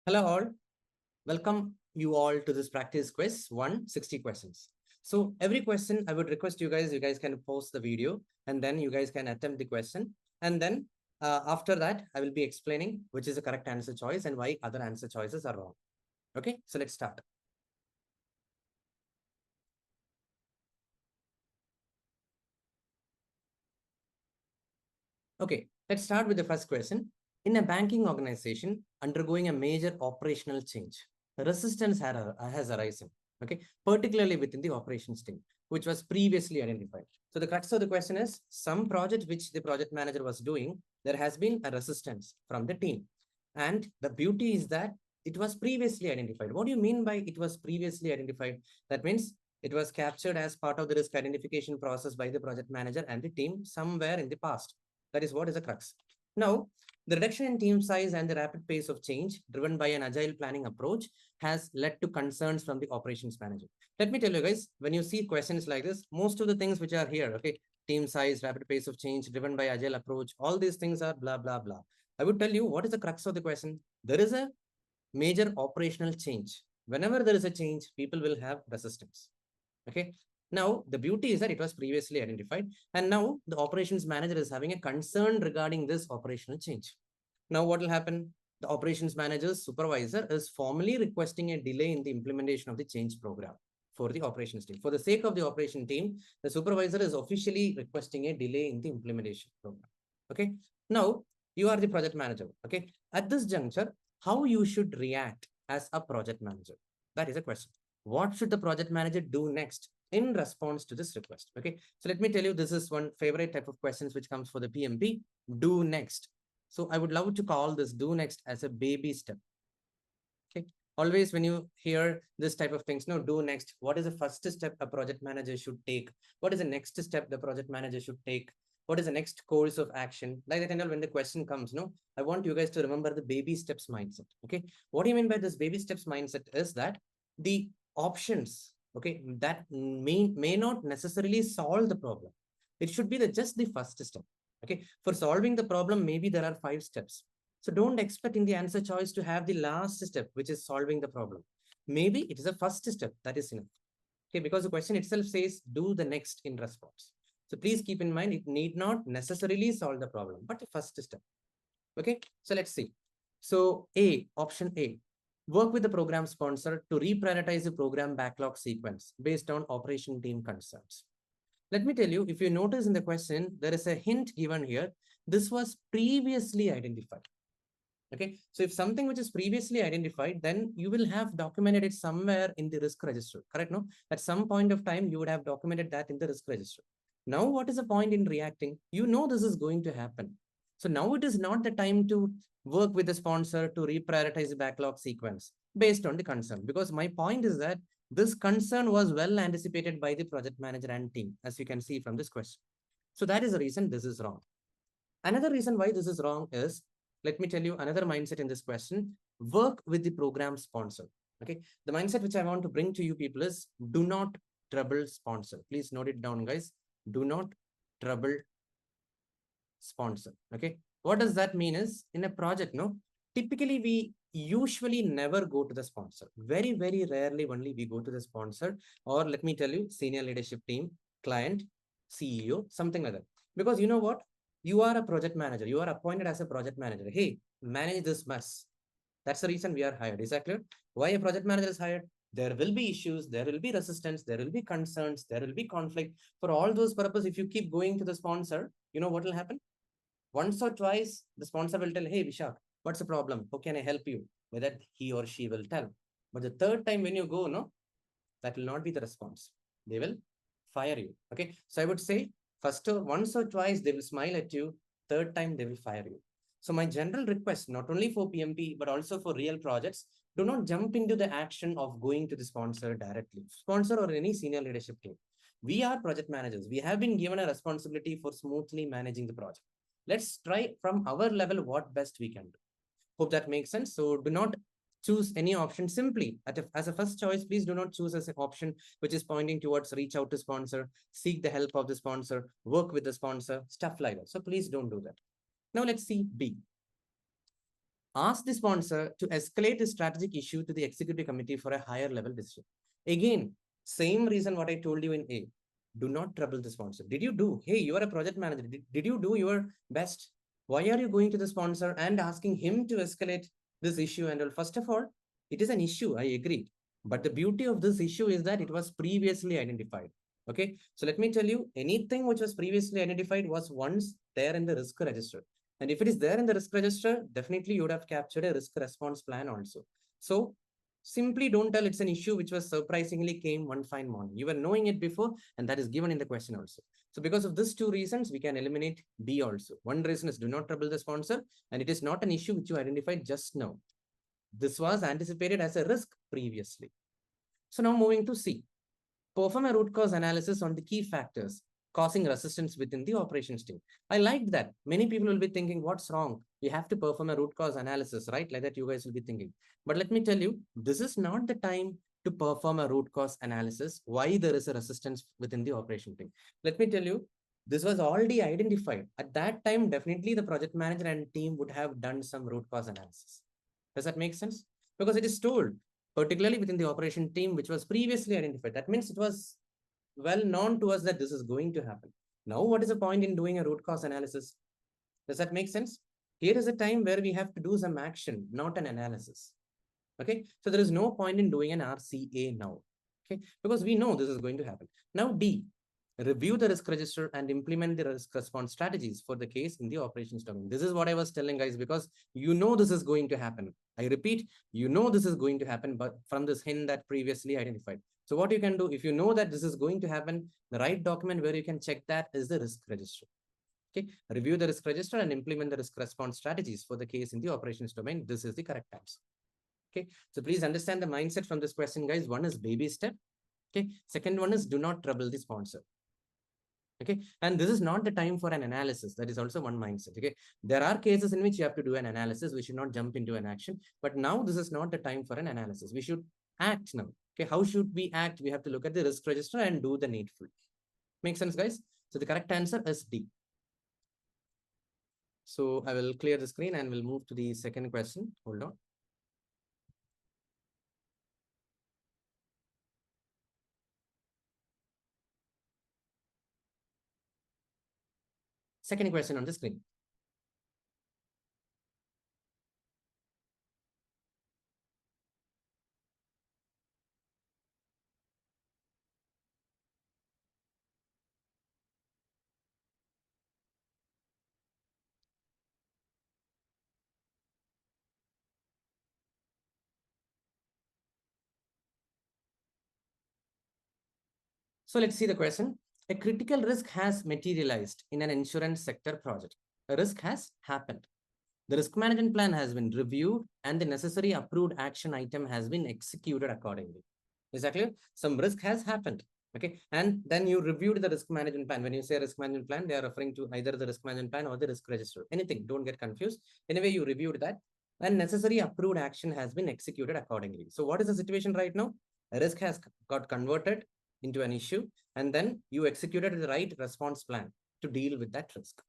Hello all, welcome you all to this practice quiz 160 questions. So every question I would request you guys can post the video and then you guys can attempt the question. And then after that, I will be explaining which is the correct answer choice and why other answer choices are wrong. Okay, so let's start. Okay, let's start with the first question. In a banking organization undergoing a major operational change, resistance has arisen, okay, particularly within the operations team, which was previously identified. So the crux of the question is, some project which the project manager was doing, there has been a resistance from the team. And the beauty is that it was previously identified. What do you mean by it was previously identified? That means it was captured as part of the risk identification process by the project manager and the team somewhere in the past. That is what is the crux. Now, the reduction in team size and the rapid pace of change driven by an agile planning approach has led to concerns from the operations manager. Let me tell you guys, when you see questions like this, most of the things which are here, okay, team size, rapid pace of change driven by agile approach, all these things are blah, blah, blah. I would tell you what is the crux of the question. There is a major operational change. Whenever there is a change, people will have resistance. Okay. Now, the beauty is that it was previously identified, and now the operations manager is having a concern regarding this operational change. Now, what will happen? The operations manager's supervisor is formally requesting a delay in the implementation of the change program for the operations team. For the sake of the operation team, the supervisor is officially requesting a delay in the implementation program. Okay. Now, you are the project manager. Okay. At this juncture, how you should react as a project manager? That is a question. What should the project manager do next in response to this request? Okay, so let me tell you, this is one favorite type of questions which comes for the PMP, do next. So I would love to call this do next as a baby step. Okay, always when you hear this type of things, no, do next, what is the first step a project manager should take? What is the next step the project manager should take? What is the next course of action? Like that, and when the question comes, no, I want you guys to remember the baby steps mindset. Okay, what do you mean by this baby steps mindset is that the options, okay, that may not necessarily solve the problem. It should be just the first step. Okay, for solving the problem, maybe there are 5 steps. So don't expect in the answer choice to have the last step, which is solving the problem. Maybe it is a first step, that is enough. Okay, because the question itself says do the next in response. So please keep in mind, it need not necessarily solve the problem, but the first step. Okay, so let's see. So option A, work with the program sponsor to reprioritize the program backlog sequence based on operation team concerns. Let me tell you, if you notice in the question, there is a hint given here. This was previously identified. Okay, so if something which is previously identified, then you will have documented it somewhere in the risk register, correct? No, at some point of time, you would have documented that in the risk register. Now, what is the point in reacting? You know this is going to happen. So now it is not the time to work with the sponsor to reprioritize the backlog sequence based on the concern. Because my point is that this concern was well anticipated by the project manager and team, as you can see from this question. So that is the reason this is wrong. Another reason why this is wrong is, let me tell you another mindset in this question, work with the program sponsor. Okay, the mindset which I want to bring to you people is do not trouble sponsor. Please note it down, guys. Do not trouble sponsor. Okay, what does that mean is, in a project, no, typically we usually never go to the sponsor. Very, very rarely only we go to the sponsor, or let me tell you, senior leadership team, client, CEO, something like that. Because you know what? You are a project manager. You are appointed as a project manager. Hey, manage this mess. That's the reason we are hired. Is that clear? Why a project manager is hired? There will be issues, there will be resistance, there will be concerns, there will be conflict. For all those purposes, if you keep going to the sponsor, you know what will happen? Once or twice, the sponsor will tell, hey, Vishak, what's the problem? How can I help you? With that, he or she will tell. But the third time when you go, no, that will not be the response. They will fire you. Okay. So I would say, once or twice, they will smile at you. Third time, they will fire you. So my general request, not only for PMP, but also for real projects, do not jump into the action of going to the sponsor directly. Sponsor or any senior leadership team. We are project managers. We have been given a responsibility for smoothly managing the project. Let's try from our level what best we can do. Hope that makes sense. So do not choose any option simply as a first choice. Please do not choose as an option which is pointing towards reach out to sponsor, seek the help of the sponsor, work with the sponsor, stuff like that. So please don't do that. Now let's see B. Ask the sponsor to escalate the strategic issue to the executive committee for a higher level decision. Again, same reason what I told you in A. Do not trouble the sponsor. Did you do? Hey, you are a project manager. Did you do your best? Why are you going to the sponsor and asking him to escalate this issue? And all? First of all, it is an issue. I agree. But the beauty of this issue is that it was previously identified. Okay. So let me tell you, anything which was previously identified was once there in the risk register. And if it is there in the risk register, definitely you would have captured a risk response plan also. So simply don't tell it's an issue which was surprisingly came one fine morning. You were knowing it before, and that is given in the question also. So because of these two reasons, we can eliminate B also. One reason is do not trouble the sponsor, and it is not an issue which you identified just now. This was anticipated as a risk previously. So now moving to C. Perform a root cause analysis on the key factors causing resistance within the operations team. I liked that. Many people will be thinking, what's wrong? We have to perform a root cause analysis, right? Like that you guys will be thinking. But let me tell you, this is not the time to perform a root cause analysis, why there is a resistance within the operation team. Let me tell you, this was already identified. At that time, definitely the project manager and team would have done some root cause analysis. Does that make sense? Because it is told, particularly within the operation team, which was previously identified. That means it was well known to us that this is going to happen. Now, what is the point in doing a root cause analysis? Does that make sense? Here is a time where we have to do some action, not an analysis. Okay, so there is no point in doing an RCA now. Okay, because we know this is going to happen. Now, D, review the risk register and implement the risk response strategies for the case in the operations domain. This is what I was telling guys, because you know this is going to happen. I repeat, you know this is going to happen, but from this hint that previously identified. So what you can do, if you know that this is going to happen, the right document where you can check that is the risk register. Okay, review the risk register and implement the risk response strategies for the case in the operations domain. This is the correct answer. Okay, so please understand the mindset from this question, guys. One is baby step. Okay, second one is do not trouble the sponsor. Okay, and this is not the time for an analysis. That is also one mindset. Okay, there are cases in which you have to do an analysis. We should not jump into an action, but now this is not the time for an analysis. We should act now. Okay, how should we act? We have to look at the risk register and do the needful. Make sense, guys? So the correct answer is D. So I will clear the screen and we'll move to the second question. Hold on. Second question on the screen. So let's see the question. A critical risk has materialized in an insurance sector project. A risk has happened. The risk management plan has been reviewed and the necessary approved action item has been executed accordingly. Is that clear? Some risk has happened. Okay. And then you reviewed the risk management plan. When you say risk management plan, they are referring to either the risk management plan or the risk register. Anything, don't get confused. Anyway, you reviewed that and necessary approved action has been executed accordingly. So what is the situation right now? A risk has got converted into an issue and then you executed the right response plan to deal with that risk.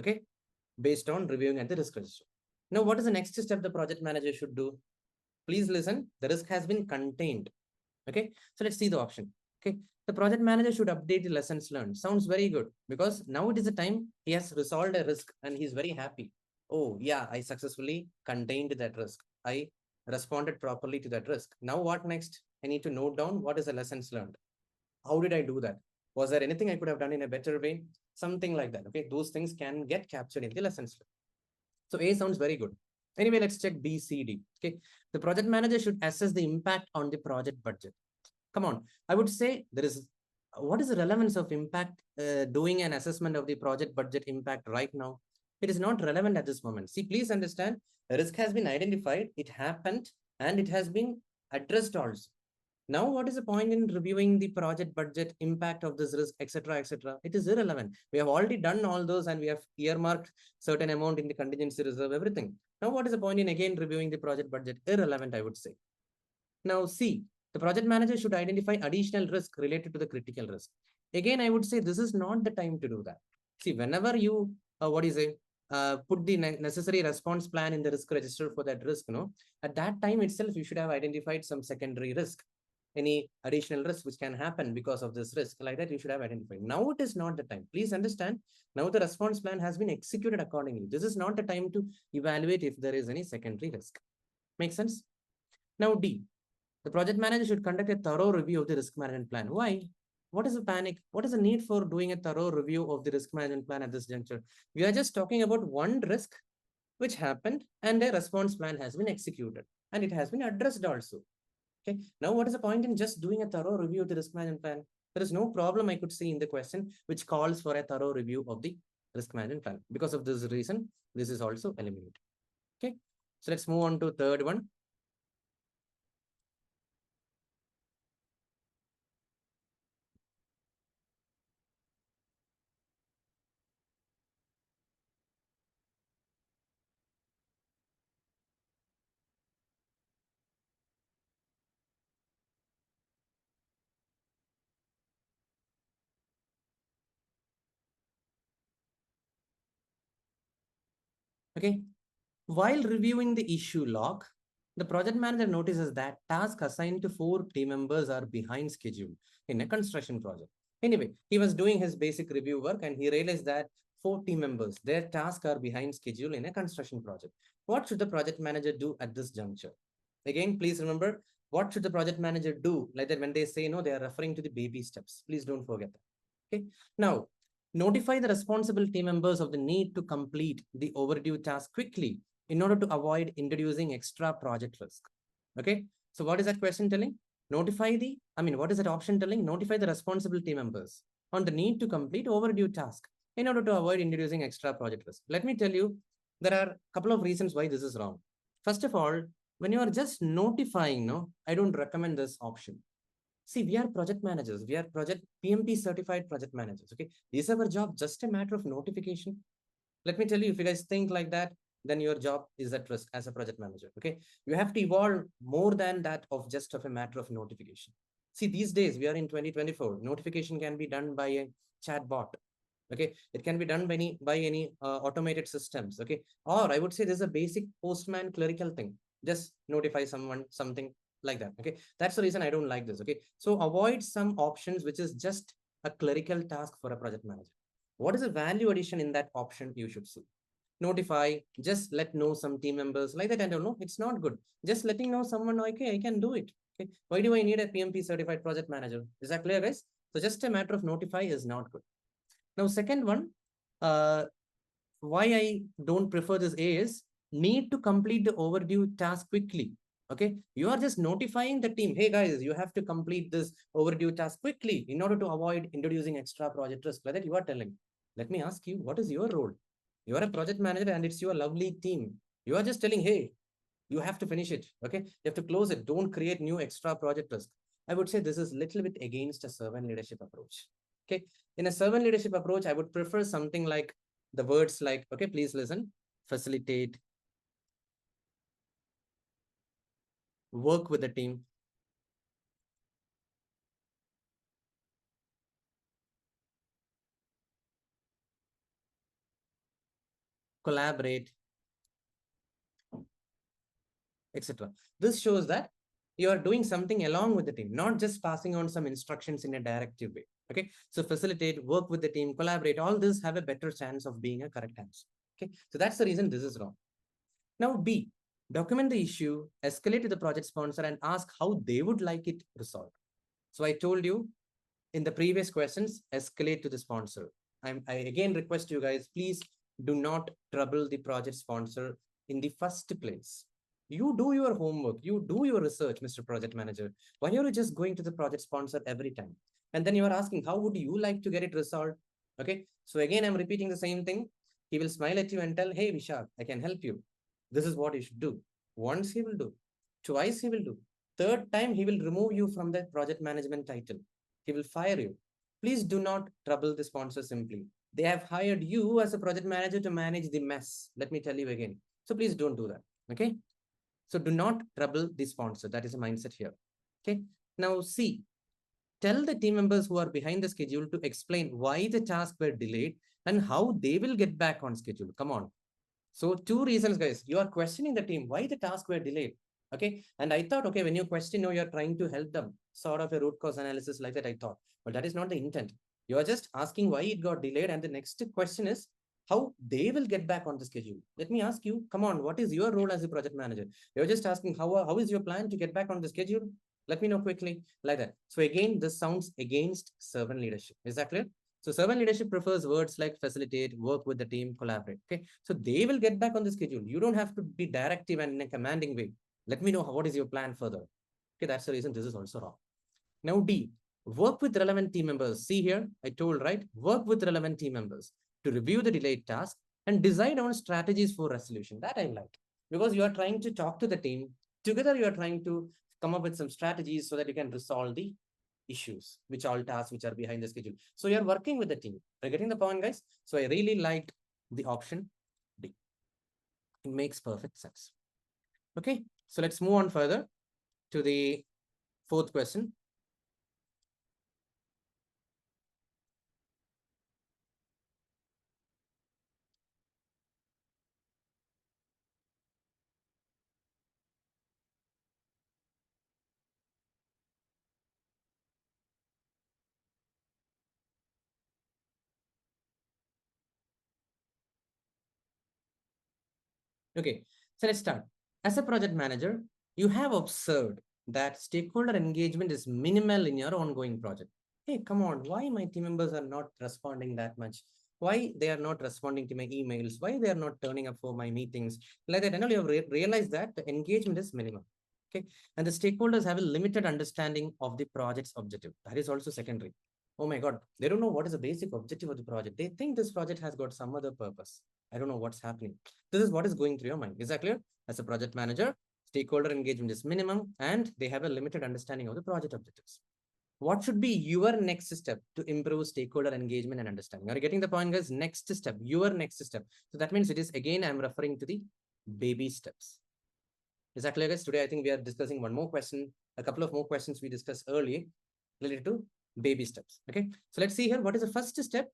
Okay, based on reviewing at the risk register. Now, what is the next step the project manager should do? Please listen, the risk has been contained. Okay, so let's see the option. Okay, the project manager should update the lessons learned. Sounds very good because now it is a time he has resolved a risk and he's very happy. Oh yeah, I successfully contained that risk. I responded properly to that risk. Now what next? I need to note down what is the lessons learned. How did I do that? Was there anything I could have done in a better way? Something like that. Okay, those things can get captured in the lessons learned. So A sounds very good. Anyway, let's check B, C, D. Okay, the project manager should assess the impact on the project budget. Come on, I would say there is, what is the relevance of impact, doing an assessment of the project budget impact right now? It is not relevant at this moment. See, please understand, the risk has been identified, it happened, and it has been addressed also. Now, what is the point in reviewing the project budget, impact of this risk, etc., etc.? It is irrelevant. We have already done all those and we have earmarked certain amount in the contingency reserve, everything. Now, what is the point in again reviewing the project budget? Irrelevant, I would say. Now, C, the project manager should identify additional risk related to the critical risk. Again, I would say this is not the time to do that. See, whenever you, what do you say? put the necessary response plan in the risk register for that risk, at that time itself, you should have identified some secondary risk, any additional risk which can happen because of this risk, like that you should have identified. Now it is not the time. Please understand, now the response plan has been executed accordingly. This is not the time to evaluate if there is any secondary risk. Make sense? Now D, the project manager should conduct a thorough review of the risk management plan. Why? What is the panic? What is the need for doing a thorough review of the risk management plan at this juncture? We are just talking about one risk which happened and a response plan has been executed and it has been addressed also. Okay. Now, what is the point in just doing a thorough review of the risk management plan? There is no problem I could see in the question which calls for a thorough review of the risk management plan. Because of this reason, this is also eliminated. Okay. So let's move on to third one. Okay. While reviewing the issue log, the project manager notices that tasks assigned to 4 team members are behind schedule in a construction project. Anyway, he was doing his basic review work and he realized that 4 team members, their tasks are behind schedule in a construction project. What should the project manager do at this juncture? Again, please remember, what should the project manager do? Like that when they say no, they are referring to the baby steps. Please don't forget that. Okay. Now, notify the responsible team members of the need to complete the overdue task quickly in order to avoid introducing extra project risk. Okay. So what is that question telling? What is that option telling? Notify the responsible team members on the need to complete overdue task in order to avoid introducing extra project risk. Let me tell you, there are a couple of reasons why this is wrong. First of all, when you are just notifying, I don't recommend this option. See, we are project managers. We are project PMP certified project managers. Okay. Is our job just a matter of notification? Let me tell you, if you guys think like that, then your job is at risk as a project manager. Okay. You have to evolve more than that of just of a matter of notification. See, these days we are in 2024. Notification can be done by a chat bot. Okay. It can be done by any automated systems. Okay. Or I would say there's a basic postman clerical thing. Just notify someone something like that. Okay. That's the reason I don't like this. Okay. So avoid some options which is just a clerical task for a project manager. What is the value addition in that option you should see? Notify, just let know some team members like that. I don't know. It's not good. Just letting know someone, okay, I can do it. Okay. Why do I need a PMP certified project manager? Is that clear, guys? So just a matter of notify is not good. Now, second one, why I don't prefer this is need to complete the overdue task quickly. Okay, you are just notifying the team, hey guys, you have to complete this overdue task quickly in order to avoid introducing extra project risk. Like that you are telling. Let me ask you, what is your role? You are a project manager and it's your lovely team. You are just telling, hey, you have to finish it. Okay, you have to close it. Don't create new extra project risk. I would say this is a little bit against a servant leadership approach. Okay, in a servant leadership approach, I would prefer something like the words like, okay, please listen, facilitate, work with the team, collaborate, etc. This shows that you are doing something along with the team, not just passing on some instructions in a directive way. Okay, so facilitate, work with the team, collaborate, all this have a better chance of being a correct answer. Okay, so that's the reason this is wrong. Now B, document the issue, escalate to the project sponsor and ask how they would like it resolved. So I told you in the previous questions, escalate to the sponsor. I again request you guys, please do not trouble the project sponsor in the first place. You do your homework, you do your research, Mr. Project Manager. Why are you just going to the project sponsor every time? And then you are asking, how would you like to get it resolved? Okay, so again, I'm repeating the same thing. He will smile at you and tell, hey, Vishal, I can help you. This is what you should do. Once he will do, twice he will do. Third time, he will remove you from the project management title. He will fire you. Please do not trouble the sponsor simply. They have hired you as a project manager to manage the mess. Let me tell you again. So please don't do that. Okay. So do not trouble the sponsor. That is a mindset here. Okay. Now C, Tell the team members who are behind the schedule to explain why the tasks were delayed and how they will get back on schedule. Come on. So two reasons, guys. You are questioning the team why the tasks were delayed. Okay. And I thought, okay, when you question, you're trying to help them, sort of a root cause analysis like that, I thought. But that is not the intent. You are just asking why it got delayed. And the next question is how they will get back on the schedule. Let me ask you, come on, what is your role as a project manager? You're just asking how is your plan to get back on the schedule? Let me know quickly, like that. So again, this sounds against servant leadership. Is that clear? So servant leadership prefers words like facilitate, work with the team, collaborate. Okay. So they will get back on the schedule. You don't have to be directive and in a commanding way. Let me know what is your plan further. Okay. That's the reason this is also wrong. Now D, work with relevant team members. See here, I told, right? Work with relevant team members to review the delayed task and decide on strategies for resolution. That I like, because you are trying to talk to the team. Together, you are trying to come up with some strategies so that you can resolve the issues, which all tasks which are behind the schedule. So you're working with the team. Are you getting the point, guys? So I really liked the option D. It makes perfect sense. Okay, so let's move on further to the fourth question. Okay, so let's start. As a project manager, you have observed that stakeholder engagement is minimal in your ongoing project. Hey, come on, why my team members are not responding that much? Why they are not responding to my emails? Why they are not turning up for my meetings? Like that, and all you have realized that the engagement is minimal. Okay, and the stakeholders have a limited understanding of the project's objective. That is also secondary. Oh my God, they don't know what is the basic objective of the project. They think this project has got some other purpose. I don't know what's happening. This is what is going through your mind. Is that clear? As a project manager, stakeholder engagement is minimum and they have a limited understanding of the project objectives. What should be your next step to improve stakeholder engagement and understanding? Are you getting the point, guys? Next step, your next step. So that means it is, again, I'm referring to the baby steps. Is that clear, guys? Today, I think we are discussing one more question, a couple of more questions we discussed earlier related to baby steps. Okay. So let's see here. What is the first step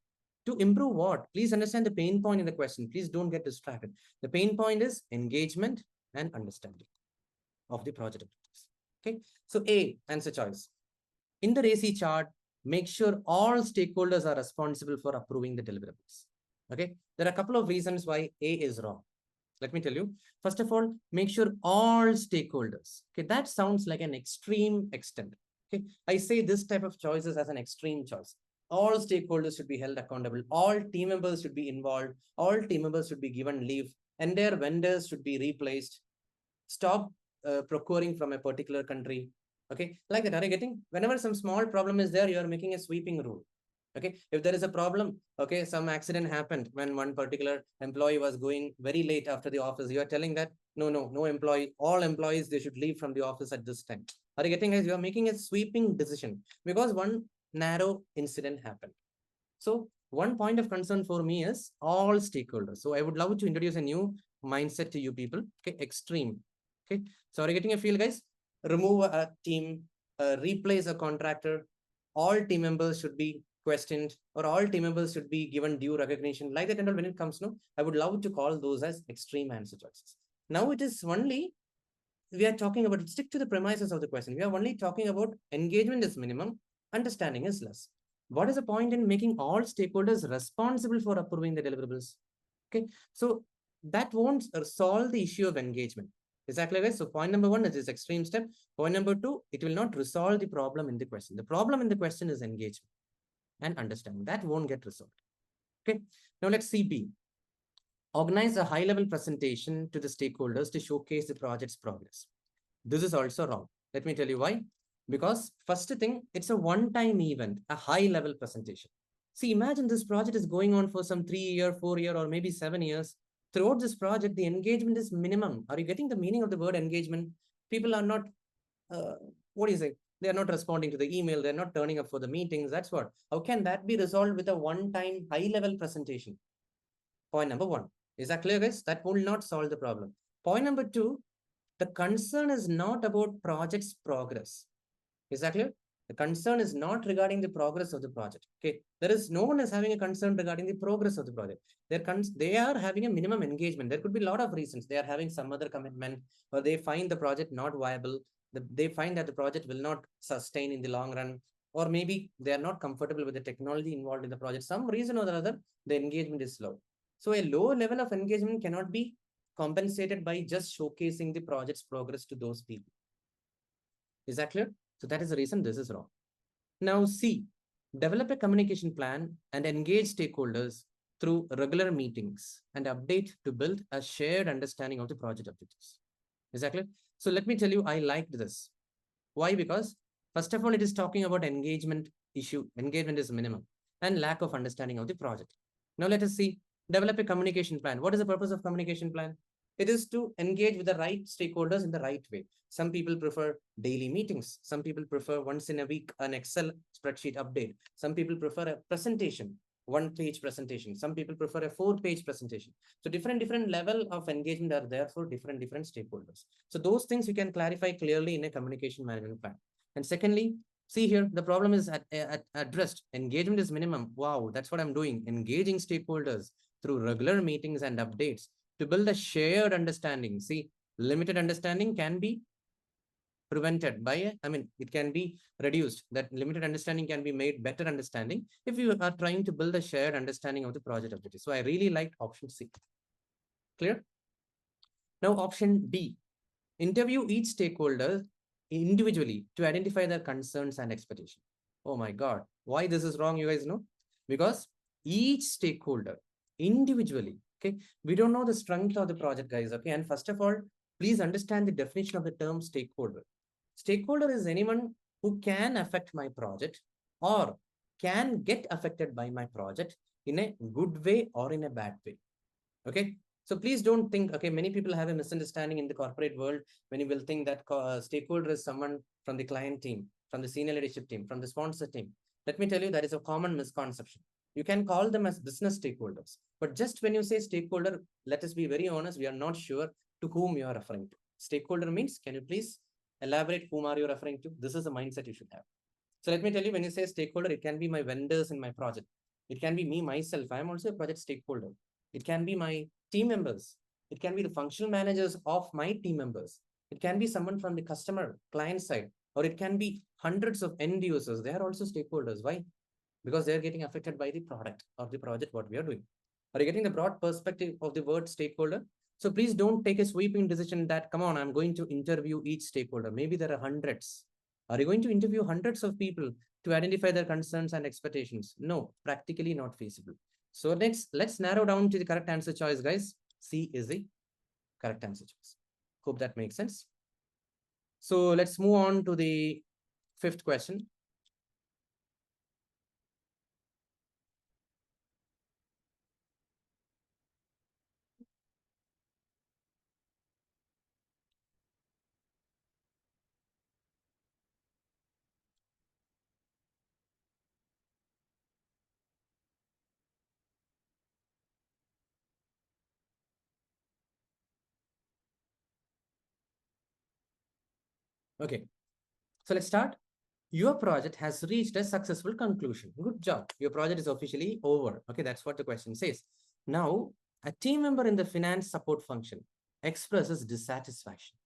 to improve what? Please understand the pain point in the question. Please don't get distracted. The pain point is engagement and understanding of the project objectives. Okay. So A, answer choice. In the RACI chart, make sure all stakeholders are responsible for approving the deliverables. Okay. There are a couple of reasons why A is wrong. Let me tell you. First of all, make sure all stakeholders. Okay. That sounds like an extreme extent. Okay. I say this type of choices as an extreme choice. All stakeholders should be held accountable. All team members should be involved. All team members should be given leave. And their vendors should be replaced. Stop procuring from a particular country. Okay, like that. Are you getting? Whenever some small problem is there, you are making a sweeping rule. Okay, if there is a problem, okay, some accident happened when one particular employee was going very late after the office. You are telling that no employee, all employees, they should leave from the office at this time. Are you getting, guys? You are making a sweeping decision because one narrow incident happened. So one point of concern for me is all stakeholders. So I would love to introduce a new mindset to you people. Okay, extreme. Okay, so are you getting a feel, guys? Remove a team, replace a contractor. All team members should be questioned, or all team members should be given due recognition. Like that, and when it comes, no, I would love to call those as extreme answer choices. Now it is only we are talking about, stick to the premises of the question. We are only talking about engagement is minimum, understanding is less. What is the point in making all stakeholders responsible for approving the deliverables? Okay, so that won't solve the issue of engagement. Is that clear, guys? So point number one is this extreme step. Point number two, it will not resolve the problem in the question. The problem in the question is engagement and understanding. That won't get resolved. Okay, now let's see B. Organize a high-level presentation to the stakeholders to showcase the project's progress. This is also wrong. Let me tell you why. Because first thing, it's a one-time event, a high-level presentation. See, imagine this project is going on for some 3-year, 4-year, or maybe 7 years. Throughout this project, the engagement is minimum. Are you getting the meaning of the word engagement? People are not, what do you say? They are not responding to the email. They're not turning up for the meetings. That's what. How can that be resolved with a one-time high-level presentation? Point number one. Is that clear, guys? That will not solve the problem. Point number two, the concern is not about project's progress. Is that clear? The concern is not regarding the progress of the project. Okay, there is no one is having a concern regarding the progress of the project. They are having a minimum engagement. There could be a lot of reasons. They are having some other commitment, or they find the project not viable. They find that the project will not sustain in the long run, or maybe they are not comfortable with the technology involved in the project. Some reason or the other, the engagement is low. So a low level of engagement cannot be compensated by just showcasing the project's progress to those people. Is that clear? So that is the reason this is wrong. Now C, develop a communication plan and engage stakeholders through regular meetings and update to build a shared understanding of the project objectives. Is that clear? So let me tell you, I liked this. Why? Because first of all, it is talking about engagement issue. Engagement is minimum and lack of understanding of the project. Now let us see, develop a communication plan. What is the purpose of communication plan? It is to engage with the right stakeholders in the right way. Some people prefer daily meetings. Some people prefer once in a week an Excel spreadsheet update. Some people prefer a presentation, one-page presentation. Some people prefer a 4-page presentation. So different level of engagement are there for different stakeholders. So those things you can clarify clearly in a communication management plan. And secondly, see here, the problem is addressed. Engagement is minimum. Wow, that's what I'm doing. Engaging stakeholders through regular meetings and updates to build a shared understanding. See, limited understanding can be prevented by, it can be reduced. That limited understanding can be made better understanding if you are trying to build a shared understanding of the project objective. So I really liked option C. Clear? Now option D, interview each stakeholder individually to identify their concerns and expectations. Oh my God, why this is wrong, you guys know? Because each stakeholder individually, okay, we don't know the strength of the project, guys, okay? And first of all, please understand the definition of the term stakeholder. Stakeholder is anyone who can affect my project or can get affected by my project in a good way or in a bad way. Okay. So please don't think, okay, many people have a misunderstanding in the corporate world when you will think that stakeholder is someone from the client team, from the senior leadership team, from the sponsor team. Let me tell you, that is a common misconception. You can call them as business stakeholders, but just when you say stakeholder, let us be very honest, we are not sure to whom you are referring to. Stakeholder means, can you please elaborate whom are you referring to? This is the mindset you should have. So let me tell you, when you say stakeholder, it can be my vendors in my project. It can be me, myself. I am also a project stakeholder. It can be my team members. It can be the functional managers of my team members. It can be someone from the customer, client side, or it can be hundreds of end users. They are also stakeholders. Why? Because they are getting affected by the product or the project, what we are doing. Are you getting the broad perspective of the word stakeholder? So please don't take a sweeping decision that, come on, I'm going to interview each stakeholder. Maybe there are hundreds. Are you going to interview hundreds of people to identify their concerns and expectations? No, practically not feasible. So let's narrow down to the correct answer choice, guys. C is the correct answer choice. Hope that makes sense. So let's move on to the fifth question. Okay, so let's start. Your project has reached a successful conclusion. Good job. Your project is officially over. Okay, that's what the question says. Now, a team member in the finance support function expresses dissatisfaction.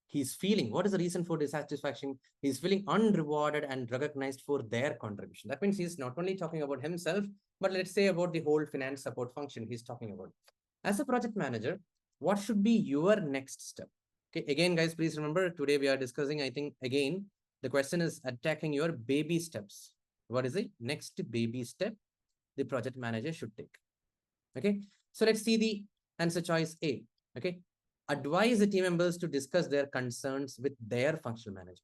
He's feeling, what is the reason for dissatisfaction? He's feeling unrewarded and recognized for their contribution. That means he's not only talking about himself, but let's say about the whole finance support function he's talking about. As a project manager, what should be your next step? Okay, again, guys, please remember, today we are discussing, I think, again, the question is attacking your baby steps. What is the next baby step the project manager should take? Okay, so let's see the answer choice A. Okay, advise the team members to discuss their concerns with their functional manager.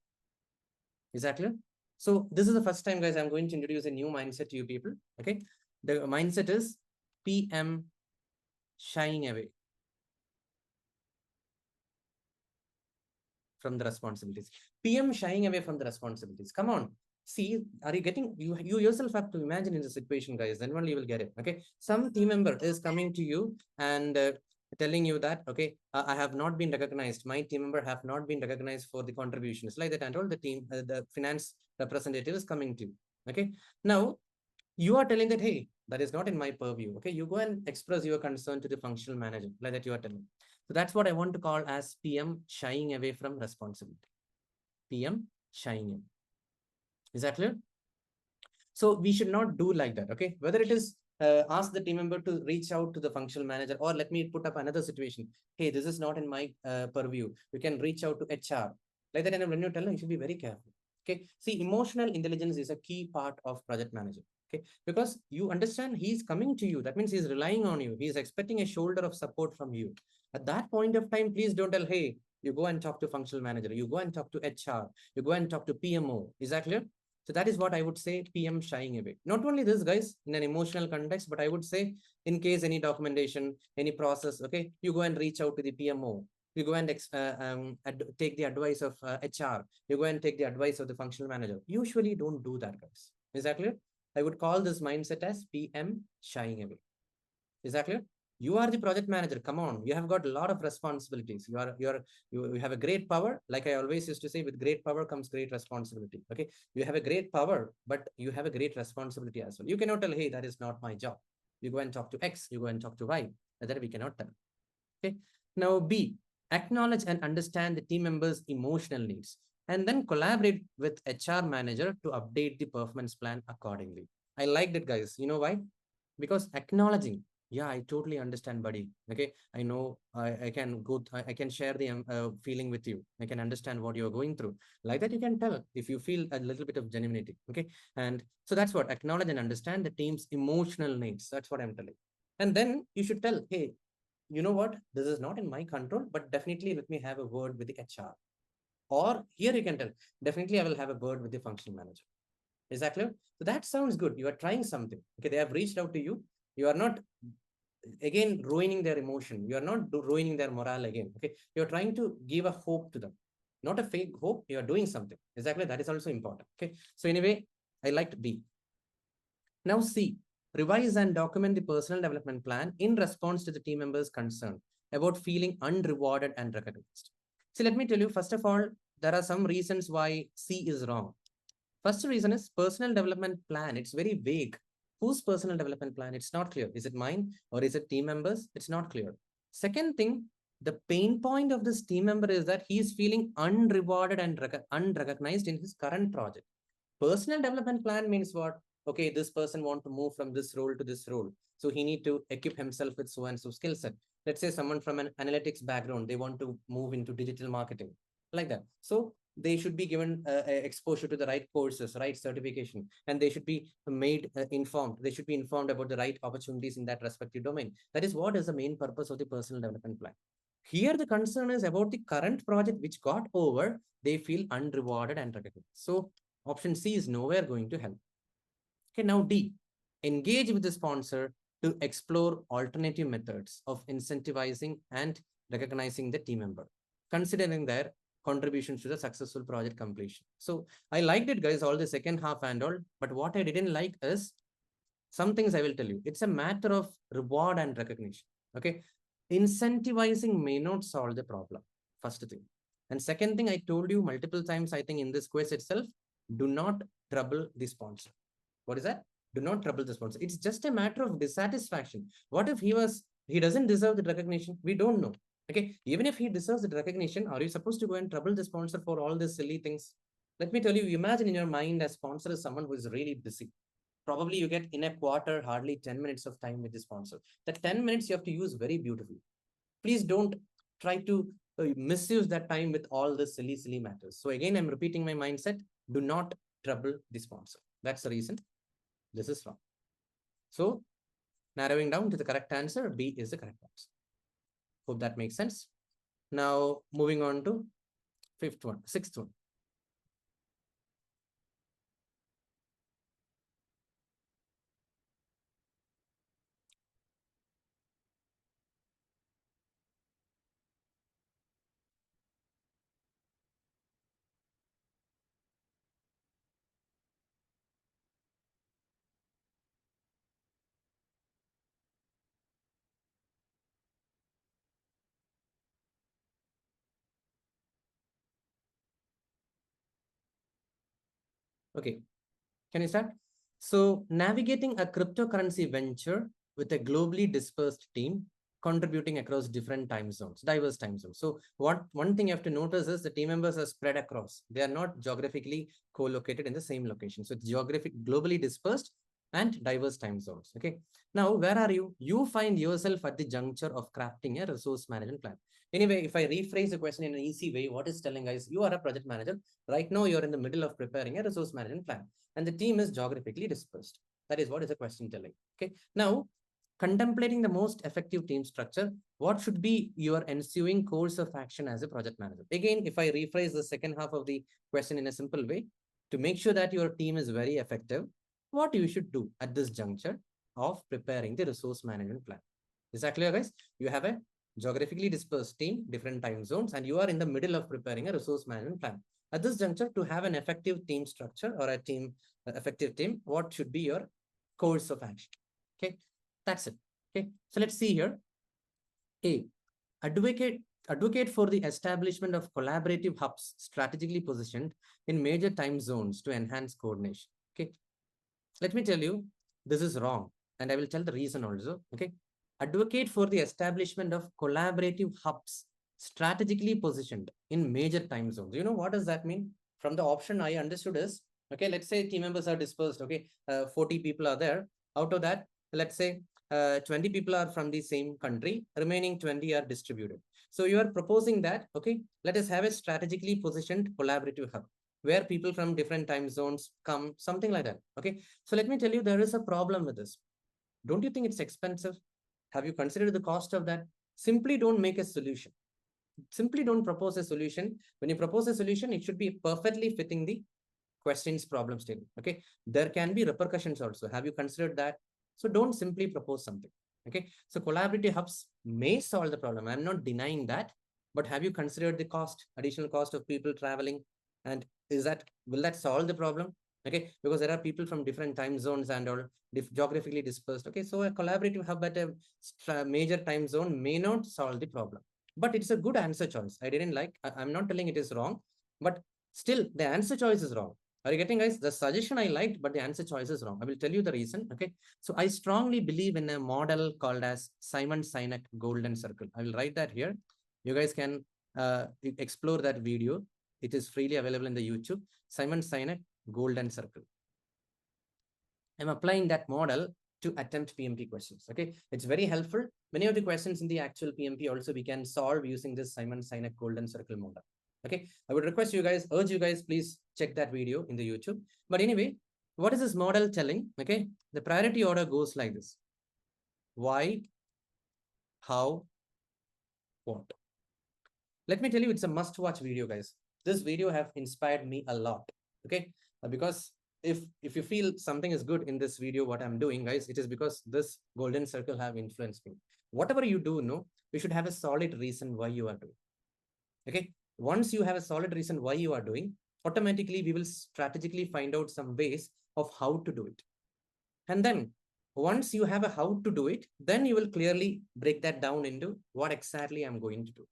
Is that clear? So this is the first time, guys, I'm going to introduce a new mindset to you people. Okay, the mindset is PM shying away from the responsibilities. PM shying away from the responsibilities. Come on. See, are you getting, you yourself have to imagine in the situation, guys, then only you will get it. Okay. Some team member is coming to you and telling you that, okay, I have not been recognized. My team member have not been recognized for the contributions like that. And all the team, the finance representative is coming to you. Okay. Now you are telling that, hey, that is not in my purview. Okay. You go and express your concern to the functional manager like that you are telling. So that's what I want to call as PM shying away from responsibility. PM shying in. Is that clear? So we should not do like that. Okay. Whether it is ask the team member to reach out to the functional manager, or let me put up another situation. Hey, this is not in my purview. You can reach out to HR. Like that. And when you tell them, you should be very careful. Okay. See, emotional intelligence is a key part of project manager. Okay. Because you understand he's coming to you. That means he's relying on you. He's expecting a shoulder of support from you. At that point of time, please don't tell, hey, you go and talk to functional manager. You go and talk to HR. You go and talk to PMO. Is that clear? So that is what I would say PM shying away. Not only this, guys, in an emotional context, but I would say in case any documentation, any process, okay, you go and reach out to the PMO. You go and take the advice of HR. You go and take the advice of the functional manager. Usually don't do that, guys. Is that clear? I would call this mindset as PM shying away. Is that clear? You are the project manager. Come on, you have got a lot of responsibilities. You have a great power. Like I always used to say, with great power comes great responsibility. Okay, you have a great power, but you have a great responsibility as well. You cannot tell, hey, that is not my job. You go and talk to X. You go and talk to Y. That we cannot tell. Okay. Now B, acknowledge and understand the team members' emotional needs, and then collaborate with HR manager to update the performance plan accordingly. I liked it, guys. You know why? Because acknowledging, yeah, I totally understand, buddy. Okay, I know, I can go, I can share the feeling with you. I can understand what you're going through. Like that, you can tell if you feel a little bit of genuinity. Okay, and so that's what acknowledge and understand the team's emotional needs. That's what I'm telling. And then you should tell, hey, you know what? This is not in my control, but definitely let me have a word with the HR. Or here you can tell, definitely I will have a word with the functional manager. Is that clear? So that sounds good. You are trying something. Okay, they have reached out to you. You are not again ruining their emotion. You are not ruining their morale again. Okay, you are trying to give a hope to them, not a fake hope. You are doing something. Exactly, that is also important. Okay, so anyway, I liked B. Now C, revise and document the personal development plan in response to the team members' concern about feeling unrewarded and recognized. See, let me tell you, first of all, there are some reasons why C is wrong. First reason is personal development plan. It's very vague. Whose personal development plan? It's not clear. Is it mine or is it team members? It's not clear. Second thing, the pain point of this team member is that he is feeling unrewarded and unrecognized in his current project. Personal development plan means what? Okay, this person want to move from this role to this role. So he need to equip himself with so and so skill set. Let's say someone from an analytics background, they want to move into digital marketing like that. So they should be given exposure to the right courses, right certification, and they should be made informed. They should be informed about the right opportunities in that respective domain. That is what is the main purpose of the personal development plan. Here, the concern is about the current project which got over. They feel unrewarded and recognized. So option C is nowhere going to help. Okay, now D, engage with the sponsor to explore alternative methods of incentivizing and recognizing the team member, considering their contributions to the successful project completion. So I liked it, guys, all the second half and all, but what I didn't like is some things I will tell you. It's a matter of reward and recognition. Okay. Incentivizing may not solve the problem. First thing. And second thing, I told you multiple times, I think in this quiz itself, do not trouble the sponsor. What is that? Do not trouble the sponsor. It's just a matter of dissatisfaction. What if he doesn't deserve the recognition? We don't know. Okay. Even if he deserves the recognition, are you supposed to go and trouble the sponsor for all these silly things? Let me tell you, imagine in your mind a sponsor is someone who is really busy. Probably you get in a quarter hardly 10 minutes of time with the sponsor. That 10 minutes you have to use very beautifully. Please don't try to misuse that time with all the silly matters. So again, I'm repeating my mindset. Do not trouble the sponsor. That's the reason this is wrong. So narrowing down to the correct answer, B is the correct answer. Hope that makes sense. Now moving on to sixth one. Okay, can you start? So navigating a cryptocurrency venture with a globally dispersed team contributing across different time zones, diverse time zones. So one thing you have to notice is the team members are spread across. They are not geographically co-located in the same location. So it's globally dispersed and diverse time zones. Okay. Now, where are you? You find yourself at the juncture of crafting a resource management plan. Anyway, if I rephrase the question in an easy way, what is telling guys, you are a project manager. Right now, you're in the middle of preparing a resource management plan and the team is geographically dispersed. That is what is the question telling. Okay. Now, contemplating the most effective team structure, what should be your ensuing course of action as a project manager? Again, if I rephrase the second half of the question in a simple way, to make sure that your team is very effective, what you should do at this juncture of preparing the resource management plan. Is that clear, guys? You have a geographically dispersed team, different time zones, and you are in the middle of preparing a resource management plan. At this juncture, to have an effective team structure or a team effective team, what should be your course of action? Okay, that's it. Okay, so let's see here. A, advocate for the establishment of collaborative hubs strategically positioned in major time zones to enhance coordination. Okay, let me tell you, this is wrong, and I will tell the reason also. Okay, advocate for the establishment of collaborative hubs strategically positioned in major time zones. You know what does that mean? From the option I understood is, okay, let's say team members are dispersed. Okay, 40 people are there. Out of that, let's say 20 people are from the same country, remaining 20 are distributed. So you are proposing that, okay, let us have a strategically positioned collaborative hub where people from different time zones come, something like that. Okay, so let me tell you, there is a problem with this. Don't you think it's expensive? Have you considered the cost of that? Simply don't make a solution. Simply don't propose a solution. When you propose a solution, it should be perfectly fitting the questions problem statement. Okay, there can be repercussions also. Have you considered that? So don't simply propose something. Okay, so collaborative hubs may solve the problem. I'm not denying that, but have you considered the cost, additional cost of people traveling? And will that solve the problem? Okay, because there are people from different time zones and all geographically dispersed. Okay, so a collaborative hub at a major time zone may not solve the problem, but it's a good answer choice. I didn't like, I'm not telling it is wrong, but still the answer choice is wrong. Are you getting, guys? The suggestion I liked, but the answer choice is wrong. I will tell you the reason. Okay. So I strongly believe in a model called as Simon Sinek Golden Circle. I will write that here. You guys can explore that video. It is freely available in the YouTube. Simon Sinek Golden Circle. I'm applying that model to attempt PMP questions. Okay. It's very helpful. Many of the questions in the actual PMP also we can solve using this Simon Sinek Golden Circle model. Okay, I would request you guys, urge you guys, please check that video in the YouTube. But anyway, what is this model telling? Okay, the priority order goes like this: why, how, what. Let me tell you, it's a must-watch video, guys. This video have inspired me a lot. Okay, because if you feel something is good in this video, what I'm doing, guys, it is because this golden circle have influenced me. Whatever you do, no, you should have a solid reason why you are doing. Okay, once you have a solid reason why you are doing, automatically we will strategically find out some ways of how to do it. And then once you have a how to do it, then you will clearly break that down into what exactly I'm going to do.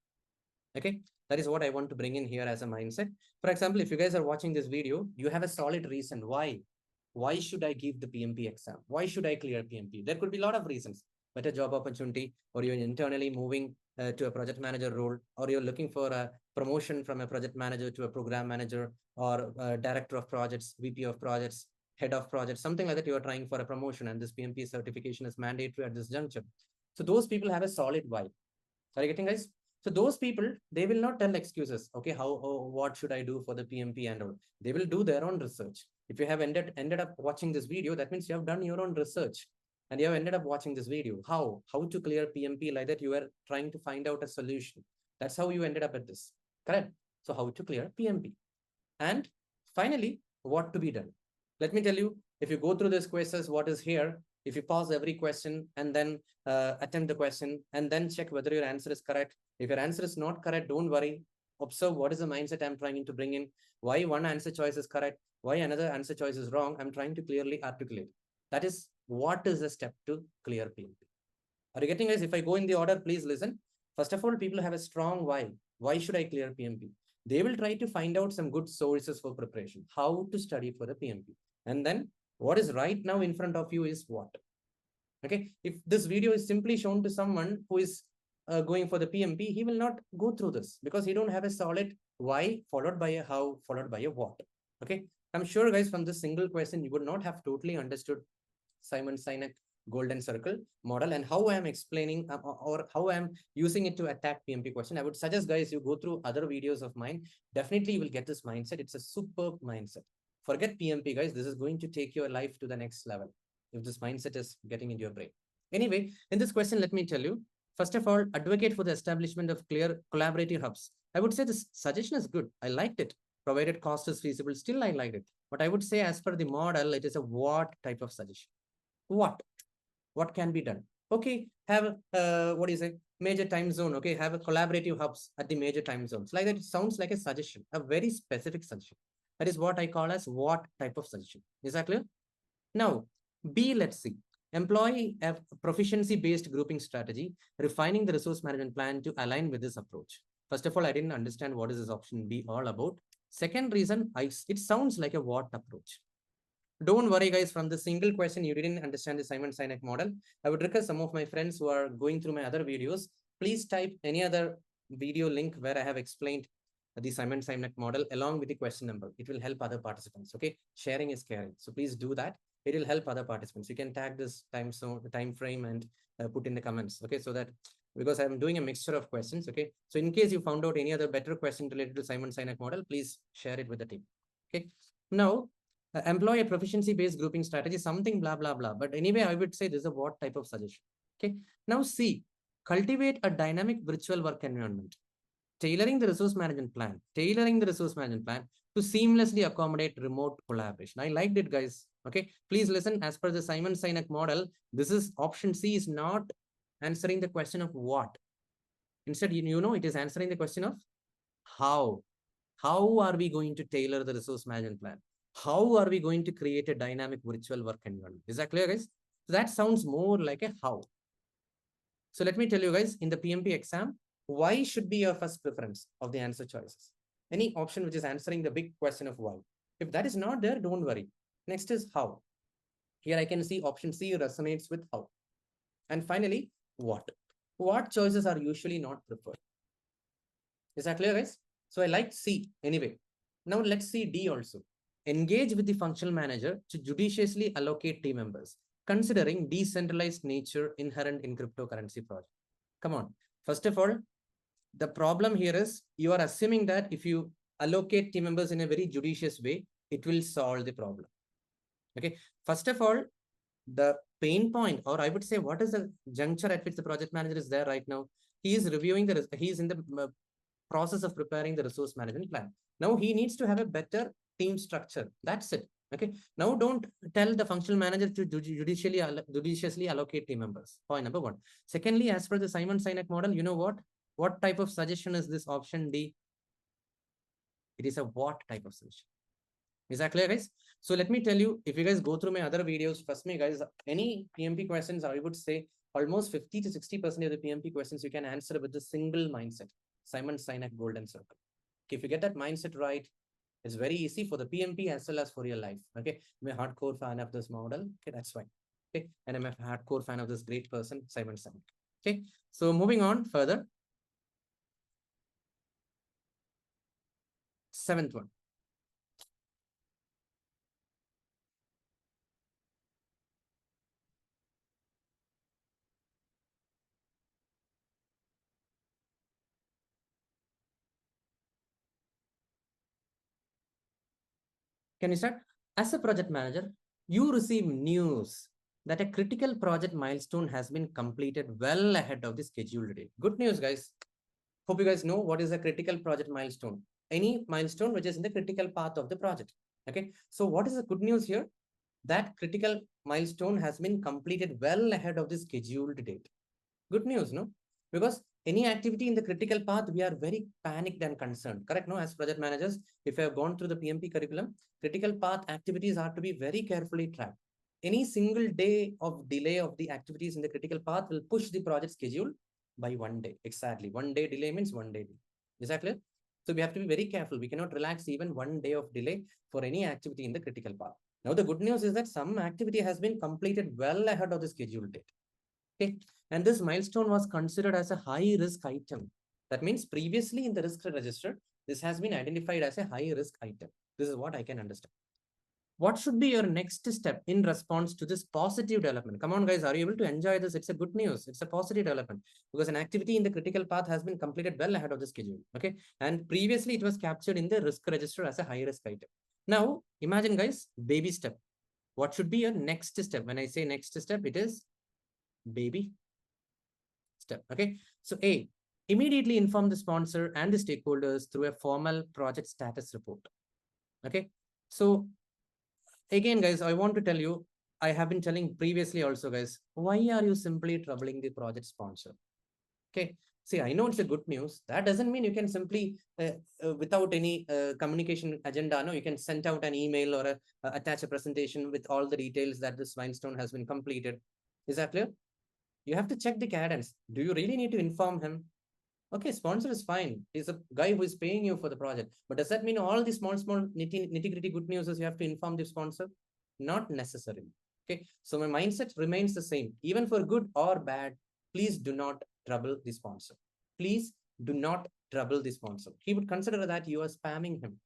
Okay, that is what I want to bring in here as a mindset. For example, if you guys are watching this video, you have a solid reason why. Why should I give the PMP exam? Why should I clear PMP? There could be a lot of reasons. Better job opportunity, or you're internally moving to a project manager role, or you're looking for a promotion from a project manager to a program manager, or a director of projects, VP of projects, head of projects, something like that. You are trying for a promotion, and this PMP certification is mandatory at this juncture. So those people have a solid why. Are you getting, guys? So those people, they will not tell excuses. Okay, what should I do for the PMP and all? They will do their own research. If you have ended up watching this video, that means you have done your own research and you have ended up watching this video. How to clear PMP, like that you are trying to find out a solution. That's how you ended up at this, correct? So how to clear PMP. And finally, what to be done. Let me tell you, if you go through this quizzes, what is here, if you pause every question and then attempt the question and then check whether your answer is correct. If your answer is not correct, don't worry. Observe what is the mindset I'm trying to bring in, why one answer choice is correct, why another answer choice is wrong. I'm trying to clearly articulate. That is what is the step to clear PMP. Are you getting, guys? If I go in the order, please listen. First of all, people have a strong why. Why should I clear PMP? They will try to find out some good sources for preparation, how to study for the PMP. And then what is right now in front of you is what? Okay, if this video is simply shown to someone who is going for the PMP, he will not go through this because he don't have a solid why followed by a how followed by a what. Okay, I'm sure guys from this single question you would not have totally understood Simon Sinek golden circle model and how I am explaining or how I am using it to attack PMP question. I would suggest guys you go through other videos of mine. Definitely you will get this mindset. It's a superb mindset. Forget PMP guys. This is going to take your life to the next level if this mindset is getting into your brain. Anyway, in this question, let me tell you, first of all, advocate for the establishment of clear collaborative hubs. I would say this suggestion is good. I liked it, provided cost is feasible. Still, I liked it. But I would say as per the model, it is a what type of suggestion. What can be done? Okay, have what is it? Major time zone. Okay, have a collaborative hubs at the major time zones. Like that, it sounds like a suggestion, a very specific suggestion. That is what I call as what type of suggestion. Is that clear? Now, B, let's see. Employ a proficiency-based grouping strategy, refining the resource management plan to align with this approach. First of all, I didn't understand what is this option B all about. Second reason, it sounds like a what approach. Don't worry, guys, from the single question, you didn't understand the Simon Sinek model. I would request some of my friends who are going through my other videos, please type any other video link where I have explained the Simon Sinek model along with the question number. It will help other participants. Okay, sharing is caring. So please do that. It will help other participants. You can tag this time frame and put in the comments. Okay, so that because I'm doing a mixture of questions. Okay, so in case you found out any other better question related to Simon Sinek model, please share it with the team. Okay, now employ a proficiency-based grouping strategy, something blah, blah, blah. But anyway, I would say this is a what type of suggestion. Okay. Now C, cultivate a dynamic virtual work environment. Tailoring the resource management plan to seamlessly accommodate remote collaboration. I liked it, guys. Okay. Please listen, as per the Simon Sinek model, this is option C is not answering the question of what. Instead, you know, it is answering the question of how. How are we going to tailor the resource management plan? How are we going to create a dynamic virtual work environment? Is that clear, guys? So that sounds more like a how. So let me tell you guys, in the PMP exam, why should be your first preference of the answer choices? Any option which is answering the big question of why. If that is not there, don't worry. Next is how. Here I can see option C resonates with how. And finally, what. What choices are usually not preferred? Is that clear, guys? So I like C anyway. Now let's see D also. Engage with the functional manager to judiciously allocate team members, considering decentralized nature inherent in cryptocurrency project. Come on. First of all, the problem here is you are assuming that if you allocate team members in a very judicious way, it will solve the problem. Okay. First of all, the pain point, or I would say, what is the juncture at which the project manager is there right now? He is reviewing he's in the process of preparing the resource management plan. Now he needs to have a better team structure. That's it. Okay. Now don't tell the functional manager to judiciously allocate team members. Point number one. Secondly, as per the Simon Sinek model, you know what? What type of suggestion is this option D? It is a what type of suggestion. Is that clear, guys? So let me tell you, if you guys go through my other videos, trust me, guys, any PMP questions, I would say almost 50 to 60% of the PMP questions you can answer with a single mindset. Simon Sinek golden circle. Okay, if you get that mindset right, it's very easy for the PMP as well as for your life. Okay, I'm a hardcore fan of this model. Okay, that's fine. Okay, and I'm a hardcore fan of this great person, Simon Sinek. Okay, so moving on further. Seventh one. Can you start? As a project manager, you receive news that a critical project milestone has been completed well ahead of the scheduled date. Good news, guys. Hope you guys know what is a critical project milestone. Any milestone which is in the critical path of the project. Okay. So what is the good news here? That critical milestone has been completed well ahead of the scheduled date. Good news, no? Because any activity in the critical path, we are very panicked and concerned. Correct? No, as project managers, if you have gone through the PMP curriculum, critical path activities are to be very carefully tracked. Any single day of delay of the activities in the critical path will push the project schedule by 1 day. Exactly. 1 day delay means 1 day delay. Is that clear? So we have to be very careful. We cannot relax even 1 day of delay for any activity in the critical path. Now, the good news is that some activity has been completed well ahead of the scheduled date. Okay. And this milestone was considered as a high risk item. That means previously in the risk register, this has been identified as a high risk item. This is what I can understand. What should be your next step in response to this positive development? Come on, guys, are you able to enjoy this? It's a good news. It's a positive development because an activity in the critical path has been completed well ahead of the schedule. Okay. And previously it was captured in the risk register as a high risk item. Now, imagine, guys, baby step. What should be your next step? When I say next step, it is baby step. Okay. So A, immediately inform the sponsor and the stakeholders through a formal project status report. Okay. So again, guys, I want to tell you, I have been telling previously also, guys, why are you simply troubling the project sponsor? Okay. See, I know it's a good news. That doesn't mean you can simply, without any communication agenda, no, you can send out an email or attach a presentation with all the details that this milestone has been completed. Is that clear? You have to check the cadence. Do you really need to inform him? Okay, sponsor is fine. He's a guy who is paying you for the project. But does that mean all the small nitty-gritty good news is you have to inform the sponsor? Not necessarily. Okay, so my mindset remains the same. Even for good or bad, please do not trouble the sponsor. Please do not trouble the sponsor. He would consider that you are spamming him.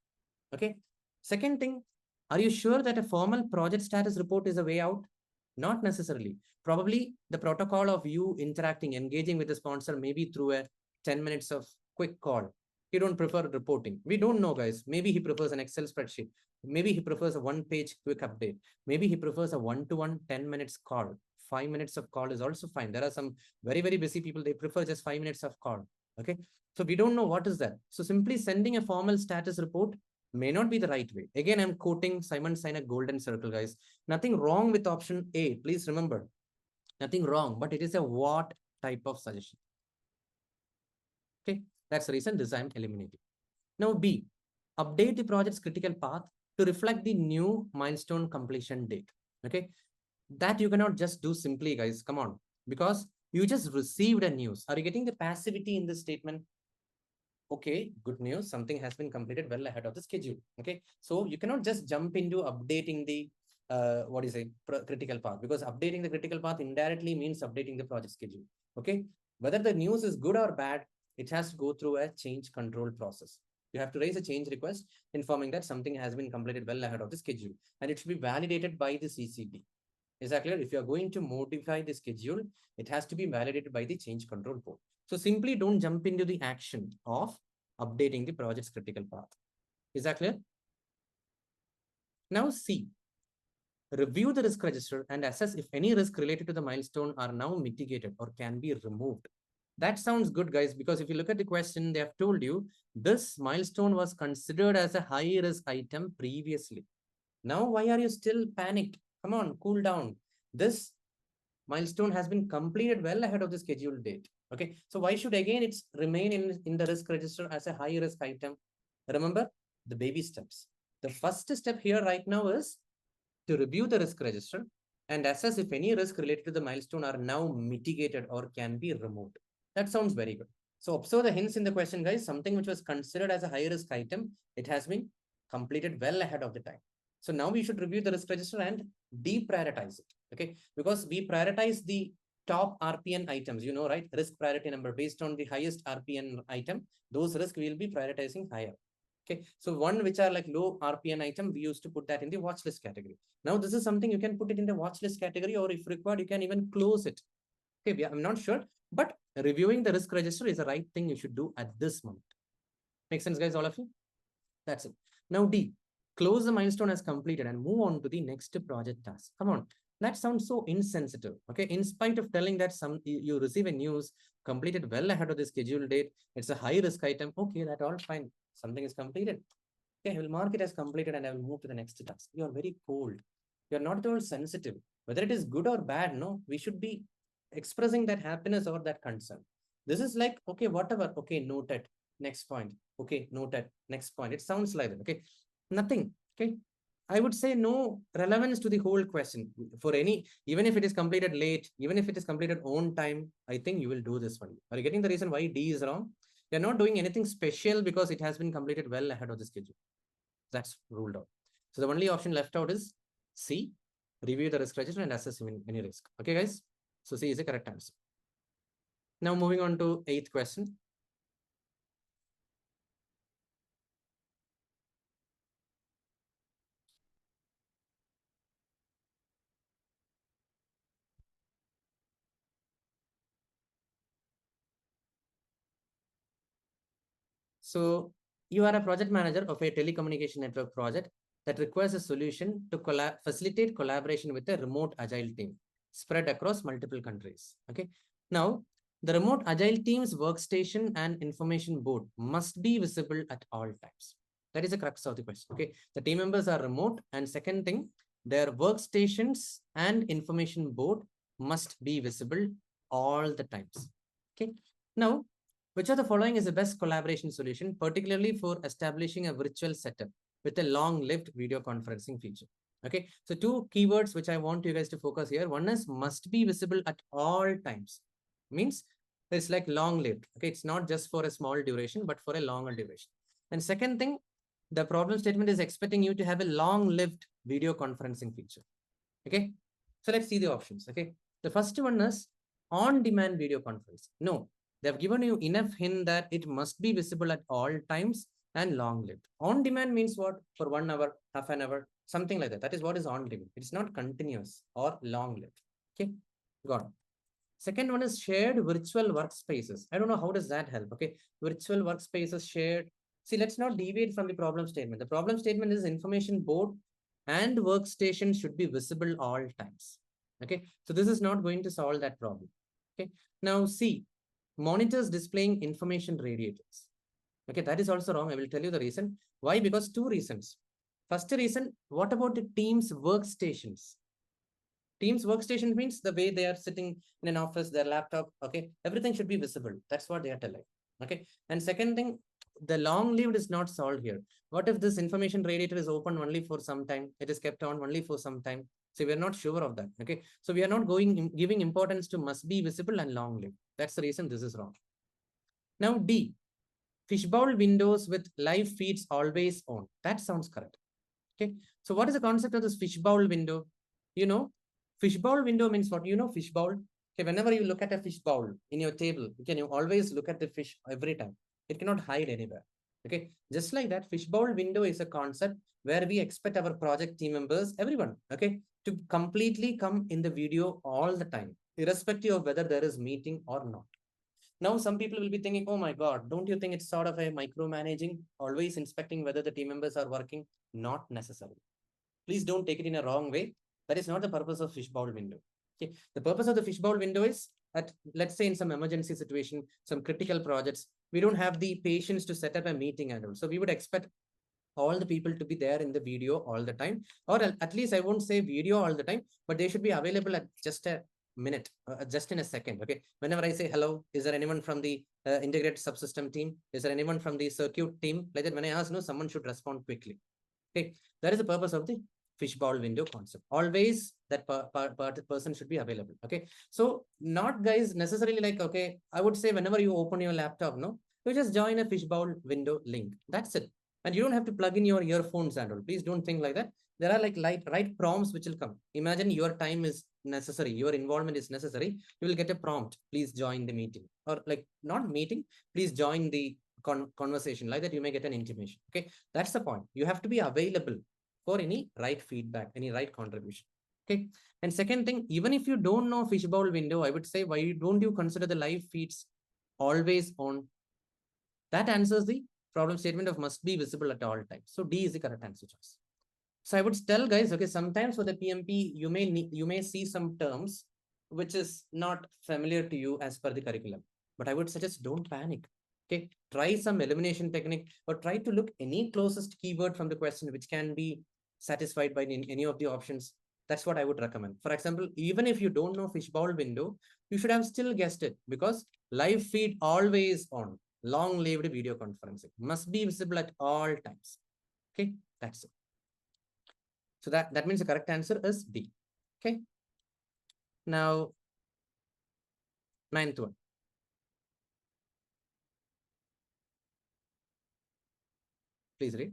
Okay. Second thing, are you sure that a formal project status report is a way out? Not necessarily. Probably the protocol of you interacting, engaging with the sponsor, maybe through a 10 minutes of quick call. You don't prefer reporting. We don't know, guys. Maybe he prefers an Excel spreadsheet. Maybe he prefers a one-page quick update. Maybe he prefers a one-to-one 10 minutes call. 5 minutes of call is also fine. There are some very, very busy people. They prefer just 5 minutes of call. Okay. So we don't know what is that. So simply sending a formal status report may not be the right way. Again, I'm quoting Simon Sinek Golden Circle, guys. Nothing wrong with option A. Please remember, nothing wrong, but it is a what type of suggestion. Okay, that's the reason this I'm eliminating. Now B, update the project's critical path to reflect the new milestone completion date. Okay, that you cannot just do simply, guys. Come on, because you just received a news. Are you getting the passivity in this statement? Okay, good news. Something has been completed well ahead of the schedule. Okay, so you cannot just jump into updating the what is it, critical path, because updating the critical path indirectly means updating the project schedule. Okay, whether the news is good or bad, it has to go through a change control process. You have to raise a change request informing that something has been completed well ahead of the schedule, and it should be validated by the CCD. Is that clear? If you are going to modify the schedule, it has to be validated by the change control board. So simply don't jump into the action of updating the project's critical path. Is that clear? Now C, review the risk register and assess if any risk related to the milestone are now mitigated or can be removed. That sounds good, guys, because if you look at the question, they have told you this milestone was considered as a high risk item previously. Now, why are you still panicked? Come on, cool down. This milestone has been completed well ahead of the scheduled date. Okay, so why should again it's remain in the risk register as a high risk item? Remember the baby steps. The first step here right now is to review the risk register and assess if any risk related to the milestone are now mitigated or can be removed. That sounds very good. So observe the hints in the question, guys. Something which was considered as a high risk item, it has been completed well ahead of the time. So now we should review the risk register and deprioritize it. Okay, because we prioritize the top RPN items, you know, right? Risk priority number based on the highest RPN item. Those risks we will be prioritizing higher. Okay, so one which are like low RPN item, we used to put that in the watch list category. Now this is something you can put it in the watch list category, or if required, you can even close it. Okay, I'm not sure, but reviewing the risk register is the right thing you should do at this moment. Make sense, guys, all of you? That's it. Now D, close the milestone as completed and move on to the next project task. Come on, that sounds so insensitive. Okay, in spite of telling that you receive a news completed well ahead of the scheduled date, it's a high risk item. Okay, that all fine. Something is completed. Okay, I will mark it as completed and I will move to the next task. You are very cold. You are not at all sensitive. Whether it is good or bad, no, we should be expressing that happiness or that concern. This is like, okay, whatever. Okay, noted. Next point. Okay, noted. Next point. It sounds like that. Okay, nothing. Okay, I would say no relevance to the whole question for any, even if it is completed late, even if it is completed on time, I think you will do this one. Are you getting the reason why D is wrong? They're not doing anything special because it has been completed well ahead of the schedule. That's ruled out. So the only option left out is C, review the risk register and assess any risk. Okay, guys. So C is the correct answer. Now moving on to 8th question. So you are a project manager of a telecommunication network project that requires a solution to facilitate collaboration with a remote agile team spread across multiple countries. Okay. Now, the remote agile team's workstation and information board must be visible at all times. That is the crux of the question. Okay. The team members are remote, and second thing, their workstations and information board must be visible all the times. Okay. Now, which of the following is the best collaboration solution, particularly for establishing a virtual setup with a long-lived video conferencing feature? Okay, so two keywords which I want you guys to focus here. One is must be visible at all times. Means it's like long-lived. Okay, it's not just for a small duration, but for a longer duration. And second thing, the problem statement is expecting you to have a long-lived video conferencing feature. Okay, so let's see the options. Okay, the first one is on-demand video conference. No, they've given you enough hint that it must be visible at all times and long-lived. On-demand means what? For 1 hour, half an hour, something like that. That is what is on-demand. It's not continuous or long-lived. Okay, got it. Second one is shared virtual workspaces. I don't know how does that help. Okay, virtual workspaces shared. See, let's not deviate from the problem statement. The problem statement is information board and workstation should be visible all times. Okay, so this is not going to solve that problem. Okay, now C, monitors displaying information radiators. Okay, that is also wrong. I will tell you the reason. Why? Because two reasons. First reason, what about the team's workstations? Teams workstation means the way they are sitting in an office, their laptop, okay, everything should be visible. That's what they are telling. Okay, and second thing, the long lived is not solved here. What if this information radiator is open only for some time? It is kept on only for some time. So we are not sure of that. Okay, so we are not giving importance to must be visible and long lived. That's the reason this is wrong. Now D, fishbowl windows with live feeds always on. That sounds correct. Okay, so what is the concept of this fishbowl window? You know, fishbowl window means what? You know, fishbowl. Okay, whenever you look at a fishbowl in your table, you always look at the fish every time. It cannot hide anywhere. Okay, just like that, fishbowl window is a concept where we expect our project team members, everyone, okay, to completely come in the video all the time, irrespective of whether there is meeting or not. Now, some people will be thinking, oh my God, don't you think it's sort of a micromanaging, always inspecting whether the team members are working? Not necessarily. Please don't take it in a wrong way. That is not the purpose of fishbowl window. Okay. The purpose of the fishbowl window is that, let's say in some emergency situation, some critical projects, we don't have the patience to set up a meeting and all. So we would expect all the people to be there in the video all the time, or at least I won't say video all the time, but they should be available at just a minute, just in a second. Okay, whenever I say hello, is there anyone from the integrated subsystem team? Is there anyone from the circuit team? Like that, when I ask no, someone should respond quickly. Okay, that is the purpose of the fishbowl window concept. Always that person should be available. Okay, so not guys necessarily like, okay, I would say whenever you open your laptop, no, you just join a fishbowl window link. That's it. And you don't have to plug in your earphones and all. Please don't think like that. There are like right prompts which will come. Imagine your time is necessary, your involvement is necessary. You will get a prompt. Please join the meeting, or like not meeting. Please join the conversation. Like that, you may get an intimation. Okay, that's the point. You have to be available for any right feedback, any right contribution. Okay. And second thing, even if you don't know fishbowl window, I would say, why don't you consider the live feeds always on? That answers the problem statement of must be visible at all times. So D is the correct answer choice. So I would tell guys, okay, sometimes for the PMP, you may see some terms which is not familiar to you as per the curriculum. But I would suggest don't panic. Okay, try some elimination technique or try to look any closest keyword from the question which can be satisfied by any of the options. That's what I would recommend. For example, even if you don't know fishbowl window, you should have still guessed it, because live feed always on, long-lived video conferencing must be visible at all times. Okay, that's it. So that means the correct answer is D. Okay. Now, 9th one. Please read.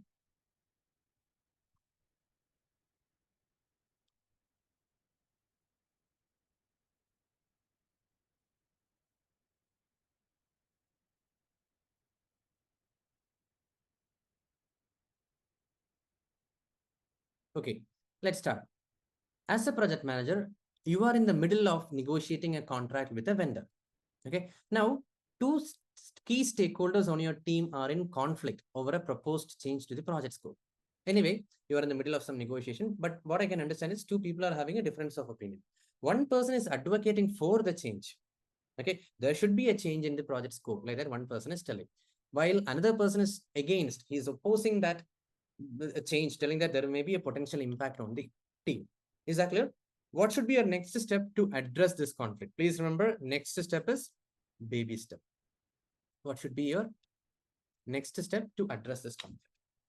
Okay, let's start. As a project manager, you are in the middle of negotiating a contract with a vendor. Okay, now two key stakeholders on your team are in conflict over a proposed change to the project scope. Anyway, you are in the middle of some negotiation, but what I can understand is two people are having a difference of opinion. One person is advocating for the change. Okay, there should be a change in the project scope, like that one person is telling. While another person is against, he is opposing that a change, telling that there may be a potential impact on the team. Is that clear? What should be your next step to address this conflict? Please remember, next step is baby step. What should be your next step to address this conflict?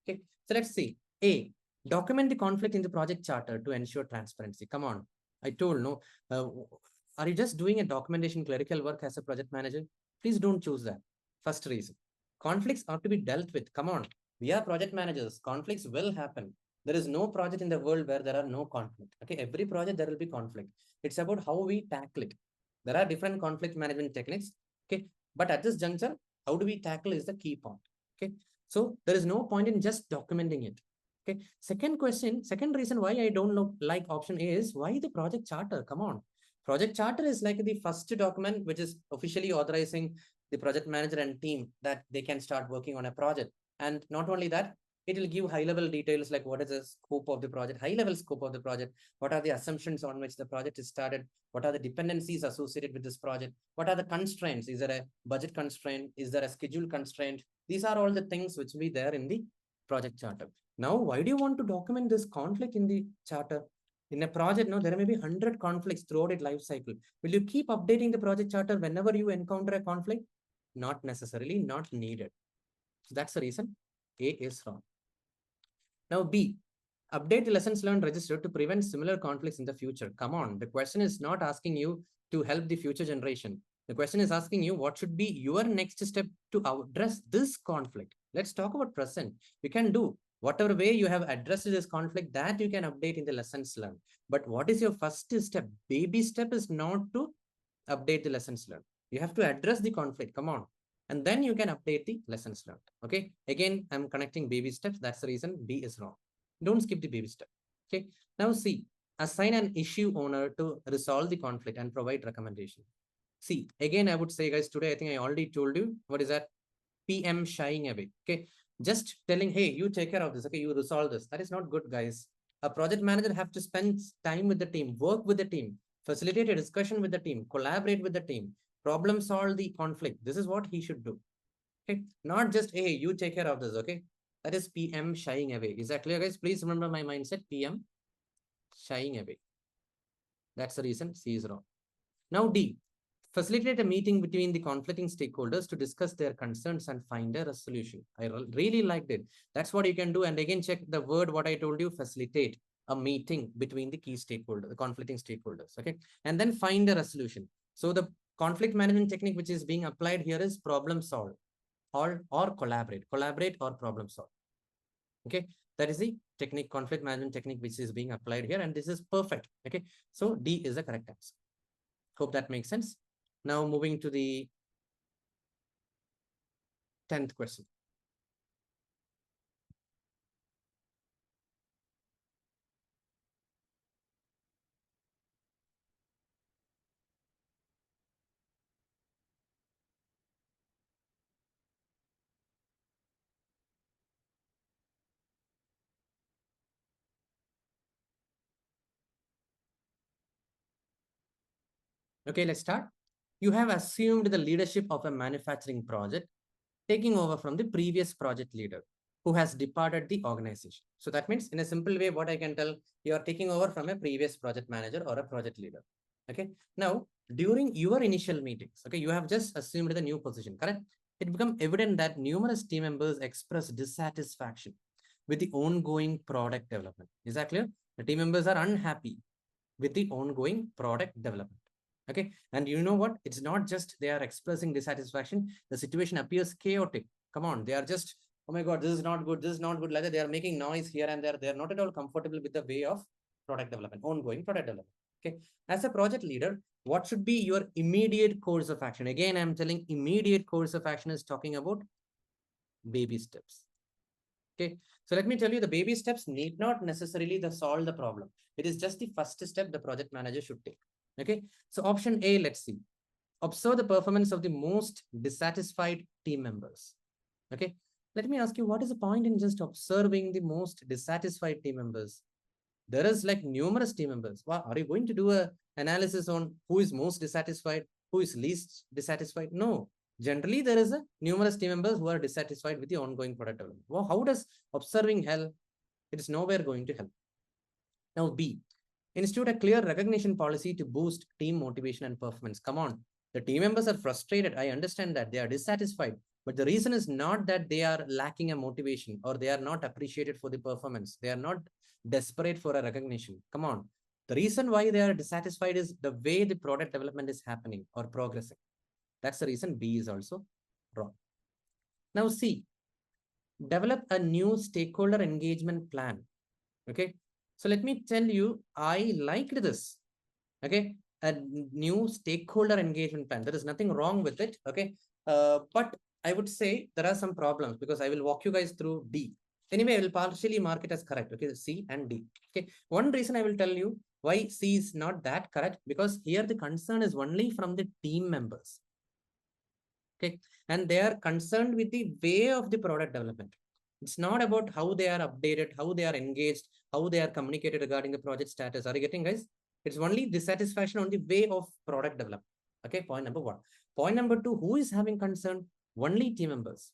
Okay, so let's see. A, document the conflict in the project charter to ensure transparency. Come on, I told no. Are you just doing a documentation clerical work as a project manager? Please don't choose that. First reason, conflicts are to be dealt with. Come on, we are project managers. Conflicts will happen. There is no project in the world where there are no conflict. Okay, every project there will be conflict. It's about how we tackle it. There are different conflict management techniques. Okay, but at this juncture, how do we tackle is the key point. Okay, so there is no point in just documenting it. Okay, second question, second reason why I don't like option A is why the project charter. Come on, project charter is like the first document which is officially authorizing the project manager and team that they can start working on a project. And not only that, it will give high level details like what is the scope of the project, high level scope of the project, what are the assumptions on which the project is started, what are the dependencies associated with this project, what are the constraints, is there a budget constraint, is there a schedule constraint? These are all the things which will be there in the project charter. Now, why do you want to document this conflict in the charter? In a project, no, there may be 100 conflicts throughout its life cycle. Will you keep updating the project charter whenever you encounter a conflict? Not necessarily, not needed. So that's the reason A is wrong. Now B, update the lessons learned register to prevent similar conflicts in the future. Come on, the question is not asking you to help the future generation. The question is asking you what should be your next step to address this conflict. Let's talk about present. You can do whatever way you have addressed this conflict that you can update in the lessons learned. But what is your first step? Baby step is not to update the lessons learned. You have to address the conflict. Come on. And then you can update the lessons learned. Okay. Again, I'm connecting baby steps. That's the reason B is wrong. Don't skip the baby step. Okay. Now C, assign an issue owner to resolve the conflict and provide recommendation. See, again, I would say, guys, today, I think I already told you what is that PM shying away. Okay. Just telling, hey, you take care of this. Okay. You resolve this. That is not good, guys. A project manager have to spend time with the team, work with the team, facilitate a discussion with the team, collaborate with the team, problem solve the conflict. This is what he should do. Okay. Not just, hey, you take care of this. Okay. That is PM shying away. Is that clear, guys? Please remember my mindset, PM shying away. That's the reason C is wrong. Now D, facilitate a meeting between the conflicting stakeholders to discuss their concerns and find a resolution. I really liked it. That's what you can do. And again, check the word, what I told you, facilitate a meeting between the key stakeholders, the conflicting stakeholders. Okay. And then find a resolution. So the conflict management technique which is being applied here is problem solve or collaborate or problem solve. Okay. That is the technique, conflict management technique, which is being applied here. And this is perfect. Okay. So D is the correct answer. Hope that makes sense. Now moving to the 10th question. Okay, let's start. You have assumed the leadership of a manufacturing project, taking over from the previous project leader who has departed the organization. So that means, in a simple way, what I can tell, you are taking over from a previous project manager or a project leader. Okay. Now, during your initial meetings, okay, you have just assumed the new position, correct? It became evident that numerous team members expressed dissatisfaction with the ongoing product development. Is that clear? The team members are unhappy with the ongoing product development. Okay. And you know what? It's not just they are expressing dissatisfaction. The situation appears chaotic. Come on. They are just oh my God, this is not good, this is not good. Like that, they are making noise here and there. They are not at all comfortable with the way of product development, ongoing product development. Okay. As a project leader, what should be your immediate course of action? Again, I'm telling immediate course of action is talking about baby steps. Okay. So let me tell you, the baby steps need not necessarily solve the problem. It is just the first step the project manager should take. Okay. So option A, let's see. Observe the performance of the most dissatisfied team members. Okay. Let me ask you, what is the point in just observing the most dissatisfied team members? There is like numerous team members. Wow, are you going to do a analysis on who is most dissatisfied, who is least dissatisfied? No. Generally, there is a numerous team members who are dissatisfied with the ongoing product development. Well, how does observing help? It is nowhere going to help. Now, B, institute a clear recognition policy to boost team motivation and performance. Come on, the team members are frustrated. I understand that they are dissatisfied, but the reason is not that they are lacking a motivation or they are not appreciated for the performance. They are not desperate for a recognition. Come on. The reason why they are dissatisfied is the way the product development is happening or progressing. That's the reason B is also wrong. Now C, develop a new stakeholder engagement plan. Okay. So let me tell you, I liked this. Okay. A new stakeholder engagement plan. There is nothing wrong with it. Okay. But I would say there are some problems because I will walk you guys through D. Anyway, I will partially mark it as correct. Okay. C and D. Okay. One reason I will tell you why C is not that correct, because here the concern is only from the team members. Okay. And they are concerned with the way of the product development. It's not about how they are updated, how they are engaged, how they are communicated regarding the project status. Are you getting, guys? It's only dissatisfaction on the way of product development. Okay, point number one. Point number two, who is having concern? Only team members.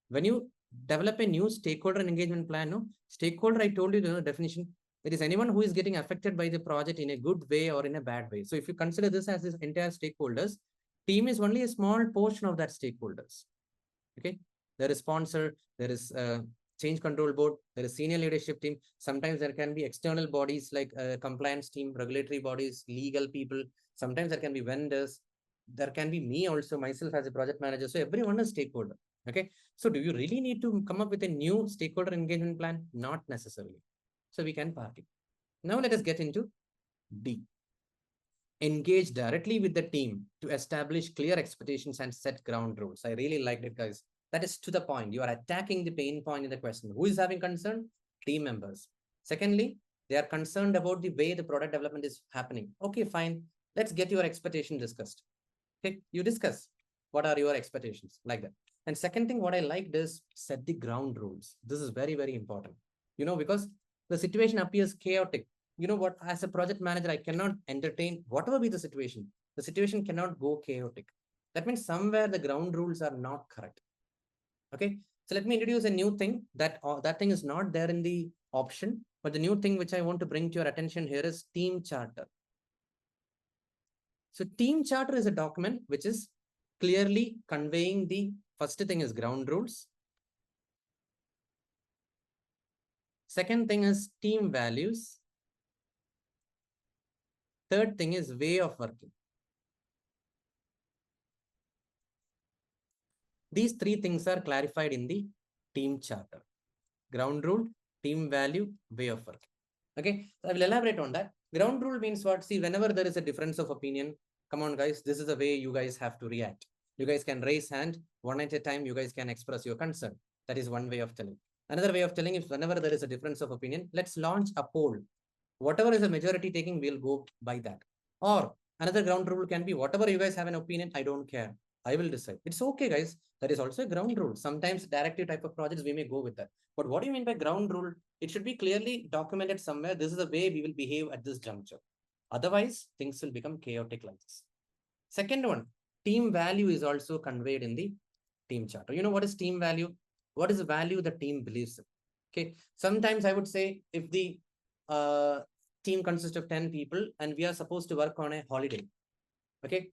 When you develop a new stakeholder engagement plan, no? Stakeholder, I told you the definition. It is anyone who is getting affected by the project in a good way or in a bad way. So if you consider this as this entire stakeholders, team is only a small portion of that stakeholders. Okay. There is sponsor, there is change control board, there is senior leadership team. Sometimes there can be external bodies like compliance team, regulatory bodies, legal people. Sometimes there can be vendors. There can be me also, myself as a project manager. So everyone is stakeholder. Okay. So do you really need to come up with a new stakeholder engagement plan? Not necessarily. So we can park it. Now let us get into D. Engage directly with the team to establish clear expectations and set ground rules. I really liked it, guys. That is to the point. You are attacking the pain point in the question. Who is having concern? Team members. Secondly, they are concerned about the way the product development is happening. Okay, fine. Let's get your expectation discussed. Okay, you discuss. What are your expectations? Like that. And second thing, what I liked is set the ground rules. This is very, very important. You know, because the situation appears chaotic. You know what, as a project manager, I cannot entertain whatever be the situation. The situation cannot go chaotic. That means somewhere the ground rules are not correct. Okay. So let me introduce a new thing that thing is not there in the option, but the new thing which I want to bring to your attention here is team charter. So team charter is a document which is clearly conveying the first thing is ground rules. Second thing is team values. Third thing is way of working. These three things are clarified in the team charter. Ground rule, team value, way of working. Okay, so I will elaborate on that. Ground rule means what? See, whenever there is a difference of opinion, come on guys, this is the way you guys have to react. You guys can raise hand, one at a time, you guys can express your concern. That is one way of telling. Another way of telling is whenever there is a difference of opinion, let's launch a poll. Whatever is the majority taking, we'll go by that. Or another ground rule can be whatever you guys have an opinion, I don't care. I will decide. It's okay, guys. That is also a ground rule. Sometimes directive type of projects, we may go with that. But what do you mean by ground rule? It should be clearly documented somewhere. This is the way we will behave at this juncture. Otherwise, things will become chaotic like this. Second one, team value is also conveyed in the team charter. You know what is team value? What is the value the team believes in? Okay. Sometimes I would say if the team consists of 10 people and we are supposed to work on a holiday. Okay.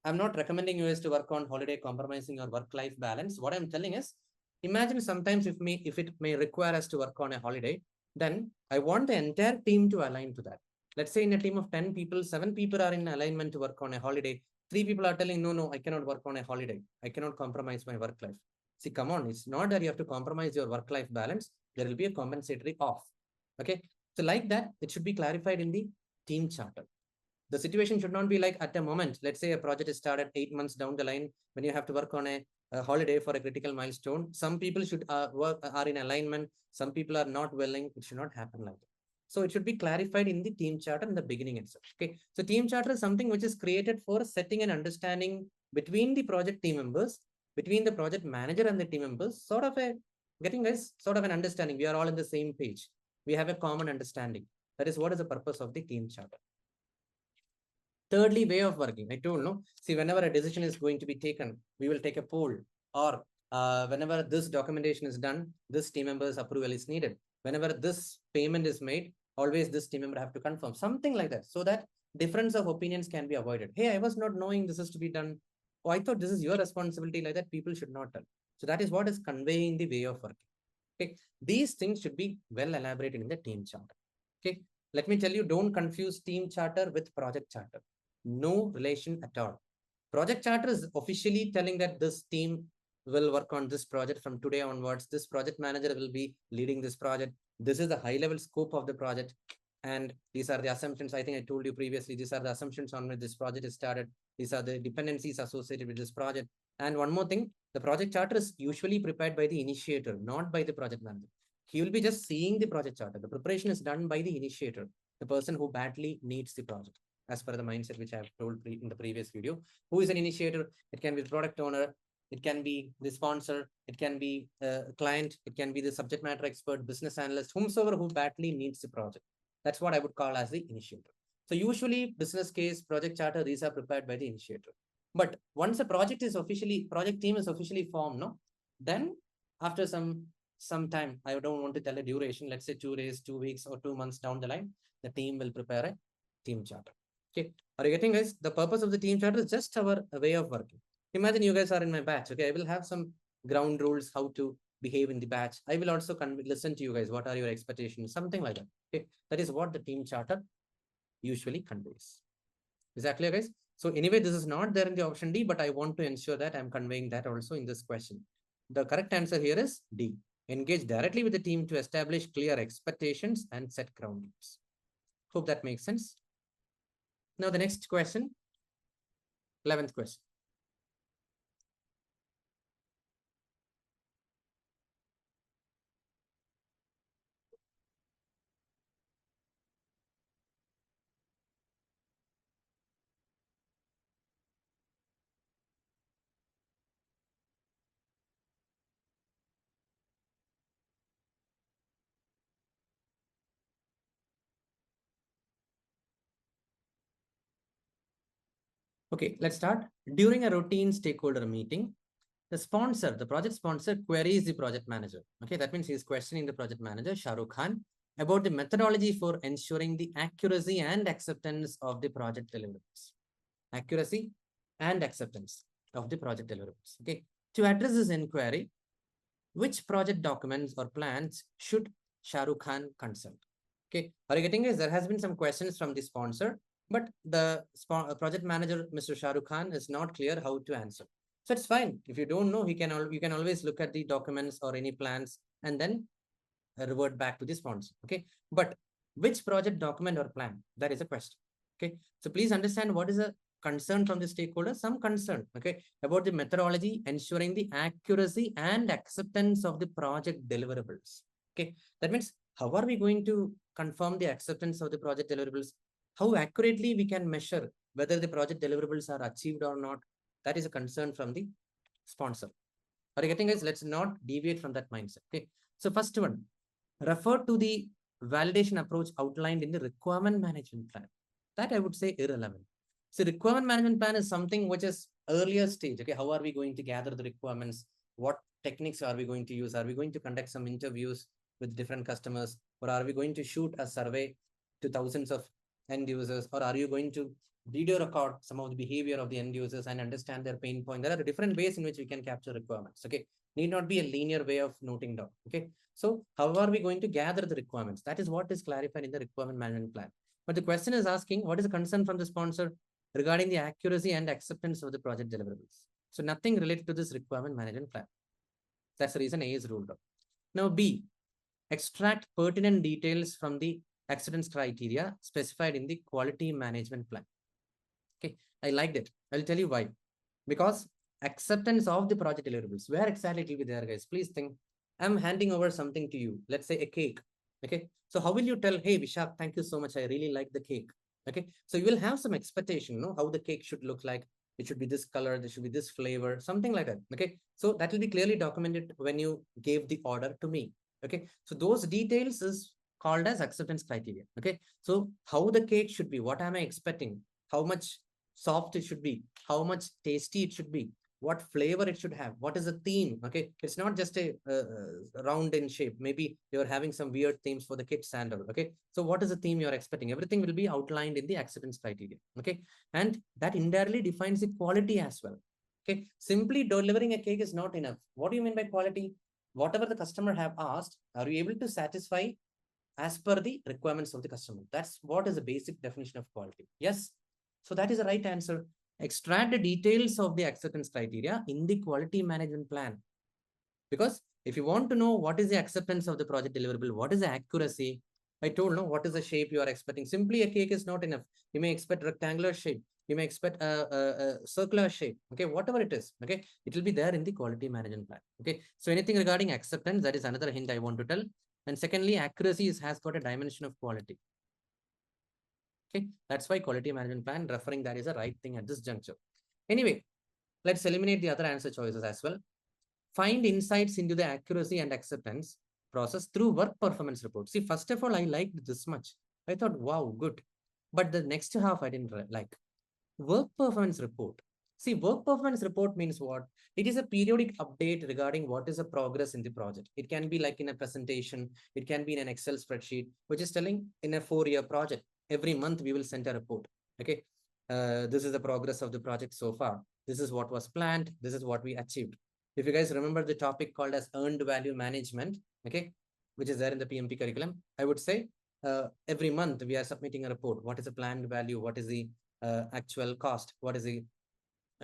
I'm not recommending you guys to work on holiday, compromising your work-life balance. What I'm telling is, imagine sometimes if it may require us to work on a holiday, then I want the entire team to align to that. Let's say in a team of 10 people, 7 people are in alignment to work on a holiday. 3 people are telling, no, I cannot work on a holiday. I cannot compromise my work life. See, come on, it's not that you have to compromise your work-life balance. There will be a compensatory off. Okay. So like that, it should be clarified in the team charter. The situation should not be like at a moment, let's say a project is started 8 months down the line when you have to work on a holiday for a critical milestone. Some people should are in alignment. Some people are not willing. It should not happen like that. So it should be clarified in the team charter in the beginning itself. Okay. So team charter is something which is created for setting an understanding between the project team members, between the project manager and the team members, sort of a getting guys sort of an understanding. We are all in the same page. We have a common understanding. That is what is the purpose of the team charter. Thirdly, way of working. I told no. See, whenever a decision is going to be taken, we will take a poll, or whenever this documentation is done, this team member's approval is needed. Whenever this payment is made, always this team member have to confirm something like that, so that difference of opinions can be avoided. Hey, I was not knowing this is to be done. Oh, I thought this is your responsibility. Like that, people should not tell. So that is what is conveying the way of working. Okay, these things should be well elaborated in the team charter. Okay, let me tell you, don't confuse team charter with project charter. No relation at all. Project charter is officially telling that this team will work on this project from today onwards. This project manager will be leading this project. This is the high level scope of the project. And these are the assumptions. I think I told you previously, these are the assumptions on which this project is started. These are the dependencies associated with this project. And one more thing, the project charter is usually prepared by the initiator, not by the project manager. He will be just seeing the project charter. The preparation is done by the initiator, the person who badly needs the project, as per the mindset which I have told in the previous video. Who is an initiator? It can be the product owner, it can be the sponsor, it can be a client, it can be the subject matter expert, business analyst, whomsoever who badly needs the project. That's what I would call as the initiator. So usually business case, project charter, these are prepared by the initiator. But once a project team is officially formed, no, then after some time, I don't want to tell a duration, let's say 2 days, 2 weeks, or 2 months down the line, the team will prepare a team charter. Okay, are you getting, guys? The purpose of the team charter is just our way of working. Imagine you guys are in my batch. Okay, I will have some ground rules how to behave in the batch. I will also listen to you guys. What are your expectations? Something like that. Okay, that is what the team charter usually conveys. Is that clear, guys? So anyway, this is not there in the option D, but I want to ensure that I'm conveying that also in this question. The correct answer here is D. Engage directly with the team to establish clear expectations and set ground rules. Hope that makes sense. Now the next question, 11th question. Okay, let's start. During a routine stakeholder meeting, the project sponsor queries the project manager. Okay, that means he's questioning the project manager, Shah Rukh Khan, about the methodology for ensuring the accuracy and acceptance of the project deliverables. Accuracy and acceptance of the project deliverables. Okay, to address this inquiry, which project documents or plans should Shah Rukh Khan consult? Okay, are you getting this? There has been some questions from the sponsor, but the project manager, Mr. Shah Rukh Khan, is not clear how to answer. So it's fine. If you don't know, you can always look at the documents or any plans and then revert back to the sponsor. Okay, but which project document or plan? That is a question. Okay, so please understand what is a concern from the stakeholder, some concern, okay, about the methodology, ensuring the accuracy and acceptance of the project deliverables. Okay, that means how are we going to confirm the acceptance of the project deliverables? How accurately we can measure whether the project deliverables are achieved or not? That is a concern from the sponsor. Are you getting, guys? Let's not deviate from that mindset. Okay, so first one, refer to the validation approach outlined in the requirement management plan. That I would say irrelevant. So requirement management plan is something which is earlier stage. Okay, how are we going to gather the requirements? What techniques are we going to use? Are we going to conduct some interviews with different customers, or are we going to shoot a survey to thousands of end users, or are you going to video record some of the behavior of the end users and understand their pain point? There are different ways in which we can capture requirements. Okay, need not be a linear way of noting down. Okay, so how are we going to gather the requirements? That is what is clarified in the requirement management plan. But the question is asking, what is the concern from the sponsor regarding the accuracy and acceptance of the project deliverables? So nothing related to this requirement management plan. That's the reason A is ruled out. Now B, extract pertinent details from the acceptance criteria specified in the quality management plan. Okay, I liked it. I'll tell you why. Because acceptance of the project deliverables, where exactly it will be there, guys? Please think. I'm handing over something to you. Let's say a cake. Okay. So how will you tell, hey, Vishak, thank you so much. I really like the cake. Okay. So you will have some expectation, how the cake should look like. It should be this color, there should be this flavor, something like that. Okay. So that will be clearly documented when you gave the order to me. Okay. So those details is called as acceptance criteria. Okay. So how the cake should be, what am I expecting? How much soft it should be, how much tasty it should be, what flavor it should have, what is the theme. Okay, it's not just a round in shape. Maybe you're having some weird themes for the kids sandal. Okay, so what is the theme you're expecting? Everything will be outlined in the acceptance criteria. Okay, and that indirectly defines the quality as well. Okay, simply delivering a cake is not enough. What do you mean by quality? Whatever the customer have asked, are you able to satisfy as per the requirements of the customer? That's what is the basic definition of quality. Yes. So that is the right answer. Extract the details of the acceptance criteria in the quality management plan. Because if you want to know what is the acceptance of the project deliverable, what is the accuracy, I told no, what is the shape you are expecting. Simply a cake is not enough. You may expect rectangular shape. You may expect a circular shape. Okay, whatever it is. Okay, it will be there in the quality management plan. Okay, so anything regarding acceptance, that is another hint I want to tell. And secondly, accuracy has got a dimension of quality. Okay, that's why quality management plan referring that is the right thing at this juncture. Anyway, let's eliminate the other answer choices as well. Find insights into the accuracy and acceptance process through work performance report. See, first of all, I liked this much. I thought, wow, good. But the next half I didn't like. Work performance report. See, work performance report means what? It is a periodic update regarding what is the progress in the project. It can be like in a presentation, it can be in an Excel spreadsheet, which is telling in a 4-year project. Every month we will send a report. Okay. This is the progress of the project so far. This is what was planned. This is what we achieved. If you guys remember the topic called as earned value management, okay, which is there in the PMP curriculum, I would say every month we are submitting a report. What is the planned value? What is the actual cost? What is the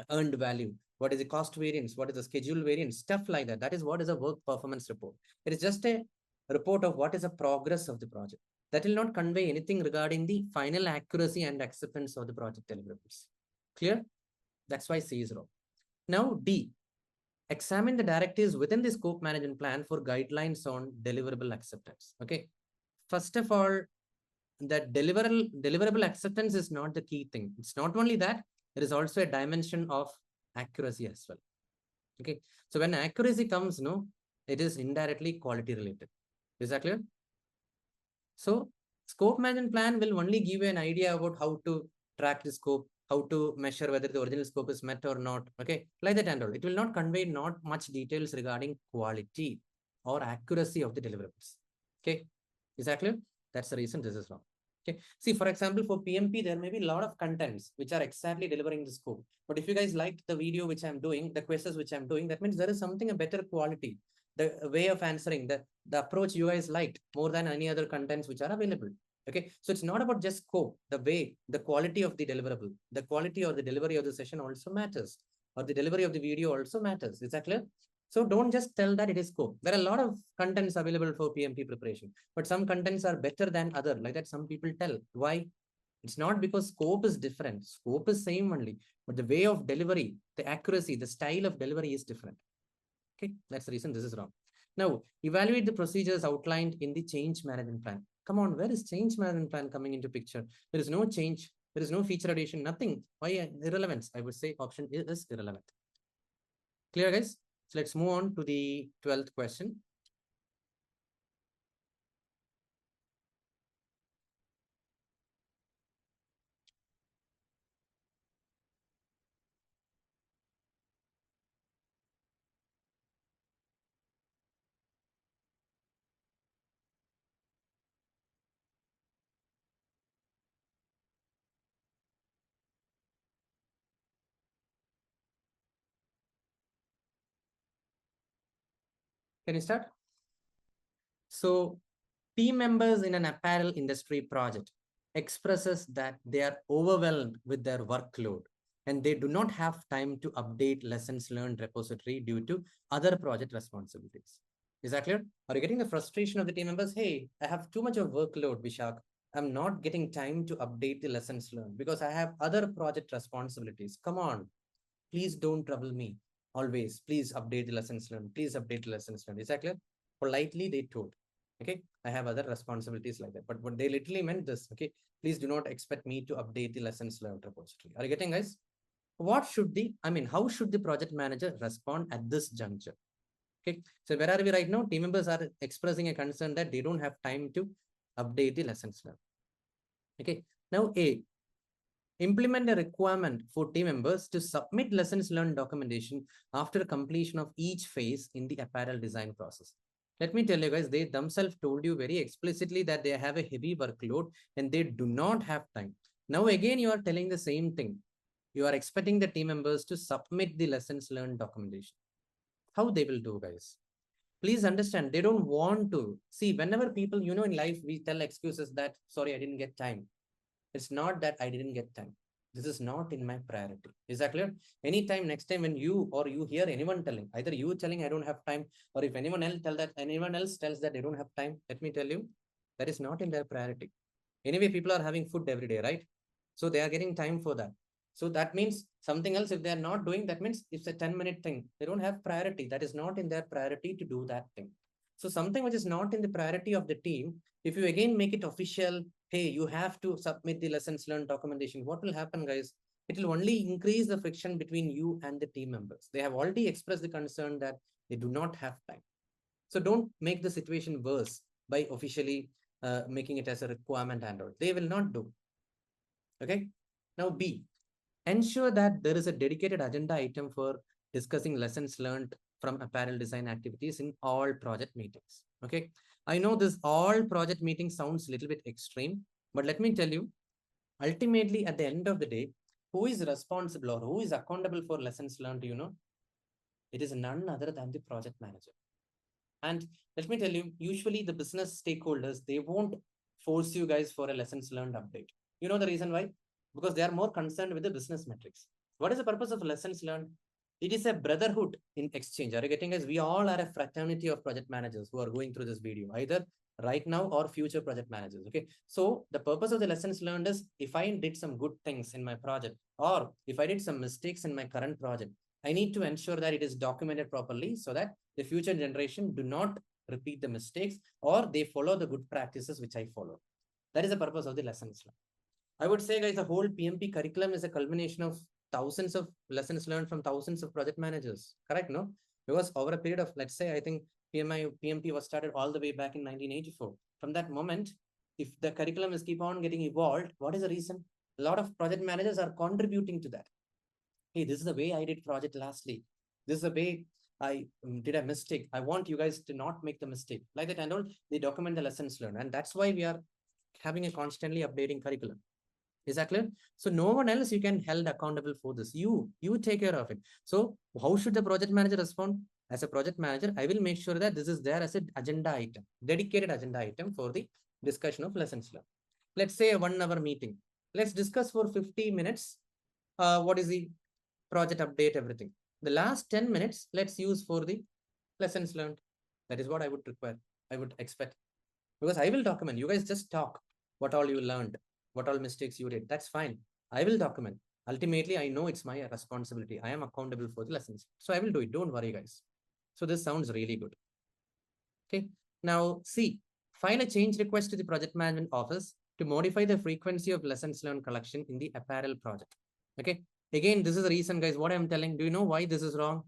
earned value? What is the cost variance? What is the schedule variance? Stuff like that. That is what is a work performance report. It is just a report of what is the progress of the project. That will not convey anything regarding the final accuracy and acceptance of the project deliverables. Clear? That's why C is wrong. Now D, examine the directives within the scope management plan for guidelines on deliverable acceptance. Okay. First of all, that deliverable acceptance is not the key thing. It's not only that, there is also a dimension of accuracy as well. Okay. So when accuracy comes, no, it is indirectly quality related. Is that clear? So scope management plan will only give you an idea about how to track the scope, how to measure whether the original scope is met or not. Okay, like that and all. It will not convey not much details regarding quality or accuracy of the deliverables. Okay, is that clear? That's the reason this is wrong. Okay, see, for example, for PMP, there may be a lot of contents which are exactly delivering the scope. But if you guys liked the video which I'm doing, the questions which I'm doing, that means there is something a better quality. The way of answering, the approach you guys liked more than any other contents which are available. Okay, so it's not about just scope, the way, the quality of the deliverable, the quality or the delivery of the session also matters, or the delivery of the video also matters. Is that clear? So don't just tell that it is scope. There are a lot of contents available for PMP preparation, but some contents are better than other. Like that, some people tell. Why? It's not because scope is different. Scope is same only, but the way of delivery, the accuracy, the style of delivery is different. Okay, that's the reason this is wrong. Now, evaluate the procedures outlined in the change management plan. Come on, where is change management plan coming into picture? There is no change. There is no feature addition, nothing. Why irrelevance? I would say option is irrelevant. Clear, guys? So let's move on to the 12th question. Can you start? So, team members in an apparel industry project expresses that they are overwhelmed with their workload. and they do not have time to update lessons learned repository due to other project responsibilities. Is that clear? Are you getting the frustration of the team members? Hey, I have too much of workload, Vishak. I'm not getting time to update the lessons learned because I have other project responsibilities. Come on, please don't trouble me. Always, please update the lessons learned. Please update the lessons learned. Is that clear? Politely, they told. Okay, I have other responsibilities like that. But what they literally meant this, okay, please do not expect me to update the lessons learned repository. Are you getting, guys? What should the, I mean, how should the project manager respond at this juncture? Okay, so where are we right now? Team members are expressing a concern that they don't have time to update the lessons learned. Okay, now A, implement a requirement for team members to submit lessons learned documentation after completion of each phase in the apparel design process. Let me tell you guys, they themselves told you very explicitly that they have a heavy workload and they do not have time. Now again, you are telling the same thing. You are expecting the team members to submit the lessons learned documentation. How they will do, guys? Please understand, they don't want to. See, whenever people, in life, we tell excuses that, sorry, I didn't get time. It's not that I didn't get time. This is not in my priority. Is that clear? Anytime, next time when you or you hear anyone telling, either you telling I don't have time, or if anyone else tells that they don't have time, let me tell you, that is not in their priority. Anyway, people are having food every day, right? So they are getting time for that. So that means something else. If they are not doing, that means it's a 10-minute thing. They don't have priority. That is not in their priority to do that thing. So something which is not in the priority of the team, if you again make it official, hey, you have to submit the lessons learned documentation, what will happen, guys? It will only increase the friction between you and the team members. They have already expressed the concern that they do not have time. So don't make the situation worse by officially making it as a requirement and all. They will not do. Okay. Now B, ensure that there is a dedicated agenda item for discussing lessons learned from apparel design activities in all project meetings. Okay. I know this all project meeting sounds a little bit extreme, but let me tell you, ultimately at the end of the day, who is responsible or who is accountable for lessons learned, it is none other than the project manager. And let me tell you, usually the business stakeholders, they won't force you guys for a lessons learned update. You know the reason why? Because they are more concerned with the business metrics. What is the purpose of lessons learned? It is a brotherhood in exchange. Are you getting us? We all are a fraternity of project managers who are going through this video, either right now or future project managers. Okay. So the purpose of the lessons learned is if I did some good things in my project, or if I did some mistakes in my current project, I need to ensure that it is documented properly so that the future generation do not repeat the mistakes or they follow the good practices which I follow. That is the purpose of the lessons learned. I would say, guys, the whole PMP curriculum is a culmination of thousands of lessons learned from thousands of project managers. Correct, no? Because over a period of, let's say, I think PMP was started all the way back in 1984. From that moment, if the curriculum is keep on getting evolved, what is the reason? A lot of project managers are contributing to that. Hey, this is the way I did project lastly. This is the way I did a mistake. I want you guys to not make the mistake. Like that, and all, they document the lessons learned. And that's why we are having a constantly updating curriculum. Is that clear? So no one else you can held accountable for this. You take care of it. So how should the project manager respond? As a project manager, I will make sure that this is there as an agenda item, dedicated agenda item for the discussion of lessons learned. Let's say a 1 hour meeting. Let's discuss for 50 minutes. What is the project update, everything. The last 10 minutes, let's use for the lessons learned. That is what I would require. I would expect. Because I will document. You guys just talk what all you learned, what all mistakes you did. That's fine. I will document. Ultimately, I know it's my responsibility. I am accountable for the lessons. So I will do it. Don't worry, guys. So this sounds really good. Okay. Now, C, file a change request to the project management office to modify the frequency of lessons learned collection in the apparel project. Okay. Again, this is the reason, guys, what I'm telling. Do you know why this is wrong?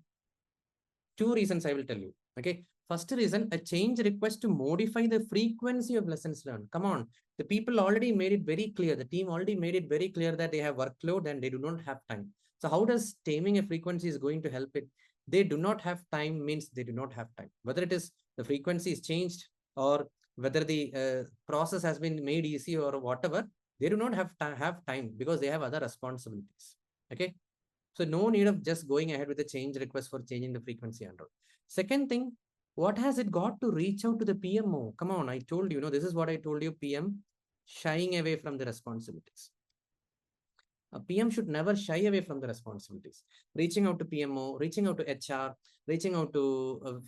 Two reasons I will tell you. Okay. First reason, a change request to modify the frequency of lessons learned. Come on. The people already made it very clear. The team already made it very clear that they have workload and they do not have time. So how does taming a frequency is going to help it? They do not have time means they do not have time. Whether it is the frequency is changed or whether the process has been made easy or whatever, they do not have time because they have other responsibilities. Okay. So no need of just going ahead with a change request for changing the frequency and all. Second thing, what has it got to reach out to the PMO? Come on, I told you, this is what I told you, PM, shying away from the responsibilities. A PM should never shy away from the responsibilities. Reaching out to PMO, reaching out to HR, reaching out to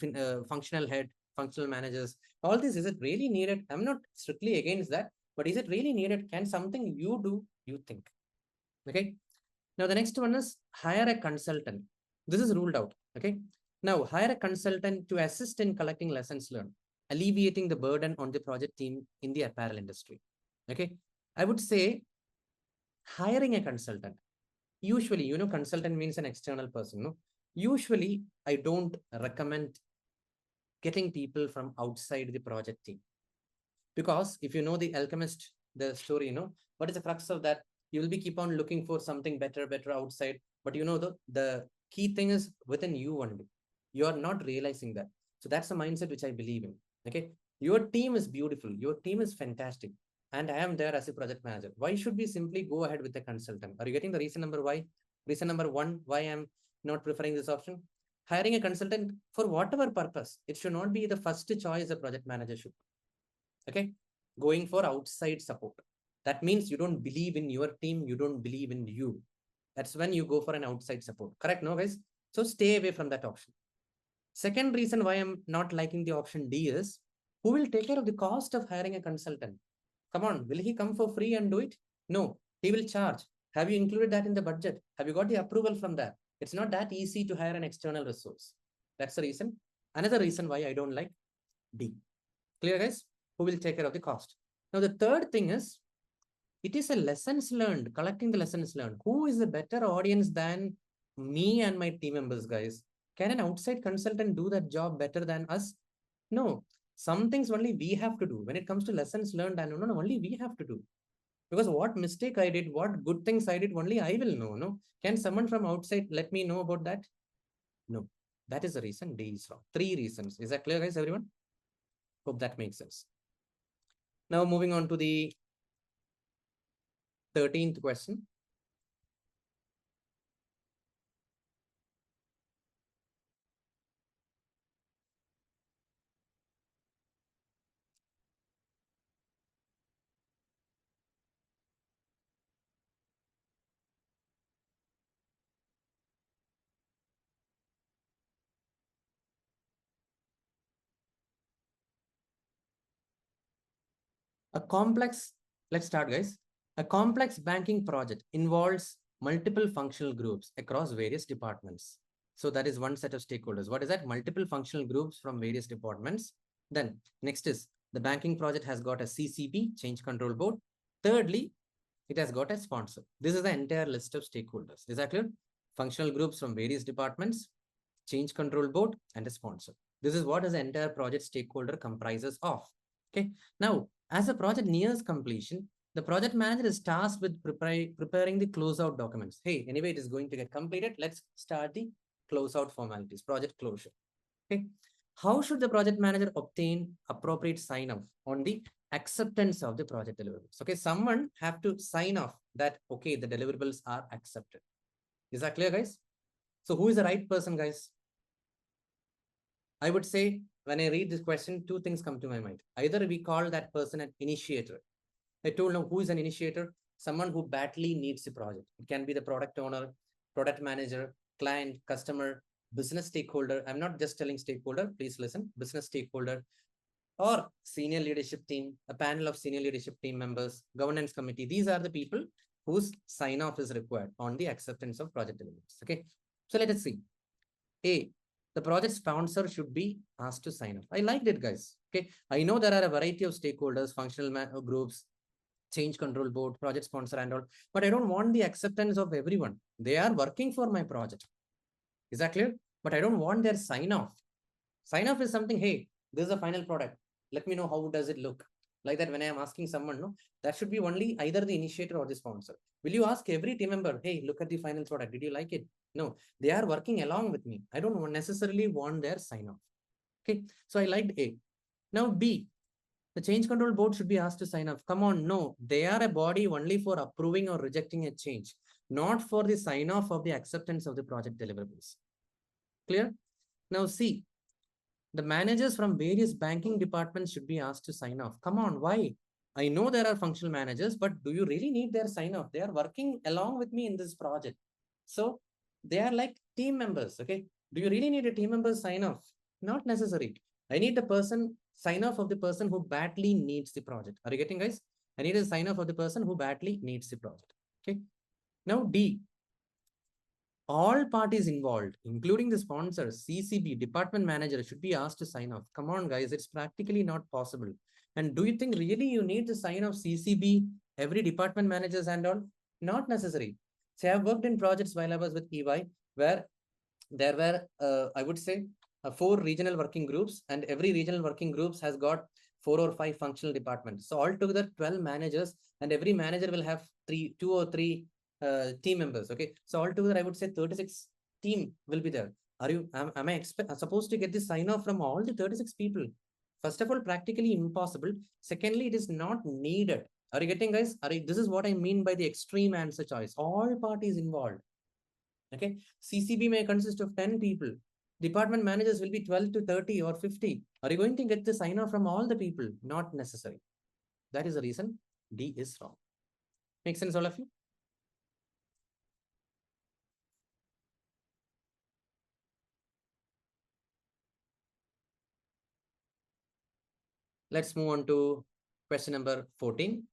functional head, functional managers. All this, is it really needed? I'm not strictly against that, but is it really needed? Can something you do, you think? Okay. Now, the next one is hire a consultant. This is ruled out. Okay. Now, hire a consultant to assist in collecting lessons learned, alleviating the burden on the project team in the apparel industry. Okay. I would say hiring a consultant. Usually, consultant means an external person. No, usually I don't recommend getting people from outside the project team, because if you know the alchemist, the story, what is the crux of that? You will be keep on looking for something better outside, but the key thing is within you only. You are not realizing that. So that's the mindset which I believe in. Okay, your team is beautiful, your team is fantastic, and I am there as a project manager. Why should we simply go ahead with a consultant? Are you getting the reason number why? Reason number one, why I'm not preferring this option? Hiring a consultant for whatever purpose, it should not be the first choice a project manager should. Okay, going for outside support. That means you don't believe in your team, you don't believe in you. That's when you go for an outside support. Correct, no, guys? So stay away from that option. Second reason why I'm not liking the option D is, who will take care of the cost of hiring a consultant? Come on, will he come for free and do it? No, he will charge. Have you included that in the budget? Have you got the approval from that? It's not that easy to hire an external resource. That's the reason. Another reason why I don't like D. Clear, guys? Who will take care of the cost? Now, the third thing is, it is a lessons learned, collecting the lessons learned. Who is a better audience than me and my team members, guys? Can an outside consultant do that job better than us? No. Some things only we have to do. When it comes to lessons learned, and no, only we have to do. Because what mistake I did, what good things I did, only I will know. No, can someone from outside let me know about that? No. That is the reason D is wrong. 3 reasons. Is that clear, guys? Everyone? Hope that makes sense. Now moving on to the 13th question. A complex, let's start, guys. A complex banking project involves multiple functional groups across various departments. So that is one set of stakeholders. What is that? Multiple functional groups from various departments. Then next is, the banking project has got a CCB, Change Control Board. Thirdly, it has got a sponsor. This is the entire list of stakeholders. Is that clear? Functional groups from various departments, Change Control Board, and a sponsor. This is what is the entire project stakeholder comprises of. Okay. Now, as the project nears completion, the project manager is tasked with preparing the closeout documents. Hey, anyway, it is going to get completed. Let's start the closeout formalities, project closure. Okay. How should the project manager obtain appropriate sign-off on the acceptance of the project deliverables? Okay, someone have to sign off that, okay, the deliverables are accepted. Is that clear, guys? So who is the right person, guys? I would say, when I read this question, 2 things come to my mind. Either we call that person an initiator. I told you who is an initiator? Someone who badly needs the project. It can be the product owner, product manager, client, customer, business stakeholder. I'm not just telling stakeholder, please listen, business stakeholder, or senior leadership team, a panel of senior leadership team members, governance committee. These are the people whose sign off is required on the acceptance of project deliverables. Okay. So let us see. A, the project sponsor should be asked to sign off. I liked it, guys. Okay. I know there are a variety of stakeholders, functional groups, Change Control Board, project sponsor and all, but I don't want the acceptance of everyone. They are working for my project. Is that clear? But I don't want their sign off. Sign off is something, hey, this is a final product. Let me know how does it look. Like that, when I am asking someone, no, that should be only either the initiator or the sponsor. Will you ask every team member, hey, look at the final product. Did you like it? No, they are working along with me. I don't necessarily want their sign off. Okay, so I liked A. Now B, the change control board should be asked to sign off. Come on, no, they are a body only for approving or rejecting a change, not for the sign off of the acceptance of the project deliverables. Clear? Now C, the managers from various banking departments should be asked to sign off. Come on, why? I know there are functional managers, but do you really need their sign off? They are working along with me in this project. So they are like team members. Okay. Do you really need a team member sign off? Not necessary. I need the person sign off of the person who badly needs the project. Are you getting, guys? I need a sign off of the person who badly needs the project. Okay. Now D, all parties involved, including the sponsors, CCB, department manager, should be asked to sign off. Come on, guys, it's practically not possible. And do you think really you need to sign off CCB, every department managers and all? Not necessary. See, I've worked in projects while I was with EY, where there were, I would say, 4 regional working groups, and every regional working groups has got 4 or 5 functional departments. So altogether, 12 managers, and every manager will have 2 or 3 team members. Okay, so altogether, I would say 36 team will be there. Am I supposed to get this sign off from all the 36 people? First of all, practically impossible. Secondly, it is not needed. Are you getting, guys? This is what I mean by the extreme answer choice. All parties involved. Okay, CCB may consist of 10 people. Department managers will be 12 to 30 or 50. Are you going to get the sign off from all the people? Not necessary. That is the reason D is wrong. Make sense, all of you? Let's move on to question number 14.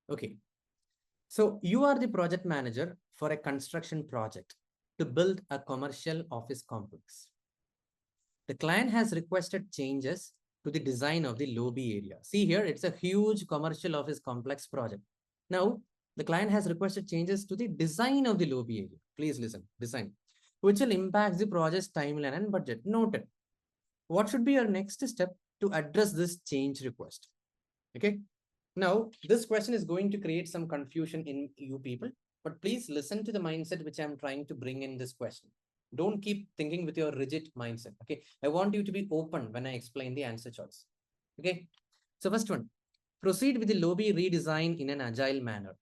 Okay, so you are the project manager for a construction project to build a commercial office complex. The client has requested changes to the design of the lobby area. See here, it's a huge commercial office complex project. Now, the client has requested changes to the design of the lobby area. Please listen, design, which will impact the project's timeline and budget. Noted. What should be your next step to address this change request? Okay. Now, this question is going to create some confusion in you people, but please listen to the mindset which I'm trying to bring in this question. Don't keep thinking with your rigid mindset. Okay. I want you to be open when I explain the answer choice. Okay. So first one, proceed with the lobby redesign in an agile manner,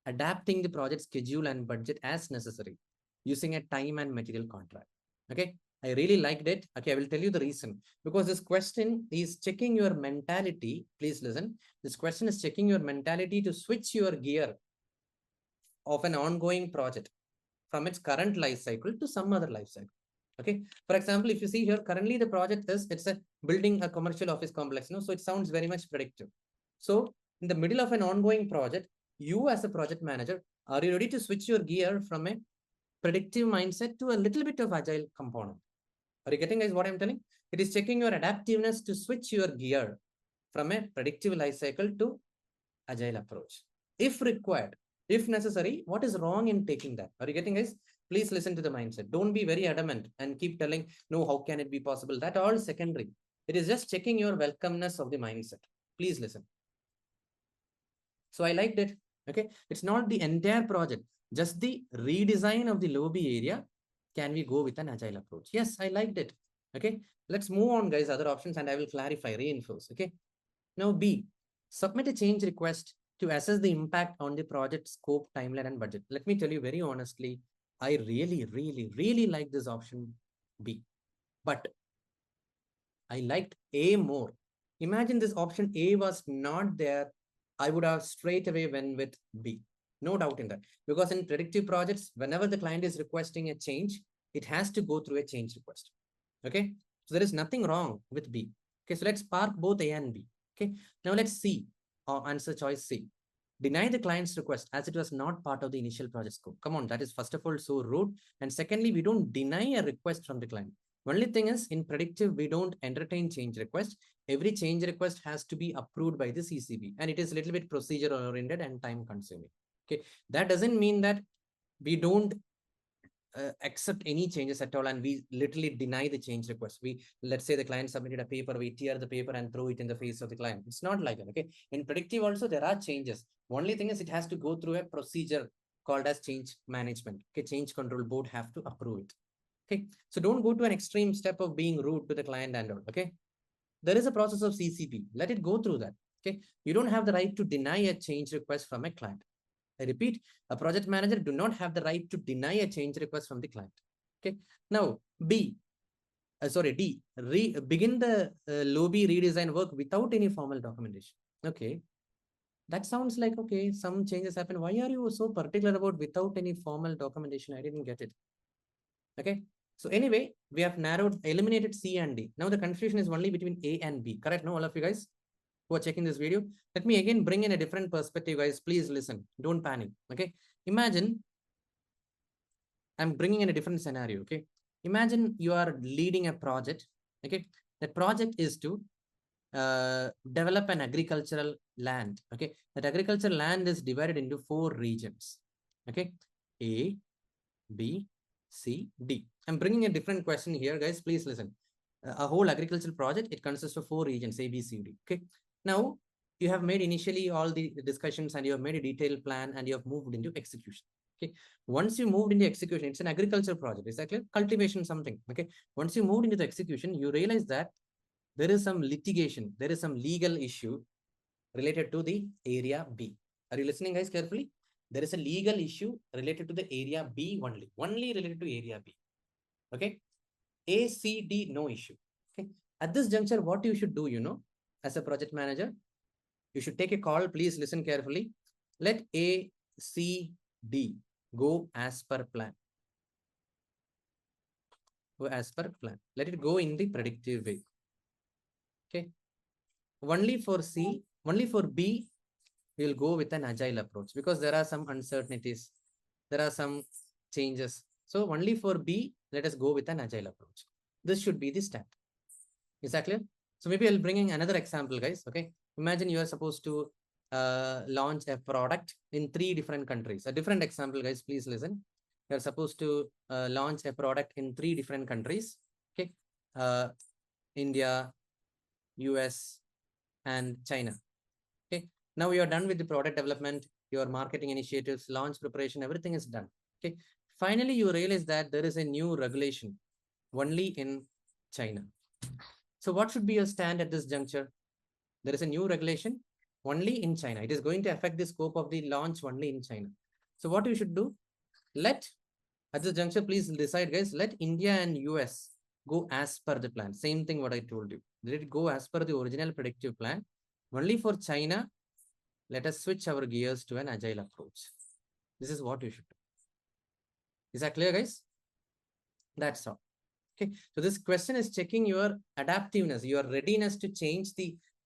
adapting the project schedule and budget as necessary, using a time and material contract. Okay. I really liked it. Okay, I will tell you the reason. Because this question is checking your mentality. Please listen. This question is checking your mentality to switch your gear of an ongoing project from its current life cycle to some other life cycle. Okay. For example, if you see here, currently the project is, it's a building a commercial office complex. So it sounds very much predictive. So in the middle of an ongoing project, you as a project manager, are you ready to switch your gear from a predictive mindset to a little bit of agile component? Are you getting, guys, what I'm telling? It is checking your adaptiveness to switch your gear from a predictive life cycle to agile approach. If required, if necessary, what is wrong in taking that? Are you getting, guys? Please listen to the mindset. Don't be very adamant and keep telling, no, how can it be possible? That all secondary. It is just checking your welcomeness of the mindset. Please listen. So I liked it. Okay. It's not the entire project, just the redesign of the lobby area. Can we go with an agile approach? Yes, I liked it. Okay. Let's move on, guys. Other options, and I will clarify, reinforce. Okay. Now B, submit a change request to assess the impact on the project scope, timeline, and budget. Let me tell you very honestly, I really, really, really like this option B, but I liked A more. Imagine this option A was not there. I would have straight away went with B. No doubt in that. Because in predictive projects, whenever the client is requesting a change, it has to go through a change request. Okay. So there is nothing wrong with B. Okay. So let's park both A and B. Okay. Now let's see answer choice C. Deny the client's request as it was not part of the initial project scope. Come on. That is first of all so rude. And secondly, we don't deny a request from the client. Only thing is, in predictive, we don't entertain change request. Every change request has to be approved by the CCB, and it is a little bit procedure oriented and time consuming. Okay, that doesn't mean that we don't accept any changes at all, and we literally deny the change request. Let's say the client submitted a paper, we tear the paper and throw it in the face of the client. It's not like that. Okay, in predictive also there are changes. Only thing is, it has to go through a procedure called as change management. Okay, change control board have to approve it. Okay, so don't go to an extreme step of being rude to the client and all. Okay, there is a process of CCP. Let it go through that. Okay. You don't have the right to deny a change request from a client. I repeat, a project manager do not have the right to deny a change request from the client. Okay. Now, D, begin the lobby redesign work without any formal documentation. Okay. That sounds like, okay, some changes happen. Why are you so particular about without any formal documentation? I didn't get it. Okay. So anyway, we have eliminated C and D. Now the confusion is only between A and B. Correct? No, all of you guys who are checking this video. Let me again bring in a different perspective, guys. Please listen. Don't panic. Okay. Imagine I'm bringing in a different scenario. Okay. Imagine you are leading a project. Okay. That project is to develop an agricultural land. Okay. That agricultural land is divided into 4 regions. Okay. A, B, C, D. I'm bringing a different question here, guys. Please listen. A whole agricultural project, it consists of 4 regions, A, B, C, D. Okay. Now, you have made initially all the discussions and you have made a detailed plan and you have moved into execution. Okay. Once you moved into execution, it's an agricultural project. It's like cultivation something. Okay. Once you moved into the execution, you realize that there is some litigation, there is some legal issue related to the area B. Are you listening, guys, carefully? There is a legal issue related to the area B only related to area B. Okay. A, C, D, no issue. Okay. At this juncture, what you should do, as a project manager, you should take a call. Please listen carefully. Let A, C, D go as per plan. Go as per plan. Let it go in the predictive way. Okay. Only for C, only for B, we will go with an agile approach because there are some uncertainties. There are some changes. So only for B, let us go with an agile approach. This should be the step. Is that clear? So maybe I'll bring in another example, guys. Okay. Imagine you are supposed to launch a product in 3 different countries. A different example, guys, please listen. You're supposed to launch a product in 3 different countries. Okay. India, US, and China. Okay. Now you are done with the product development, your marketing initiatives, launch preparation, everything is done. Okay. Finally, you realize that there is a new regulation only in China. So what should be your stand at this juncture? There is a new regulation only in China. It is going to affect the scope of the launch only in China. So what you should do? At this juncture, please decide, guys, let India and US go as per the plan. Same thing what I told you. Let it go as per the original predictive plan. Only for China, let us switch our gears to an agile approach. This is what you should do. Is that clear, guys? That's all. Okay. So this question is checking your adaptiveness, your readiness to change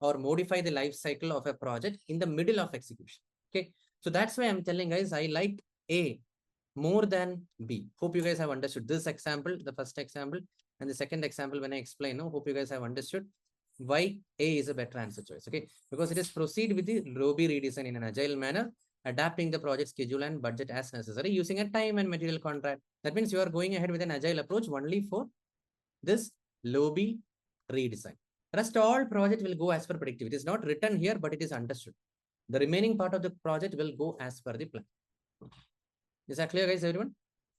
or modify the life cycle of a project in the middle of execution. Okay. So that's why I'm telling guys, I like A more than B. Hope you guys have understood this example, the first example, and the second example when I explain. Hope you guys have understood why A is a better answer choice. Okay. Because it is proceed with the Ruby redesign in an agile manner, adapting the project schedule and budget as necessary using a time and material contract. That means you are going ahead with an agile approach only for this lobby redesign. Rest all project will go as per predictive. It is not written here, but it is understood. The remaining part of the project will go as per the plan. Is that clear, guys, everyone?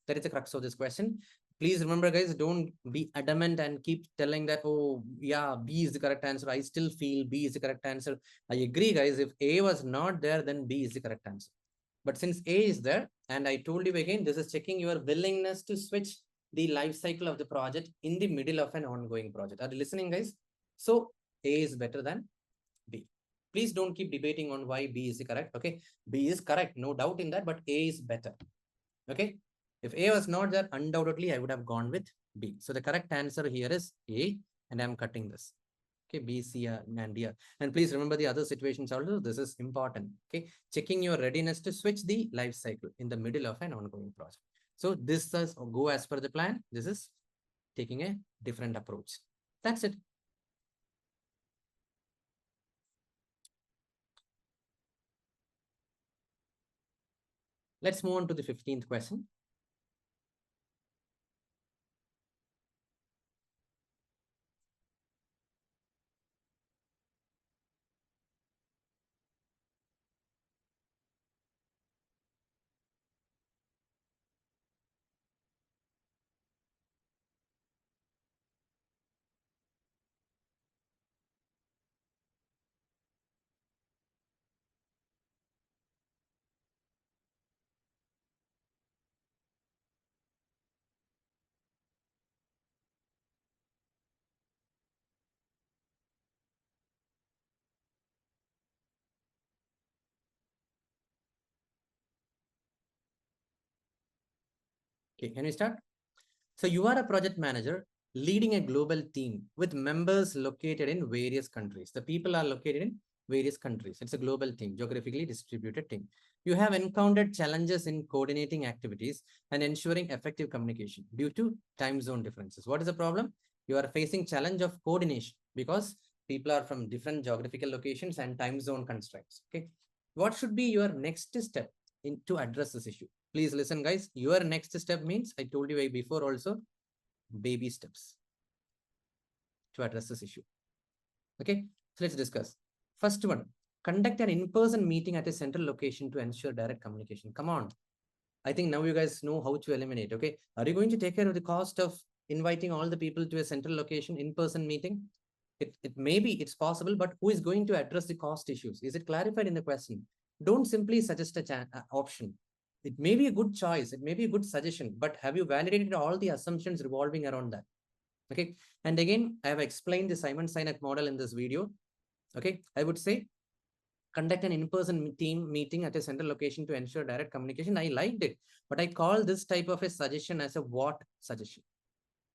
That is the crux of this question. Please remember, guys, don't be adamant and keep telling that, oh, yeah, B is the correct answer. I still feel B is the correct answer. I agree, guys. If A was not there, then B is the correct answer. But since A is there, and I told you again, this is checking your willingness to switch the life cycle of the project in the middle of an ongoing project. Are you listening, guys? So A is better than B. Please don't keep debating on why B is correct. Okay, B is correct, no doubt in that, but A is better. Okay, if A was not there, undoubtedly I would have gone with B. So the correct answer here is A, and I'm cutting this. Okay, B, C, and D. And please remember the other situations also. This is important. Okay, checking your readiness to switch the life cycle in the middle of an ongoing project. So this does go as per the plan. This is taking a different approach. That's it. Let's move on to the 15th question. Okay, can we start? So you are a project manager leading a global team with members located in various countries. The people are located in various countries. It's a global team, geographically distributed team. You have encountered challenges in coordinating activities and ensuring effective communication due to time zone differences. What is the problem? You are facing challenge of coordination because people are from different geographical locations and time zone constraints. Okay. What should be your next step to address this issue? Please listen, guys. Your next step means, I told you before also, baby steps to address this issue. Okay, so let's discuss. First one, conduct an in-person meeting at a central location to ensure direct communication. Come on. I think now you guys know how to eliminate. Okay, are you going to take care of the cost of inviting all the people to a central location in-person meeting? It may be, it's possible, but who is going to address the cost issues? Is it clarified in the question? Don't simply suggest a option. It may be a good choice, it may be a good suggestion, but have you validated all the assumptions revolving around that? Okay, and again, I have explained the Simon Sinek model in this video. Okay, I would say conduct an in-person team meeting at a central location to ensure direct communication. I liked it, but I call this type of a suggestion as a what suggestion.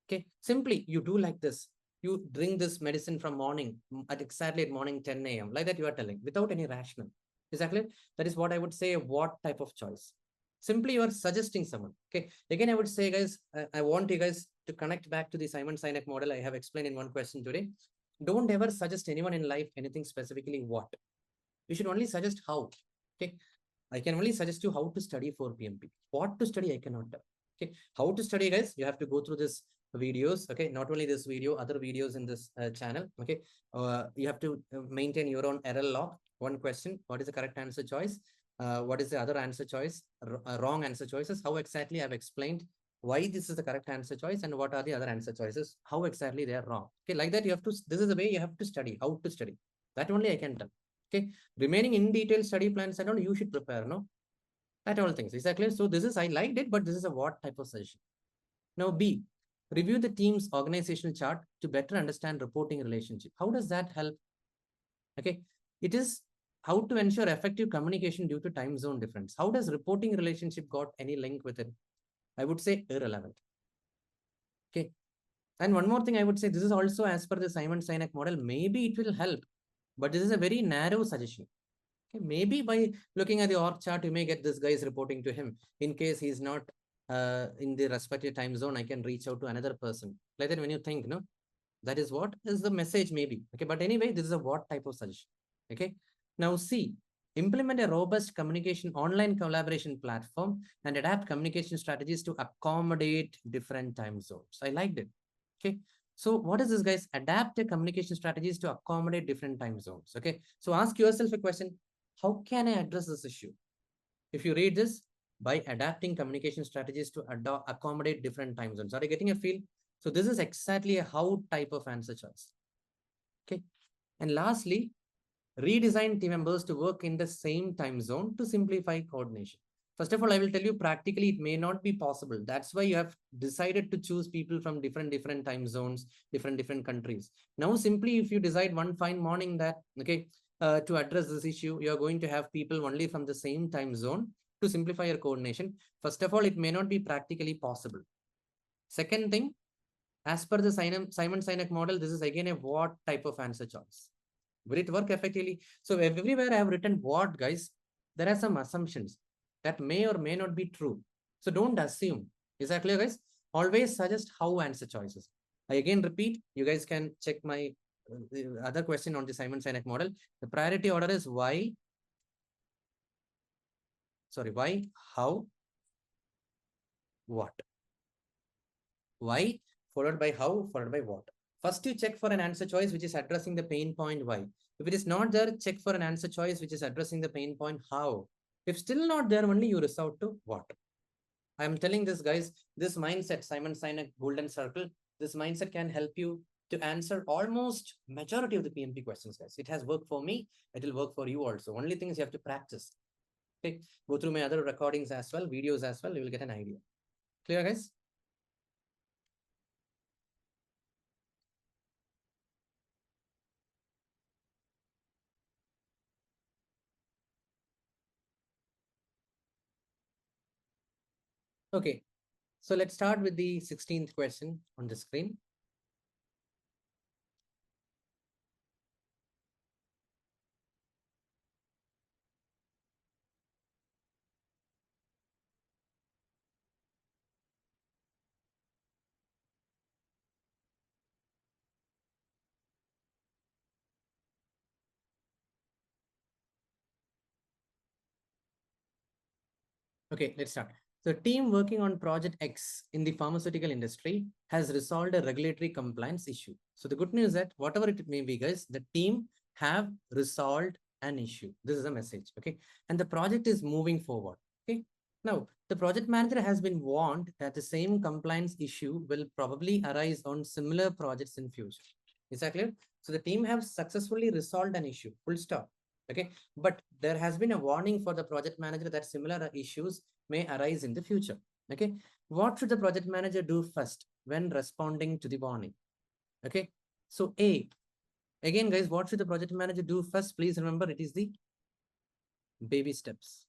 Okay, simply you do like this. You drink this medicine from morning at exactly at morning 10 a.m. like that you are telling without any rational. Exactly. That is what I would say. What type of choice? Simply you are suggesting someone. Okay. Again, I would say, guys, I want you guys to connect back to the Simon Sinek model I have explained in one question today. Don't ever suggest anyone in life anything specifically what. You should only suggest how. Okay. I can only suggest you how to study for PMP. What to study, I cannot tell. Okay. How to study, guys, you have to go through this videos. Okay. Not only this video, other videos in this channel. Okay. You have to maintain your own error log. One question, what is the correct answer choice? What is the other answer choice? Wrong answer choices. How exactly I've explained why this is the correct answer choice and what are the other answer choices, how exactly they are wrong. Okay. Like that, you have to, this is the way you have to study, how to study. That only I can tell. Okay, remaining in detail study plans, I don't know, you should prepare, no? That all things. Is that clear? So this is, I liked it, but this is a what type of suggestion. Now B, review the team's organizational chart to better understand reporting relationship. How does that help? Okay, it is how to ensure effective communication due to time zone difference. How does reporting relationship got any link with it? I would say irrelevant. Okay, and one more thing I would say, this is also as per the Simon Sinek model. Maybe it will help, but this is a very narrow suggestion. Okay, maybe by looking at the org chart, you may get this guy is reporting to him. In case he's not in the respective time zone, I can reach out to another person. Like that, when you think, no, that is what is the message, maybe. Okay, but anyway, this is a what type of suggestion. Okay, now C, implement a robust communication online collaboration platform and adapt communication strategies to accommodate different time zones. I liked it. Okay, so what is this, guys? Adapt the communication strategies to accommodate different time zones. Okay, so ask yourself a question: how can I address this issue? If you read this, by adapting communication strategies to accommodate different time zones. Are you getting a feel? So this is exactly a how type of answer choice. Okay, and lastly, redesign team members to work in the same time zone to simplify coordination. First of all, I will tell you practically it may not be possible. That's why you have decided to choose people from different time zones, different countries. Now, simply if you decide one fine morning that, okay, to address this issue, you are going to have people only from the same time zone to simplify your coordination. First of all, it may not be practically possible. Second thing, as per the Simon Sinek model, this is again a what type of answer choice. Will it work effectively? So everywhere I have written what, guys, there are some assumptions that may or may not be true. So don't assume. Is that clear, guys? Always suggest how answer choices. I again repeat, you guys can check my other question on the Simon Sinek model. The priority order is why, how, what. Why, followed by how, followed by what. First, you check for an answer choice which is addressing the pain point why. If it is not there, check for an answer choice which is addressing the pain point how. If still not there, only you resort to what. I am telling this, guys, this mindset, Simon Sinek golden circle, this mindset can help you to answer almost majority of the PMP questions, guys. It has worked for me. It will work for you also. Only thing is you have to practice. Okay, go through my other recordings as well, videos as well. You will get an idea. Clear, guys? Okay. So let's start with the 16th question on the screen. Okay, let's start. So, team working on project X in the pharmaceutical industry has resolved a regulatory compliance issue. So, the good news is that whatever it may be, guys, the team have resolved an issue. This is a message. Okay, and the project is moving forward. Okay, now the project manager has been warned that the same compliance issue will probably arise on similar projects in future. Is that clear? So, the team have successfully resolved an issue. Full stop. Okay, but there has been a warning for the project manager that similar issues may arise in the future. Okay, what should the project manager do first when responding to the warning? Okay, so A, again, guys, what should the project manager do first? Please remember, it is the baby steps.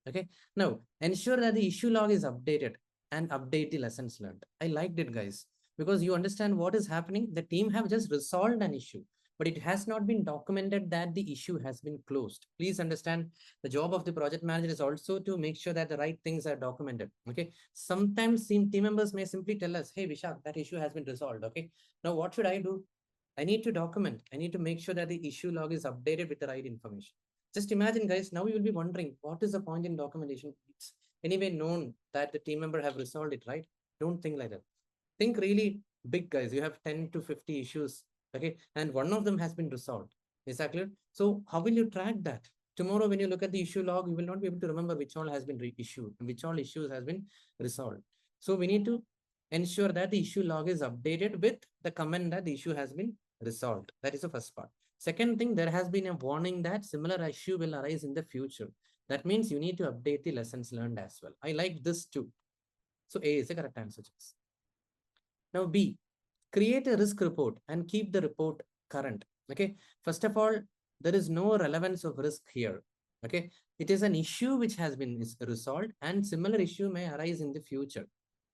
Okay, now ensure that the issue log is updated and update the lessons learned. I liked it, guys, because you understand what is happening. The team have just resolved an issue, but it has not been documented that the issue has been closed. Please understand, the job of the project manager is also to make sure that the right things are documented. Okay, sometimes team members may simply tell us, hey Vishak, that issue has been resolved. Okay, now what should I do? I need to document. I need to make sure that the issue log is updated with the right information. Just imagine, guys, now you will be wondering, what is the point in documentation? It's anyway known that the team member have resolved it, right? Don't think like that. Think really big, guys. You have 10 to 50 issues, okay? And one of them has been resolved. Is that clear? So how will you track that? Tomorrow, when you look at the issue log, you will not be able to remember which all has been reissued and which all issues has been resolved. So we need to ensure that the issue log is updated with the comment that the issue has been resolved. That is the first part. Second thing, there has been a warning that similar issue will arise in the future. That means you need to update the lessons learned as well. I like this too. So A is the correct answer. Now B, create a risk report and keep the report current. Okay, first of all, there is no relevance of risk here. Okay, it is an issue which has been resolved and similar issue may arise in the future.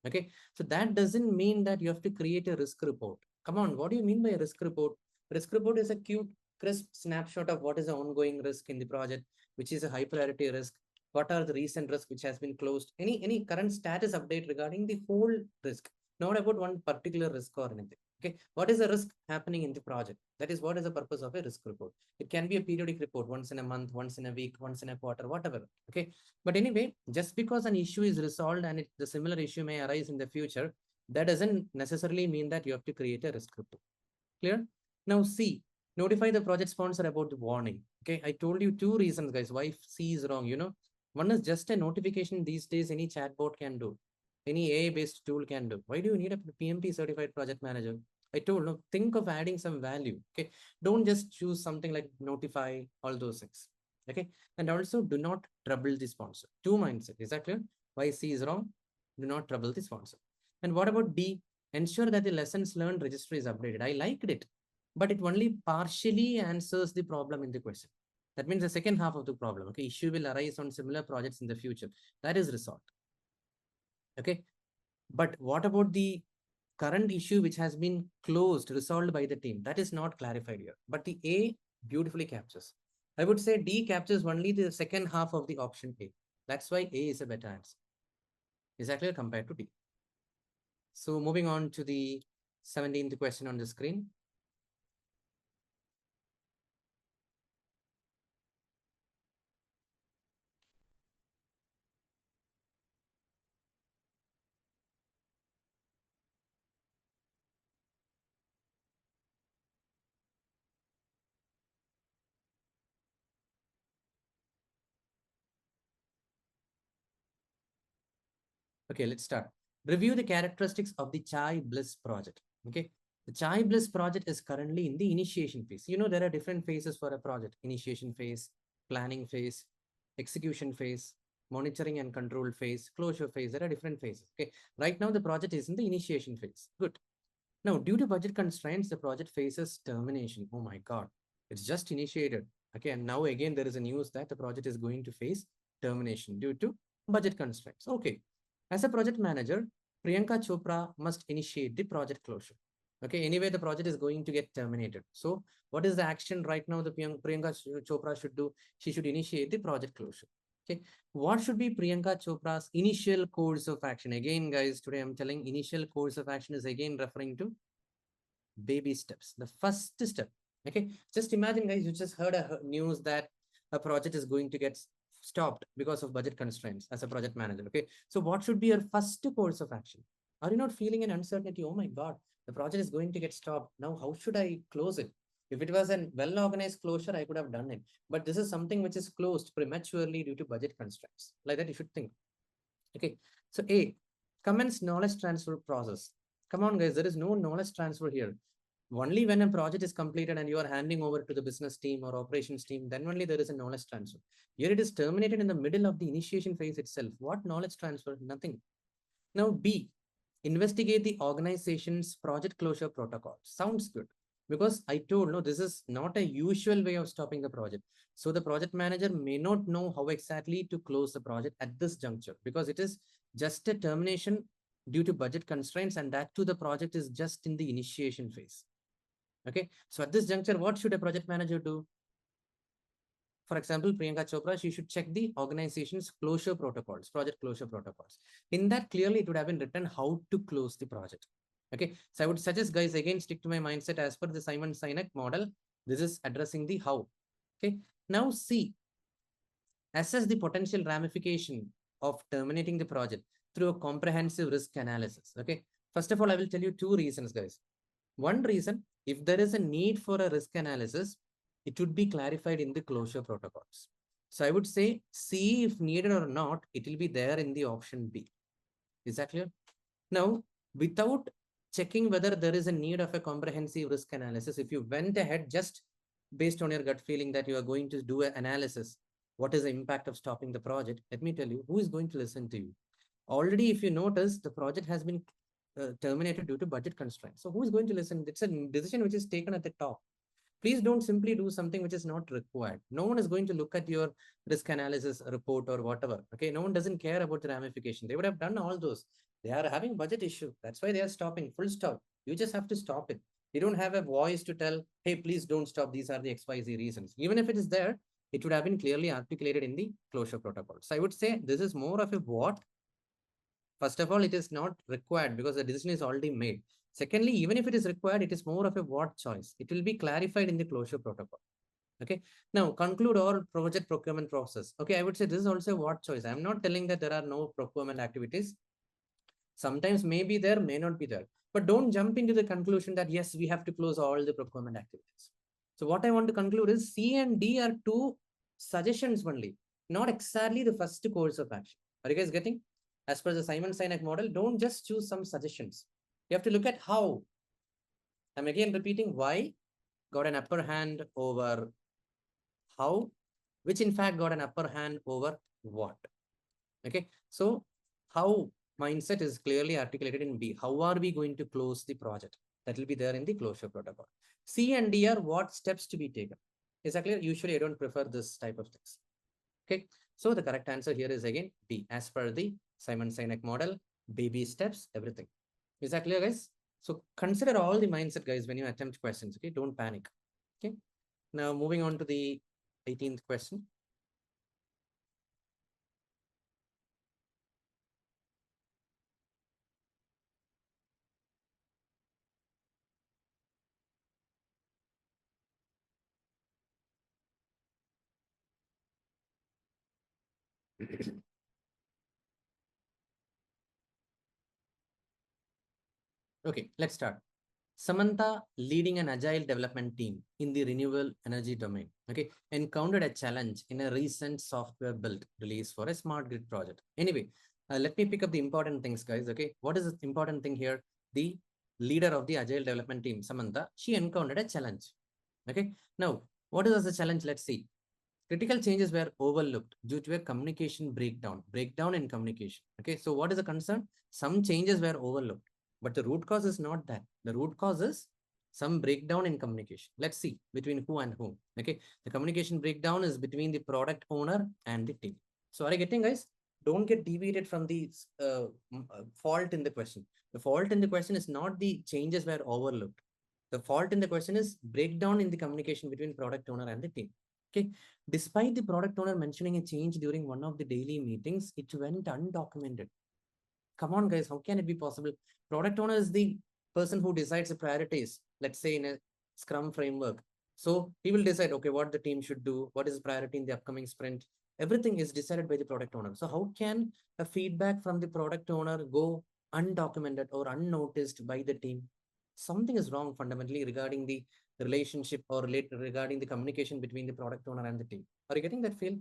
Okay, so that doesn't mean that you have to create a risk report. Come on, what do you mean by a risk report? Risk report is a cute crisp snapshot of what is the ongoing risk in the project, which is a high priority risk. What are the recent risk which has been closed? Any current status update regarding the whole risk, not about one particular risk or anything. Okay, what is the risk happening in the project? That is what is the purpose of a risk report. It can be a periodic report, once in a month, once in a week, once in a quarter, whatever. Okay, but anyway, just because an issue is resolved and the similar issue may arise in the future, that doesn't necessarily mean that you have to create a risk report. Clear? Now C, notify the project sponsor about the warning. Okay, I told you two reasons, guys, why C is wrong. One is just a notification these days any chatbot can do, any AI-based tool can do. Why do you need a PMP certified project manager? I told, no, think of adding some value. Okay, don't just choose something like notify, all those things. Okay, and also do not trouble the sponsor. Two mindset. Is that clear? Why C is wrong? Do not trouble the sponsor. And what about D? Ensure that the lessons learned registry is updated. I liked it, but it only partially answers the problem in the question. That means the second half of the problem. Okay, issue will arise on similar projects in the future. That is resolved. Okay, but what about the current issue which has been closed, resolved by the team? That is not clarified here. But the A beautifully captures. I would say D captures only the second half of the option A. That's why A is a better answer. Is that clear compared to D? So moving on to the 17th question on the screen. Okay, let's start. Review the characteristics of the Chai Bliss project. Okay, the Chai Bliss project is currently in the initiation phase. There are different phases for a project: initiation phase, planning phase, execution phase, monitoring and control phase, closure phase. There are different phases. Okay, right now the project is in the initiation phase. Good. Now, due to budget constraints, the project faces termination. Oh my God, it's just initiated. Okay, and now again there is a news that the project is going to face termination due to budget constraints. Okay, As a project manager, Priyanka Chopra must initiate the project closure. Okay, anyway, the project is going to get terminated. So, what is the action right now the Priyanka Chopra should do? She should initiate the project closure. Okay, what should be Priyanka Chopra's initial course of action? Again, guys, today I'm telling initial course of action is again referring to baby steps. The first step. Okay, just imagine, guys, you just heard a news that a project is going to get stopped because of budget constraints as a project manager. Okay, so what should be your first course of action? Are you not feeling an uncertainty? Oh my God, the project is going to get stopped. Now, how should I close it? If it was a well organized closure, I could have done it. But this is something which is closed prematurely due to budget constraints. Like that, you should think. Okay, so A, commence knowledge transfer process. Come on, guys, there is no knowledge transfer here. Only when a project is completed and you are handing over to the business team or operations team, then only there is a knowledge transfer. Here it is terminated in the middle of the initiation phase itself. What knowledge transfer? Nothing. Now, B, investigate the organization's project closure protocol. Sounds good. Because I told, no, this is not a usual way of stopping the project. So the project manager may not know how exactly to close the project at this juncture because it is just a termination due to budget constraints, and that too the project is just in the initiation phase. Okay, so at this juncture, what should a project manager do? For example, Priyanka Chopra, she should check the organization's closure protocols, project closure protocols. In that, clearly, it would have been written how to close the project. Okay, so I would suggest, guys, again, stick to my mindset as per the Simon Sinek model. This is addressing the how. Okay, now C, assess the potential ramification of terminating the project through a comprehensive risk analysis. Okay, first of all, I will tell you two reasons, guys. One reason, if there is a need for a risk analysis, it would be clarified in the closure protocols. So I would say C, if needed or not, it will be there in the option B. Is that clear? Now, without checking whether there is a need of a comprehensive risk analysis, if you went ahead just based on your gut feeling that you are going to do an analysis, what is the impact of stopping the project? Let me tell you, who is going to listen to you? Already, if you notice, the project has been terminated due to budget constraints. So who is going to listen? It's a decision which is taken at the top. Please don't simply do something which is not required. No one is going to look at your risk analysis report or whatever. Okay, no one doesn't care about the ramification. They would have done all those. They are having budget issue. That's why they are stopping. Full stop. You just have to stop it. You don't have a voice to tell, hey, please don't stop. These are the XYZ reasons. Even if it is there, it would have been clearly articulated in the closure protocol. So I would say this is more of a what. First of all, it is not required because the decision is already made. Secondly, even if it is required, it is more of a what choice. It will be clarified in the closure protocol. Okay. Now, conclude all project procurement process. Okay, I would say this is also a what choice. I'm not telling that there are no procurement activities. Sometimes may be there, may not be there. But don't jump into the conclusion that, yes, we have to close all the procurement activities. So what I want to conclude is C and D are two suggestions only, not exactly the first course of action. Are you guys getting? As per the Simon Sinek model, don't just choose some suggestions. You have to look at how. I'm again repeating why got an upper hand over how, which in fact got an upper hand over what. Okay, so how mindset is clearly articulated in B. How are we going to close the project? That will be there in the closure protocol. C and D are what steps to be taken. Is that clear? Usually I don't prefer this type of things. Okay, so the correct answer here is again D, as per the Simon Sinek model, baby steps, everything. Is that clear, guys? So consider all the mindset, guys, when you attempt questions. Okay, don't panic. Okay, now moving on to the 18th question. Okay, let's start. Samantha, leading an agile development team in the renewable energy domain, okay, encountered a challenge in a recent software build release for a smart grid project. Anyway, let me pick up the important things, guys. Okay, what is the important thing here? The leader of the agile development team, Samantha, she encountered a challenge. Okay, now what is the challenge? Let's see. Critical changes were overlooked due to a communication breakdown in communication. Okay, so what is the concern? Some changes were overlooked, but the root cause is not that. The root cause is some breakdown in communication. Let's see between who and whom. Okay, the communication breakdown is between the product owner and the team. So are you getting, guys? don't get deviated from the fault in the question. The fault in the question is not the changes were overlooked. The fault in the question is breakdown in the communication between product owner and the team. Okay. Despite the product owner mentioning a change during one of the daily meetings, it went undocumented. Come on, guys, how can it be possible? Product owner is the person who decides the priorities, let's say in a Scrum framework. So he will decide, okay, what the team should do, what is the priority in the upcoming sprint. Everything is decided by the product owner. So how can a feedback from the product owner go undocumented or unnoticed by the team? Something is wrong fundamentally regarding the relationship or regarding the communication between the product owner and the team. Are you getting that feel?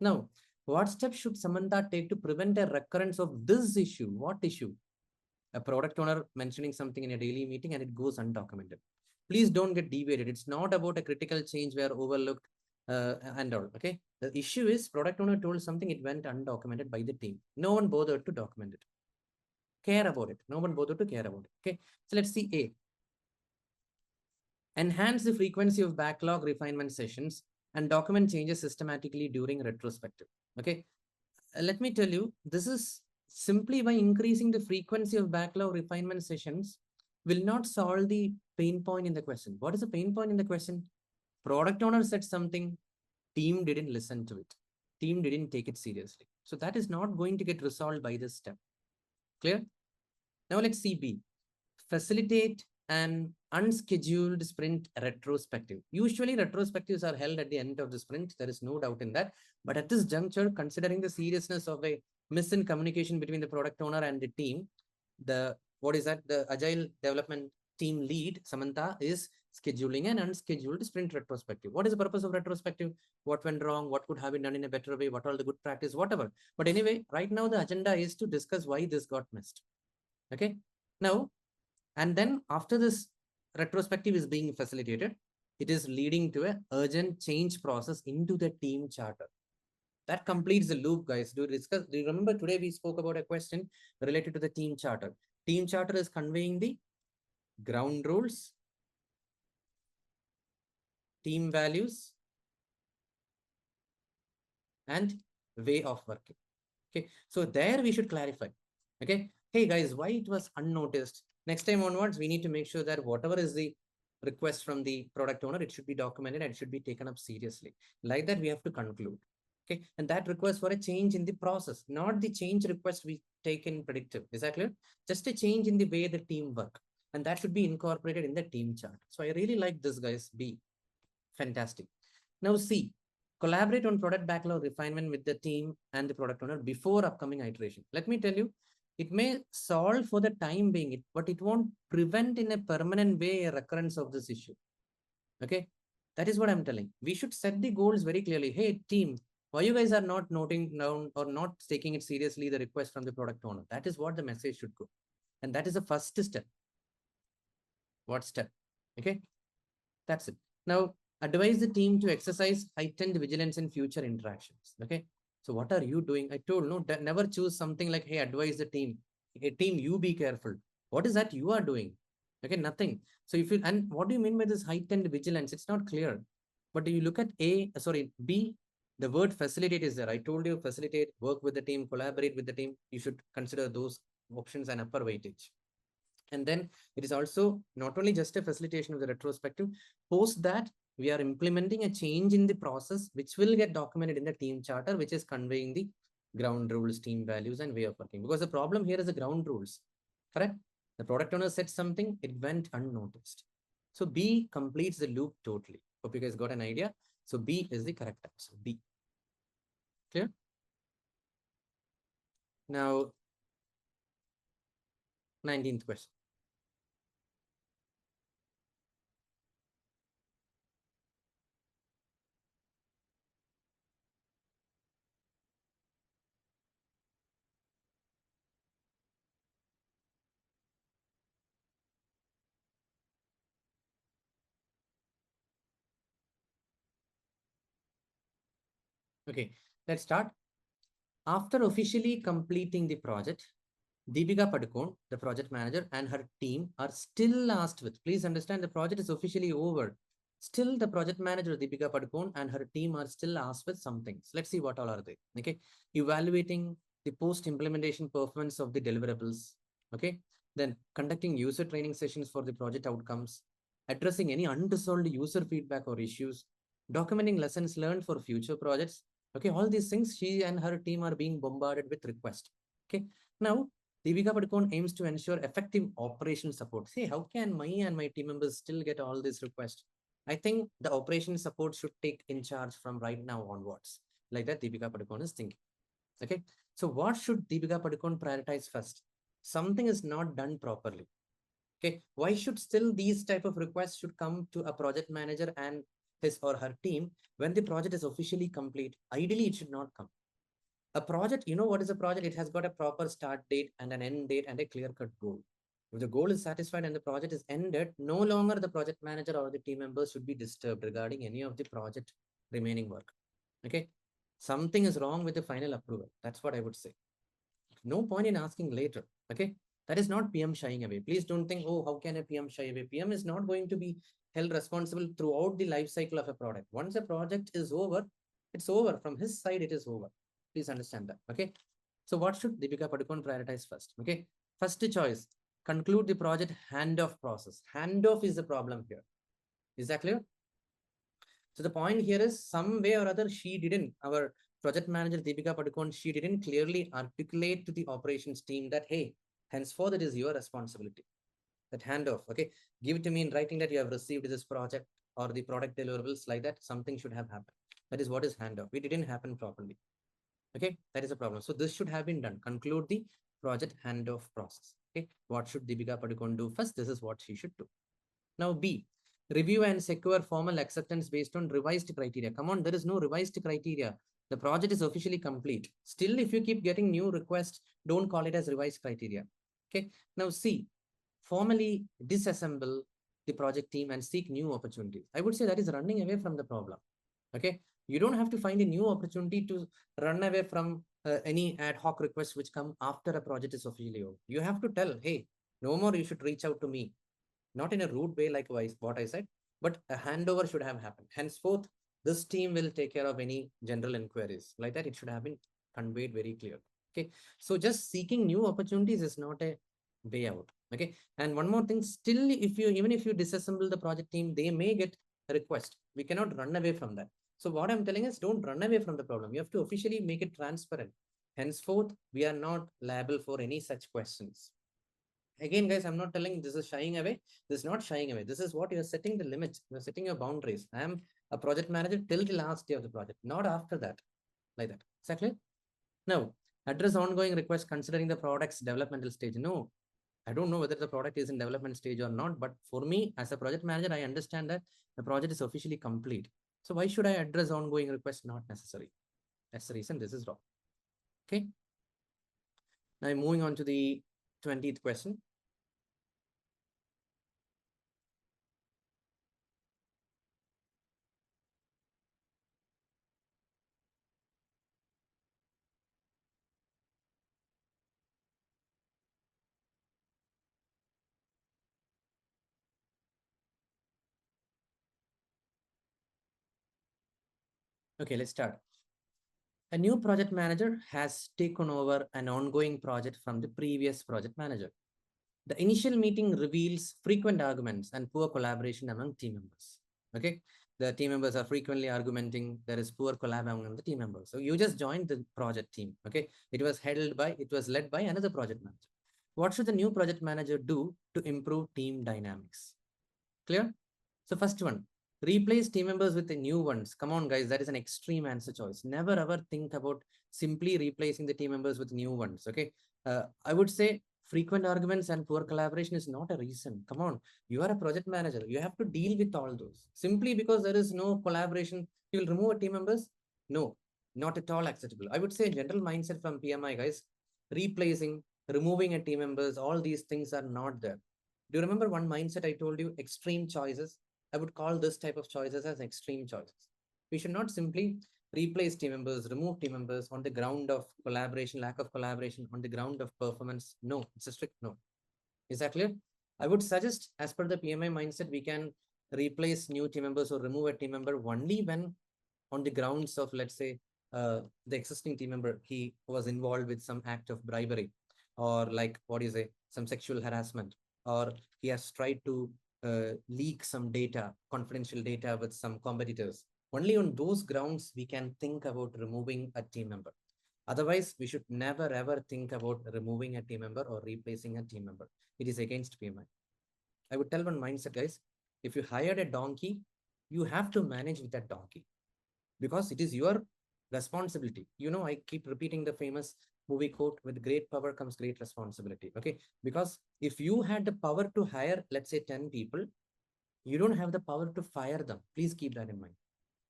Now, what steps should Samantha take to prevent a recurrence of this issue? What issue? A product owner mentioning something in a daily meeting and it goes undocumented. Please don't get deviated. It's not about a critical change where overlooked and all. Okay. The issue is product owner told something, it went undocumented by the team. No one bothered to document it. Care about it. No one bothered to care about it. Okay. So let's see A. Enhance the frequency of backlog refinement sessions and document changes systematically during retrospective. Okay. Let me tell you, this is simply by increasing the frequency of backlog refinement sessions will not solve the pain point in the question. What is the pain point in the question? Product owner said something, team didn't listen to it. Team didn't take it seriously. So that is not going to get resolved by this step. Clear? Now let's see B. Facilitate an unscheduled sprint retrospective. Usually retrospectives are held at the end of the sprint. There is no doubt in that. But at this juncture, considering the seriousness of a miss in communication between the product owner and the team, the agile development team lead, Samantha, is scheduling an unscheduled sprint retrospective. What is the purpose of retrospective? What went wrong? What could have been done in a better way? What are the good practice? Whatever. But anyway, right now the agenda is to discuss why this got missed. Okay. Now, and then after this retrospective is being facilitated, it is leading to an urgent change process into the team charter. That completes the loop, guys. Do you remember today we spoke about a question related to the team charter? Team charter is conveying the ground rules, team values, and way of working. Okay, so there we should clarify. Okay, hey guys, why it was unnoticed? Next time onwards, we need to make sure that whatever is the request from the product owner, it should be documented and it should be taken up seriously. Like that, we have to conclude. Okay, and that request for a change in the process, not the change request we take in predictive. Is that clear? Just a change in the way the team work, and that should be incorporated in the team chart. So I really like this, guys. B, fantastic. Now C, collaborate on product backlog refinement with the team and the product owner before upcoming iteration. Let me tell you, it may solve for the time being, but it won't prevent in a permanent way a recurrence of this issue. Okay, that is what I'm telling. We should set the goals very clearly. Hey, team, why you guys are not noting down or not taking it seriously the request from the product owner? That is what the message should go. And that is the first step. What step? Okay, that's it. Now, advise the team to exercise heightened vigilance in future interactions. Okay, so what are you doing? I told no, never choose something like, hey, advise the team. Hey, team, you be careful. What is that you are doing? Okay, nothing. So if you, and what do you mean by this heightened vigilance? It's not clear. But you look at B, the word facilitate is there. I told you facilitate, work with the team, collaborate with the team. You should consider those options an upper weightage. And then it is also not only just a facilitation of the retrospective, post that we are implementing a change in the process, which will get documented in the team charter, which is conveying the ground rules, team values, and way of working. Because the problem here is the ground rules, correct? The product owner said something, it went unnoticed. So B completes the loop totally. Hope you guys got an idea. So B is the correct answer. B. Clear? Now, 19th question. Okay, let's start. After officially completing the project, Deepika Padukone, the project manager, and her team are still asked with, please understand the project is officially over. Still, the project manager, Deepika Padukone, and her team are still asked with some things. Let's see what all are they. Okay. Evaluating the post-implementation performance of the deliverables, okay? Then conducting user training sessions for the project outcomes, addressing any unresolved user feedback or issues, documenting lessons learned for future projects. Okay, all these things, she and her team are being bombarded with requests. Okay, now Deepika Padukone aims to ensure effective operational support. See, how can my team members still get all these requests? I think the operation support should take in charge from right now onwards. Like that, Deepika Padukone is thinking. Okay, so what should Deepika Padukone prioritize first? Something is not done properly. Okay, why should still these type of requests should come to a project manager and his or her team when the project is officially complete? Ideally, it should not come. A project, you know what is a project? It has got a proper start date and an end date and a clear-cut goal. If the goal is satisfied and the project is ended, no longer the project manager or the team members should be disturbed regarding any of the project remaining work. Okay, something is wrong with the final approval. That's what I would say. No point in asking later. Okay, that is not PM shying away. Please don't think, oh, how can a PM shy away? PM is not going to be held responsible throughout the life cycle of a product. Once a project is over, it's over. From his side, it is over. Please understand that. Okay, so what should Deepika Padukone prioritize first? Okay, first choice, conclude the project handoff process. Handoff is the problem here. Is that clear? So the point here is, some way or other, she didn't, our project manager Deepika Padukone, she didn't clearly articulate to the operations team that, hey, henceforth it is your responsibility. That handoff, okay, give it to me in writing that you have received this project or the product deliverables, like that, something should have happened. That is what is handoff. It didn't happen properly. Okay, that is a problem. So this should have been done. Conclude the project handoff process. Okay, what should Deepika Padukone do first? This is what she should do. Now B, review and secure formal acceptance based on revised criteria. Come on, there is no revised criteria. The project is officially complete. Still, if you keep getting new requests, don't call it as revised criteria. Okay. Now C, formally disassemble the project team and seek new opportunities. I would say that is running away from the problem. Okay. You don't have to find a new opportunity to run away from any ad hoc requests which come after a project is officially over. You have to tell, hey, no more, you should reach out to me. Not in a rude way like what I said, but a handover should have happened. Henceforth, this team will take care of any general inquiries. Like that, it should have been conveyed very clear. Okay, so just seeking new opportunities is not a way out. Okay, and one more thing, still, if you even if you disassemble the project team, they may get a request. We cannot run away from that. So what I'm telling is, don't run away from the problem. You have to officially make it transparent. Henceforth, we are not liable for any such questions. Again, guys, I'm not telling this is shying away. This is not shying away. This is what you're setting the limits. You're setting your boundaries. I am a project manager till the last day of the project, not after that. Like that. Exactly. Now, address ongoing requests considering the product's developmental stage. No, I don't know whether the product is in development stage or not, but for me, as a project manager, I understand that the project is officially complete. So why should I address ongoing requests? Not necessary. That's the reason this is wrong. Okay. Now moving on to the 20th question. Okay, let's start. A new project manager has taken over an ongoing project from the previous project manager. The initial meeting reveals frequent arguments and poor collaboration among team members. Okay, the team members are frequently argumenting. There is poor collab among the team members. So you just joined the project team. Okay, it was led by another project manager. What should the new project manager do to improve team dynamics? Clear? So first one, replace team members with the new ones. Come on, guys, that is an extreme answer choice. Never ever think about simply replacing the team members with new ones. Okay, I would say frequent arguments and poor collaboration is not a reason. Come on, you are a project manager. You have to deal with all those. Simply because there is no collaboration, you will remove a team members? No, not at all acceptable. I would say general mindset from PMI, guys, replacing, removing a team members, all these things are not there. Do you remember one mindset I told you? Extreme choices. I would call this type of choices as extreme choices. We should not simply replace team members, remove team members on the ground of collaboration, lack of collaboration, on the ground of performance. No, it's a strict no. Is that clear? I would suggest, as per the PMI mindset, we can replace new team members or remove a team member only when on the grounds of, let's say, the existing team member, he was involved with some act of bribery, or like what do you say, some sexual harassment, or he has tried to leak some data, confidential data with some competitors. Only on those grounds we can think about removing a team member. Otherwise, we should never ever think about removing a team member or replacing a team member. It is against PMI. I would tell one mindset, guys. If you hired a donkey, you have to manage with that donkey because it is your responsibility. You know, I keep repeating the famous movie quote, with great power comes great responsibility. Okay. Because if you had the power to hire, let's say 10 people, you don't have the power to fire them. Please keep that in mind.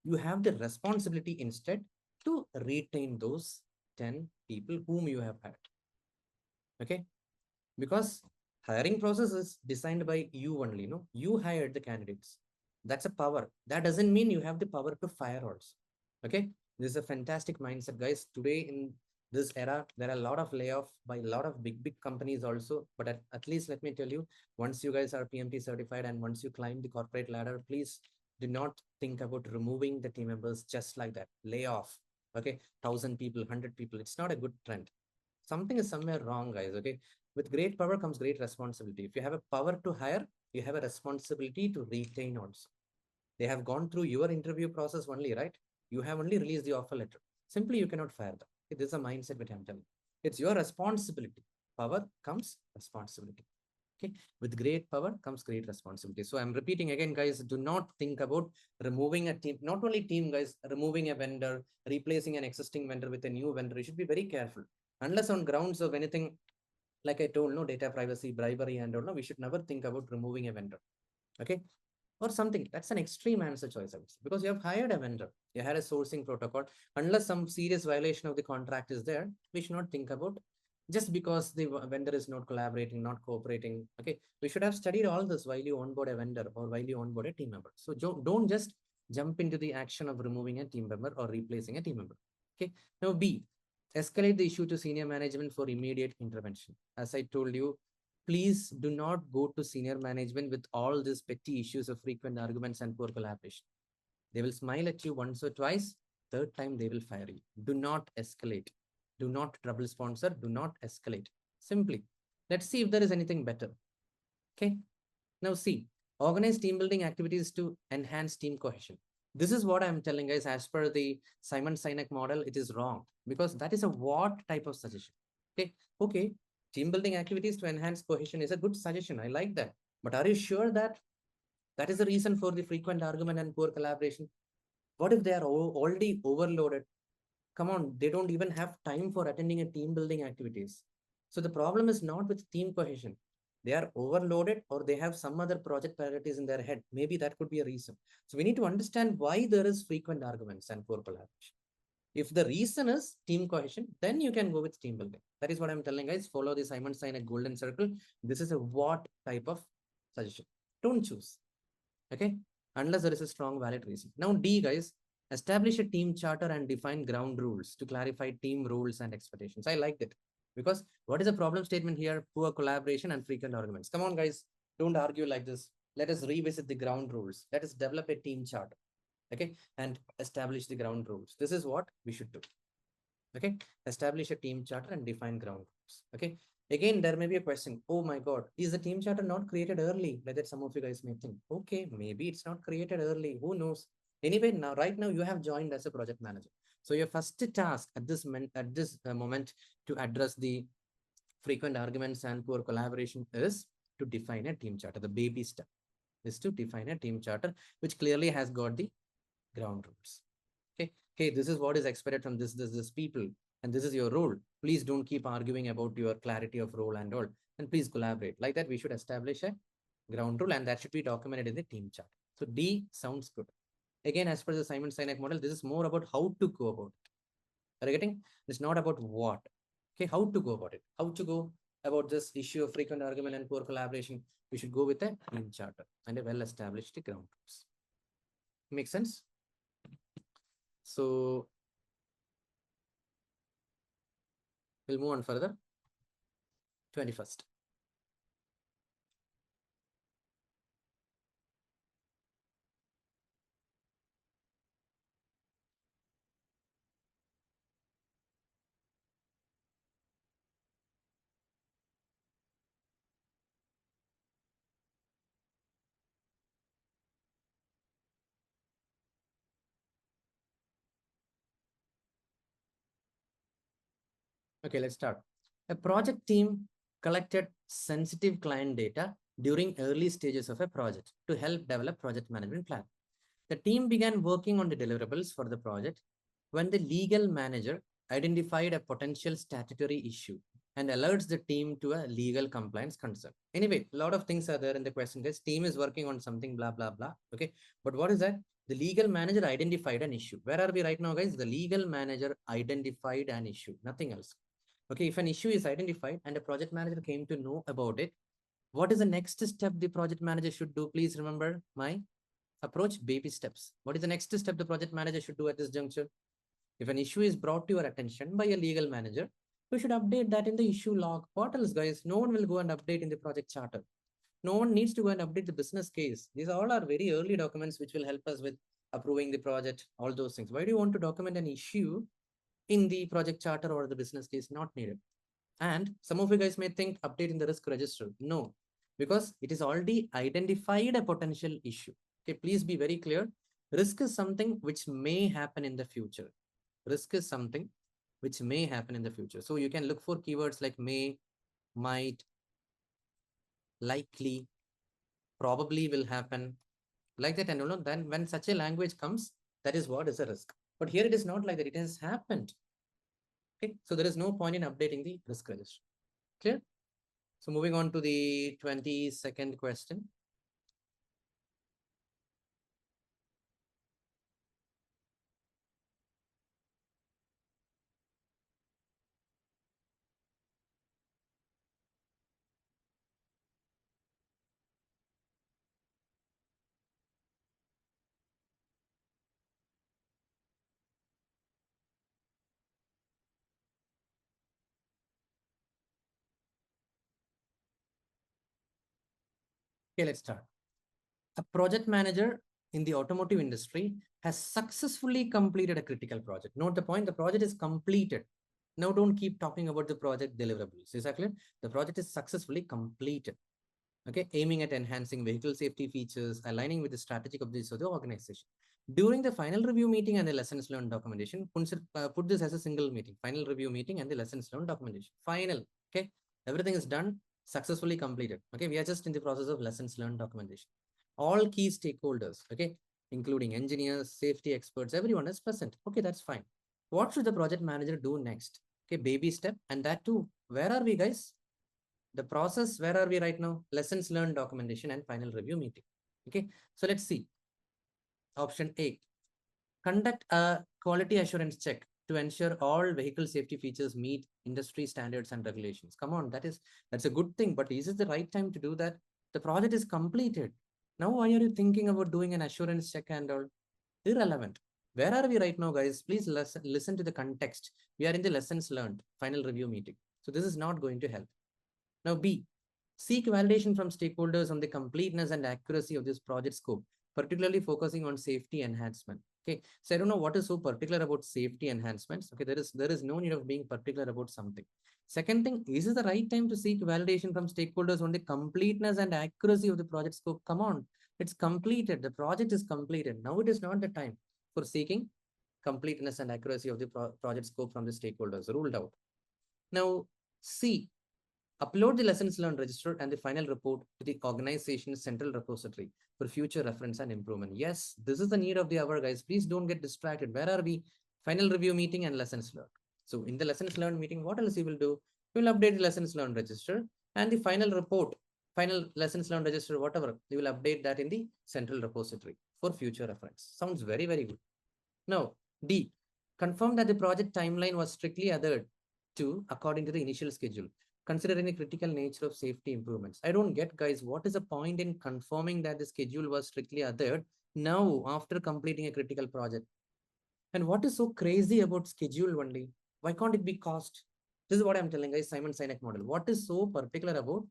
You have the responsibility instead to retain those 10 people whom you have hired. Okay. Because hiring process is designed by you only. No, you hired the candidates. That's a power. That doesn't mean you have the power to fire also. Okay. This is a fantastic mindset, guys. Today in this era, there are a lot of layoff by a lot of big companies also. But at least let me tell you, once you guys are PMP certified and once you climb the corporate ladder, please do not think about removing the team members just like that. Layoff. Okay. 1,000 people, 100 people. It's not a good trend. Something is somewhere wrong, guys. Okay. With great power comes great responsibility. If you have a power to hire, you have a responsibility to retain also. They have gone through your interview process only, right? You have only released the offer letter. Simply, you cannot fire them. This is a mindset which I'm telling. It's your responsibility. Power comes responsibility. Okay. With great power comes great responsibility. So I'm repeating again, guys, do not think about removing a team, not only team, guys, removing a vendor, replacing an existing vendor with a new vendor. You should be very careful. Unless on grounds of anything, like I told, no data privacy, bribery, and all, no, we should never think about removing a vendor. Okay. Or something. That's an extreme answer choice, I would say, because you have hired a vendor, you had a sourcing protocol. Unless some serious violation of the contract is there, we should not think about just because the vendor is not collaborating, not cooperating. Okay. We should have studied all this while you onboard a vendor or while you onboard a team member. So don't just jump into the action of removing a team member or replacing a team member. Okay. Now, B, escalate the issue to senior management for immediate intervention. As I told you, please do not go to senior management with all these petty issues of frequent arguments and poor collaboration. They will smile at you once or twice. Third time, they will fire you. Do not escalate. Do not trouble sponsor. Do not escalate. Simply, let's see if there is anything better. Okay. Now, see, organize team building activities to enhance team cohesion. This is what I'm telling, guys. As per the Simon Sinek model, it is wrong because that is a what type of suggestion. Okay. Okay. Team building activities to enhance cohesion is a good suggestion. I like that. But are you sure that that is the reason for the frequent argument and poor collaboration? What if they are already overloaded? Come on, they don't even have time for attending a team building activities. So the problem is not with team cohesion. They are overloaded or they have some other project priorities in their head. Maybe that could be a reason. So we need to understand why there is frequent arguments and poor collaboration. If the reason is team cohesion, then you can go with team building. That is what I'm telling, guys. Follow the Simon Sinek golden circle. This is a what type of suggestion. Don't choose. Okay. Unless there is a strong valid reason. Now, D, guys, establish a team charter and define ground rules to clarify team roles and expectations. I liked it because what is the problem statement here? Poor collaboration and frequent arguments. Come on, guys. Don't argue like this. Let us revisit the ground rules. Let us develop a team charter. Okay. And establish the ground rules. This is what we should do. Okay. Establish a team charter and define ground rules. Okay. Again, there may be a question. Oh my God, is the team charter not created early? Like that some of you guys may think. Okay, maybe it's not created early. Who knows? Anyway, now right now you have joined as a project manager. So your first task at this moment to address the frequent arguments and poor collaboration is to define a team charter. The baby step is to define a team charter, which clearly has got the ground rules. Okay. Hey, this is what is expected from this people, and this is your role. Please don't keep arguing about your clarity of role and all, and please collaborate. Like that, we should establish a ground rule, and that should be documented in the team chart. So D sounds good. Again, as per the Simon Sinek model, this is more about how to go about it. Are you getting? It's not about what. Okay, how to go about it. How to go about this issue of frequent argument and poor collaboration. We should go with a team charter and a well-established ground rules. Make sense? So we'll move on further. 21st. Okay, let's start. A project team collected sensitive client data during early stages of a project to help develop project management plan. The team began working on the deliverables for the project when the legal manager identified a potential statutory issue and alerts the team to a legal compliance concern. Anyway, a lot of things are there in the question. This team is working on something, blah, blah, blah. Okay. But what is that? The legal manager identified an issue. Where are we right now, guys? The legal manager identified an issue, nothing else. Okay. If an issue is identified and a project manager came to know about it, what is the next step the project manager should do? Please remember my approach, baby steps. What is the next step the project manager should do at this juncture? If an issue is brought to your attention by a legal manager, you should update that in the issue log. What else, guys? No one will go and update in the project charter. No one needs to go and update the business case. These all are very early documents which will help us with approving the project, all those things. Why do you want to document an issue in the project charter or the business case? Not needed. And some of you guys may think updating the risk register. No, because it is already identified a potential issue. Okay, please be very clear. Risk is something which may happen in the future. Risk is something which may happen in the future. So you can look for keywords like may, might, likely, probably will happen, like that. And you know, then when such a language comes, that is what is a risk. But here it is not like that. It has happened. Okay, so there is no point in updating the risk register. Clear? So moving on to the 22nd question. Okay, let's start. A project manager in the automotive industry has successfully completed a critical project. Note the point, the project is completed. Now don't keep talking about the project deliverables. Is that clear? The project is successfully completed. Okay, aiming at enhancing vehicle safety features, aligning with the strategic objectives of the organization. During the final review meeting and the lessons learned documentation, put this as a single meeting, final review meeting and the lessons learned documentation. Final, okay? Everything is done, successfully completed. Okay, we are just in the process of lessons learned documentation. All key stakeholders, okay, including engineers, safety experts, everyone is present. Okay, that's fine. What should the project manager do next? Okay, baby step, and that too. Where are we, guys? The process, where are we right now? Lessons learned documentation and final review meeting. Okay, so let's see. Option A, conduct a quality assurance check to ensure all vehicle safety features meet industry standards and regulations. Come on, that's a good thing, but is it the right time to do that? The project is completed. Now, why are you thinking about doing an assurance check and all? Irrelevant. Where are we right now, guys? Please listen to the context. We are in the lessons learned final review meeting. So this is not going to help. Now, B, seek validation from stakeholders on the completeness and accuracy of this project scope, particularly focusing on safety enhancement. Okay, so I don't know what is so particular about safety enhancements. Okay, there is no need of being particular about something. Second thing, is it the right time to seek validation from stakeholders on the completeness and accuracy of the project scope? Come on, it's completed. The project is completed. Now it is not the time for seeking completeness and accuracy of the project scope from the stakeholders. Ruled out. Now, C, upload the lessons learned register and the final report to the organization's central repository for future reference and improvement. Yes, this is the need of the hour, guys. Please don't get distracted. Where are we? Final review meeting and lessons learned. So in the lessons learned meeting, what else you will do? You will update the lessons learned register and the final report, final lessons learned register, whatever, you will update that in the central repository for future reference. Sounds very, very good. Now, D, confirm that the project timeline was strictly adhered to according to the initial schedule, considering the critical nature of safety improvements. I don't get, guys, what is the point in confirming that the schedule was strictly adhered now after completing a critical project? And what is so crazy about schedule only? Why can't it be cost? This is what I'm telling, guys, Simon Sinek model. What is so particular about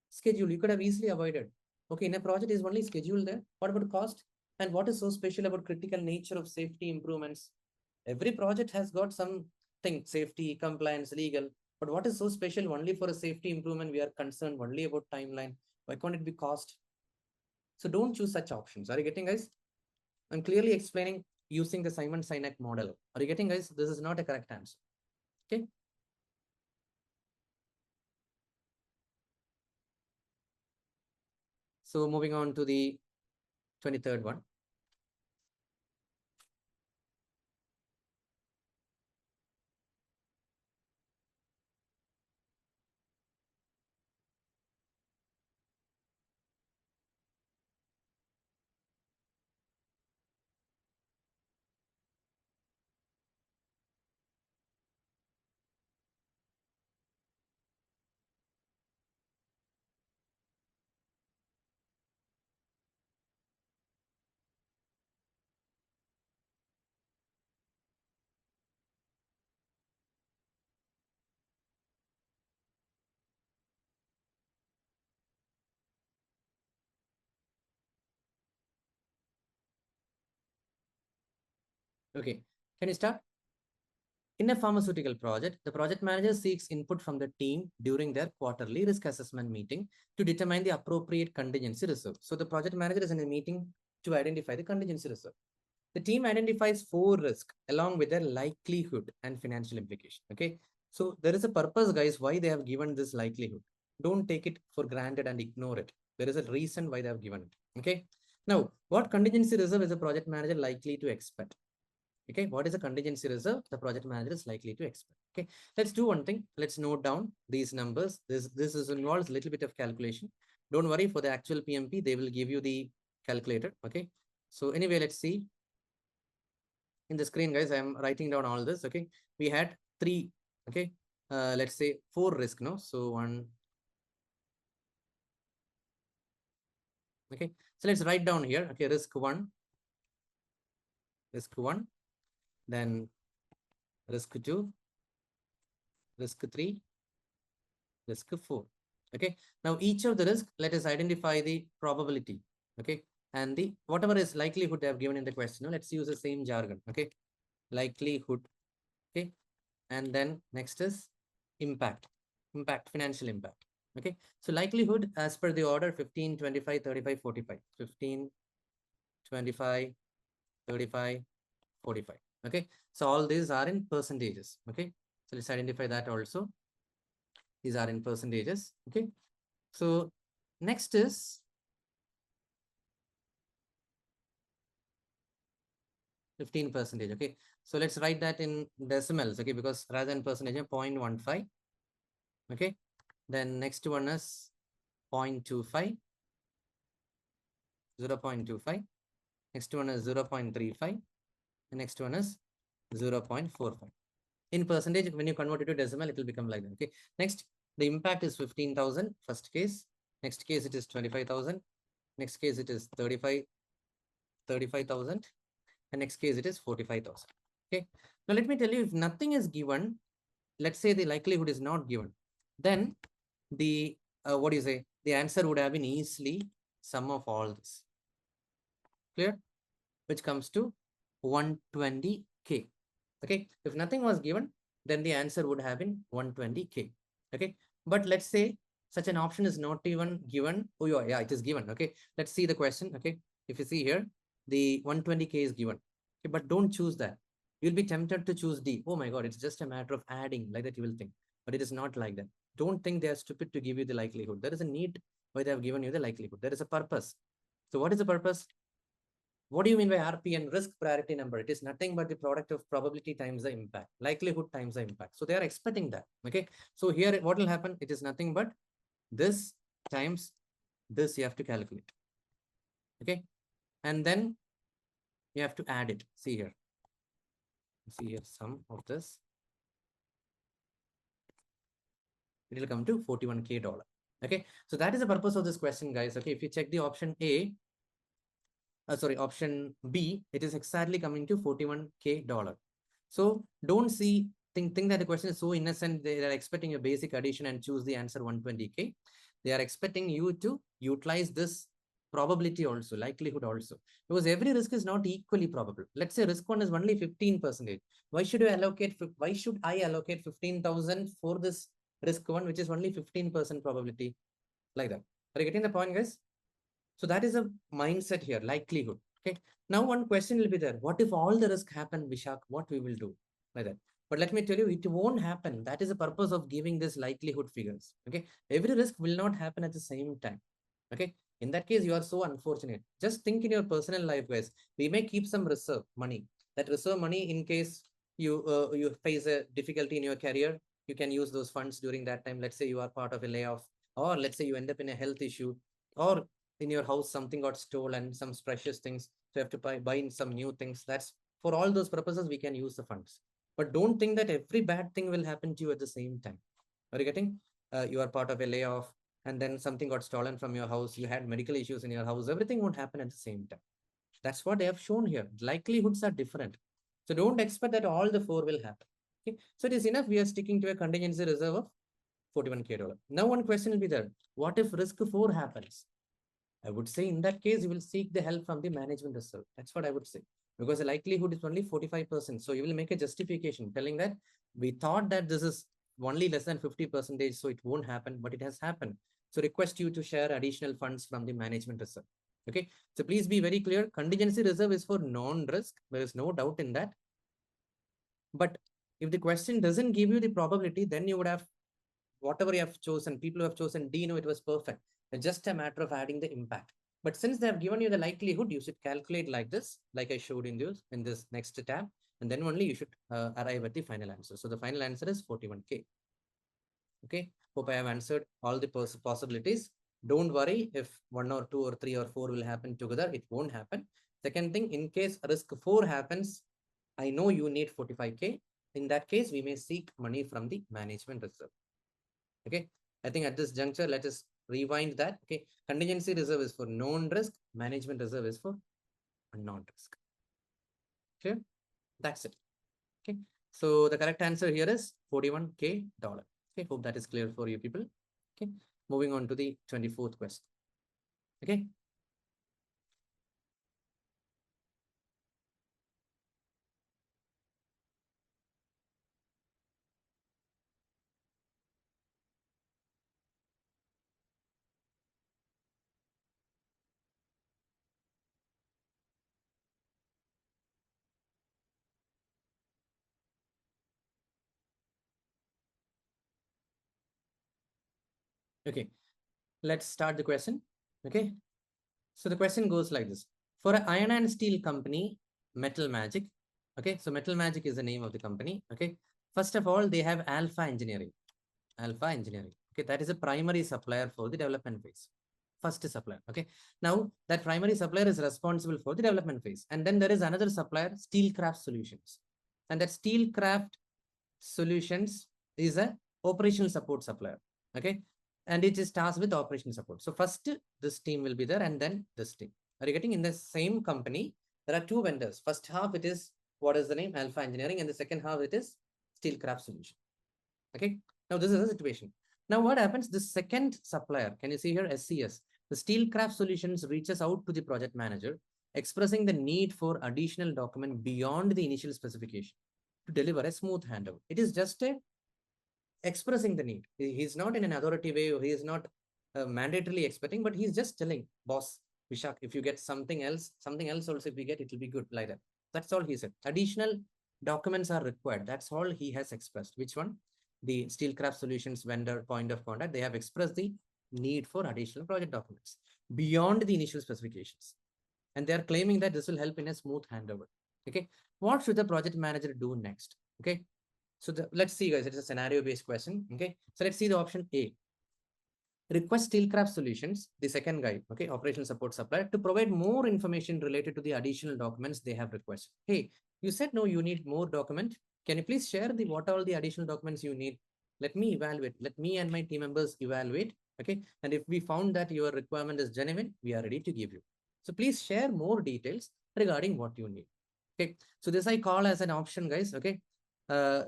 schedule? You could have easily avoided. Okay, in a project is only schedule there. What about cost? And what is so special about critical nature of safety improvements? Every project has got something, safety, compliance, legal. But what is so special only for a safety improvement? We are concerned only about timeline. Why can't it be cost? So don't choose such options. Are you getting, guys? I'm clearly explaining using the Simon Sinek model. Are you getting, guys? This is not a correct answer. Okay. So moving on to the 23rd one. Okay, can you start? In a pharmaceutical project, the project manager seeks input from the team during their quarterly risk assessment meeting to determine the appropriate contingency reserve. So the project manager is in a meeting to identify the contingency reserve. The team identifies 4 risks along with their likelihood and financial implication. Okay, so there is a purpose, guys, why they have given this likelihood. Don't take it for granted and ignore it. There is a reason why they have given it. Okay, now what contingency reserve is a project manager likely to expect? Okay, what is a contingency reserve the project manager is likely to expect? Okay, let's do one thing. Let's note down these numbers. This is involves a little bit of calculation. Don't worry, for the actual PMP they will give you the calculator. Okay, so anyway, let's see in the screen, guys. I am writing down all this. Okay, we had 3. Okay, let's say 4 risk. No, so 1. Okay, so let's write down here. Okay, risk 1, then risk 2, risk 3, risk 4. Okay, now each of the risk, let us identify the probability. Okay, and the whatever is likelihood they have given in the question. Let's use the same jargon. Okay, likelihood. Okay, and then next is impact, financial impact. Okay, so likelihood as per the order 15, 25, 35, 45. 15, 25, 35, 45. Okay, so all these are in percentages. Okay, so let's identify that also. These are in percentages. Okay, so next is 15%. Okay, so let's write that in decimals. Okay, because rather than percentage, 0.15. Okay, then next one is 0.25, 0.25. Next one is 0.35. The next one is 0.45. In percentage, when you convert it to decimal, it will become like that. Okay, next, the impact is 15,000, first case. Next case, it is 25,000. Next case, it is 35,000. And next case, it is 45,000. Okay, now let me tell you, if nothing is given, let's say the likelihood is not given, then the what do you say? The answer would have been easily sum of all this. Clear? Which comes to 120K. Okay, if nothing was given, then the answer would have been 120K. Okay, but let's say such an option is not even given. Oh yeah, it is given. Okay, let's see the question. Okay, if you see here, the 120K is given. Okay, but don't choose that. You'll be tempted to choose D. Oh my God, it's just a matter of adding, like that you will think. But it is not like that. Don't think they are stupid to give you the likelihood. There is a need why they have given you the likelihood. There is a purpose. So what is the purpose? What do you mean by RPN, risk priority number? It is nothing but the product of probability times the impact, likelihood times the impact. So they are expecting that. Okay. So here, what will happen? It is nothing but this times this you have to calculate. Okay. And then you have to add it. See here. See here, sum of this. It will come to $41K. Okay. So that is the purpose of this question, guys. Okay. If you check the option A, option B, it is exactly coming to $41K. So don't think that the question is so innocent. They are expecting a basic addition and choose the answer 120K. They are expecting you to utilize this probability also, likelihood also, because every risk is not equally probable. Let's say risk 1 is only 15%. Why should I allocate 15,000 for this risk 1, which is only 15% probability? Like that. Are you getting the point, guys? So that is a mindset here, likelihood. Okay. Now one question will be there. What if all the risk happen, Vishak? What we will do? Like that. But let me tell you, it won't happen. That is the purpose of giving this likelihood figures. Okay. Every risk will not happen at the same time. Okay. In that case, you are so unfortunate. Just think in your personal life, guys. We may keep some reserve money. That reserve money, in case you face a difficulty in your career, you can use those funds during that time. Let's say you are part of a layoff, or let's say you end up in a health issue, or in your house something got stolen, some precious things. So you have to buy in some new things. That's for all those purposes we can use the funds. But don't think that every bad thing will happen to you at the same time. Are you getting? You are part of a layoff, and then something got stolen from your house, you had medical issues in your house, everything won't happen at the same time. That's what they have shown here. Likelihoods are different. So don't expect that all the four will happen. Okay. So it is enough. We are sticking to a contingency reserve of $41K. Now one question will be there. What if risk 4 happens? I would say in that case, you will seek the help from the management reserve. That's what I would say. Because the likelihood is only 45%. So you will make a justification telling that we thought that this is only less than 50%, so it won't happen, but it has happened. So request you to share additional funds from the management reserve. Okay. So please be very clear. Contingency reserve is for non-risk. There is no doubt in that. But if the question doesn't give you the probability, then you would have whatever you have chosen, people who have chosen D, no, it was perfect. It's just a matter of adding the impact. But since they have given you the likelihood, you should calculate like this, like I showed in this next tab, and then only you should arrive at the final answer. So the final answer is 41K. Okay, hope I have answered all the possibilities. Don't worry if 1 or 2 or 3 or 4 will happen together. It won't happen. Second thing, in case risk 4 happens, I know you need 45K. In that case, we may seek money from the management reserve. Okay, I think at this juncture, let us rewind that. Okay, contingency reserve is for known risk, management reserve is for unknown risk. Clear? That's it. Okay, so the correct answer here is $41K. Okay, hope that is clear for you people. Okay, moving on to the 24th question. Okay. Okay, let's start the question. Okay, so the question goes like this. For an iron and steel company, Metal Magic. Okay, so Metal Magic is the name of the company. Okay, first of all, they have Alpha Engineering. Alpha Engineering. Okay, that is a primary supplier for the development phase. First supplier. Okay, now that primary supplier is responsible for the development phase. And then there is another supplier, Steelcraft Solutions. And that Steelcraft Solutions is a operational support supplier. Okay, and it is tasked with operational support. So first this team will be there, and then this team. Are you getting? In the same company, there are two vendors. First half it is, what is the name? Alpha Engineering, and the second half it is Steelcraft Solution. Okay, now this is the situation. Now what happens? The second supplier, can you see here, SCS, the Steelcraft Solutions reaches out to the project manager, expressing the need for additional document beyond the initial specification to deliver a smooth handover. It is just a expressing the need. He's not in an authority way, or he is not mandatorily expecting, but he's just telling, boss, Vishak, if you get something else also, if we get, it will be good, like that. That's all he said. Additional documents are required. That's all he has expressed. Which one? The Steelcraft Solutions vendor point of contact. They have expressed the need for additional project documents beyond the initial specifications. And they are claiming that this will help in a smooth handover. Okay. What should the project manager do next? Okay. So let's see, guys, it's a scenario-based question. Okay, so let's see the option A. Request Steelcraft Solutions, the second guy, okay, operational support supplier, to provide more information related to the additional documents they have requested. Hey, you said no, you need more document. Can you please share what all the additional documents you need? Let me evaluate. Let me and my team members evaluate. Okay, and if we found that your requirement is genuine, we are ready to give you. So please share more details regarding what you need. Okay, so this I call as an option, guys. Okay.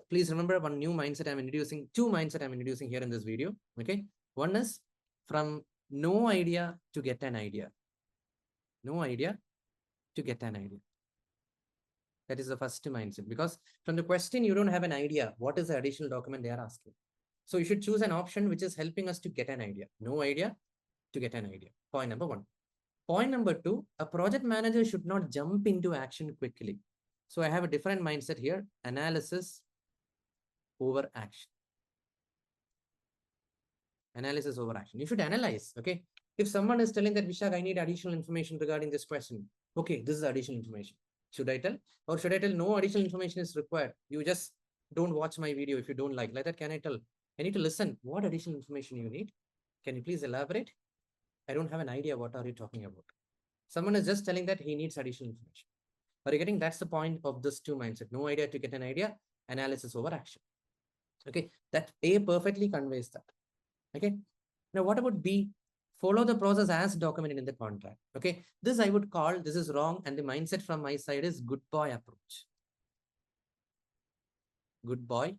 Please remember one new mindset I'm introducing, two mindset I'm introducing here in this video. Okay, one is from no idea to get an idea. No idea to get an idea. That is the first mindset, because from the question you don't have an idea what is the additional document they are asking. So you should choose an option which is helping us to get an idea. No idea to get an idea. Point number one. Point number two, a project manager should not jump into action quickly. So I have a different mindset here, analysis over action. Analysis over action. You should analyze, okay? If someone is telling that, Vishak, I need additional information regarding this question. Okay, this is additional information. Should I tell? Or should I tell no additional information is required? You just don't watch my video if you don't like. Like that, can I tell? I need to listen. What additional information you need? Can you please elaborate? I don't have an idea. What are you talking about? Someone is just telling that he needs additional information. Are you getting? That's the point of this two mindset. No idea to get an idea. Analysis over action. Okay, that A perfectly conveys that. Okay, now what about B? Follow the process as documented in the contract. Okay, this I would call, this is wrong, and the mindset from my side is good boy approach. Good boy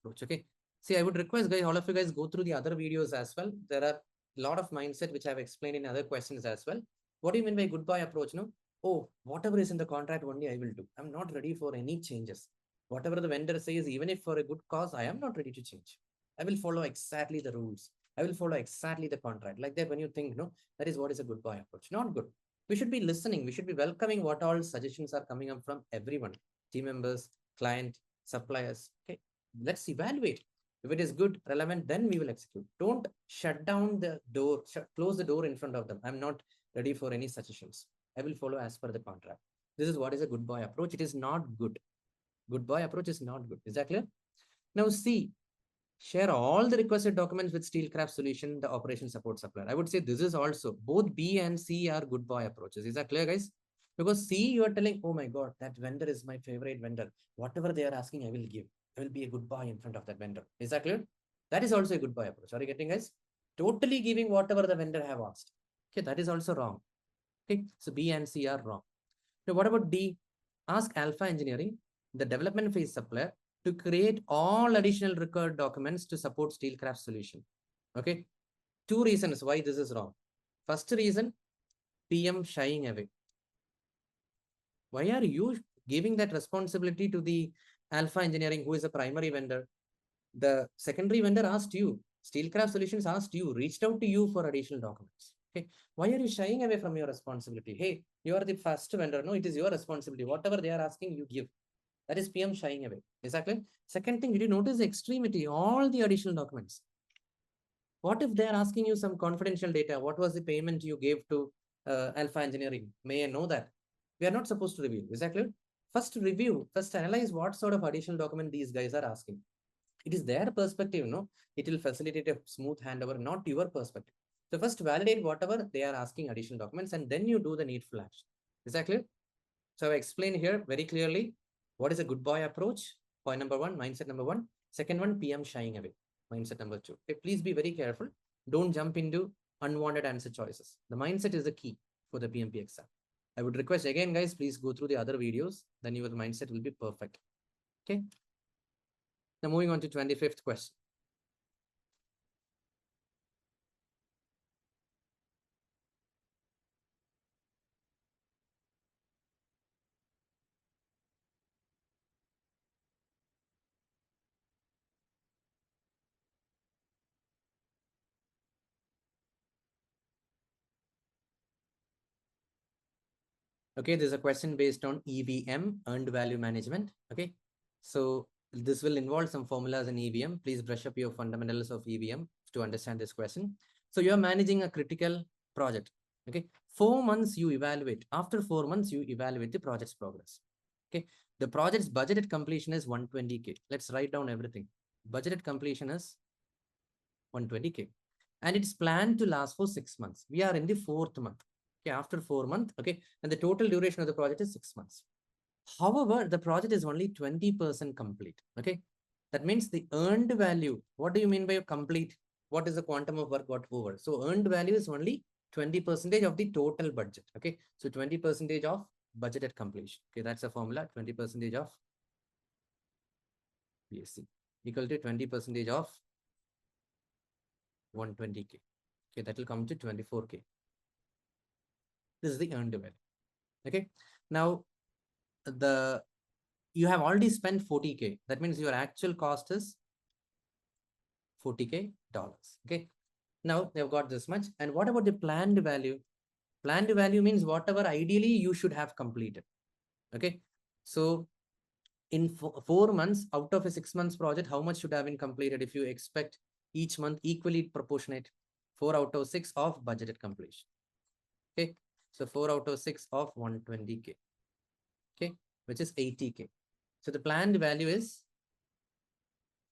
approach. Okay, see, I would request guys, all of you guys go through the other videos as well. There are a lot of mindset which I've explained in other questions as well. What do you mean by good boy approach? No, oh, whatever is in the contract only I will do. I'm not ready for any changes. Whatever the vendor says, even if for a good cause, I am not ready to change. I will follow exactly the rules. I will follow exactly the contract. Like that, when you think, no, that is what is a good boy approach. Not good. We should be listening. We should be welcoming what all suggestions are coming up from everyone, team members, client, suppliers. Okay, let's evaluate. If it is good, relevant, then we will execute. Don't shut down the door, close the door in front of them. I'm not ready for any suggestions. I will follow as per the contract. This is what is a good boy approach. It is not good. Good boy approach is not good. Is that clear? Now C, share all the requested documents with Steelcraft Solution, the operation support supplier. I would say this is also, both B and C are good boy approaches. Is that clear, guys? Because C, you are telling, oh my God, that vendor is my favorite vendor. Whatever they are asking, I will give. I will be a good boy in front of that vendor. Is that clear? That is also a good boy approach. Are you getting, guys? Totally giving whatever the vendor have asked. Okay, that is also wrong. Okay, so B and C are wrong. Now, what about D? Ask Alpha Engineering, the development phase supplier, to create all additional required documents to support Steelcraft solution. Okay, two reasons why this is wrong. First reason, PM shying away. Why are you giving that responsibility to the Alpha Engineering, who is a primary vendor? The secondary vendor asked you, Steelcraft Solutions asked you, reached out to you for additional documents. Okay, why are you shying away from your responsibility? Hey, you are the first vendor. No, it is your responsibility. Whatever they are asking, you give. That is PM shying away. Exactly. Second thing, did you notice the extremity? All the additional documents. What if they are asking you some confidential data? What was the payment you gave to Alpha Engineering? May I know that? We are not supposed to review. Is that clear? First review, first analyze what sort of additional document these guys are asking. It is their perspective, no? It will facilitate a smooth handover, not your perspective. So first validate whatever they are asking additional documents, and then you do the needful action. Is that clear? So I explained here very clearly what is a good boy approach. Point number one, mindset number one. Second one, PM shying away. Mindset number two. Okay, please be very careful. Don't jump into unwanted answer choices. The mindset is the key for the PMP exam. I would request again, guys, please go through the other videos. Then your mindset will be perfect. Okay. Now moving on to 25th question. Okay, there's a question based on EVM, earned value management. Okay, so this will involve some formulas in EVM. Please brush up your fundamentals of EVM to understand this question. So you're managing a critical project. Okay, 4 months you evaluate. After 4 months, you evaluate the project's progress. Okay, the project's budgeted completion is 120K. Let's write down everything. Budgeted completion is 120K. And it's planned to last for 6 months. We are in the 4th month. Okay, after 4 months, okay, and the total duration of the project is 6 months. However, the project is only 20% complete. Okay, that means the earned value. What do you mean by complete? What is the quantum of work got over? So earned value is only 20% of the total budget. Okay, so 20% of budgeted completion. Okay, that's a formula. 20% of BSC equal to 20% of 120K. Okay, that will come to 24K. This is the earned value. Okay, now you have already spent 40K. That means your actual cost is $40K. Okay, now they've got this much. And what about the planned value? Planned value means whatever ideally you should have completed. Okay, so in 4 months out of a 6 months project, how much should have been completed if you expect each month equally proportionate? 4 out of 6 of budgeted completion. Okay, so 4 out of 6 of 120K. Okay, which is 80K. So the planned value is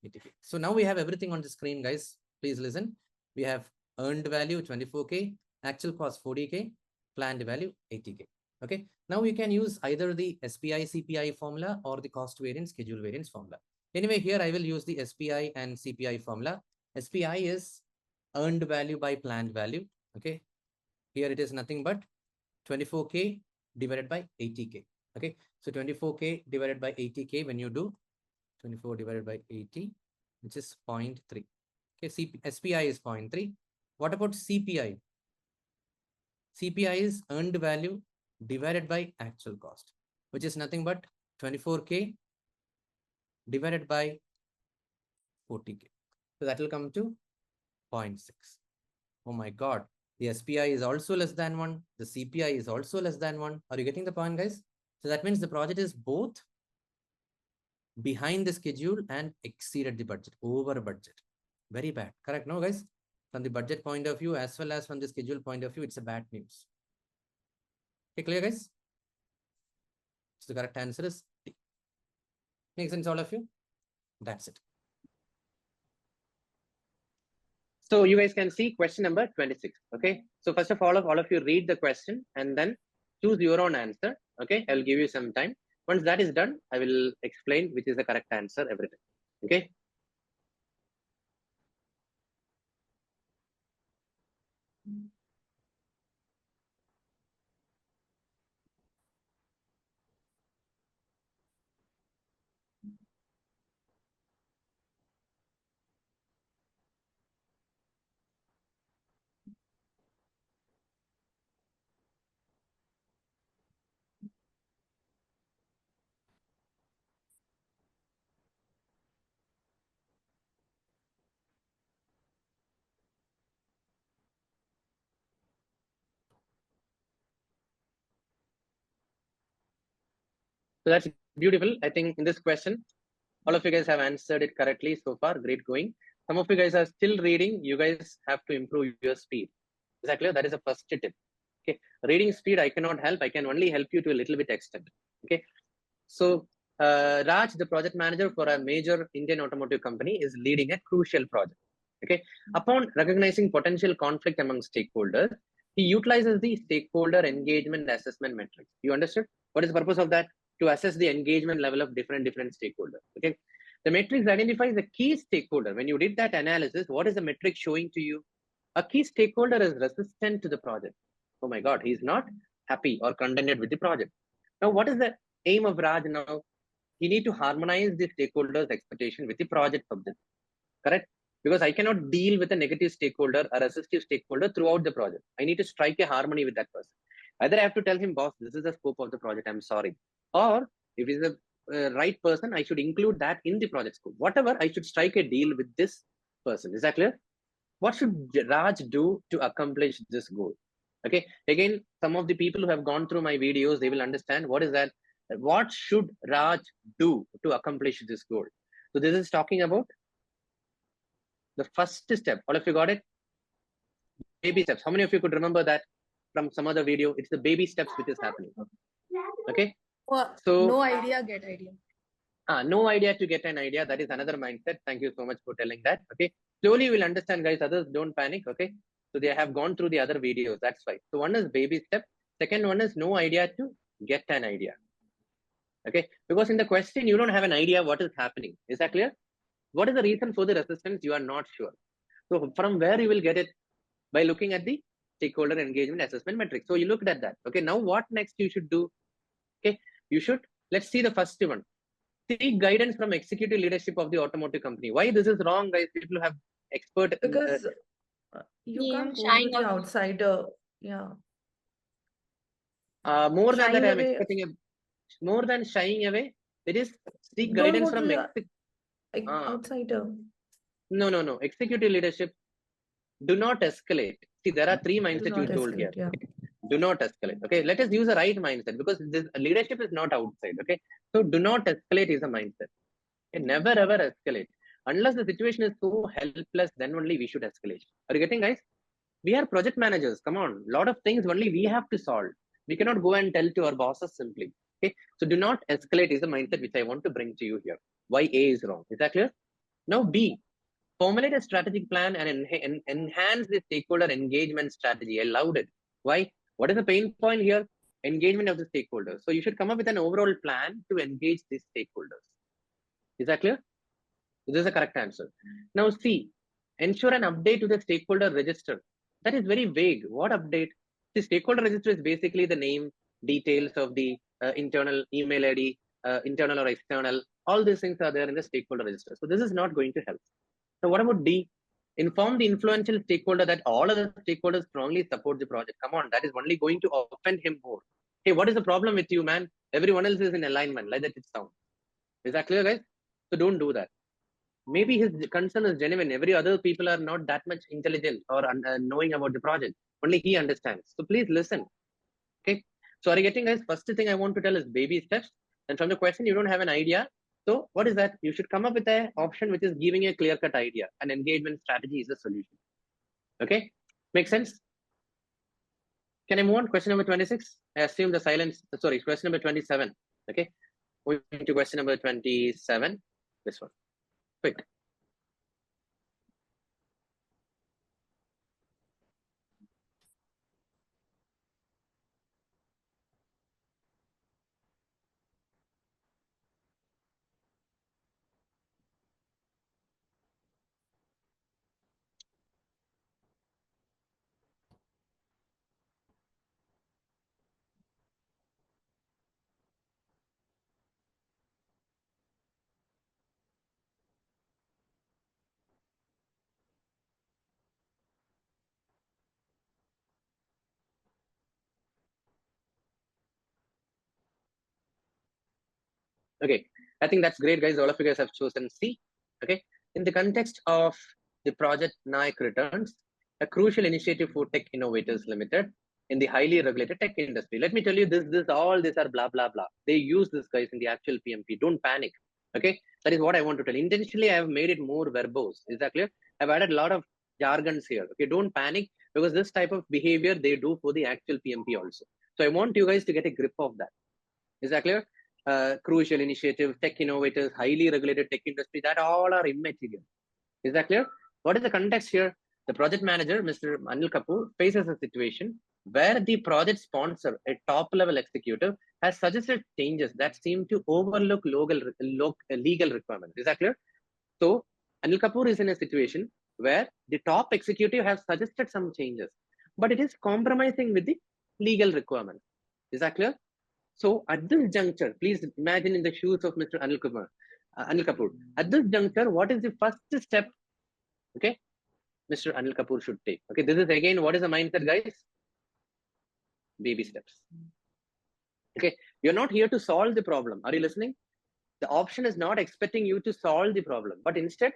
80K. So now we have everything on the screen, guys. Please listen. We have earned value 24K, actual cost 40K, planned value 80K. Okay, now you can use either the SPI CPI formula or the cost variance schedule variance formula. Anyway, here I will use the SPI and CPI formula. SPI is earned value by planned value. Okay, here it is nothing but 24K divided by 80K. Okay, so 24K divided by 80K, when you do 24 divided by 80, which is 0.3. Okay, SPI is 0.3. What about CPI? CPI is earned value divided by actual cost, which is nothing but 24K divided by 40K. So that will come to 0.6. Oh my God. The SPI is also less than 1. The CPI is also less than 1. Are you getting the point, guys? So that means the project is both behind the schedule and exceeded the budget, over budget. Very bad. Correct? No, guys? From the budget point of view, as well as from the schedule point of view, it's a bad news. Okay, clear, guys? So the correct answer is D. Makes sense, all of you? That's it. So you guys can see question number 26. Okay. So first of all of you read the question and then choose your own answer. Okay. I'll give you some time. Once that is done, I will explain which is the correct answer, everything. Okay. So that's beautiful. I think in this question, all of you guys have answered it correctly so far. Great going. Some of you guys are still reading. You guys have to improve your speed. Is that clear? That is the first tip. Okay. Reading speed, I cannot help. I can only help you to a little bit extent. Okay. So Raj, the project manager for a major Indian automotive company, is leading a crucial project. Okay. Upon recognizing potential conflict among stakeholders, he utilizes the stakeholder engagement assessment metrics. You understood? What is the purpose of that? To assess the engagement level of different stakeholders. Okay. The matrix identifies the key stakeholder. When you did that analysis, what is the metric showing to you? A key stakeholder is resistant to the project. Oh my God, he's not happy or contented with the project. Now, what is the aim of Raj now? He need to harmonize the stakeholders' expectation with the project objective. Correct? Because I cannot deal with a negative stakeholder, a resistive stakeholder throughout the project. I need to strike a harmony with that person. Either I have to tell him, boss, this is the scope of the project, I'm sorry. Or if he's the right person, I should include that in the project scope. Whatever, I should strike a deal with this person. Is that clear? What should Raj do to accomplish this goal? Okay. Again, some of the people who have gone through my videos, they will understand what is that. What should Raj do to accomplish this goal? So this is talking about the first step. All of you got it? Baby steps. How many of you could remember that from some other video? It's the baby steps which is happening. Okay. So no idea, get idea. No idea to get an idea. That is another mindset. Thank you so much for telling that. Okay. Slowly you will understand, guys. Others don't panic. Okay. So they have gone through the other videos. That's why. So one is baby step. Second one is no idea to get an idea. Okay. Because in the question, you don't have an idea what is happening. Is that clear? What is the reason for the resistance? You are not sure. So from where you will get it? By looking at the stakeholder engagement assessment metric. So you looked at that. Okay. Now what next you should do? Okay. You should, let's see the first one. Seek guidance from executive leadership of the automotive company. Why this is wrong, guys? People have expert. Because you can't go to the outsider. Yeah. More than Shying that, I'm away. expecting more than shying away. It is seek guidance from outsider. No. Executive leadership. Do not escalate. See, there are three mindsets you told here. Yeah. Do not escalate. Okay, let us use a right mindset because this leadership is not outside. Okay, so do not escalate is a mindset. Okay? Never ever escalate unless the situation is so helpless. Then only we should escalate. Are you getting, guys? We are project managers. Come on, a lot of things only we have to solve. We cannot go and tell to our bosses simply. Okay, so do not escalate is the mindset which I want to bring to you here. Why A is wrong? Is that clear? Now B, formulate a strategic plan and enhance the stakeholder engagement strategy. I loved it. Why? What is the pain point here? Engagement of the stakeholders. So you should come up with an overall plan to engage these stakeholders. Is that clear? This is the correct answer. Now C, ensure an update to the stakeholder register. That is very vague. What update? The stakeholder register is basically the name, details of the internal email ID, internal or external. All these things are there in the stakeholder register. So this is not going to help. So what about D? Inform the influential stakeholder that all other stakeholders strongly support the project. Come on, that is only going to offend him more. Hey, what is the problem with you, man? Everyone else is in alignment, like that it sounds. Is that clear, guys? So don't do that. Maybe his concern is genuine. Every other people are not that much intelligent or knowing about the project. Only he understands. So please listen. Okay. So are you getting, guys? First thing I want to tell is baby steps. And from the question, you don't have an idea. So what is that? You should come up with an option which is giving a clear-cut idea. An engagement strategy is a solution. Okay. Make sense? Can I move on? Question number 26. I assume the silence. Sorry, question number 27. Okay. Moving to question number 27. This one. Quick. Okay, I think that's great, guys. All of you guys have chosen C. Okay, in the context of the project Naik Returns, a crucial initiative for tech innovators limited in the highly regulated tech industry. Let me tell you all these are blah, blah, blah. They use this, guys, in the actual PMP. Don't panic. Okay, that is what I want to tell. Intentionally, I have made it more verbose. Is that clear? I've added a lot of jargons here. Okay, don't panic because this type of behavior they do for the actual PMP also. So I want you guys to get a grip of that. Is that clear? Crucial initiative, tech innovators, highly regulated tech industry, that all are immaterial. Is that clear? What is the context here? The project manager, Mr. Anil Kapoor, faces a situation where the project sponsor, a top-level executive, has suggested changes that seem to overlook legal requirements. Is that clear? So, Anil Kapoor is in a situation where the top executive has suggested some changes, but it is compromising with the legal requirements. Is that clear? So at this juncture, please imagine in the shoes of Mr. Anil Kapoor. At this juncture, what is the first step? Okay, Mr. Anil Kapoor should take. Okay, this is again, what is the mindset, guys? Baby steps. Okay, you're not here to solve the problem. Are you listening? The option is not expecting you to solve the problem, but instead,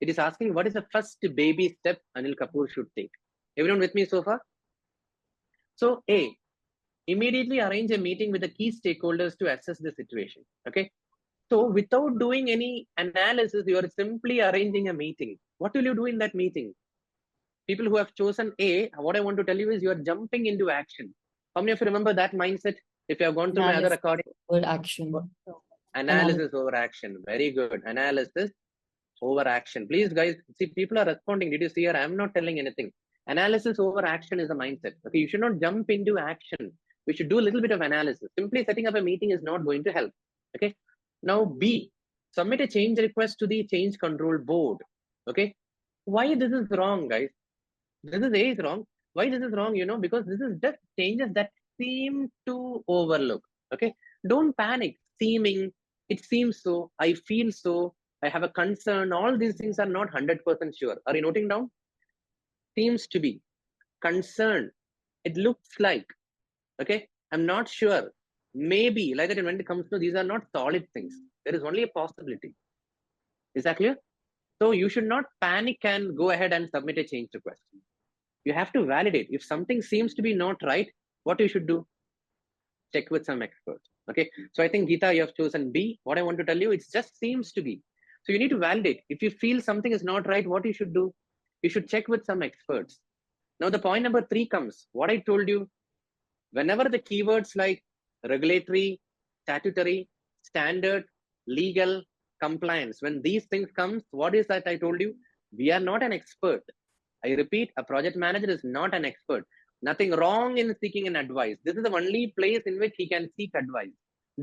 it is asking what is the first baby step Anil Kapoor should take. Everyone with me so far? So A, immediately arrange a meeting with the key stakeholders to assess the situation. Okay. So without doing any analysis, you are simply arranging a meeting. What will you do in that meeting? People who have chosen A, what I want to tell you is you are jumping into action. How many of you remember that mindset? If you have gone through my other recording. Action. Analysis over action. Very good. Analysis over action. Please, guys, see, people are responding. Did you see here? I'm not telling anything. Analysis over action is a mindset. Okay, you should not jump into action. We should do a little bit of analysis. Simply setting up a meeting is not going to help. Okay. Now B, submit a change request to the change control board. Okay. Why this is wrong, guys? This is A is wrong. Why this is wrong? Because this is just changes that seem to overlook. Okay. Don't panic. Seeming, it seems so, I feel so, I have a concern. All these things are not 100% sure. Are you noting down? Seems to be, concerned, it looks like, okay, I'm not sure, maybe, like that. When it comes to, these are not solid things. There is only a possibility. Is that clear? So you should not panic and go ahead and submit a change request. You have to validate. If something seems to be not right, what you should do? Check with some experts. Okay, so I think Geeta, you have chosen B. What I want to tell you, it just seems to be. So you need to validate. If you feel something is not right, what you should do? You should check with some experts. Now the point number 3 comes. What I told you, whenever the keywords like regulatory, statutory, standard, legal, compliance, when these things comes, what is that I told you? We are not an expert. I repeat, a project manager is not an expert. Nothing wrong in seeking an advice. This is the only place in which he can seek advice.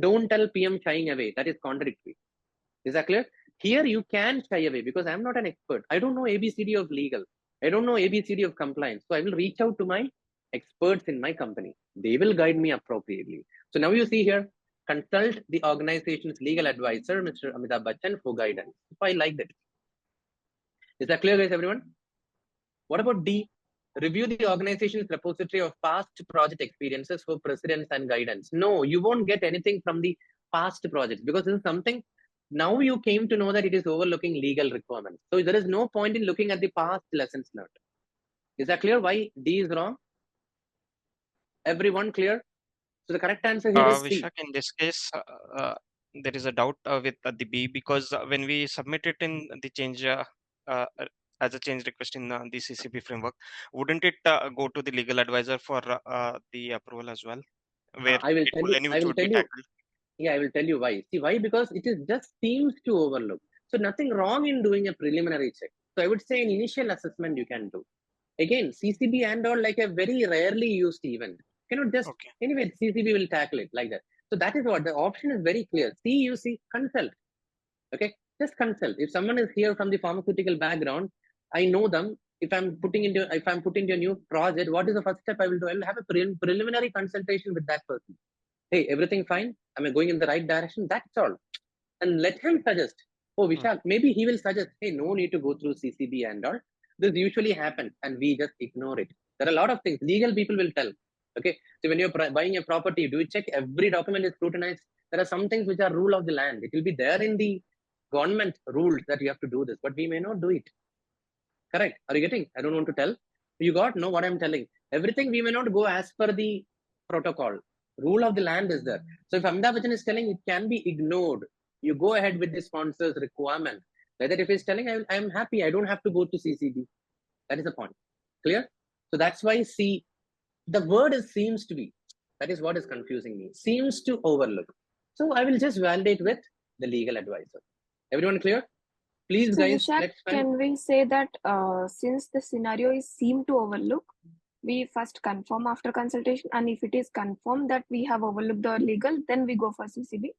Don't tell PM shying away. That is contradictory. Is that clear? Here you can shy away because I'm not an expert. I don't know ABCD of legal. I don't know ABCD of compliance. So I will reach out to my experts in my company. They will guide me appropriately. So now you see here, consult the organization's legal advisor, Mr. Amitabh Bachchan, for guidance. If I like that. Is that clear, guys, everyone? What about D? Review the organization's repository of past project experiences for precedence and guidance. No, you won't get anything from the past projects because this is something now you came to know that it is overlooking legal requirements. So there is no point in looking at the past lessons learned. Is that clear why D is wrong? Everyone clear? So the correct answer here is C. Vishak, in this case, there is a doubt with the B because when we submit it in the change as a change request in the CCP framework, wouldn't it go to the legal advisor for the approval as well? Where I will it tell will you. anyway I will would tell be you. tackled. Yeah, I will tell you why. See why? Because it is just seems to overlook. So nothing wrong in doing a preliminary check. So I would say an initial assessment you can do. Again, CCB and all like a very rarely used event. Cannot just Okay. anyway CCB will tackle it like that. So that is what the option is very clear. CUC consult. Okay, just consult. If someone is here from the pharmaceutical background, I know them. If I'm putting into a new project, what is the first step I will do? I will have a preliminary consultation with that person. Hey, everything fine? Am I going in the right direction? That's all. And let him suggest. Oh, Vishal, maybe he will suggest, hey, no need to go through CCB and all. This usually happens and we just ignore it. There are a lot of things. Legal people will tell. Okay. So when you're buying a property, do you check every document is scrutinized? There are some things which are rule of the land. It will be there in the government rules that you have to do this, but we may not do it. Correct. Are you getting? I don't want to tell. You got? No, what I'm telling. Everything we may not go as per the protocol. Rule of the land is there. So if Amitabh Bachchan is telling it can be ignored, you go ahead with the sponsor's requirement. Whether if he's telling I'm happy, I don't have to go to CCB. That is the point. Clear? So that's why C, the word is seems to be. That is what is confusing me. Seems to overlook. So I will just validate with the legal advisor. Everyone clear? Please, So, guys, Vishak, let's spend. can we say that since the scenario is seem to overlook, we first confirm after consultation, and if it is confirmed that we have overlooked the legal, then we go for CCB?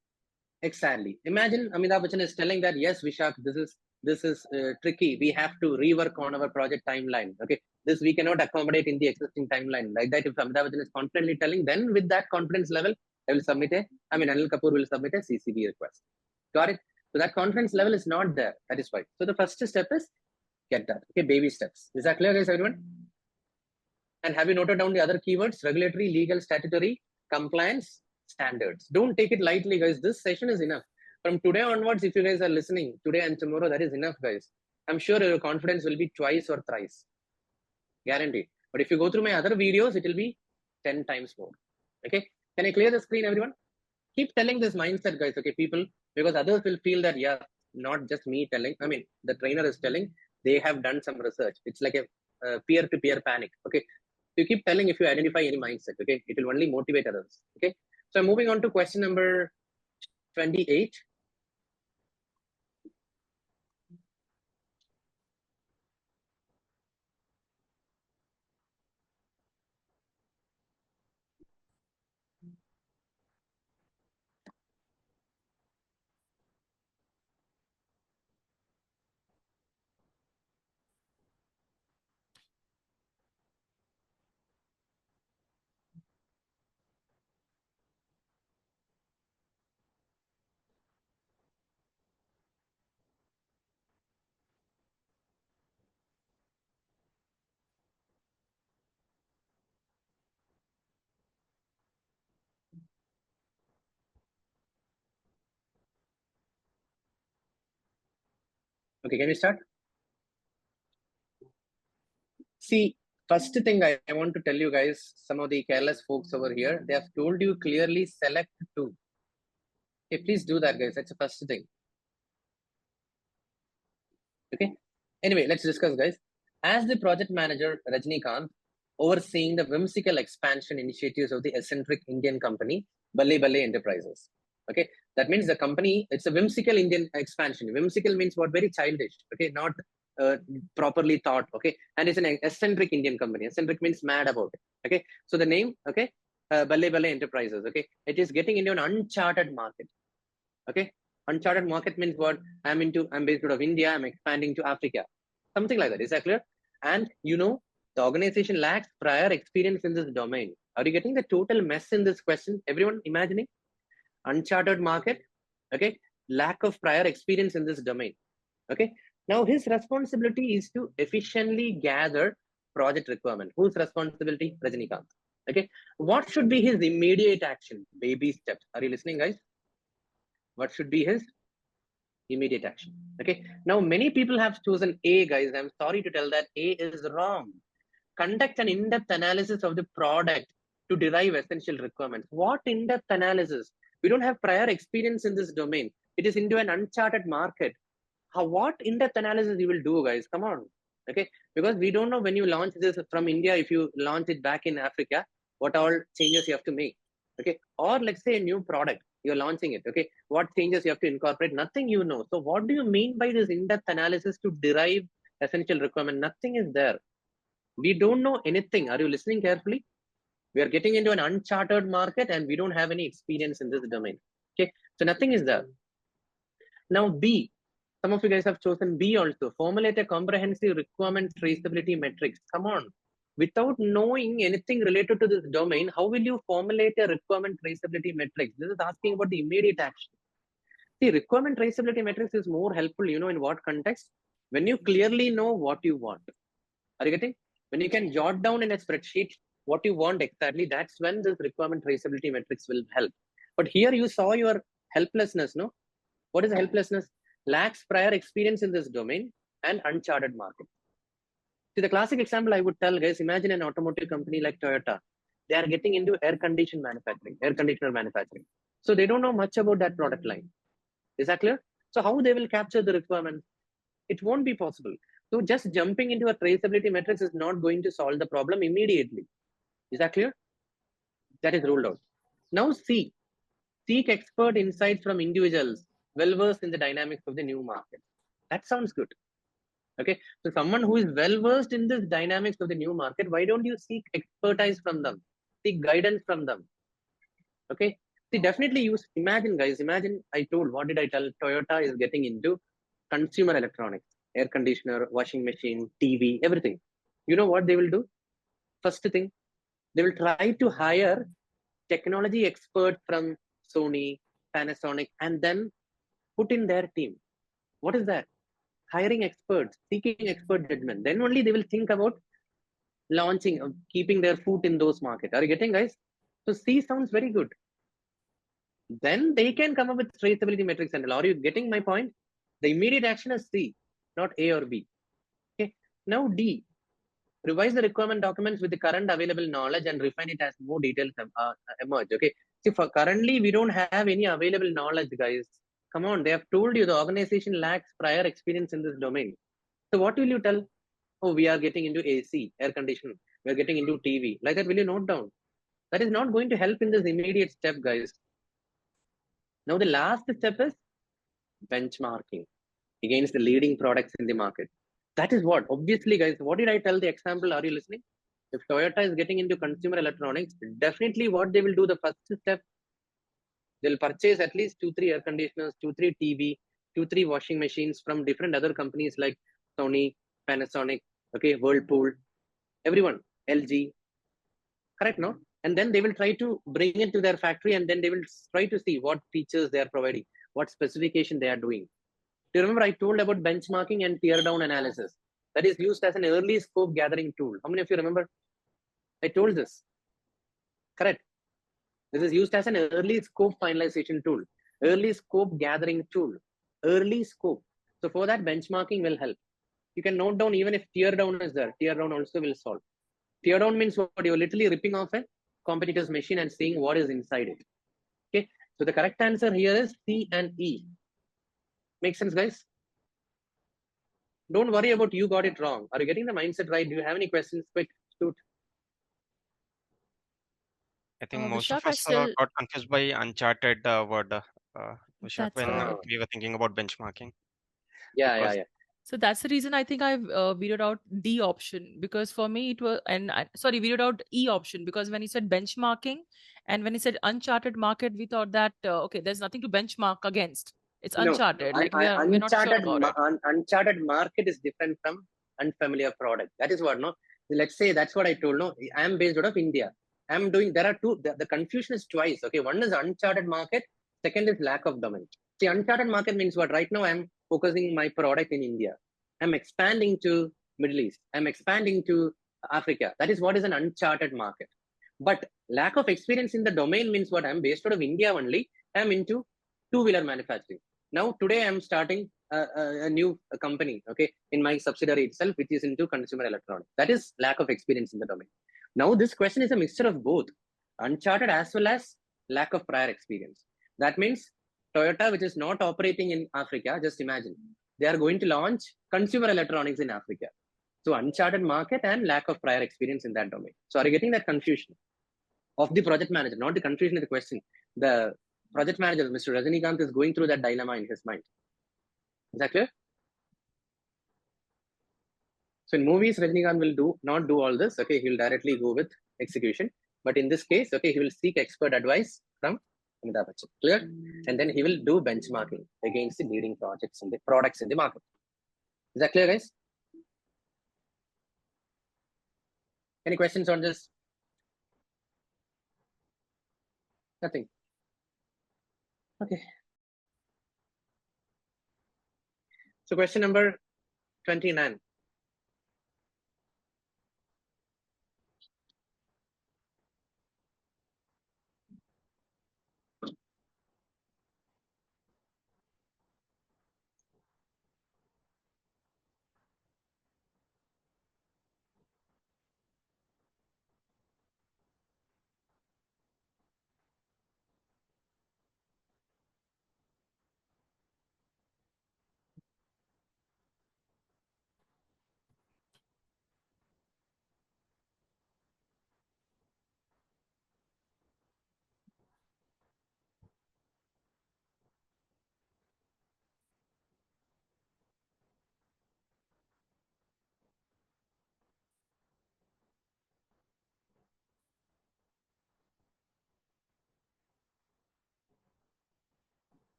Exactly. Imagine Amitabh Bachchan is telling that, yes, Vishak, this is tricky. We have to rework on our project timeline. Okay, this we cannot accommodate in the existing timeline. Like that, if Amitabh Bachchan is confidently telling, then with that confidence level, Anil Kapoor will submit a CCB request. Got it? So that confidence level is not there. That is why. So the first step is get that. Okay, baby steps. Is that clear, guys, everyone? And have you noted down the other keywords? Regulatory, legal, statutory, compliance, standards. Don't take it lightly, guys. This session is enough. From today onwards, if you guys are listening today and tomorrow, that is enough, guys. I'm sure your confidence will be twice or thrice. Guaranteed. But if you go through my other videos, it will be 10 times more. Okay. Can I clear the screen, everyone? Keep telling this mindset, guys. Okay, people, because others will feel that, yeah, not just me telling. I mean, the trainer is telling, they have done some research. It's like a peer-to-peer panic. Okay. You keep telling if you identify any mindset. Okay. It will only motivate others. Okay. So I'm moving on to question number 28. Okay, can we start? See, first thing I want to tell you guys, some of the careless folks over here, they have told you clearly select two. Okay, please do that, guys. That's the first thing. Okay. Anyway, let's discuss, guys. As the project manager, Rajnikant, overseeing the whimsical expansion initiatives of the eccentric Indian company, Balle Balle Enterprises. Okay, that means the company, it's a whimsical Indian expansion. Whimsical means what? Very childish. Okay, not properly thought. Okay, and it's an eccentric Indian company. Eccentric means mad about it. Okay, so the name, okay, Balle Balle Enterprises. Okay, it is getting into an uncharted market. Okay, uncharted market means what? I'm based out of India. I'm expanding to Africa. Something like that. Is that clear? And you know, the organization lacks prior experience in this domain. Are you getting the total mess in this question? Everyone imagining? Uncharted market, okay, lack of prior experience in this domain. Okay, now his responsibility is to efficiently gather project requirement. Whose responsibility? Rajinikanth. Okay, what should be his immediate action? Baby steps. Are you listening, guys? What should be his immediate action? Okay, now many people have chosen A, guys. I'm sorry to tell that A is wrong. Conduct an in-depth analysis of the product to derive essential requirements. What in-depth analysis? We don't have prior experience in this domain. It is into an uncharted market. What in-depth analysis you will do, guys? Come on. Okay, because we don't know when you launch this from India, if you launch it back in Africa, what all changes you have to make. Okay, or let's say a new product, you're launching it. Okay, what changes you have to incorporate? Nothing you know. So what do you mean by this in-depth analysis to derive essential requirement? Nothing is there. We don't know anything. Are you listening carefully? We are getting into an uncharted market and we don't have any experience in this domain. Okay, so nothing is there. Now B, some of you guys have chosen B also. Formulate a comprehensive requirement traceability metrics. Come on. Without knowing anything related to this domain, how will you formulate a requirement traceability metrics? This is asking about the immediate action. See, requirement traceability metrics is more helpful, you know, in what context? When you clearly know what you want. Are you getting? When you can jot down in a spreadsheet what you want exactly, that's when this requirement traceability metrics will help. But here you saw your helplessness, no? What is helplessness? Lacks prior experience in this domain and uncharted market. See, the classic example I would tell, guys, imagine an automotive company like Toyota. They are getting into air conditioner manufacturing. So they don't know much about that product line. Is that clear? So how they will capture the requirement? It won't be possible. So just jumping into a traceability metrics is not going to solve the problem immediately. Is that clear? That is ruled out. Now C, seek expert insights from individuals well versed in the dynamics of the new market. That sounds good. Okay, so someone who is well versed in this dynamics of the new market, why don't you seek expertise from them? Seek guidance from them. Okay, see, definitely use, imagine, guys, imagine I told, what did I tell? Toyota is getting into consumer electronics, air conditioner, washing machine, TV, everything. You know what they will do? First thing, they will try to hire technology expert from Sony, Panasonic, and then put in their team. What is that? Hiring experts, seeking expert judgment. Then only they will think about launching, keeping their foot in those markets. Are you getting, guys? So C sounds very good. Then they can come up with traceability metrics and all. Are you getting my point? The immediate action is C, not A or B. Okay. Now D, revise the requirement documents with the current available knowledge and refine it as more details emerge. Okay. See, for currently we don't have any available knowledge, guys. Come on, they have told you the organization lacks prior experience in this domain. So what will you tell? Oh, we are getting into AC, air conditioning. We are getting into TV. Like that, will you note down? That is not going to help in this immediate step, guys. Now the last step is benchmarking against the leading products in the market. That is what, obviously, guys, what did I tell the example? Are you listening? If Toyota is getting into consumer electronics, definitely what they will do, the first step, they'll purchase at least 2-3 air conditioners, 2-3 TV, 2-3 washing machines from different other companies like Sony, Panasonic, okay, Whirlpool, everyone, LG, correct, no? And then they will try to bring it to their factory and then they will try to see what features they are providing, what specification they are doing. Do you remember I told about benchmarking and tear down analysis? That is used as an early scope gathering tool. How many of you remember? I told this. Correct. This is used as an early scope finalization tool, early scope gathering tool, early scope. So for that, benchmarking will help. You can note down even if tear down is there, tear down also will solve. Tear down means what? You're literally ripping off a competitor's machine and seeing what is inside it. Okay. So the correct answer here is C and E. Make sense, guys? Don't worry about you got it wrong. Are you getting the mindset right? Do you have any questions? Quick, shoot. I think most Vishak, of I us still got confused by uncharted word, Vishak, that's when right. we were thinking about benchmarking. Yeah, Because yeah. So that's the reason I think I've weeded out D option, because for me it was, sorry, weeded out E option, because when he said benchmarking and when he said uncharted market, we thought that okay, there's nothing to benchmark against. It's No, uncharted. Like we're not sure about it. uncharted market is different from unfamiliar product. That is what, no? Let's say that's what I told, no? I am based out of India. There are two, the confusion is twice, okay? One is uncharted market, second is lack of domain. See, uncharted market means what? Right now, I'm focusing my product in India. I'm expanding to Middle East. I'm expanding to Africa. That is what is an uncharted market. But lack of experience in the domain means what? I'm based out of India only. I'm into two-wheeler manufacturing. Now, today I'm starting a new company, okay, in my subsidiary itself, which is into consumer electronics. That is lack of experience in the domain. Now, this question is a mixture of both, uncharted as well as lack of prior experience. That means Toyota, which is not operating in Africa, just imagine, they are going to launch consumer electronics in Africa. So uncharted market and lack of prior experience in that domain. So are you getting that confusion of the project manager? Not the confusion of the question. The project manager, Mr. Rajinikanth, is going through that dilemma in his mind. Is that clear? So in movies, Rajinikanth will not do all this. Okay, he will directly go with execution. But in this case, okay, he will seek expert advice from Amitabh Bachchan. Clear? And then he will do benchmarking against the leading projects and the products in the market. Is that clear, guys? Any questions on this? Nothing. Okay. So question number 29.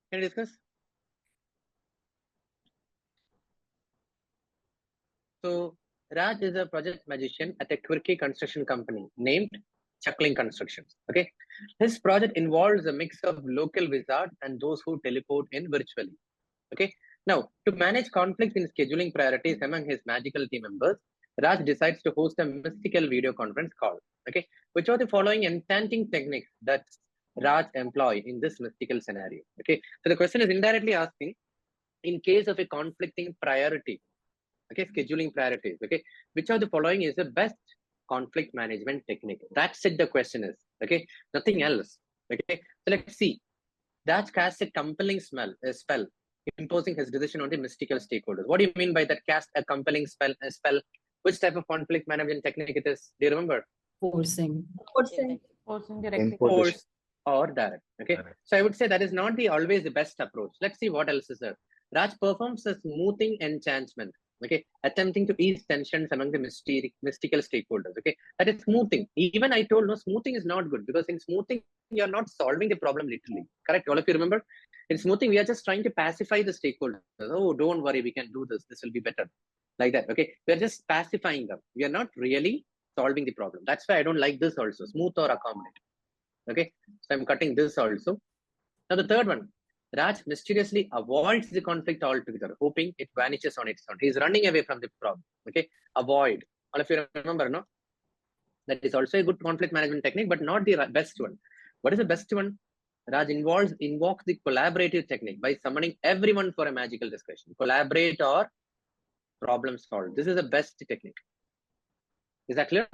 Can you discuss? So Raj is a project magician at a quirky construction company named Chuckling Constructions. Okay, his project involves a mix of local wizards and those who teleport in virtually. Okay, now to manage conflicts in scheduling priorities among his magical team members, Raj decides to host a mystical video conference call. Okay, which are the following enchanting techniques that Raj employ in this mystical scenario? Okay, so the question is indirectly asking, in case of a conflicting priority, okay, scheduling priorities, okay, which of the following is the best conflict management technique? That's it, the question is, okay, nothing else. Okay, so let's see. That casts a compelling spell, imposing his decision on the mystical stakeholders. What do you mean by that? Cast a compelling spell? Which type of conflict management technique it is? Do you remember? Forcing directly. Force or direct. Okay, so I would say that is not always the best approach. Let's see what else is there. Raj performs a smoothing enchantment. Okay, attempting to ease tensions among the mystical stakeholders. Okay, that is smoothing. Even I told, no, smoothing is not good, because in smoothing you are not solving the problem literally. Correct? All of you remember? In smoothing, we are just trying to pacify the stakeholders. Oh, don't worry, we can do this. This will be better. Like that. Okay, we are just pacifying them. We are not really solving the problem. That's why I don't like this also. Smooth or accommodate. Okay, so I'm cutting this also. Now the third one, Raj mysteriously avoids the conflict altogether, hoping it vanishes on its own. He's running away from the problem. Okay, avoid. All of you remember, no? That is also a good conflict management technique, but not the best one. What is the best one? Raj invokes the collaborative technique by summoning everyone for a magical discussion. Collaborate or problem solve. This is the best technique. Is that clear?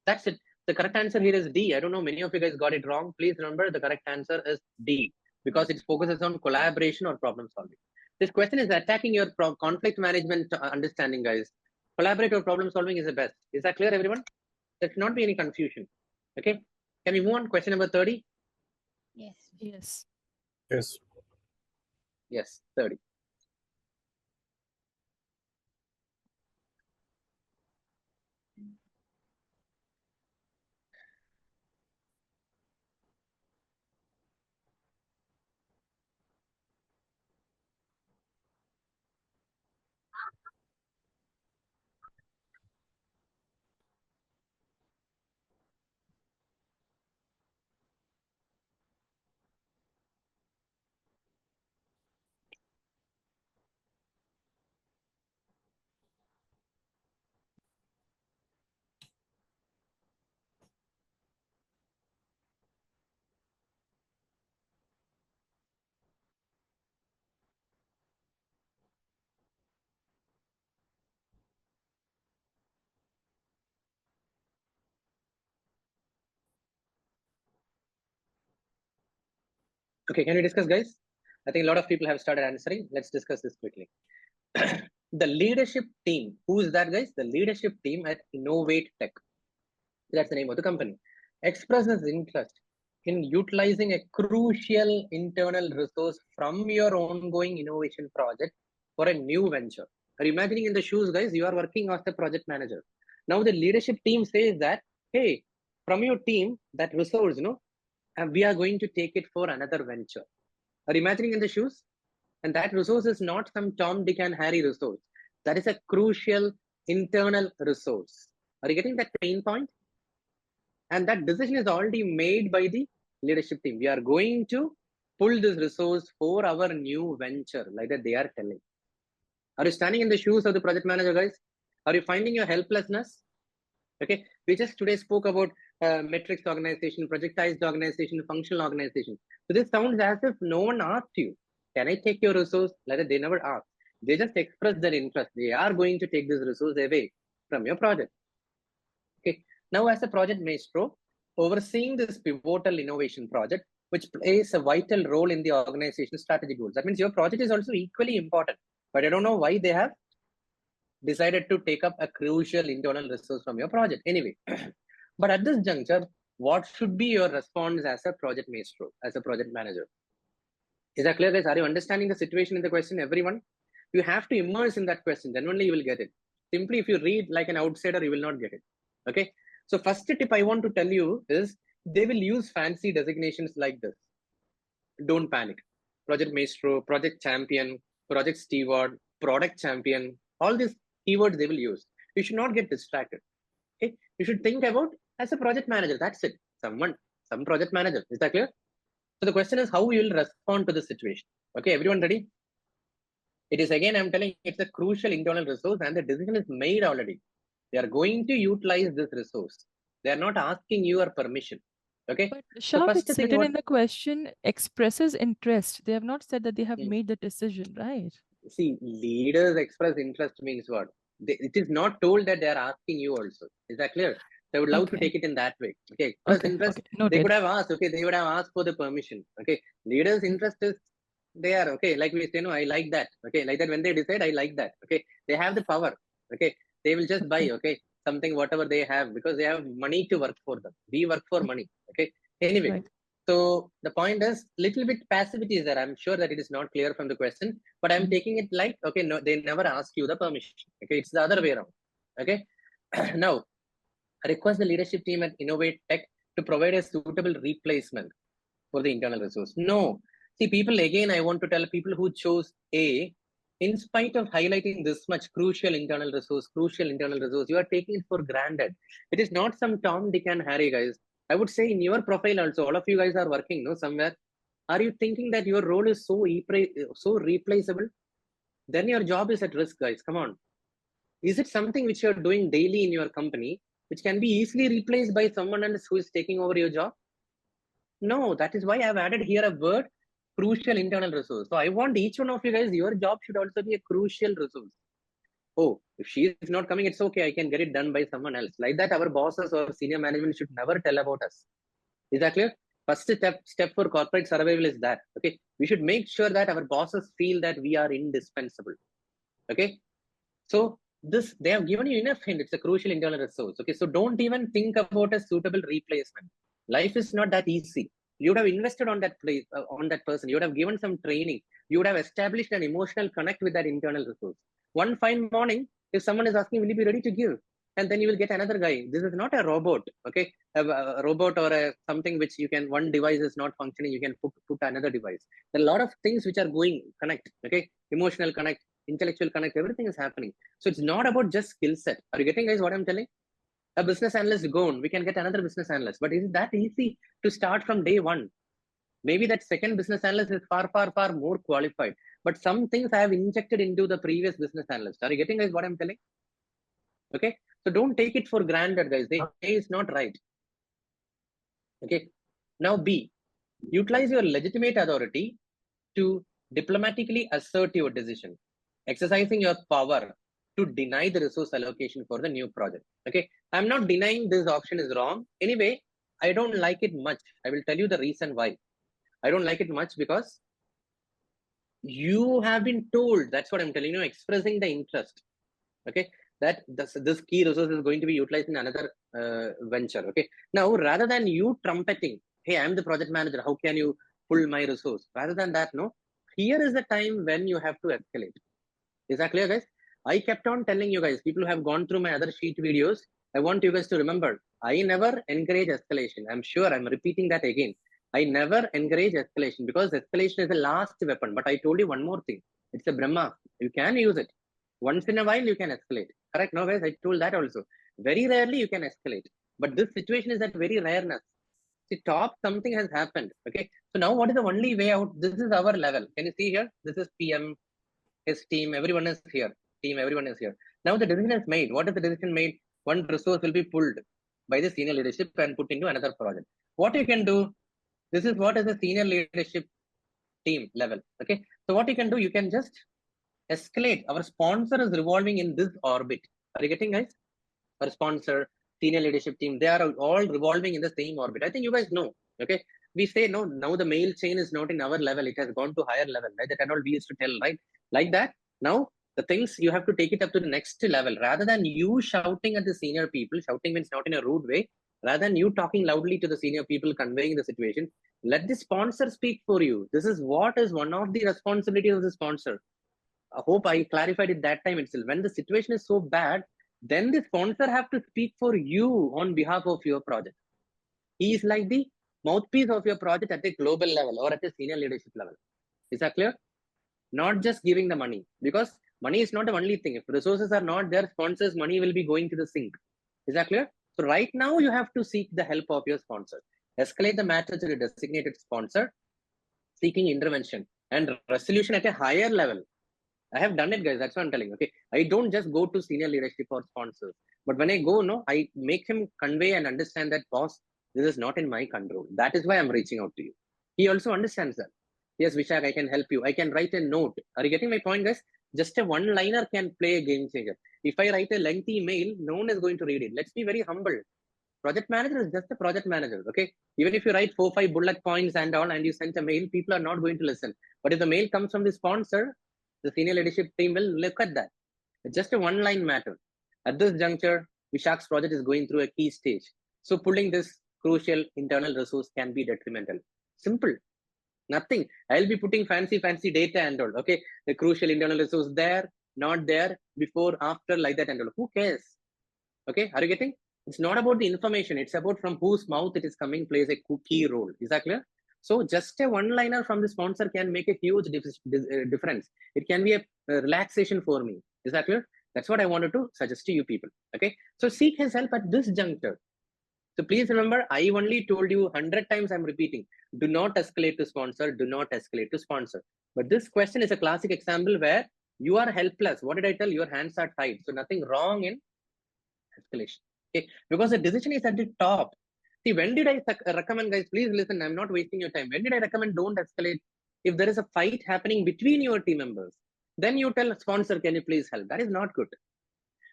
That's it. The correct answer here is D. I don't know, many of you guys got it wrong. Please remember, the correct answer is D, because it focuses on collaboration or problem solving. This question is attacking your conflict management understanding, guys. Collaborative problem solving is the best. Is that clear, everyone? There should not be any confusion. Okay. Can we move on? Question number 30? Yes. Yes. Yes. Yes, 30. Okay, can we discuss, guys? I think a lot of people have started answering. Let's discuss this quickly. The leadership team. Who is that, guys? The leadership team at Innovate Tech. That's the name of the company. Expresses interest in utilizing a crucial internal resource from your ongoing innovation project for a new venture. Are you imagining in the shoes, guys? You are working as a project manager. Now the leadership team says that, hey, from your team, that resource, and we are going to take it for another venture. Are you imagining in the shoes? And that resource is not some Tom, Dick, and Harry resource. That is a crucial internal resource. Are you getting that pain point? And that decision is already made by the leadership team. We are going to pull this resource for our new venture, like that they are telling. Are you standing in the shoes of the project manager, guys? Are you finding your helplessness? Okay, we just today spoke about metrics organization, projectized organization, functional organization. So this sounds as if no one asked you, can I take your resource? Like that they never asked. They just express their interest. They are going to take this resource away from your project. Okay, now as a project maestro, overseeing this pivotal innovation project, which plays a vital role in the organization's strategic goals. That means your project is also equally important, but I don't know why they have decided to take up a crucial internal resource from your project. Anyway, but at this juncture, what should be your response as a project maestro, as a project manager? Is that clear, guys? Are you understanding the situation in the question, everyone? You have to immerse in that question, then only you will get it. Simply, if you read like an outsider, you will not get it. Okay. So first tip I want to tell you is they will use fancy designations like this. Don't panic. Project maestro, project champion, project steward, product champion, all these keywords they will use. You should not get distracted. Okay. You should think about as a project manager. That's it. Some project manager. Is that clear? So the question is how you will respond to the situation. Okay, everyone ready? It is again, I'm telling you, it's a crucial internal resource and the decision is made already. They are going to utilize this resource. They are not asking your permission. Okay. But Sharp, it's written in the question, expresses interest. They have not said that they have made the decision, right? See, leaders express interest means what? It is not told that they are asking you also. Is that clear? They would love to take it in that way. Okay. Express interest. They could have asked. Okay. They would have asked for the permission. Okay. Leaders' interest is they are okay. Like we say, no, I like that. Okay. Like that when they decide, I like that. Okay. They have the power. Okay. They will just buy. Okay. Something, whatever they have, because they have money to work for them. We work for money. Okay. Anyway. Right. So the point is little bit passivity is there. I'm sure that it is not clear from the question, but I'm taking it like, okay, no, they never ask you the permission. Okay. It's the other way around. Okay. Now, I request the leadership team at Innovate Tech to provide a suitable replacement for the internal resource. No. See, people, again, I want to tell people who chose A, in spite of highlighting this much crucial internal resource, you are taking it for granted. It is not some Tom, Dick, and Harry, guys. I would say in your profile also, all of you guys are working, no, somewhere. Are you thinking that your role is so replaceable? Then your job is at risk, guys. Come on. Is it something which you're doing daily in your company, which can be easily replaced by someone else who is taking over your job? No, that is why I've added here a word, crucial internal resource. So I want each one of you guys, your job should also be a crucial resource. Oh, if she is not coming, it's okay. I can get it done by someone else. Like that, our bosses or senior management should never tell about us. Is that clear? First step for corporate survival is that. Okay. We should make sure that our bosses feel that we are indispensable. Okay. So this, they have given you enough hint. It's a crucial internal resource. Okay. So don't even think about a suitable replacement. Life is not that easy. You would have invested on that place, on that person. You would have given some training. You would have established an emotional connect with that internal resource. One fine morning, if someone is asking, will you be ready to give? And then you will get another guy. This is not a robot, okay? A robot or something which you can, one device is not functioning, you can put another device. There are a lot of things which are going connect, okay? Emotional connect, intellectual connect, everything is happening. So it's not about just skill set. Are you getting, guys, what I'm telling? A business analyst gone, we can get another business analyst. But is it that easy to start from day one? Maybe that second business analyst is far, far, far more qualified. But some things I have injected into the previous business analyst. Are you getting, guys, what I'm telling? Okay. So don't take it for granted, guys. A is not right. Okay. Now B, utilize your legitimate authority to diplomatically assert your decision, exercising your power to deny the resource allocation for the new project. Okay. I'm not denying this option is wrong. Anyway, I don't like it much. I will tell you the reason why. I don't like it much because you have been told, that's what I'm telling you, expressing the interest, okay, that this key resource is going to be utilized in another venture, okay. Now, rather than you trumpeting, hey, I'm the project manager, how can you pull my resource? Rather than that, no, here is the time when you have to escalate. Is that clear, guys? I kept on telling you guys, people who have gone through my other sheet videos, I want you guys to remember, I never encourage escalation. I'm sure I'm repeating that again. I never encourage escalation because escalation is the last weapon. But I told you one more thing. It's a Brahma. You can use it. Once in a while, you can escalate. Correct? No, guys, I told that also. Very rarely you can escalate. But this situation is that very rareness. See, top something has happened. Okay. So now what is the only way out? This is our level. Can you see here? This is PM, his team, everyone is here. Team, everyone is here. Now the decision is made. What is the decision made? One resource will be pulled by the senior leadership and put into another project. What you can do, this is what is the senior leadership team level. Okay. So what you can do, you can just escalate. Our sponsor is revolving in this orbit. Are you getting, guys? Our sponsor, senior leadership team, they are all revolving in the same orbit. I think you guys know. Okay. We say no, now the mail chain is not in our level, it has gone to higher level, right? That and all we used to tell, right? Like that. Now the things you have to take it up to the next level rather than you shouting at the senior people. Shouting means not in a rude way, rather than you talking loudly to the senior people, conveying the situation. Let the sponsor speak for you. This is what is one of the responsibilities of the sponsor. I hope I clarified it that time itself. When the situation is so bad, then the sponsor have to speak for you on behalf of your project. He is like the mouthpiece of your project at a global level or at a senior leadership level. Is that clear? Not just giving the money, because money is not the only thing. If resources are not there, sponsors' money will be going to the sink. Is that clear? So right now you have to seek the help of your sponsor. Escalate the matter to the designated sponsor, seeking intervention and resolution at a higher level. I have done it, guys. That's what I'm telling you. Okay. I don't just go to senior leadership or sponsors. But when I go, no, I make him convey and understand that, boss, this is not in my control. That is why I'm reaching out to you. He also understands that. Yes, Vishak, I can help you. I can write a note. Are you getting my point, guys? Just a one-liner can play a game changer. If I write a lengthy mail, no one is going to read it. Let's be very humble. Project manager is just a project manager. Okay. Even if you write 4-5 bullet points and all, and you send a mail, people are not going to listen. But if the mail comes from the sponsor, the senior leadership team will look at that. It's just a one-line matter. At this juncture, Vishak's project is going through a key stage. So pulling this crucial internal resource can be detrimental. Simple. Nothing. I'll be putting fancy data and all. Okay. The crucial internal resource there, not there, before, after, like that and all. Who cares? Okay. Are you getting? It's not about the information. It's about from whose mouth it is coming plays a key role. Is that clear? So just a one-liner from the sponsor can make a huge difference. It can be a relaxation for me. Is that clear? That's what I wanted to suggest to you people. Okay. So seek his help at this juncture. So please remember, I only told you 100 times, I'm repeating, do not escalate to sponsor, do not escalate to sponsor. But this question is a classic example where you are helpless. What did I tell? Your hands are tied. So nothing wrong in escalation. Okay. Because the decision is at the top. See, when did I recommend, guys, please listen, I'm not wasting your time. When did I recommend don't escalate? If there is a fight happening between your team members, then you tell sponsor, can you please help? That is not good.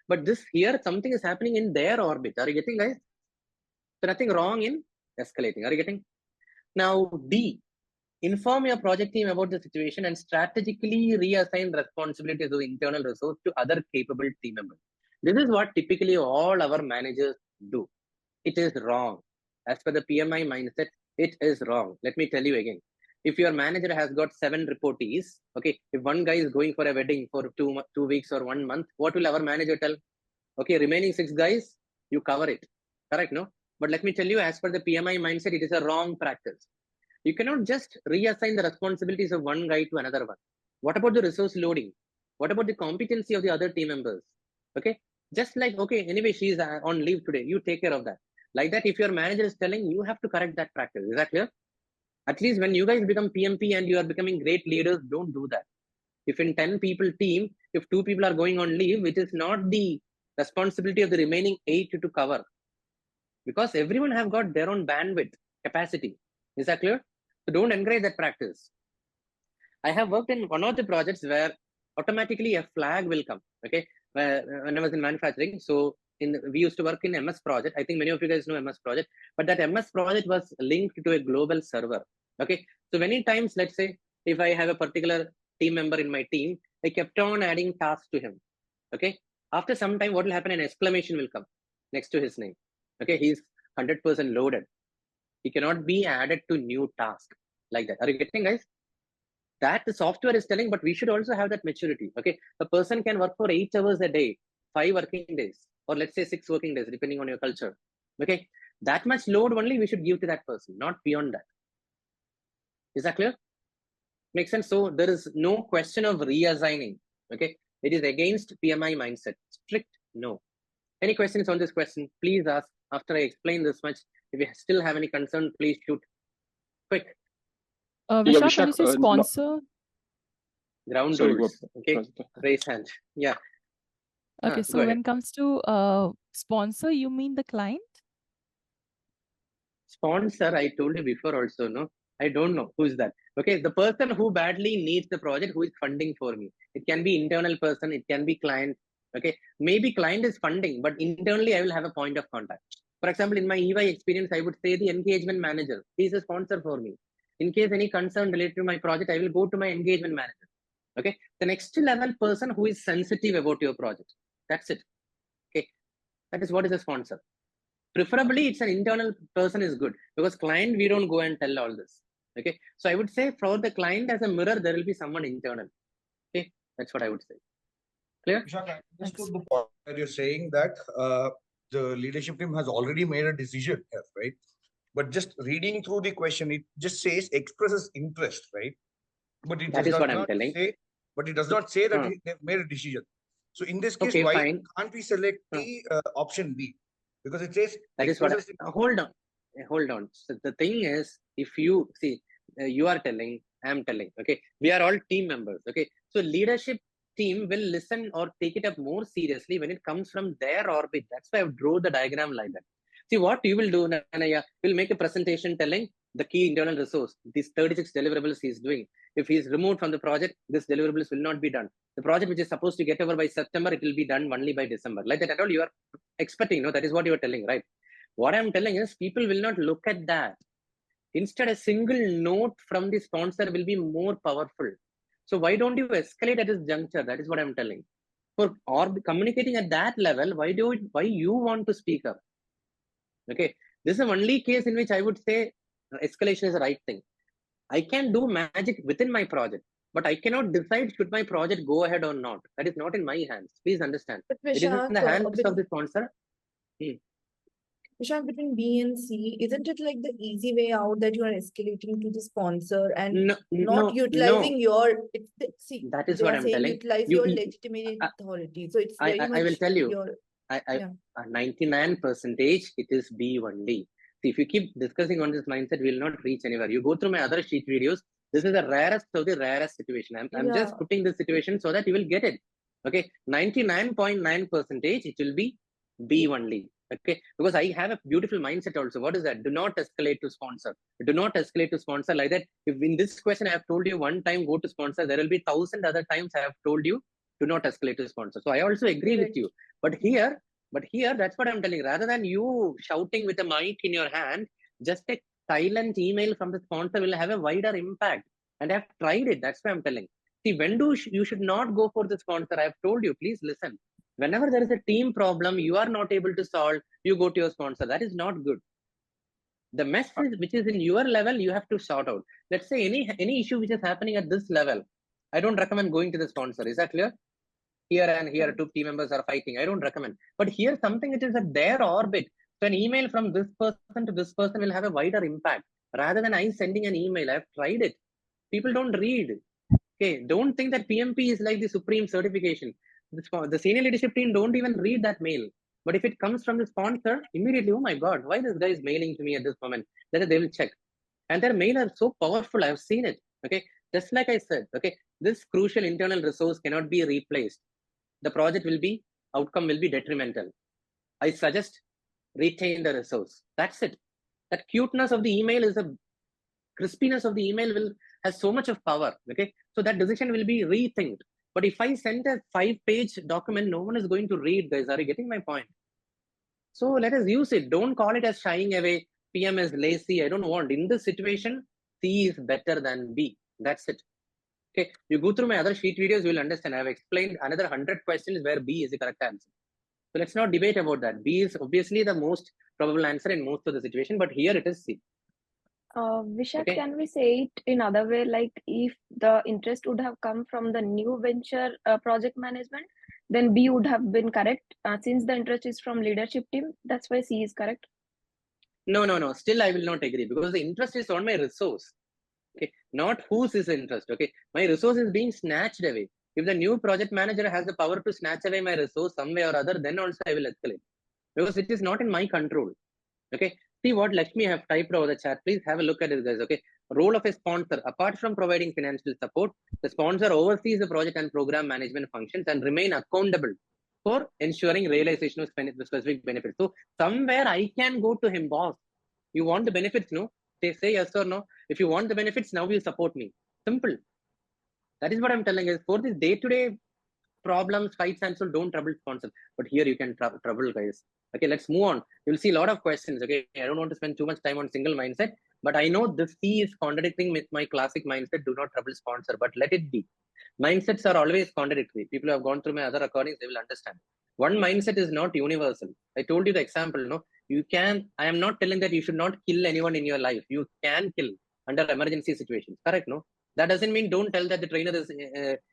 But this here, something is happening in their orbit. Are you getting, guys? So nothing wrong in escalating. Are you getting? Now, D, inform your project team about the situation and strategically reassign responsibilities of internal resource to other capable team members. This is what typically all our managers do. It is wrong. as per the PMI mindset, it is wrong. Let me tell you again. If your manager has got 7 reportees, okay, if one guy is going for a wedding for 2 weeks or 1 month, what will our manager tell? Okay, remaining 6 guys, you cover it. Correct, no? But let me tell you, as per the PMI mindset, it is a wrong practice. You cannot just reassign the responsibilities of one guy to another one. What about the resource loading? What about the competency of the other team members? Okay, just like, okay, anyway, she's on leave today, you take care of that. Like that, if your manager is telling, you have to correct that practice. Is that clear? At least when you guys become PMP and you are becoming great leaders, don't do that. If in 10 people team, if 2 people are going on leave, it is not the responsibility of the remaining 8 to cover, because everyone have got their own bandwidth capacity. Is that clear? So don't encourage that practice. I have worked in one of the projects where automatically a flag will come. Okay, when I was in manufacturing, so we used to work in MS project. I think many of you guys know MS project, but that MS project was linked to a global server. Okay, so many times, let's say if I have a particular team member in my team, I kept on adding tasks to him. Okay, after some time, what will happen? An exclamation will come next to his name. Okay, he's 100% loaded. He cannot be added to new task like that. Are you getting, guys? That the software is telling, but we should also have that maturity. Okay, a person can work for 8 hours a day, 5 working days, or let's say 6 working days, depending on your culture. Okay, that much load only we should give to that person, not beyond that. Is that clear? Makes sense? So there is no question of reassigning. Okay, it is against PMI mindset. Strict no. Any questions on this question? Please ask after I explain this much. If you still have any concern, please shoot. Quick. Vishak, when you say sponsor? Ground rules. Okay, raise hand. Yeah. Okay, so when it comes to sponsor, you mean the client? Sponsor, I told you before also, no? I don't know who is that. Okay, the person who badly needs the project, who is funding for me. It can be internal person, it can be client. Okay, maybe client is funding, but internally I will have a point of contact. For example, in my EY experience, I would say the engagement manager. He's a sponsor for me. In case any concern related to my project, I will go to my engagement manager. Okay, the next level person who is sensitive about your project. That's it. Okay, that is what is a sponsor. Preferably, it's an internal person is good, because client, we don't go and tell all this. Okay, so I would say for the client as a mirror, there will be someone internal. Okay, that's what I would say. Clear? Vishak, I understood the point where you're saying that the leadership team has already made a decision here, right? But just reading through the question, it just says expresses interest, right? But it does not say, but it does not say that they've made a decision. So in this case, why can't we select the option B? Because it says that is what. Hold on. So the thing is, if you see, you are telling, I am telling. Okay, we are all team members. Okay, so leadership team will listen or take it up more seriously when it comes from their orbit. That's why I drew the diagram like that. See what you will do, Nanaya. Will make a presentation telling the key internal resource, these 36 deliverables he is doing. If he is removed from the project, this deliverables will not be done. The project which is supposed to get over by September, it will be done only by December. Like that at all, you are expecting, no? That is what you are telling, right? What I'm telling is people will not look at that. Instead, a single note from the sponsor will be more powerful. So why don't you escalate at this juncture? That is what I'm telling. Or communicating at that level, why you want to speak up? Okay, this is the only case in which I would say escalation is the right thing. I can do magic within my project, but I cannot decide should my project go ahead or not. That is not in my hands. Please understand. It is in the hands of the sponsor. Vishak, between B and C, isn't it like the easy way out that you are escalating to the sponsor and not utilizing your? See, that is what I'm telling. Utilize your legitimate authority. So it's very much. I will tell you. 99% it is B only. See, if you keep discussing on this mindset, we will not reach anywhere. You go through my other sheet videos. This is the rarest of the rarest situation. I'm just putting this situation so that you will get it. Okay, 99.9% it will be B only. Okay, because I have a beautiful mindset also. What is that? Do not escalate to sponsor. Do not escalate to sponsor like that. If in this question I have told you one time go to sponsor, there will be 1,000 other times I have told you do not escalate to sponsor. So I also agree with you. But here, that's what I'm telling. Rather than you shouting with a mic in your hand, just a silent email from the sponsor will have a wider impact. And I've tried it. That's why I'm telling. See, when you should not go for the sponsor? I've told you, please listen. Whenever there is a team problem, you are not able to solve, you go to your sponsor. That is not good. The mess which is in your level, you have to sort out. Let's say any issue which is happening at this level, I don't recommend going to the sponsor. Is that clear? Here and here, two team members are fighting. I don't recommend. But here, something which is at their orbit. So an email from this person to this person will have a wider impact. Rather than I sending an email, I've tried it. People don't read. Okay, don't think that PMP is like the supreme certification. The senior leadership team don't even read that mail. But if it comes from the sponsor, immediately, oh my God, why this guy is mailing to me at this moment? Then they will check. And their mail are so powerful. I've seen it. Okay, just like I said, okay, this crucial internal resource cannot be replaced. The project outcome will be detrimental. I suggest retain the resource. That's it. That cuteness of the email crispiness of the email has so much of power. Okay, so that decision will be rethinked. But if I send a 5-page document, no one is going to read, guys. Are you getting my point? So let us use it. Don't call it as shying away. PM is lazy. I don't want. In this situation, C is better than B. That's it. Okay, you go through my other sheet videos, you will understand. I have explained another 100 questions where B is the correct answer. So let's not debate about that. B is obviously the most probable answer in most of the situation, but here it is C. Vishak, Okay. Can we say it in other way? Like if the interest would have come from the new venture project management, then B would have been correct. Since the interest is from leadership team, that's why C is correct. No. Still, I will not agree because the interest is on my resource. Okay, not whose is interest. Okay, my resource is being snatched away. If the new project manager has the power to snatch away my resource some way or other, then also I will escalate because it is not in my control. Okay, see what Lakshmi have typed over the chat. Please have a look at it, guys. Okay, role of a sponsor. Apart from providing financial support, the sponsor oversees the project and program management functions and remain accountable for ensuring realization of specific benefits. So somewhere I can go to him, boss. You want the benefits, no? They say yes or no. If you want the benefits, now you support me. Simple. That is what I'm telling is for this day-to-day problems, fights, and so don't trouble sponsor. But here you can trouble, guys. Okay, let's move on. You'll see a lot of questions. Okay, I don't want to spend too much time on single mindset, but I know this C is contradicting with my classic mindset. Do not trouble sponsor, but let it be. Mindsets are always contradictory. People who have gone through my other recordings, they will understand. One mindset is not universal. I told you the example, no? I am not telling that you should not kill anyone in your life. You can kill under emergency situations. Correct, no? That doesn't mean don't tell that the trainer is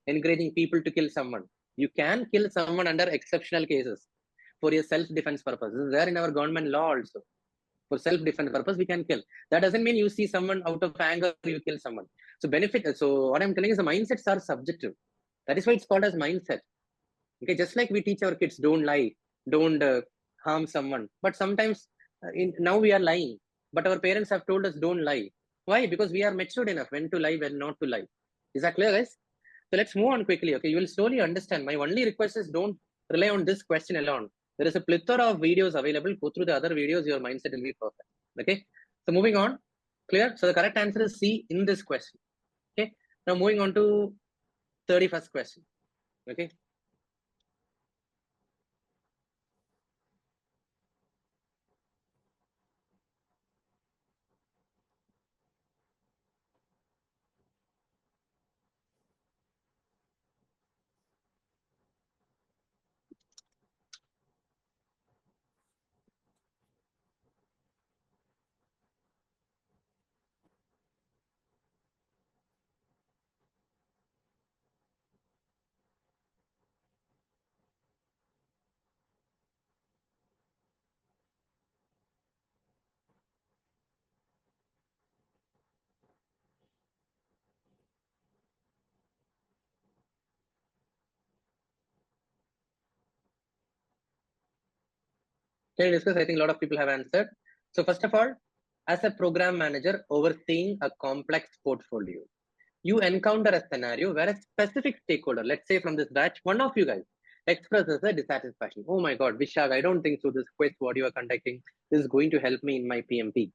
encouraging people to kill someone. You can kill someone under exceptional cases for your self-defense purpose. This is there in our government law also. For self-defense purpose, we can kill. That doesn't mean you see someone out of anger, you kill someone. So what I'm telling is the mindsets are subjective. That is why it's called as mindset. Okay, just like we teach our kids, don't lie, don't harm someone. But sometimes now we are lying. But our parents have told us don't lie. Why? Because we are matured enough when to lie, when not to lie. Is that clear, guys? So let's move on quickly. Okay, you will slowly understand. My only request is don't rely on this question alone. There is a plethora of videos available. Go through the other videos, your mindset will be perfect. Okay, so moving on. Clear? So the correct answer is C in this question. Okay, now moving on to 31st question. Okay. Can you discuss? I think a lot of people have answered. So first of all, as a program manager overseeing a complex portfolio, you encounter a scenario where a specific stakeholder, let's say from this batch, one of you guys expresses a dissatisfaction. Oh my God, Vishak, I don't think so. This quest, what you are conducting, is going to help me in my PMP.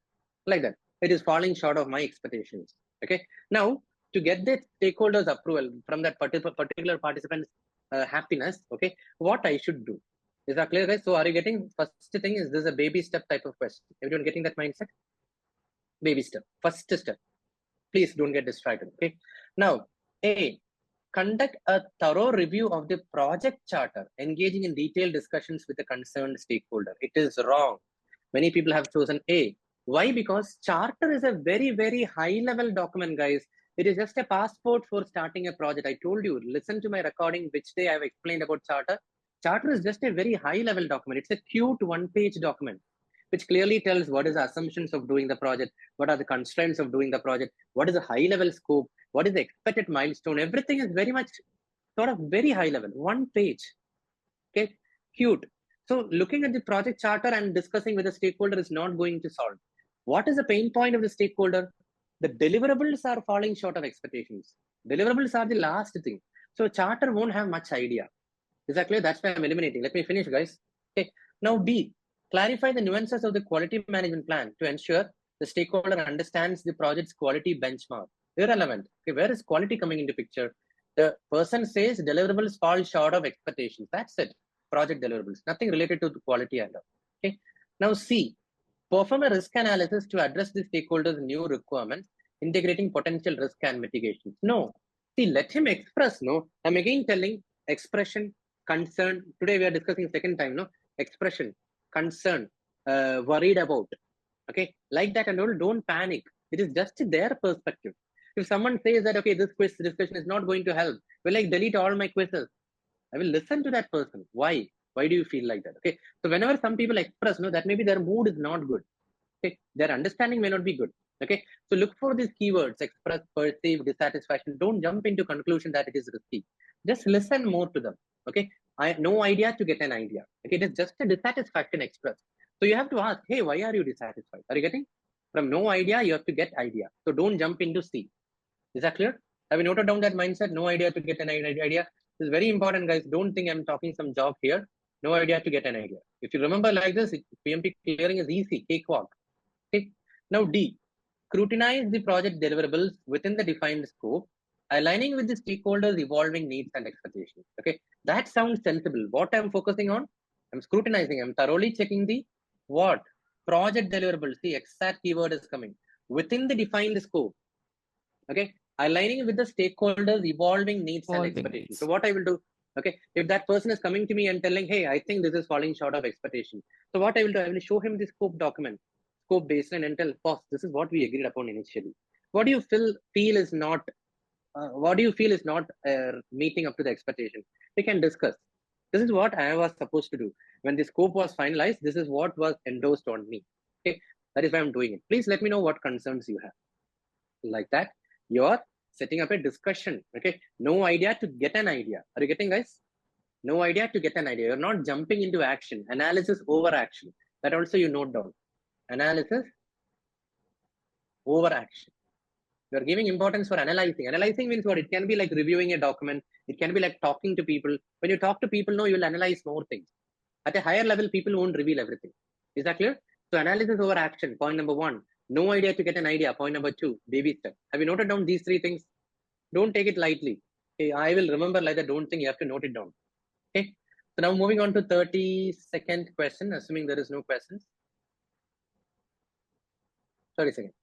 Like that. It is falling short of my expectations. Okay. Now, to get that stakeholder's approval from that particular participant's happiness, okay, what I should do? Is that clear, guys? So are you getting, first thing is this a baby step type of question? Everyone getting that mindset? Baby step. First step. Please don't get distracted. Okay. Now, A, conduct a thorough review of the project charter, engaging in detailed discussions with the concerned stakeholder. It is wrong. Many people have chosen A. Why? Because charter is a very, very high level document, guys. It is just a passport for starting a project. I told you, listen to my recording, which day I've explained about charter. Charter is just a very high level document. It's a cute one-page document, which clearly tells what is the assumptions of doing the project, what are the constraints of doing the project, what is the high level scope, what is the expected milestone. Everything is very much sort of very high level, one page. Okay, cute. So looking at the project charter and discussing with the stakeholder is not going to solve. What is the pain point of the stakeholder? The deliverables are falling short of expectations. Deliverables are the last thing. So charter won't have much idea. Is that clear? That's why I'm eliminating. Let me finish, guys. Okay. Now B, clarify the nuances of the quality management plan to ensure the stakeholder understands the project's quality benchmark. Irrelevant. Okay, where is quality coming into picture? The person says deliverables fall short of expectations. That's it. Project deliverables. Nothing related to the quality either. Okay. Now C, perform a risk analysis to address the stakeholders' new requirements, integrating potential risk and mitigations. No. See, let him express. No. I'm again telling expression, concern. Today we are discussing second time. No. Expression, concern, worried about. Okay. Like that and all. Don't panic. It is just their perspective. If someone says that, okay, this quiz discussion is not going to help, will I delete all my quizzes? I will listen to that person. Why? Why do you feel like that? Okay. So whenever some people express, no, that maybe their mood is not good. Okay. Their understanding may not be good. Okay. So look for these keywords: express, perceive, dissatisfaction. Don't jump into conclusion that it is risky. Just listen more to them. Okay. I have no idea to get an idea. Okay. It is just a dissatisfaction expressed. So you have to ask, hey, why are you dissatisfied? Are you getting? From no idea, you have to get idea. So don't jump into C. Is that clear? Have you noted down that mindset? No idea to get an idea. This is very important, guys. Don't think I'm talking some job here. No idea to get an idea. If you remember like this, PMP clearing is easy, cakewalk. Okay. Now D, scrutinize the project deliverables within the defined scope, aligning with the stakeholders' evolving needs and expectations. Okay. That sounds sensible. What I'm focusing on, I'm scrutinizing. I'm thoroughly checking the what? Project deliverables. The exact keyword is coming within the defined scope. Okay, aligning with the stakeholders' evolving needs and expectations. So what I will do, okay, if that person is coming to me and telling, hey, I think this is falling short of expectation. So what I will do, I will show him the scope document, scope baseline, and tell, boss, this is what we agreed upon initially. What do you feel is not, meeting up to the expectation? We can discuss. This is what I was supposed to do. When the scope was finalized, this is what was endorsed on me. Okay, that is why I'm doing it. Please let me know what concerns you have. Like that, you're setting up a discussion. Okay, no idea to get an idea. Are you getting, guys? No idea to get an idea. You're not jumping into action. Analysis over action. That also you note down. Analysis over action. You're giving importance for analyzing. Analyzing means what? It can be like reviewing a document. It can be like talking to people. When you talk to people, no, you'll analyze more things. At a higher level, people won't reveal everything. Is that clear? So analysis over action, point number 1. No idea to get an idea, point number 2. Baby step. Have you noted down these 3 things? Don't take it lightly. Okay, I will remember like that. Don't think you have to note it down. Okay. So now moving on to 32nd question, assuming there is no questions. 30 seconds.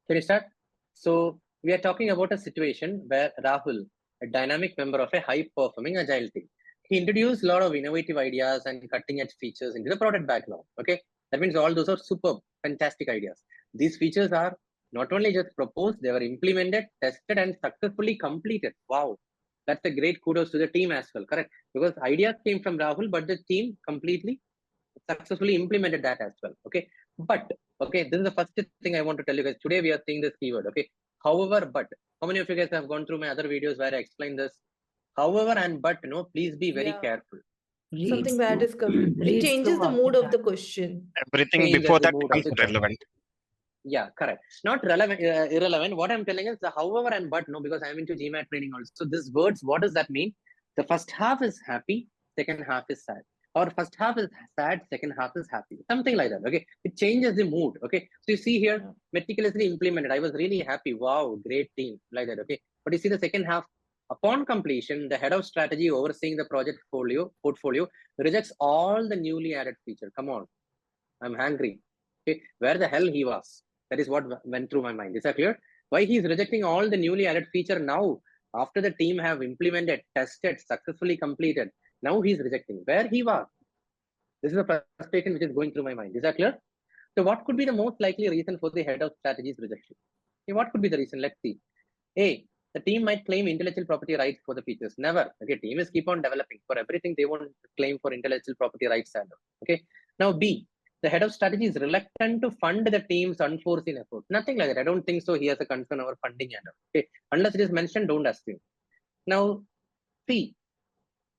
Can you start? So we are talking about a situation where Rahul, a dynamic member of a high-performing agile team, he introduced a lot of innovative ideas and cutting-edge features into the product backlog. Okay, that means all those are superb, fantastic ideas. These features are not only just proposed, they were implemented, tested, and successfully completed. Wow, that's a great kudos to the team as well. Correct, because ideas came from Rahul, but the team completely successfully implemented that as well. Okay, but okay, this is the first thing I want to tell you guys. Today we are seeing this keyword. Okay, however, but how many of you guys have gone through my other videos where I explain this? However and but, no, please be very careful. Something bad is coming. It changes the mood of the question. Everything Changes before the that mood of becomes the question. relevant. Yeah, correct. Not relevant, irrelevant. What I'm telling is the however and but, no, because I'm into GMAT training also. So this words, what does that mean? The first half is happy, second half is sad. Or first half is sad, second half is happy. Something like that. Okay. It changes the mood. Okay. So you see here, meticulously implemented. I was really happy. Wow, great team. Like that. Okay. But you see the second half, upon completion, the head of strategy overseeing the project portfolio rejects all the newly added feature. Come on. I'm hungry. Okay. Where the hell he was? That is what went through my mind. Is that clear? Why he's rejecting all the newly added feature now, after the team have implemented, tested, successfully completed. Now he's rejecting. Where he was? This is a frustration which is going through my mind. Is that clear? So what could be the most likely reason for the head of strategy's rejection? Okay, what could be the reason? Let's see. A, the team might claim intellectual property rights for the features. Never. Okay, team is keep on developing. For everything, they won't claim for intellectual property rights. Okay. Now B, the head of strategy is reluctant to fund the team's unforeseen effort. Nothing like that. I don't think so. He has a concern over funding. Okay. Unless it is mentioned, don't assume. Now C,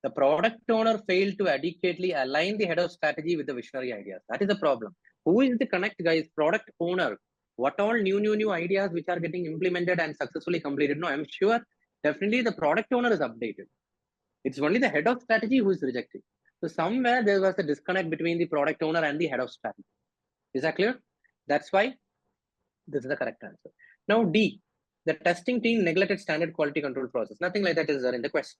the product owner failed to adequately align the head of strategy with the visionary ideas. That is the problem. Who is the connect, guys? Product owner. What all new ideas which are getting implemented and successfully completed? No, I'm sure definitely the product owner is updated. It's only the head of strategy who is rejected. So somewhere there was a disconnect between the product owner and the head of strategy. Is that clear? That's why this is the correct answer. Now D, the testing team neglected standard quality control process. Nothing like that is there in the question.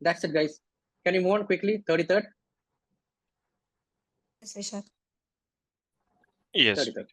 That's it, guys. Can you move on quickly? 33rd? Yes, Vishal. Yes. 33rd.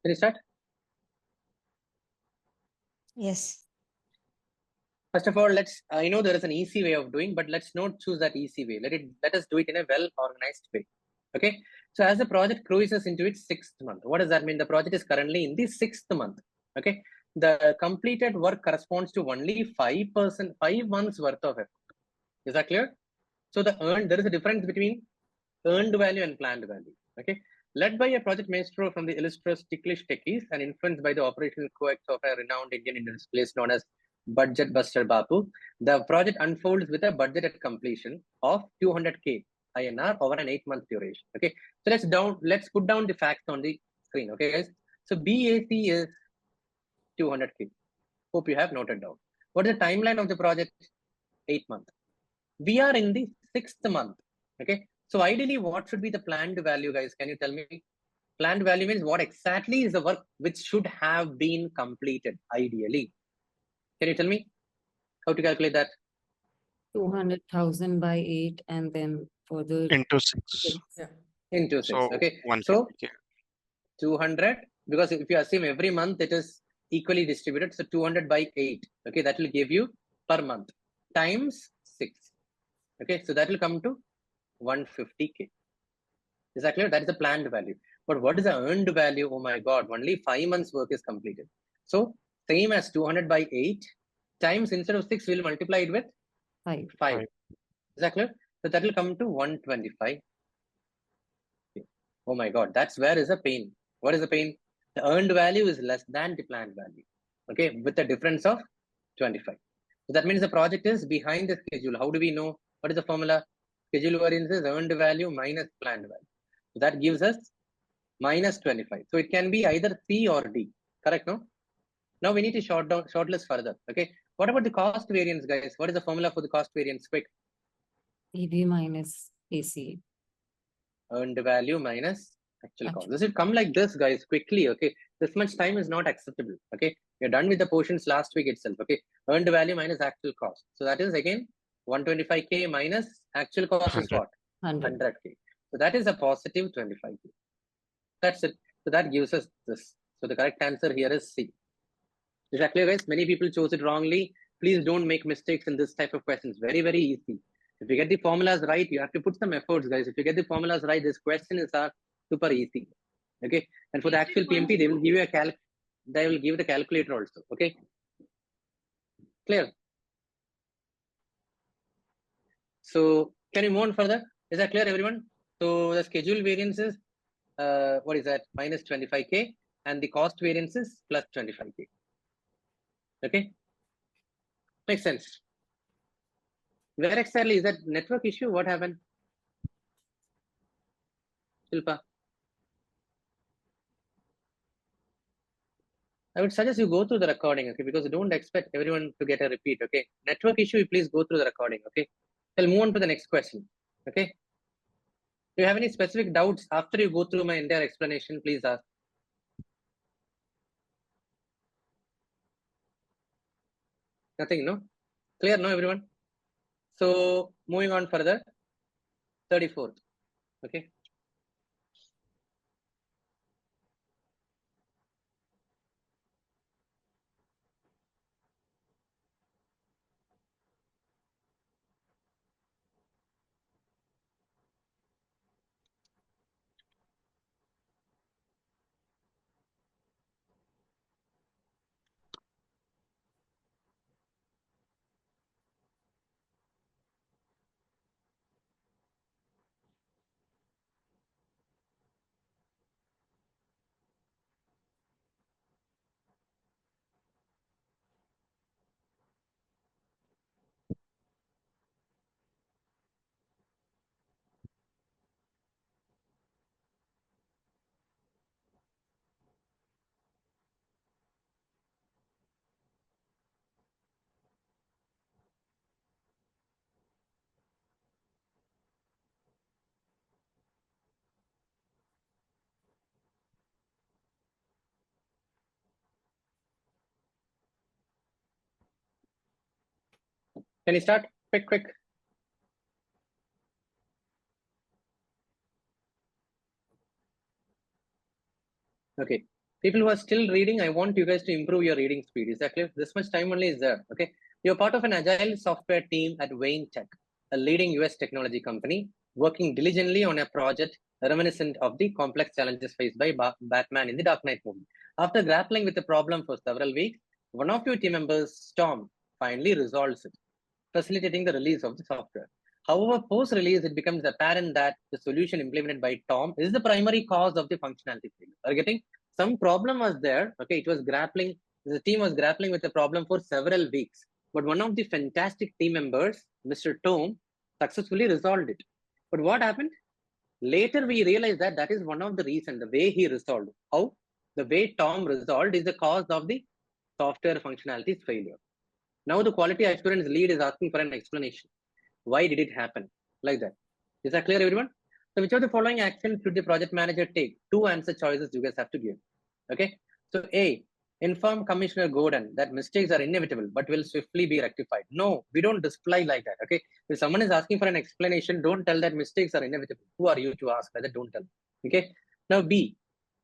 Can you start? Yes. First of all, let's, I know there is an easy way of doing, but let's not choose that easy way. Let us do it in a well-organized way. Okay. So as the project cruises into its 6th month, what does that mean? The project is currently in the 6th month. Okay. The completed work corresponds to only 5 months worth of effort. Is that clear? So there is a difference between earned value and planned value. Okay. Led by a project maestro from the illustrious ticklish techies and influenced by the operational coax of a renowned Indian industrialist known as Budget Buster Bapu, the project unfolds with a budget at completion of 200K INR over an 8-month duration. Okay, so let's put down the facts on the screen. Okay, guys. So BAC is 200K. Hope you have noted down. What is the timeline of the project? 8 months. We are in the 6th month. Okay, so ideally, what should be the planned value, guys? Can you tell me? Planned value means what exactly is the work which should have been completed ideally? Can you tell me how to calculate that? 200,000 by 8 and then further Into 6. Yeah. Into 6. So Okay. 150K. So 200, because if you assume every month it is equally distributed, so 200 by 8. Okay, that will give you per month times 6. Okay, so that will come to 150K. Is that clear? That is the planned value. But what is the earned value? Oh my God, only 5 months work is completed. So same as 200 by 8 times, instead of 6, we'll multiply it with 5. 5. Is that clear? So that will come to 125. Okay. Oh my God, that's where is the pain. What is the pain? The earned value is less than the planned value. Okay, with a difference of 25. So that means the project is behind the schedule. How do we know? What is the formula? Schedule variance is earned value minus planned value. So that gives us minus 25. So it can be either C or D. Correct, no? Now we need to shortlist further. Okay. What about the cost variance, guys? What is the formula for the cost variance? Quick. EV minus AC. Earned value minus actual cost. This will come like this, guys, quickly. Okay. This much time is not acceptable. Okay. We're done with the portions last week itself. Okay. Earned value minus actual cost. So that is again 125K minus actual cost 100. is what? 100. 100K. So that is a positive 25K. That's it. So that gives us this. So the correct answer here is C. Is that clear, guys? Many people chose it wrongly. Please don't make mistakes in this type of questions. Very, very easy. If you get the formulas right, you have to put some efforts, guys. If you get the formulas right, this question is super easy. Okay. And for the actual PMP, they will give you they will give the calculator also. Okay. Clear? So can you move on further? Is that clear, everyone? So the schedule variance is what is that? Minus 25K, and the cost variance is plus 25K. Okay. Makes sense. Where exactly is that network issue? What happened? Shilpa. I would suggest you go through the recording, okay? Because don't expect everyone to get a repeat, okay? Network issue, please go through the recording, okay? I'll move on to the next question, okay? Do you have any specific doubts after you go through my entire explanation? Please ask. Nothing, no? Clear, no, everyone? So moving on further, 34th, okay? Can you start? Quick. Okay. People who are still reading, I want you guys to improve your reading speed. Is that clear? This much time only is there. Okay. You're part of an agile software team at Wayne Tech, a leading US technology company, working diligently on a project reminiscent of the complex challenges faced by Batman in the Dark Knight movie. After grappling with the problem for several weeks, one of your team members, Tom, finally resolves it, facilitating the release of the software. However, post-release, it becomes apparent that the solution implemented by Tom is the primary cause of the functionality failure. Are you getting? Some problem was there. Okay, the team was grappling with the problem for several weeks. But one of the fantastic team members, Mr. Tom, successfully resolved it. But what happened? Later, we realized that that is one of the reasons, the way he resolved. How? The way Tom resolved is the cause of the software functionality's failure. Now the quality assurance lead is asking for an explanation. Why did it happen? Like that. Is that clear, everyone? So which of the following actions should the project manager take? Two answer choices you guys have to give. Okay. So A, inform Commissioner Gordon that mistakes are inevitable but will swiftly be rectified. No, we don't display like that. Okay. If someone is asking for an explanation, don't tell that mistakes are inevitable. Who are you to ask? Like that, don't tell. Okay. Now B,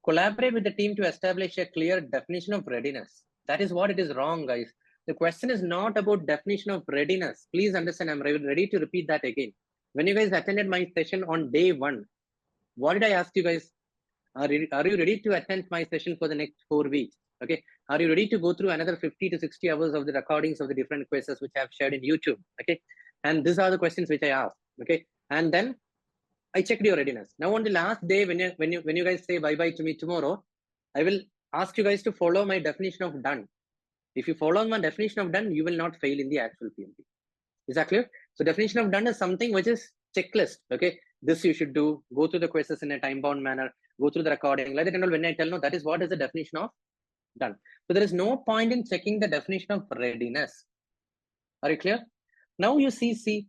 collaborate with the team to establish a clear definition of readiness. That is what it is wrong, guys. The question is not about definition of readiness. Please understand, I'm ready to repeat that again. When you guys attended my session on day 1, what did I ask you guys? Are you ready to attend my session for the next 4 weeks? Okay. Are you ready to go through another 50 to 60 hours of the recordings of the different quizzes which I have shared in YouTube? Okay. And these are the questions which I asked. Okay. And then I checked your readiness. Now on the last day, when you guys say bye-bye to me tomorrow, I will ask you guys to follow my definition of done. If you follow my definition of done, you will not fail in the actual PMP. Is that clear? So definition of done is something which is checklist. Okay, this you should do. Go through the quizzes in a time-bound manner. Go through the recording. Like that and all. When I tell no, that is what is the definition of done. So there is no point in checking the definition of readiness. Are you clear? Now you see,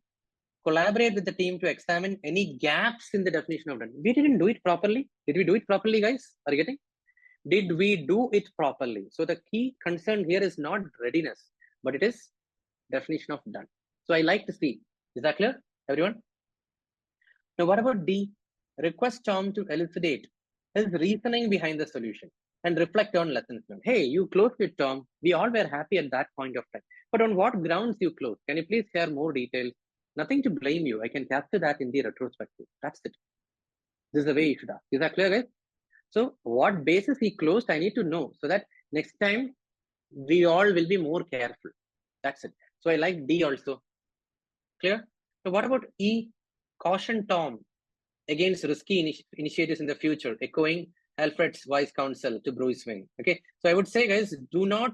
collaborate with the team to examine any gaps in the definition of done. We didn't do it properly. Did we do it properly, guys? Are you getting? Did we do it properly? So the key concern here is not readiness, but it is definition of done. So I like to see. Is that clear, everyone? Now, what about D? Request Tom to elucidate his reasoning behind the solution and reflect on lessons learned. Hey, you closed it, Tom. We all were happy at that point of time. But on what grounds you closed? Can you please share more details? Nothing to blame you. I can capture that in the retrospective. That's it. This is the way you should ask. Is that clear, guys? So what basis he closed, I need to know so that next time we all will be more careful. That's it. So I like D also. Clear? So what about E? Caution Tom against risky initiatives in the future, echoing Alfred's wise counsel to Bruce Wayne. Okay. So I would say, guys, do not,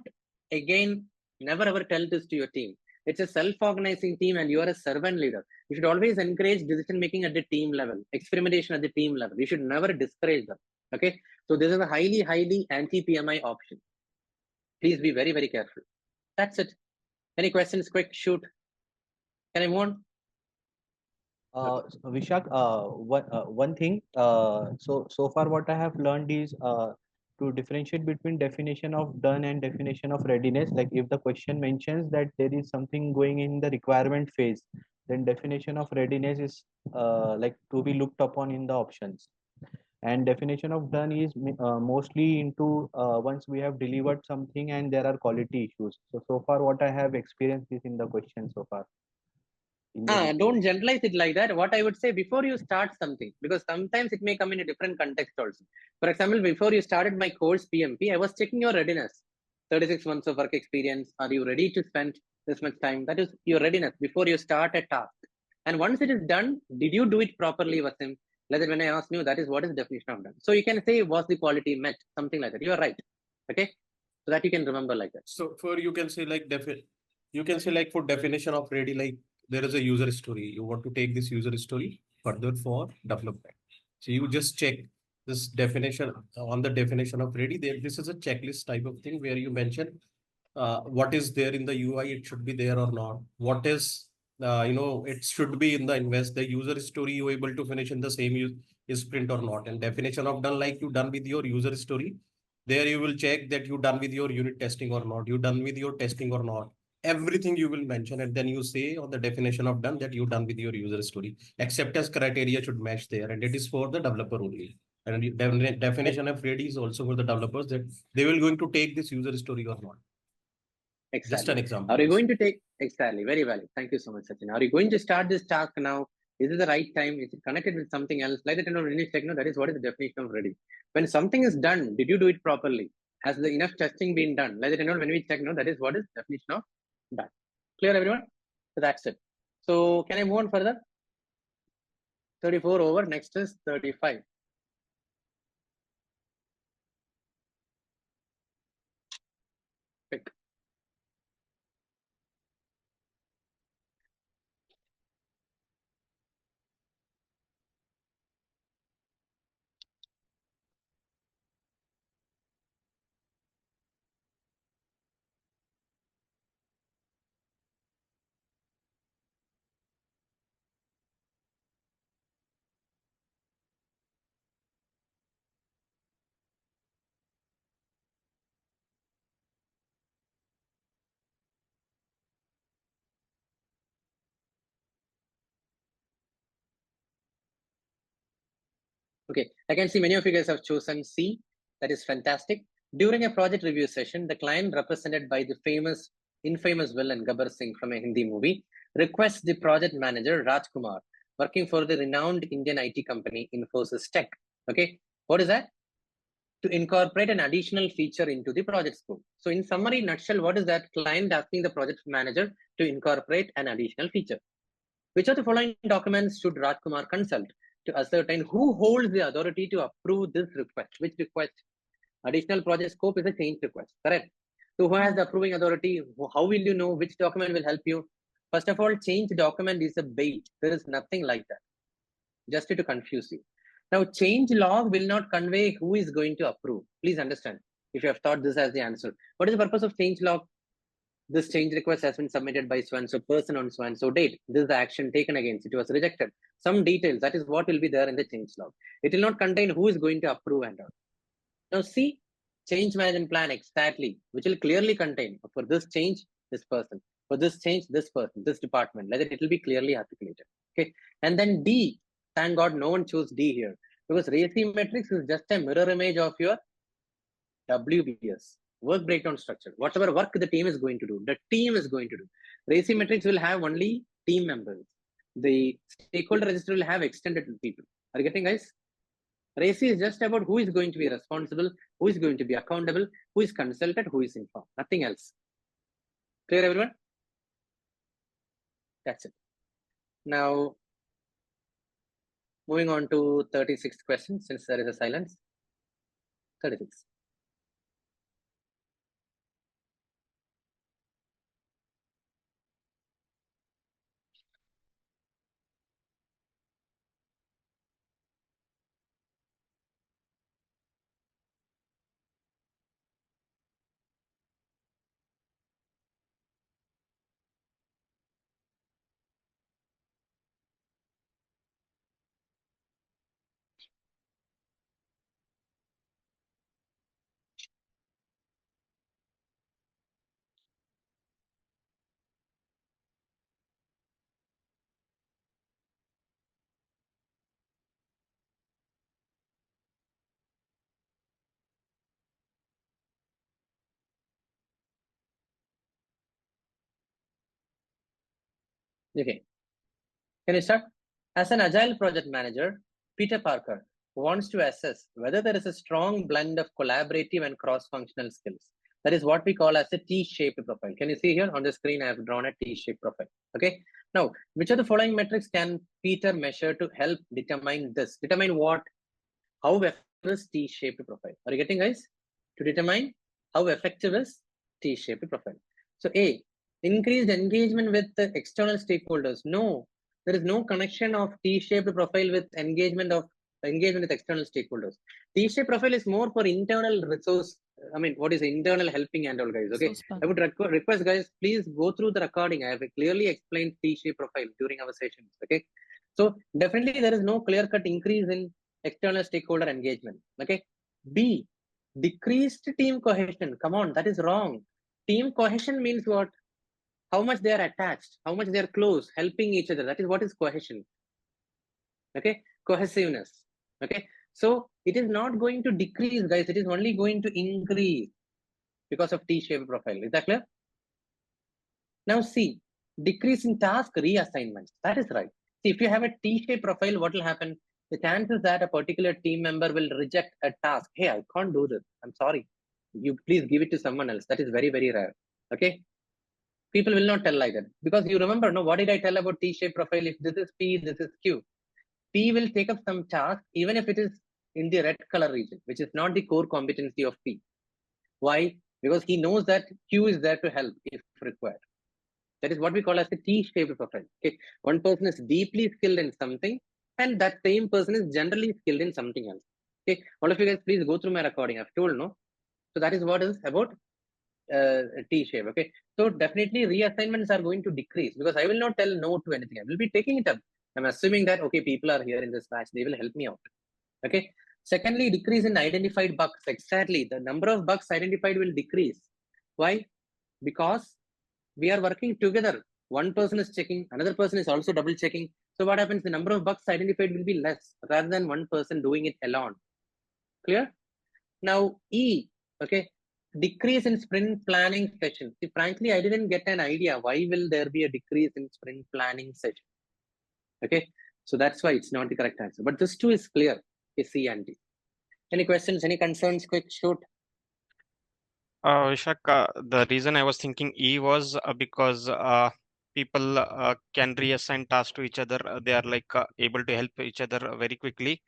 again, never ever tell this to your team. It's a self-organizing team and you are a servant leader. You should always encourage decision-making at the team level, experimentation at the team level. You should never discourage them. Okay. So this is a highly, highly anti-PMI option. Please be very, very careful. That's it. Any questions? Quick, shoot. Can I move on? Vishak, one thing. So far, what I have learned is to differentiate between definition of done and definition of readiness. Like if the question mentions that there is something going in the requirement phase, then definition of readiness is like to be looked upon in the options. And definition of done is mostly into once we have delivered something and there are quality issues. So far, what I have experienced is in the question so far. Don't generalize it like that. What I would say, before you start something, because sometimes it may come in a different context also. For example, before you started my course PMP, I was checking your readiness. 36 months of work experience. Are you ready to spend this much time? That is your readiness before you start a task. And once it is done, did you do it properly, Vasim? Like that when I asked you, that is what is the definition of done. So you can say, was the quality met? Something like that. You are right. Okay. So that you can remember like that. So for you can say like for definition of ready, like there is a user story. You want to take this user story further for development. So you just check this definition on the definition of ready. There, this is a checklist type of thing where you mention what is there in the UI, it should be there or not. What is, it should be in the user story you able to finish in the same sprint or not. And definition of done, like you done with your user story. There you will check that you done with your unit testing or not. You done with your testing or not. Everything you will mention, and then you say on the definition of done that you done with your user story. Acceptance criteria should match there, and it is for the developer only. And the definition of ready is also for the developers, that they will going to take this user story or not. Exactly. Just an example. Are you going to take, exactly, very valid. Thank you so much, Sachin. Are you going to start this task now? Is it the right time? Is it connected with something else? Like that, when you check, no, that is what is the definition of ready. When something is done, did you do it properly? Has the enough testing been done? Like that, when we check, no, that is what is definition of done. Clear, everyone? So that's it. So can I move on further? 34 over, next is 35. Pick. Okay, I can see many of you guys have chosen C. That is fantastic. During a project review session, the client, represented by the infamous villain Gabbar Singh from a Hindi movie, requests the project manager Rajkumar, working for the renowned Indian IT company Infosys Tech. Okay, what is that? To incorporate an additional feature into the project scope. So in summary, nutshell, what is that? Client asking the project manager to incorporate an additional feature. Which of the following documents should Rajkumar consult to ascertain who holds the authority to approve this request? Which request? Additional project scope is a change request, correct? So who has the approving authority? How will you know which document will help you? First of all, change document is a bait. There is nothing like that. Just to confuse you. Now, change log will not convey who is going to approve. Please understand. If you have thought this as the answer, what is the purpose of change log? This change request has been submitted by so-and-so person on so-and-so date. This is the action taken against it. Was rejected. Some details, that is what will be there in the change log. It will not contain who is going to approve and all. Now see, change management plan exactly, which will clearly contain for this change, this person, for this change, this person, this department, like that it will be clearly articulated. Okay. And then D, thank God no one chose D here, because RACI matrix is just a mirror image of your WBS, work breakdown structure. Whatever work the team is going to do, the team is going to do. RACI matrix will have only team members. The stakeholder register will have extended people. Are you getting, guys? RACI is just about who is going to be responsible, who is going to be accountable, who is consulted, who is informed. Nothing else. Clear, everyone? That's it. Now, moving on to 36th question, since there is a silence. 36. Okay. Can you start? As an agile project manager, Peter Parker wants to assess whether there is a strong blend of collaborative and cross-functional skills. That is what we call as a T-shaped profile. Can you see here on the screen? I have drawn a T-shaped profile. Okay. Now, which of the following metrics can Peter measure to help determine this? Determine what? How effective is T-shaped profile? Are you getting, guys? To determine how effective is T-shaped profile. So A, increased engagement with the external stakeholders. No, there is no connection of T-shaped profile with engagement with external stakeholders. T-shaped profile is more for internal resource. I mean, what is internal helping and all, guys? Okay, I would request, guys, please go through the recording. I have clearly explained T-shaped profile during our sessions. Okay, so definitely there is no clear-cut increase in external stakeholder engagement. Okay, B, decreased team cohesion. Come on, that is wrong. Team cohesion means what? How much they are attached, how much they are close, helping each other. That is what is cohesion. Okay, cohesiveness. Okay, so it is not going to decrease, guys. It is only going to increase because of T-shaped profile. Is that clear? Now see, decrease in task reassignments. That is right. See, if you have a T-shaped profile, what will happen? The chances that a particular team member will reject a task. Hey, I can't do this. I'm sorry. You please give it to someone else. That is very, very rare. Okay. People will not tell like that, because you remember, no, what did I tell about T-shaped profile? If this is P, this is Q. P will take up some task, even if it is in the red color region, which is not the core competency of P. Why? Because he knows that Q is there to help if required. That is what we call as a T-shaped profile. Okay, one person is deeply skilled in something, and that same person is generally skilled in something else. Okay, all of you guys, please go through my recording. I've told, no. So that is what is about T-shape. Okay, so definitely reassignments are going to decrease, because I will not tell no to anything. I will be taking it up. I'm assuming that, okay, people are here in this batch, they will help me out. Okay. Secondly, decrease in identified bugs. Exactly, the number of bugs identified will decrease. Why? Because we are working together. One person is checking, another person is also double checking. So what happens? The number of bugs identified will be less rather than one person doing it alone. Clear? Now E, okay, decrease in sprint planning session. See, frankly, I didn't get an idea why will there be a decrease in sprint planning session. Okay, so that's why it's not the correct answer. But this too is clear. Okay, C and D. Any questions? Any concerns? Quick shoot. Vishak, the reason I was thinking E was because people can reassign tasks to each other. They are like able to help each other very quickly.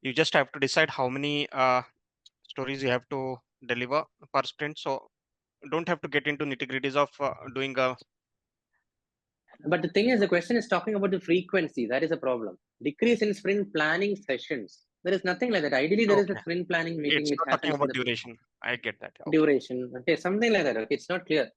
You just have to decide how many stories you have to deliver per sprint. So don't have to get into nitty-gritties of doing a. But the thing is, the question is talking about the frequency. That is a problem. Decrease in sprint planning sessions. There is nothing like that. Ideally, there is a Okay. sprint planning meeting It's which not talking happens in about the duration. I get that. Okay. duration. Okay, something like that. Okay, it's not clear.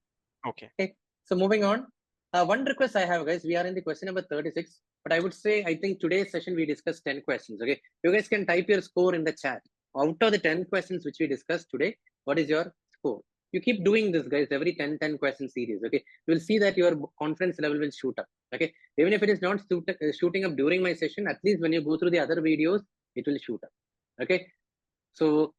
Okay. Okay, so moving on. One request I have, guys. We are in the question number 36. But I would say, I think today's session we discussed 10 questions. Okay, you guys can type your score in the chat. Out of the 10 questions which we discussed today, what is your score? You keep doing this, guys, every 10 question series. Okay, you will see that your confidence level will shoot up. Okay, even if it is not shooting up during my session, at least when you go through the other videos, it will shoot up. Okay, so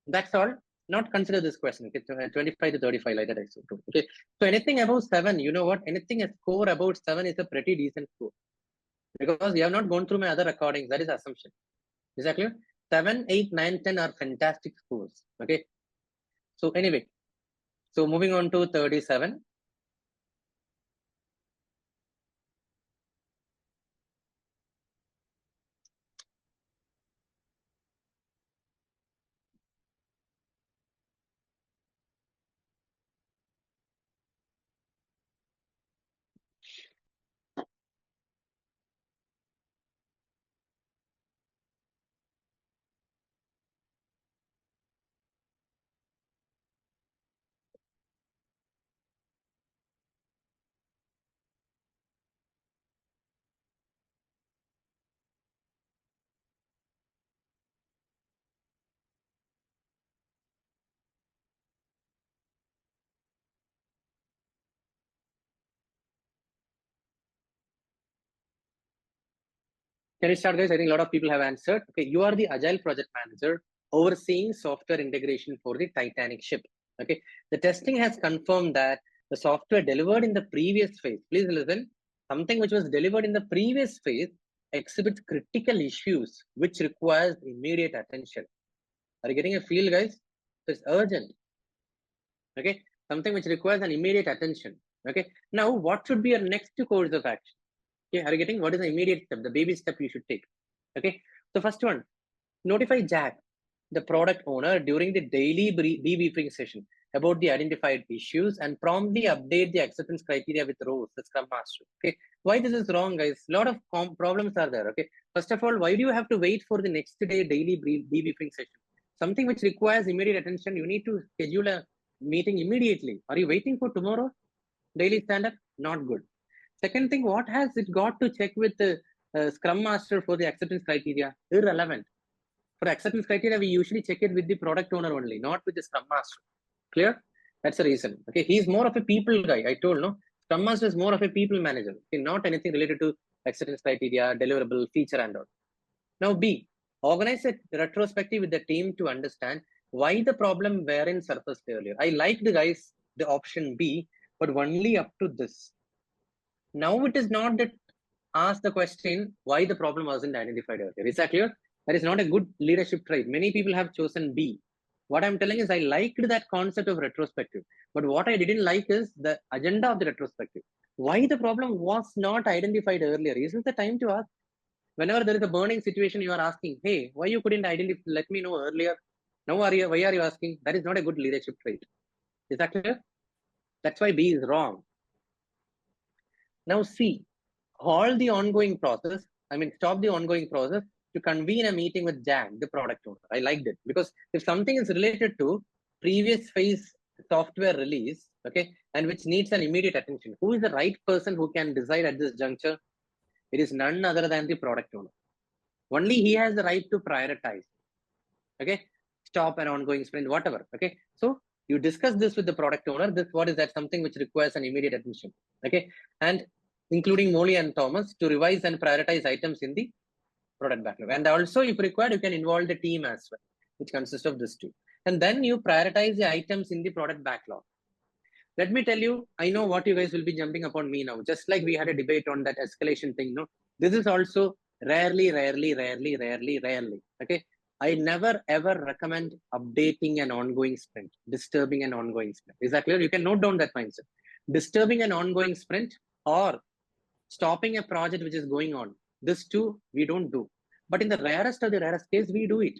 that's all. Not consider this question. Okay, 25 to 35 like that. Okay, so anything above 7, you know what? Anything a score about 7 is a pretty decent score, because you have not gone through my other recordings. That is assumption. Is that clear? 7, 8, 9, 10 are fantastic scores. Okay, so anyway, so moving on to 37. Can you start, guys? I think a lot of people have answered. Okay, you are the agile project manager overseeing software integration for the Titanic ship. Okay, the testing has confirmed that the software delivered in the previous phase, please listen, something which was delivered in the previous phase exhibits critical issues which requires immediate attention. Are you getting a feel, guys? It's urgent. Okay, something which requires an immediate attention. Okay, now what should be your next course of action? Okay, are you getting what is the immediate step, the baby step you should take? Okay, so first one, notify Jack, the product owner, during the daily debriefing session about the identified issues and promptly update the acceptance criteria with Rose, the Scrum Master. Okay, why this is wrong, guys? A lot of problems are there. Okay, first of all, why do you have to wait for the next day daily debriefing session? Something which requires immediate attention, you need to schedule a meeting immediately. Are you waiting for tomorrow? Daily stand up? Not good. Second thing, what has it got to check with the Scrum Master for the acceptance criteria? Irrelevant. For acceptance criteria, we usually check it with the product owner only, not with the Scrum Master. Clear? That's the reason. Okay, he's more of a people guy. I told, no, Scrum Master is more of a people manager. Okay, not anything related to acceptance criteria, deliverable, feature, and all. Now, B, organize a retrospective with the team to understand why the problem weren't surfaced earlier. I like the guys, the option B, but only up to this. Now it is not that ask the question why the problem wasn't identified earlier. Is that clear? That is not a good leadership trait. Many people have chosen B. What I'm telling is I liked that concept of retrospective, but what I didn't like is the agenda of the retrospective. Why the problem was not identified earlier? Isn't the time to ask? Whenever there is a burning situation, you are asking, hey, why you couldn't identify? Let me know earlier. Now why are you asking? That is not a good leadership trait. Is that clear? That's why B is wrong. Now C, halt the ongoing process. Stop the ongoing process to convene a meeting with Jack, the product owner. I liked it because if something is related to previous phase software release, okay, and which needs an immediate attention, who is the right person who can decide at this juncture? It is none other than the product owner. Only he has the right to prioritize. Okay, stop an ongoing sprint, whatever. Okay, so you discuss this with the product owner. What is that? Something which requires an immediate attention. Okay, and including Molly and Thomas to revise and prioritize items in the product backlog. And also, if required, you can involve the team as well, which consists of this two. And then you prioritize the items in the product backlog. Let me tell you, I know what you guys will be jumping upon me now. Just like we had a debate on that escalation thing. No, this is also rarely. Okay, I never ever recommend updating an ongoing sprint, disturbing an ongoing sprint. Is that clear? You can note down that mindset. Disturbing an ongoing sprint or stopping a project which is going on. This too, we don't do. But in the rarest of the rarest case, we do it.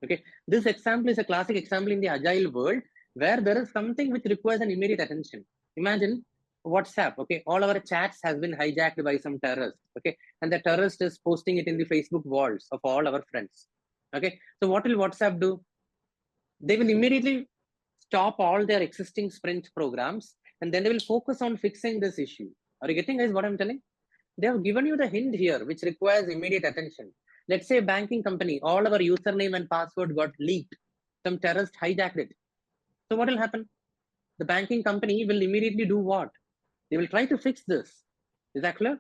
Okay. This example is a classic example in the agile world where there is something which requires an immediate attention. Imagine WhatsApp, okay, all our chats has been hijacked by some terrorist, okay, and the terrorist is posting it in the Facebook walls of all our friends, okay. So what will WhatsApp do? They will immediately stop all their existing sprint programs, and then they will focus on fixing this issue. Are you getting, guys, what I'm telling? They have given you the hint here, which requires immediate attention. Let's say a banking company, all our username and password got leaked. Some terrorist hijacked it. So what will happen? The banking company will immediately do what? They will try to fix this. Is that clear?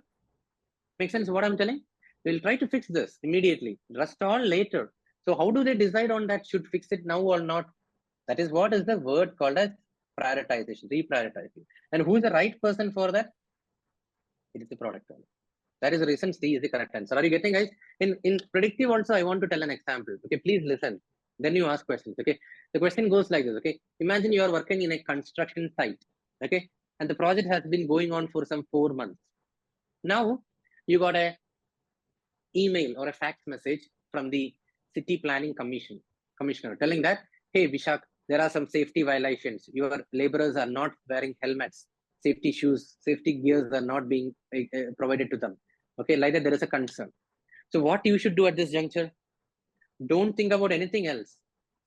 Makes sense what I'm telling? They will try to fix this immediately. Rest all later. So how do they decide on that? Should fix it now or not? That is what is the word called as prioritization, reprioritizing. And who is the right person for that? It is the product owner. That is the reason C is the correct answer. Are you getting, guys? In predictive also, I want to tell an example. Okay, please listen. Then you ask questions. Okay, the question goes like this. Okay, imagine you are working in a construction site. Okay, and the project has been going on for some 4 months. Now you got a email or a fax message from the city planning commissioner telling that, hey Vishak, there are some safety violations. Your laborers are not wearing helmets, safety shoes, safety gears are not being provided to them. Okay, like that there is a concern. So what you should do at this juncture? Don't think about anything else.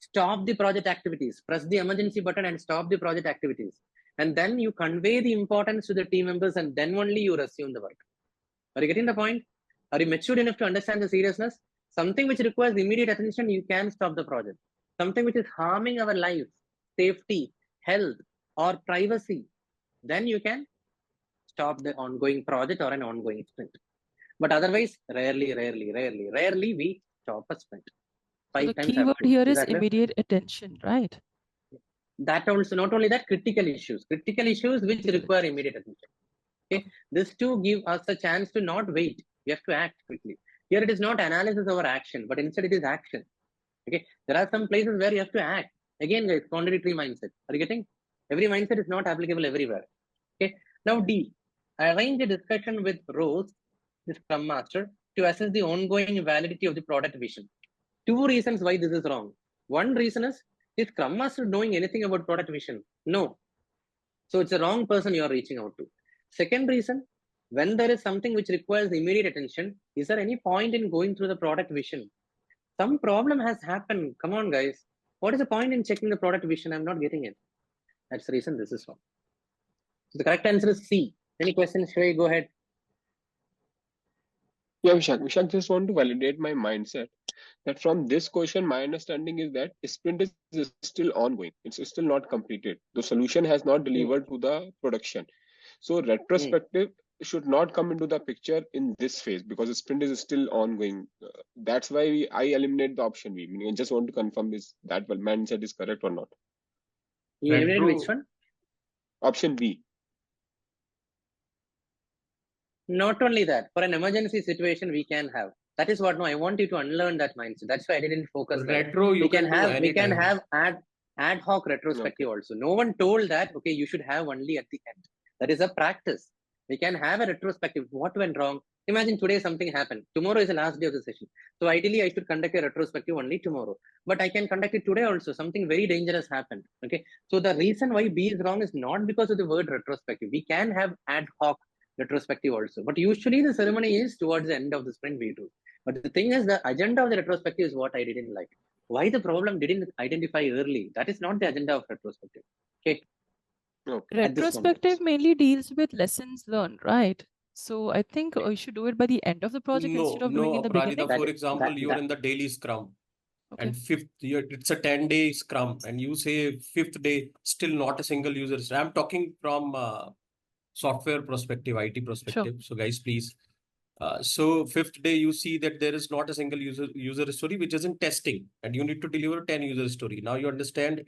Stop the project activities. Press the emergency button and stop the project activities. And then you convey the importance to the team members, and then only you resume the work. Are you getting the point? Are you matured enough to understand the seriousness? Something which requires immediate attention, you can stop the project. Something which is harming our lives, safety, health, or privacy, then you can stop the ongoing project or an ongoing sprint. But otherwise, rarely we stop a sprint. So the keyword here is immediate attention, right? That also, not only that, critical issues which require immediate attention. Okay, this too give us a chance to not wait. We have to act quickly. Here it is not analysis or action, but instead it is action. Okay, there are some places where you have to act. Again, guys, contradictory mindset. Are you getting? Every mindset is not applicable everywhere. Okay, now D, arrange a discussion with Rose, the Scrum Master, to assess the ongoing validity of the product vision. 2 reasons why this is wrong. One reason is Scrum Master knowing anything about product vision? No. So it's a wrong person you are reaching out to. Second reason, when there is something which requires immediate attention, is there any point in going through the product vision? Some problem has happened. Come on, guys. What is the point in checking the product vision? I'm not getting it. That's the reason this is wrong. So the correct answer is C. Any questions? Shway, go ahead. Yeah, Vishak just want to validate my mindset that from this question, my understanding is that sprint is still ongoing. It's still not completed. The solution has not delivered to the production. So retrospective should not come into the picture in this phase because sprint is still ongoing. That's why I eliminate the option B. Meaning I just want to confirm that mindset is correct or not. You eliminated which one? Option B. Not only that, for an emergency situation, we can have. That is what, no, I want you to unlearn that mindset. That's why I didn't focus retro. We can have ad hoc retrospective also. No one told that, okay, you should have only at the end. That is a practice. We can have a retrospective. What went wrong? Imagine today something happened. Tomorrow is the last day of the session. So ideally, I should conduct a retrospective only tomorrow. But I can conduct it today also. Something very dangerous happened. Okay. So the reason why B is wrong is not because of the word retrospective. We can have ad hoc retrospective also. But usually the ceremony is towards the end of the sprint we do. But the thing is, the agenda of the retrospective is what I didn't like. Why the problem didn't identify early? That is not the agenda of retrospective. Okay. Retrospective mainly deals with lessons learned, right? So I think you should do it by the end of the project instead of doing it in the beginning. For example, you're in the daily scrum. Okay. And it's a 10-day scrum, and you say 5th day, still not a single user. I'm talking from software perspective, IT perspective. Sure. So guys, please. So 5th day, you see that there is not a single user story which is in testing, and you need to deliver 10 user story. Now you understand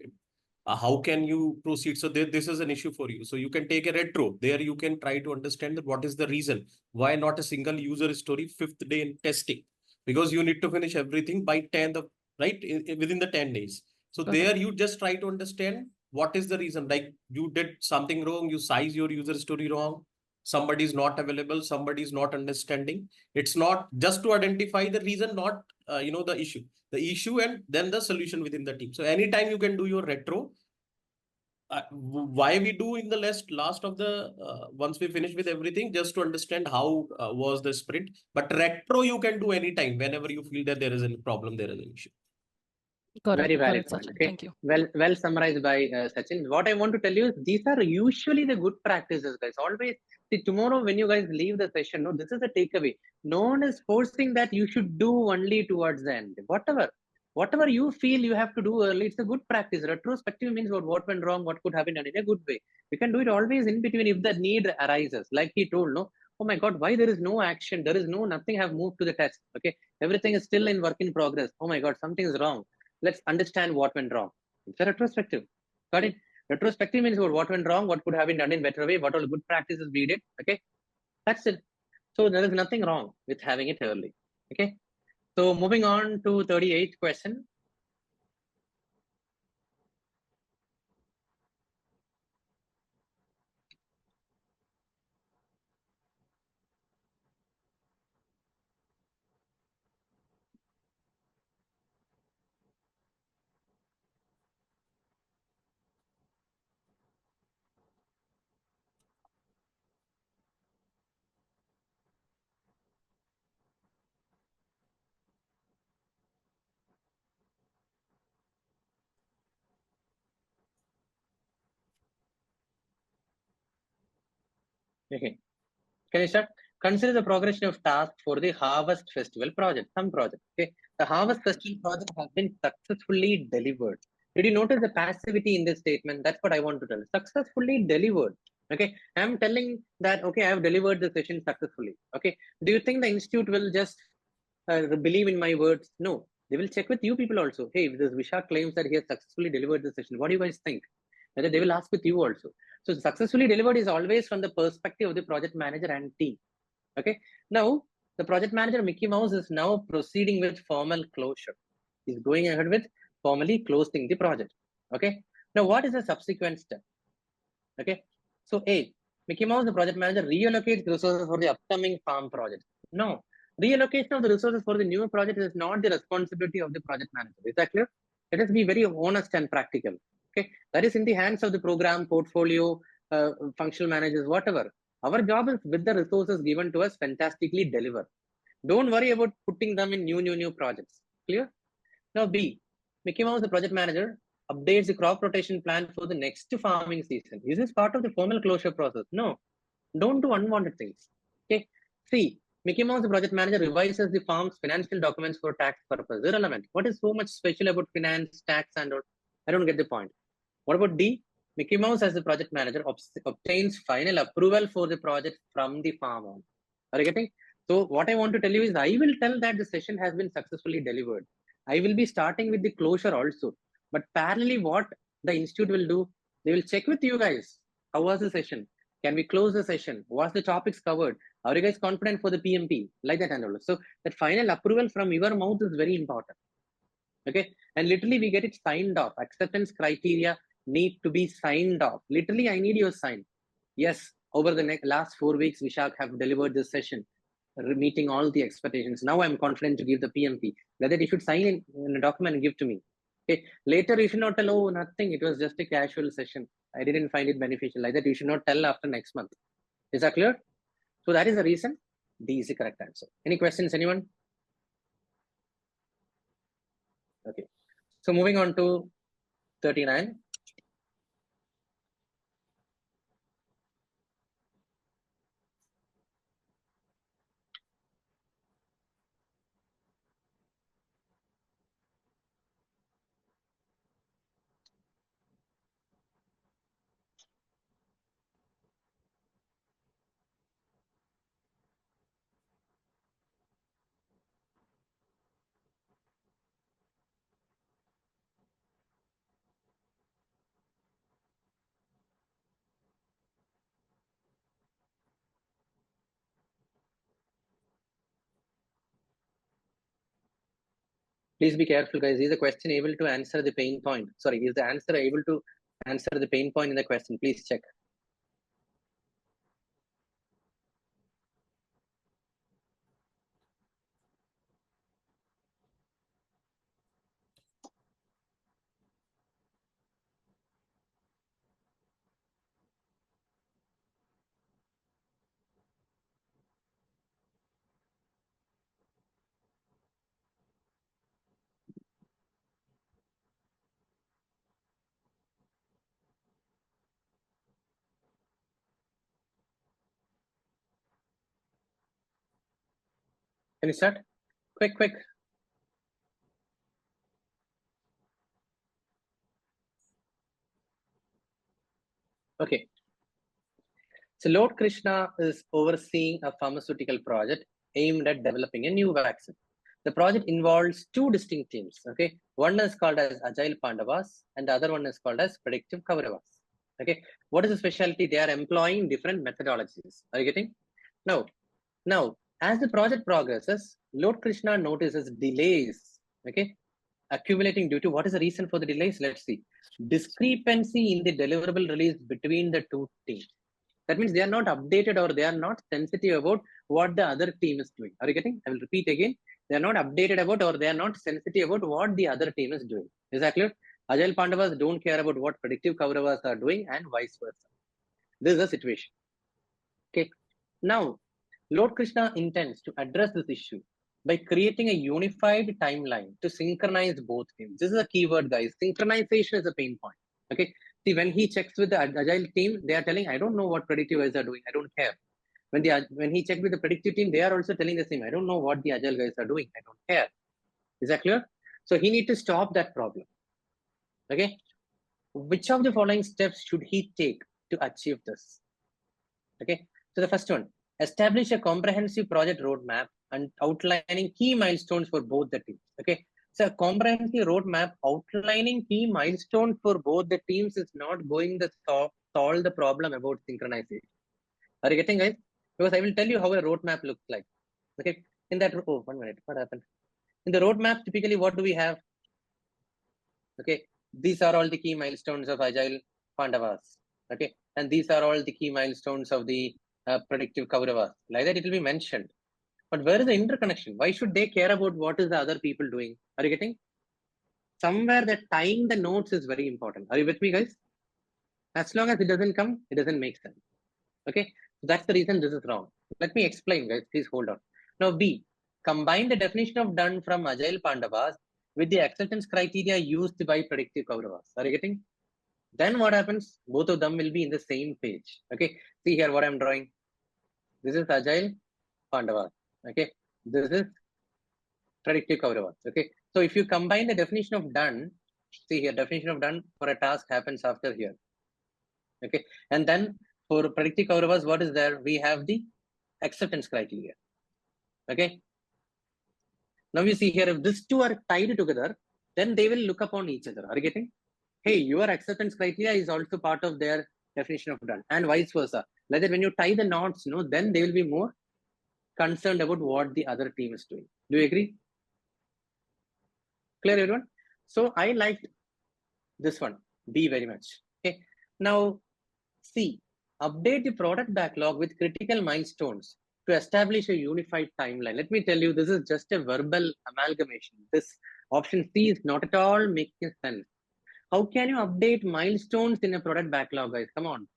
how can you proceed. So this is an issue for you. So you can take a retro. There you can try to understand that what is the reason why not a single user story 5th day in testing, because you need to finish everything by 10th of right within the 10 days. So there you just try to understand what is the reason. Like you did something wrong, you size your user story wrong, somebody is not available, somebody is not understanding. It's not just to identify the reason, not the issue and then the solution within the team. So anytime you can do your retro, why we do in the last of the once we finish with everything, just to understand how was the sprint. But retro you can do anytime whenever you feel that there is a problem, there is an issue. Very valid Correct, point. Sachin. Okay. Thank you. Well summarized by Sachin. What I want to tell you is these are usually the good practices, guys. Always see tomorrow when you guys leave the session. No, this is a takeaway. No one is forcing that you should do only towards the end. Whatever you feel you have to do early, it's a good practice. Retrospective means what went wrong, what could have been done in a good way. You can do it always in between if the need arises. Like he told, no, oh my God, why there is no action? There is no nothing have moved to the test. Okay, everything is still in work in progress. Oh my God, something is wrong. Let's understand what went wrong. It's a retrospective. Got it? Retrospective means what went wrong, what could have been done in better way, what all good practices we did. Okay, that's it. So there is nothing wrong with having it early. Okay. So moving on to 38th question. Okay. Can you start? Consider the progression of task for the Harvest Festival project, some project. Okay. The Harvest Festival project has been successfully delivered. Did you notice the passivity in this statement? That's what I want to tell. Successfully delivered. Okay. I'm telling that, okay, I have delivered the session successfully. Okay. Do you think the institute will just believe in my words? No. They will check with you people also. Hey, if this Vishak claims that he has successfully delivered the session, what do you guys think? Whether they will ask with you also. So successfully delivered is always from the perspective of the project manager and team. Okay. Now the project manager Mickey Mouse is now proceeding with formal closure. He's going ahead with formally closing the project. Okay. Now what is the subsequent step? Okay. So A, Mickey Mouse, the project manager, reallocates resources for the upcoming farm project. No, reallocation of the resources for the new project is not the responsibility of the project manager. Is that clear? Let us be very honest and practical. Okay, that is in the hands of the program, portfolio, functional managers, whatever. Our job is with the resources given to us, fantastically deliver. Don't worry about putting them in new projects. Clear? Now B, Mickey Mouse, the project manager, updates the crop rotation plan for the next farming season. Is this part of the formal closure process? No, don't do unwanted things. Okay. C, Mickey Mouse, the project manager, revises the farm's financial documents for tax purpose. Irrelevant. What is so much special about finance, tax, and all? I don't get the point. What about D? Mickey Mouse, as the project manager, obtains final approval for the project from the farm owner. Are you getting? So what I want to tell you is I will tell that the session has been successfully delivered. I will be starting with the closure also. But parallelly, what the institute will do, they will check with you guys. How was the session? Can we close the session? Was the topics covered? Are you guys confident for the PMP? Like that and all. So that final approval from your mouth is very important. Okay. And literally we get it signed off. Acceptance criteria need to be signed off. Literally, I need your sign. Yes, over the last 4 weeks, Vishak have delivered this session, meeting all the expectations. Now I'm confident to give the PMP. Whether you should sign in a document and give to me. Okay. Later, you should not tell, oh, nothing. It was just a casual session. I didn't find it beneficial. Like that, you should not tell after next month. Is that clear? So that is the reason. D is the correct answer. Any questions, anyone? Okay. So moving on to 39. Please be careful, guys. Is the question able to answer the pain point? Sorry, is the answer able to answer the pain point in the question? Please check. Can you start? Quick. Okay. So Lord Krishna is overseeing a pharmaceutical project aimed at developing a new vaccine. The project involves two distinct teams. Okay, one is called as Agile Pandavas, and the other one is called as Predictive Kauravas. Okay, what is the specialty? They are employing different methodologies. Are you getting? Now, as the project progresses, Lord Krishna notices delays. Okay, accumulating due to what is the reason for the delays? Let's see. Discrepancy in the deliverable release between the two teams. That means they are not updated or they are not sensitive about what the other team is doing. Are you getting? I will repeat again. They are not updated about or they are not sensitive about what the other team is doing. Is that clear? Agile Pandavas don't care about what Predictive Kauravas are doing and vice versa. This is the situation. Okay. Now, Lord Krishna intends to address this issue by creating a unified timeline to synchronize both teams. This is a keyword, guys. Synchronization is a pain point. Okay. See, when he checks with the Agile team, they are telling, I don't know what predictive guys are doing. I don't care. When he checked with the predictive team, they are also telling the same. I don't know what the Agile guys are doing. I don't care. Is that clear? So he needs to stop that problem. Okay. Which of the following steps should he take to achieve this? Okay. So the first one, establish a comprehensive project roadmap and outlining key milestones for both the teams. Okay. So a comprehensive roadmap outlining key milestones for both the teams is not going to solve the problem about synchronization. Are you getting, guys? Because I will tell you how a roadmap looks like. Okay. In that, oh, 1 minute. What happened? In the roadmap, typically, what do we have? Okay. These are all the key milestones of Agile Pandavas. Okay. And these are all the key milestones of the Predictive Kauravas. Like that, it will be mentioned. But where is the interconnection? Why should they care about what is the other people doing? Are you getting? Somewhere that tying the notes is very important. Are you with me, guys? As long as it doesn't come, it doesn't make sense. Okay. So that's the reason this is wrong. Let me explain, guys. Please hold on. Now, B. Combine the definition of done from Agile Pandavas with the acceptance criteria used by Predictive Kauravas. Are you getting? Then what happens? Both of them will be in the same page. Okay. See here what I'm drawing. This is Agile Pandavas. Okay. This is Predictive Kauravas. Okay. So if you combine the definition of done, see here, definition of done for a task happens after here. Okay. And then for Predictive Kauravas, what is there? We have the acceptance criteria. Okay. Now you see here, if these two are tied together, then they will look upon each other. Are you getting? Hey, your acceptance criteria is also part of their definition of done, and vice versa. Like that, when you tie the knots, then they will be more concerned about what the other team is doing. Do you agree? Clear, everyone? So I liked this one, B, very much. Okay. Now, C, update the product backlog with critical milestones to establish a unified timeline. Let me tell you, this is just a verbal amalgamation. This option C is not at all making sense. How can you update milestones in a product backlog, guys? Come on.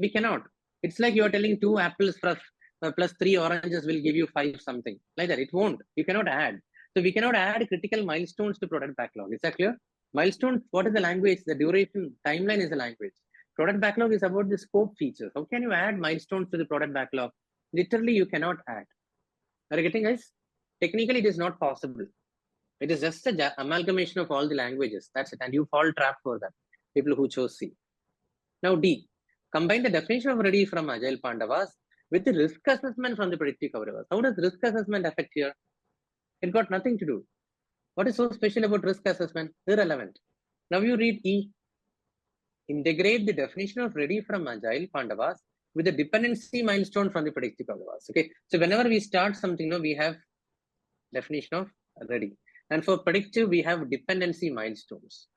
We cannot. It's like you're telling 2 apples plus 3 oranges will give you 5 something. Like that, it won't. You cannot add. So we cannot add critical milestones to product backlog. Is that clear? Milestones, what is the language? The duration, timeline is the language. Product backlog is about the scope features. How can you add milestones to the product backlog? Literally, you cannot add. Are you getting, guys? Technically, it is not possible. It is just an amalgamation of all the languages. That's it. And you fall trapped for that. People who chose C. Now, D. Combine the definition of ready from Agile Pandavas with the risk assessment from the Predictive Kauravas. How does risk assessment affect here? It got nothing to do. What is so special about risk assessment? Irrelevant. Now you read E. Integrate the definition of ready from Agile Pandavas with the dependency milestone from the Predictive Kauravas. Okay. So whenever we start something, we have definition of ready. And for predictive, we have dependency milestones.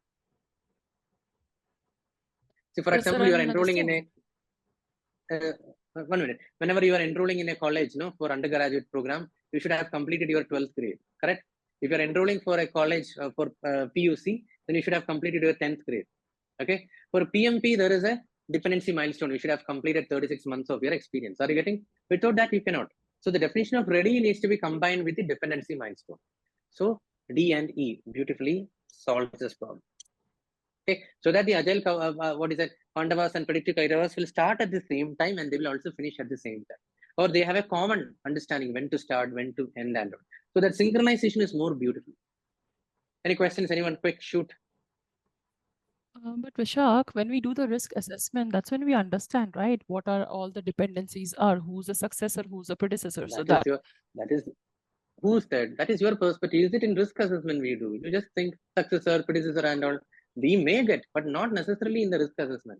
So for example, you are enrolling in a 1 minute. Whenever you are enrolling in a college, for undergraduate program, you should have completed your 12th grade, correct? If you are enrolling for a college for PUC, then you should have completed your 10th grade. Okay. For PMP, there is a dependency milestone. You should have completed 36 months of your experience. Are you getting? Without that, you cannot. So the definition of ready needs to be combined with the dependency milestone. So D and E beautifully solves this problem. Okay, so that the Agile, Pandavas and Predictive Kauravas will start at the same time and they will also finish at the same time. or they have a common understanding when to start, when to end, and all. So that synchronization is more beautiful. Any questions? Anyone? Quick, shoot. But Vishak, when we do the risk assessment, that's when we understand, right? What are all the dependencies are, who's the successor, who's the predecessor. So that is who said that is your perspective. Is it in risk assessment we do? You just think successor, predecessor, and all. We may get, but not necessarily in the risk assessment.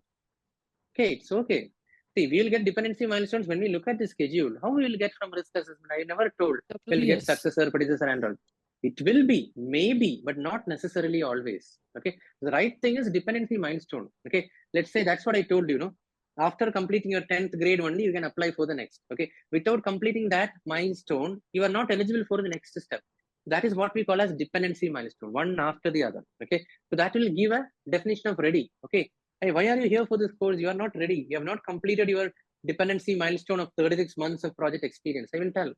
Okay, it's okay. See, we'll get dependency milestones when we look at the schedule. How we will get from risk assessment? I never told we'll get successor, predecessor, and all. It will be, maybe, but not necessarily always. Okay, the right thing is dependency milestone. Okay, let's say that's what I told you. No, after completing your 10th grade only, you can apply for the next. Okay, without completing that milestone, you are not eligible for the next step. That is what we call as dependency milestone, one after the other. Okay, so that will give a definition of ready. Okay, hey, why are you here for this course? You are not ready. You have not completed your dependency milestone of 36 months of project experience. I will tell.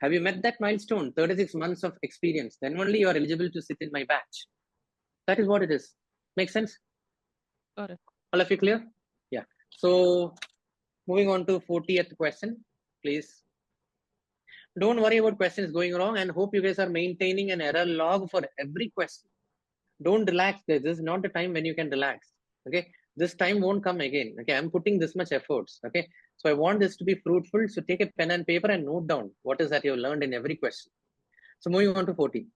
Have you met that milestone, 36 months of experience? Then only you are eligible to sit in my batch. That is what it is. Make sense? Got it. All of you clear? Yeah. So moving on to 40th question, please. Don't worry about questions going wrong, and hope you guys are maintaining an error log for every question. Don't relax. This is not the time when you can relax. Okay, this time won't come again. Okay, I'm putting this much efforts. Okay, so I want this to be fruitful. So take a pen and paper and note down what is that you've learned in every question. So moving on to 40.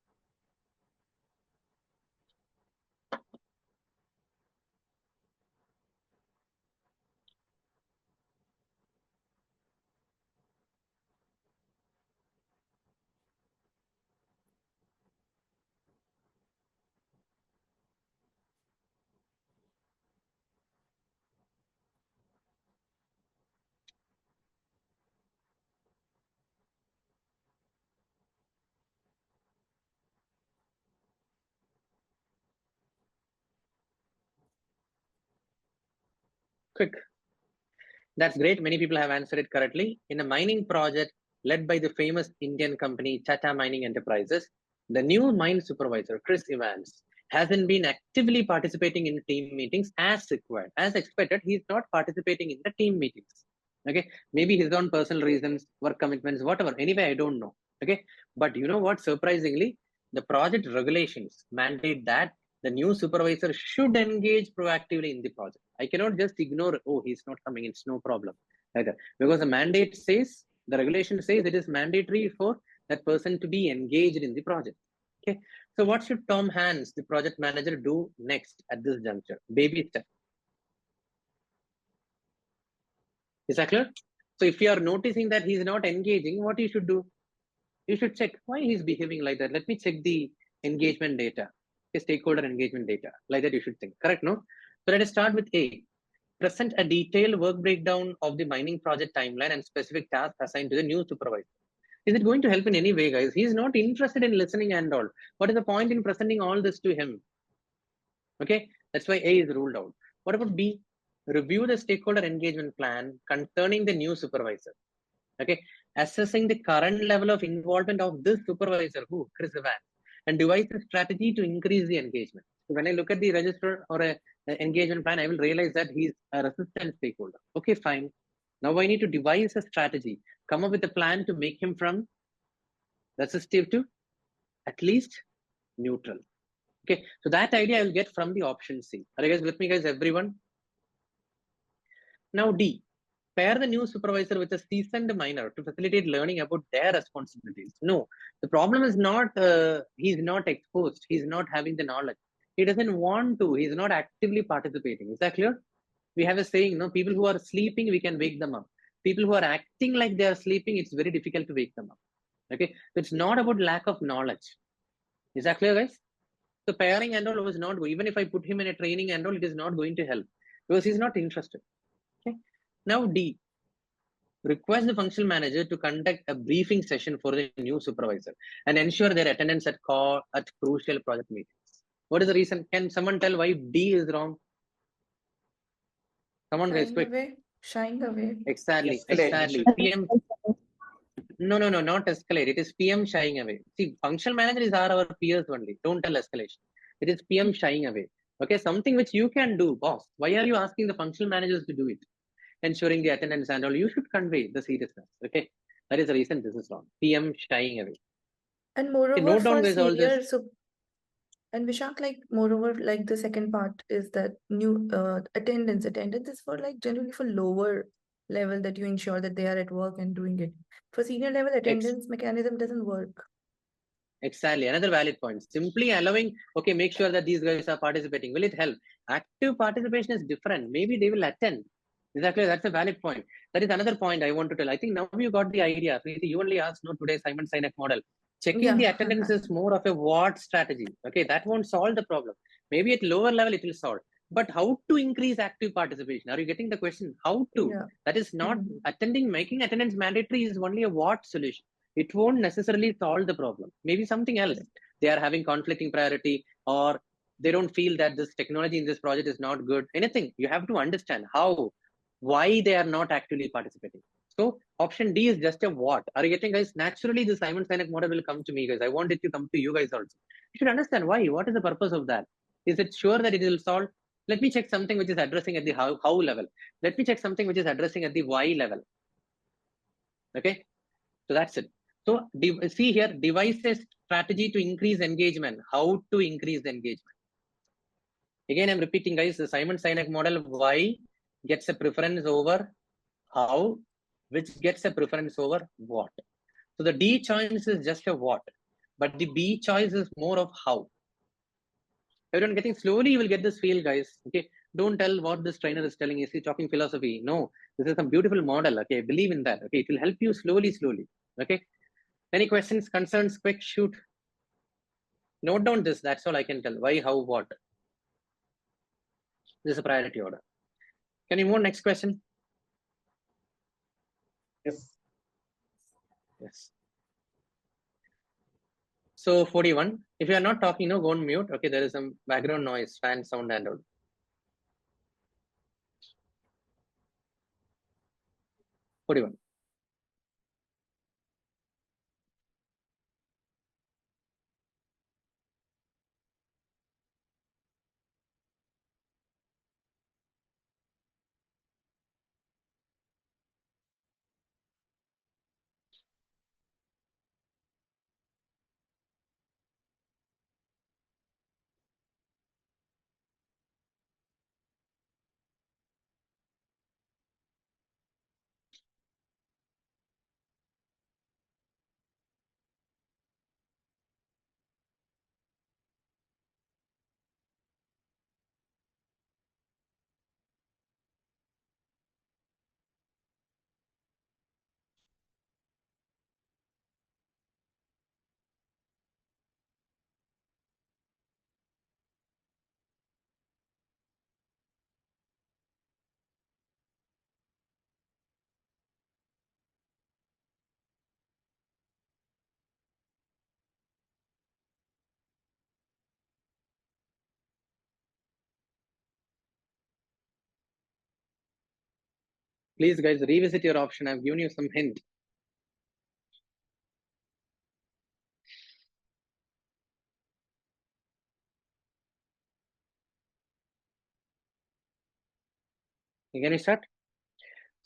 Quick. That's great. Many people have answered it correctly. In a mining project led by the famous Indian company Tata Mining Enterprises, the new mine supervisor, Chris Evans, hasn't been actively participating in team meetings as required. As expected, he's not participating in the team meetings. Okay, maybe his own personal reasons, work commitments, whatever. Anyway, I don't know. Okay, but you know what? Surprisingly, the project regulations mandate that the new supervisor should engage proactively in the project. I cannot just ignore, oh, he's not coming, it's no problem. Like that. Because the mandate says, the regulation says it is mandatory for that person to be engaged in the project. Okay, so what should Tom Hans, the project manager, do next at this juncture? Baby step. Is that clear? So if you are noticing that he's not engaging, what you should do? You should check why he's behaving like that. Let me check the engagement data, the stakeholder engagement data. Like that you should think, correct, no? So let us start with A. Present a detailed work breakdown of the mining project timeline and specific tasks assigned to the new supervisor. Is it going to help in any way, guys? He's not interested in listening and all. What is the point in presenting all this to him? Okay, that's why A is ruled out. What about B? Review the stakeholder engagement plan concerning the new supervisor. Okay, assessing the current level of involvement of this supervisor, who Chris Evans, and devise a strategy to increase the engagement. So when I look at the register or a engagement plan, I will realize that he's a resistant stakeholder. Okay, fine. Now I need to devise a strategy, come up with a plan to make him from resistive to at least neutral. Okay, so that idea I will get from the option C. Are you guys with me, guys? Everyone? Now D. Pair the new supervisor with a seasoned miner to facilitate learning about their responsibilities. No, the problem is not he's not exposed. He's not having the knowledge. He doesn't want to. He's not actively participating. Is that clear? We have a saying, no, people who are sleeping, we can wake them up. People who are acting like they are sleeping, it's very difficult to wake them up. Okay, so it's not about lack of knowledge. Is that clear, guys? So pairing and all was not, even if I put him in a training and all, it is not going to help because he's not interested. Okay. Now D. Request the functional manager to conduct a briefing session for the new supervisor and ensure their attendance at crucial project meetings. What is the reason? Can someone tell why D is wrong? Come on, guys, quick. Shying away. Exactly. PM. No, not escalate. It is PM shying away. See, functional manager are our peers only. Don't tell escalation. It is PM shying away. Okay, something which you can do, boss. Why are you asking the functional managers to do it? ensuring the attendance and all, you should convey the seriousness. Okay, that is the reason this is wrong. PM shying away. And Okay, moreover, note down for guys all senior, this. so and Vishak, like moreover, like the second part is that new attendance. Attendance is for like generally for lower level that you ensure that they are at work and doing it. For senior level, attendance mechanism doesn't work. Exactly, another valid point. Simply allowing, okay, make sure that these guys are participating. Will it help? Active participation is different. Maybe they will attend. Exactly, that's a valid point. That is another point I want to tell. I think now you got the idea. Preeti, you only asked no today Simon Sinek model. Checking the Yeah. attendance is more of a what strategy. Okay, that won't solve the problem. Maybe at lower level it will solve. But how to increase active participation? Are you getting the question? How to? Yeah. That is not attending, making attendance mandatory is only a what solution. It won't necessarily solve the problem. Maybe something else. They are having conflicting priority, or they don't feel that this technology in this project is not good. Anything. You have to understand how, why they are not actively participating. So option D is just a what. Are you getting, guys? Naturally, the Simon Sinek model will come to me, guys. I want it to come to you guys also. You should understand why. What is the purpose of that? Is it sure that it will solve? Let me check something which is addressing at the how level. Let me check something which is addressing at the why level. Okay, so that's it. So see here, devices strategy to increase engagement. How to increase the engagement? Again, I'm repeating, guys. The Simon Sinek model, why gets a preference over how, which gets a preference over what. So the D choice is just a what, but the B choice is more of how. Everyone getting slowly, you will get this feel, guys. Okay, don't tell what this trainer is telling. Is he talking philosophy? No, this is a beautiful model. Okay, believe in that. Okay, it will help you slowly. Okay. Any questions, concerns? Quick shoot. Note down this. That's all I can tell. Why, how, what. This is a priority order. Can you move next question? Yes. Yes. So 41. If you are not talking, no, go on mute. Okay, there is some background noise, fan sound and all. 41. Please, guys, revisit your option. I've given you some hint. Can you start?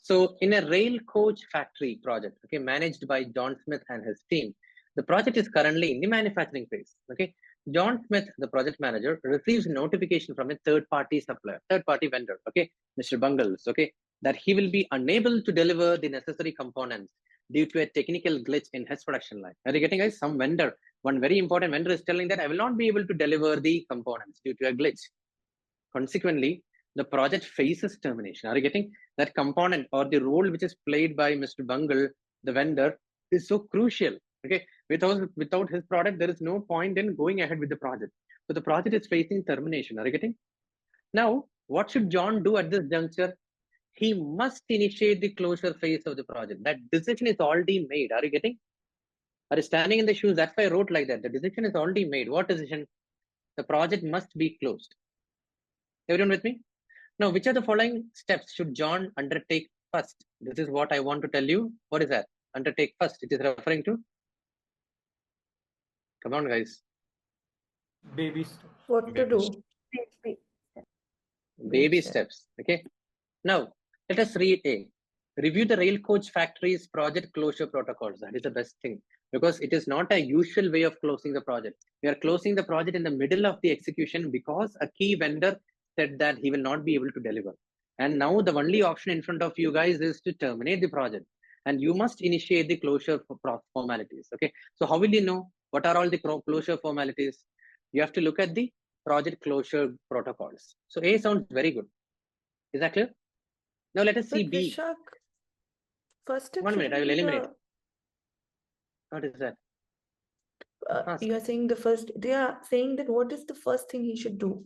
So in a rail coach factory project, okay, managed by John Smith and his team, the project is currently in the manufacturing phase. Okay, John Smith, the project manager, receives notification from a third-party supplier, third-party vendor, okay, Mr. Bungles, okay, that he will be unable to deliver the necessary components due to a technical glitch in his production line. Are you getting, guys? Some vendor, one very important vendor is telling that I will not be able to deliver the components due to a glitch. Consequently, the project faces termination. Are you getting that component or the role which is played by Mr. Bungle, the vendor, is so crucial. Okay, without his product, there is no point in going ahead with the project. So the project is facing termination. Are you getting? Now, what should John do at this juncture? He must initiate the closure phase of the project. That decision is already made. Are you getting? Are you standing in the shoes? That's why I wrote like that. The decision is already made. What decision? The project must be closed. Everyone with me? Now, which are the following steps should John undertake first? This is what I want to tell you. What is that? Undertake first. It is referring to? Come on, guys. Baby steps. What to do? Baby steps. Okay. Now, Let us read A. Review the rail coach factory's project closure protocols. That is the best thing, because it is not a usual way of closing the project. We are closing the project in the middle of the execution because a key vendor said that he will not be able to deliver. And now the only option in front of you guys is to terminate the project. And you must initiate the closure formalities. Okay. So how will you know what are all the closure formalities? You have to look at the project closure protocols. So A sounds very good. Is that clear? Now let us see But B. Vishak, first step 1 minute, I will shouldn't be eliminate. What is that? Ask. you are saying they are saying that what is the first thing he should do?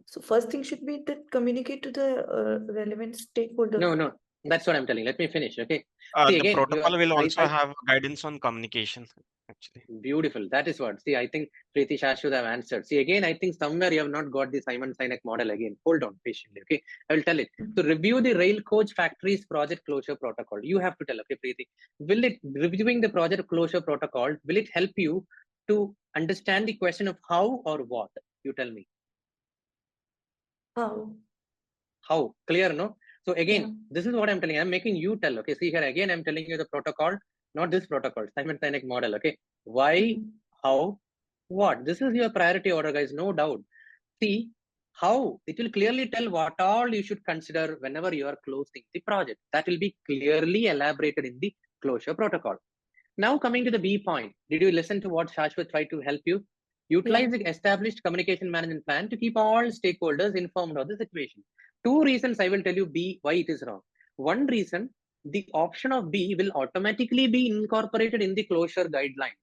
So first thing should be to communicate to the relevant stakeholder. No, that's what I'm telling. Let me finish. Okay. See, The again, protocol will also have guidance on communication, actually. Beautiful. That is what. See, I think Preeti Shah should have answered. See, again, I think somewhere you have not got the Simon Sinek model again. Hold on patiently. Okay. I will tell it. To review the rail coach factory's project closure protocol, you have to tell, okay, Preeti, reviewing the project closure protocol, will it help you to understand the question of how or what? You tell me. How? Clear, no? So again, this is what I'm telling you. I'm making you tell. Okay, see here again, I'm telling you the protocol, not this protocol, Simon Sinek model. Okay, why, how, what? This is your priority order, guys. No doubt. See how it will clearly tell what all you should consider whenever you are closing the project. That will be clearly elaborated in the closure protocol. Now coming to the B point, did you listen to what Shashwat tried to help you? Utilize the established communication management plan to keep all stakeholders informed of the situation. Two reasons I will tell you B, why it is wrong. One reason, the option of B will automatically be incorporated in the closure guideline.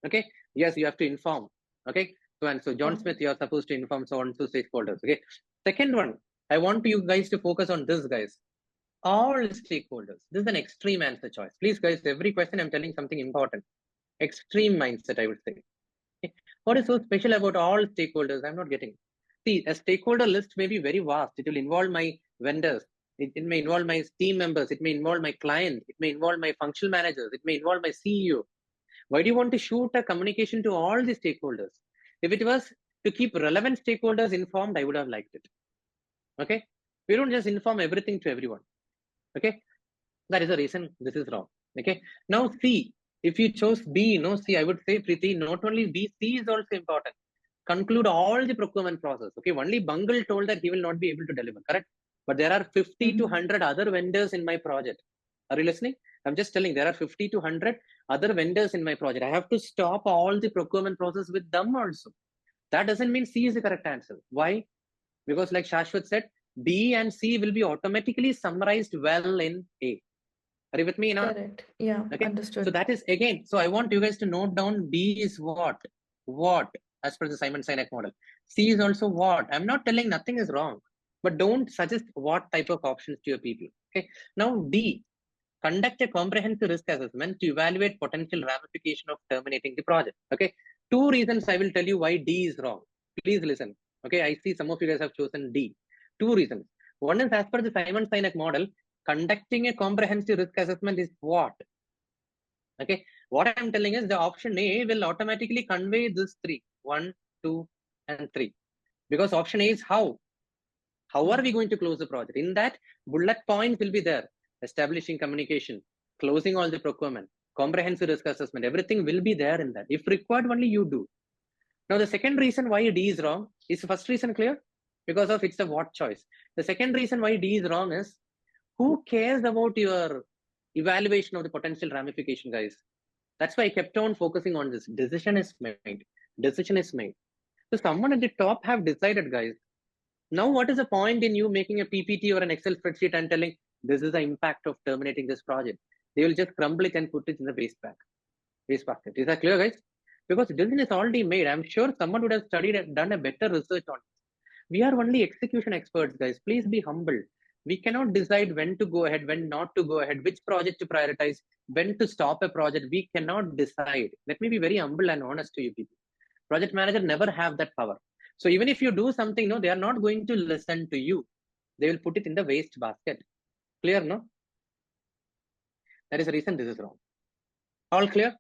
Okay. Yes, you have to inform. Okay. So John Smith, you are supposed to inform so on to stakeholders. Okay. Second one, I want you guys to focus on this, guys. All stakeholders. This is an extreme answer choice. Please, guys, every question I'm telling something important. Extreme mindset, I would say. Okay. What is so special about all stakeholders? I'm not getting. See, a stakeholder list may be very vast. It will involve my vendors. It may involve my team members. It may involve my client. It may involve my functional managers. It may involve my CEO. Why do you want to shoot a communication to all the stakeholders? If it was to keep relevant stakeholders informed, I would have liked it. Okay. We don't just inform everything to everyone. Okay. That is the reason this is wrong. Okay. Now C, if you chose B, C, I would say, Preeti, not only B, C is also important. Conclude all the procurement process. Okay. Only Bungle told that he will not be able to deliver, correct? But there are 50 to 100 other vendors in my project. Are you listening? I'm just telling there are 50 to 100 other vendors in my project. I have to stop all the procurement process with them also. That doesn't mean C is the correct answer. Why? Because like Shashwat said, B and C will be automatically summarized well in A. Are you with me now? Correct. Yeah, okay. understood. So that is again. So I want you guys to note down B is what? What? As per the Simon Sinek model. C is also what? I'm not telling nothing is wrong, but don't suggest what type of options to your people. Okay. Now D. Conduct a comprehensive risk assessment to evaluate potential ramification of terminating the project. Okay. Two reasons I will tell you why D is wrong. Please listen. Okay. I see some of you guys have chosen D. Two reasons. One is as per the Simon Sinek model, conducting a comprehensive risk assessment is what? Okay. What I'm telling is the option A will automatically convey this 3, 1, 2, and 3. Because option A is how. How are we going to close the project? In that, bullet points will be there. Establishing communication, closing all the procurement, comprehensive risk assessment, everything will be there in that. If required, only you do. Now, the second reason why D is wrong is the first reason clear? Because of it's a what choice. The second reason why D is wrong is who cares about your evaluation of the potential ramification, guys? That's why I kept on focusing on this. Decision is made. Decision is made. So someone at the top have decided, guys. Now, what is the point in you making a PPT or an Excel spreadsheet and telling this is the impact of terminating this project? They will just crumble it and put it in the waste basket. Is that clear, guys? Because decision is already made. I'm sure someone would have studied and done a better research on it. We are only execution experts, guys. Please be humble. We cannot decide when to go ahead, when not to go ahead, which project to prioritize, when to stop a project. We cannot decide. Let me be very humble and honest to you people. Project manager never have that power. So even if you do something, no, they are not going to listen to you. They will put it in the waste basket. Clear, no? That is the reason this is wrong. All clear?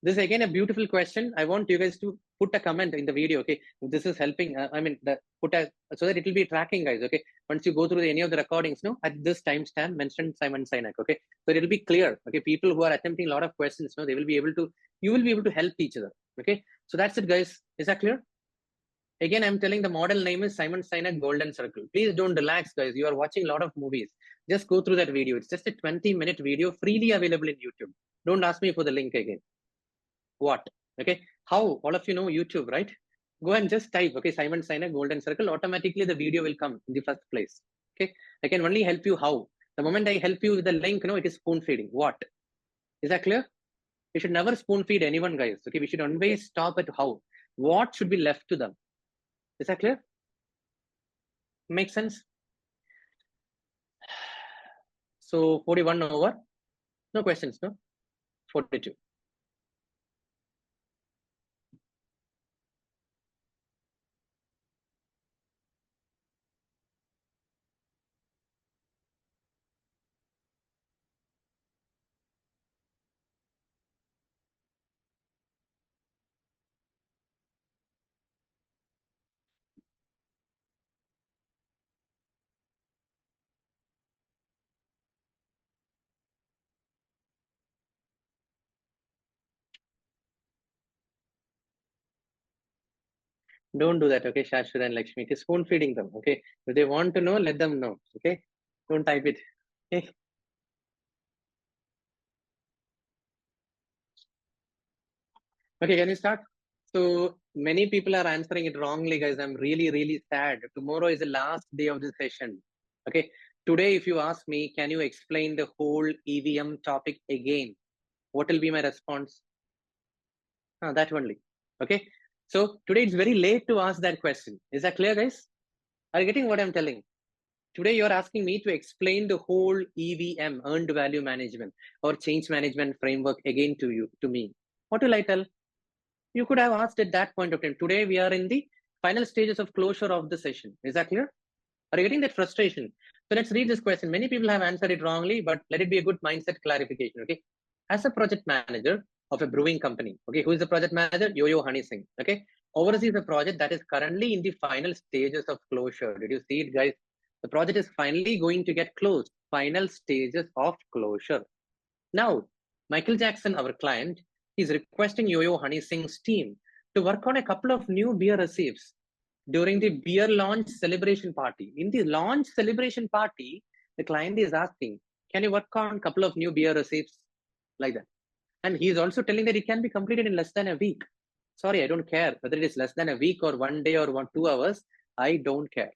This is again a beautiful question. I want you guys to put a comment in the video. Okay, this is helping. I mean, so that it will be tracking, guys. Okay, once you go through any of the recordings, no, at this timestamp mention Simon Sinek. Okay, so it will be clear. Okay, people who are attempting a lot of questions, no, they will be able to. You will be able to help each other. Okay, so that's it, guys. Is that clear? Again, I'm telling the model name is Simon Sinek Golden Circle. Please don't relax, guys. You are watching a lot of movies. Just go through that video. It's just a 20-minute video freely available in YouTube. Don't ask me for the link again. What? Okay. How? All of you know YouTube, right? Go and just type, okay, Simon Sinek Golden Circle. Automatically the video will come in the first place. Okay. I can only help you how. The moment I help you with the link, it is spoon feeding. What? Is that clear? You should never spoon feed anyone, guys. Okay. We should always stop at how. What should be left to them? Is that clear? Makes sense? So 41 over. No questions, no? 42. Don't do that, okay, Shashwat and Lakshmi. It is spoon feeding them, okay? If they want to know, let them know, okay? Don't type it, okay? Okay, can you start? So many people are answering it wrongly, guys. I'm really, really sad. Tomorrow is the last day of the session, okay? Today, if you ask me, can you explain the whole EVM topic again? What will be my response? That only, okay? So today it's very late to ask that question. Is that clear, guys? Are you getting what I'm telling? Today you're asking me to explain the whole EVM, earned value management, or change management framework again to me. What will I tell? You could have asked at that point of time. Today we are in the final stages of closure of the session. Is that clear? Are you getting that frustration? So let's read this question. Many people have answered it wrongly, but let it be a good mindset clarification. Okay. As a project manager of a brewing company, okay, who is the project manager? Yo-Yo Honey Singh. Okay. Oversees a project that is currently in the final stages of closure. Did you see it, guys? The project is finally going to get closed. Final stages of closure. Now, Michael Jackson, our client, is requesting Yo-Yo Honey Singh's team to work on a couple of new beer recipes during the beer launch celebration party. In the launch celebration party, the client is asking, can you work on a couple of new beer recipes like that? And he is also telling that it can be completed in less than a week. Sorry, I don't care whether it is less than a week or 1 day or 2 hours. I don't care.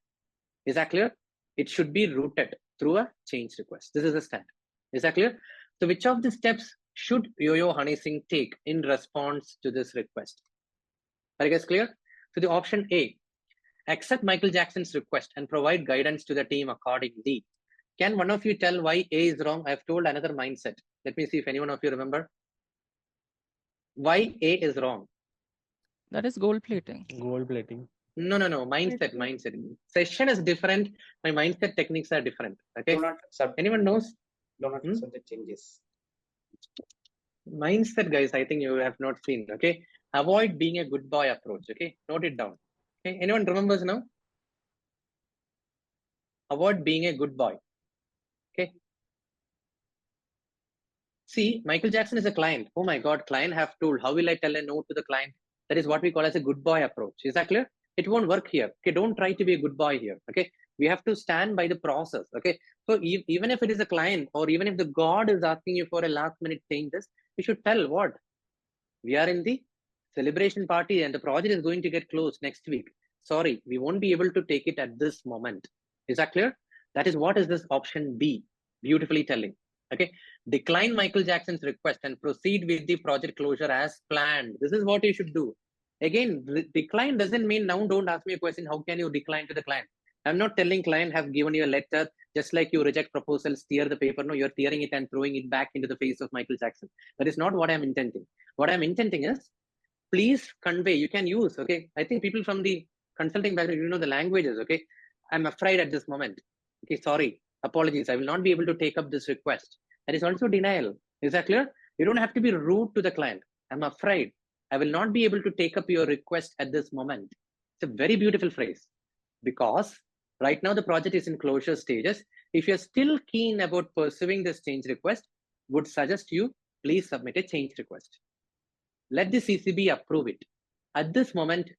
Is that clear? It should be routed through a change request. This is the stand. Is that clear? So which of the steps should Yo-Yo Honey Singh take in response to this request? Are you guys clear? So the option A, accept Michael Jackson's request and provide guidance to the team accordingly. Can one of you tell why A is wrong? I've told another mindset. Let me see if anyone of you remember. Why A is wrong? That is gold plating. Gold plating. No. Mindset. Session is different. My mindset techniques are different. Okay. Do not accept. Anyone knows? Do not accept the changes. Mindset, guys, I think you have not seen. Okay. Avoid being a good boy approach. Okay. Note it down. Okay. Anyone remembers now? Avoid being a good boy. Okay. See, Michael Jackson is a client. Oh my God, client have told. How will I tell a no to the client? That is what we call as a good boy approach. Is that clear? It won't work here. Okay. Don't try to be a good boy here. Okay. We have to stand by the process. Okay. So even if it is a client, or even if the God is asking you for a last minute changes, you should tell what? We are in the celebration party and the project is going to get closed next week. Sorry, we won't be able to take it at this moment. Is that clear? That is what is this option B? Beautifully telling. Okay. Decline Michael Jackson's request and proceed with the project closure as planned. This is what you should do. Again, decline doesn't mean now don't ask me a question. How can you decline to the client? I'm not telling client have given you a letter, just like you reject proposals, tear the paper. No, you're tearing it and throwing it back into the face of Michael Jackson. That is not what I'm intending. What I'm intending is, please convey, you can use, okay? I think people from the consulting background, you know the languages, okay? I'm afraid at this moment. Okay, sorry, apologies. I will not be able to take up this request. That is also denial. Is that clear? You don't have to be rude to the client. I'm afraid. I will not be able to take up your request at this moment. It's a very beautiful phrase, because right now the project is in closure stages. If you're still keen about pursuing this change request, would suggest you please submit a change request. Let the CCB approve it. At this moment,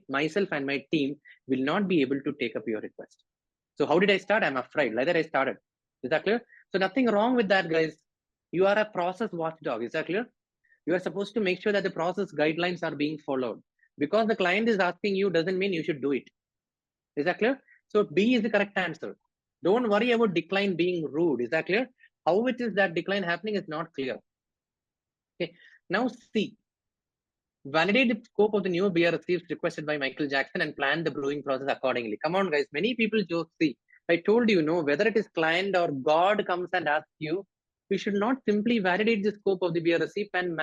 myself and my team will not be able to take up your request. So how did I start? I'm afraid. Like that I started. Is that clear? So nothing wrong with that, guys. You are a process watchdog. Is that clear? You are supposed to make sure that the process guidelines are being followed. Because the client is asking you doesn't mean you should do it. Is that clear? So B is the correct answer. Don't worry about decline being rude. Is that clear? How it is that decline happening is not clear. Okay. Now C. Validate the scope of the new beer received requested by Michael Jackson and plan the brewing process accordingly. Come on, guys. Many people joke. See, I told you, no, whether it is client or God comes and asks you, we should not simply validate the scope of the beer receipt and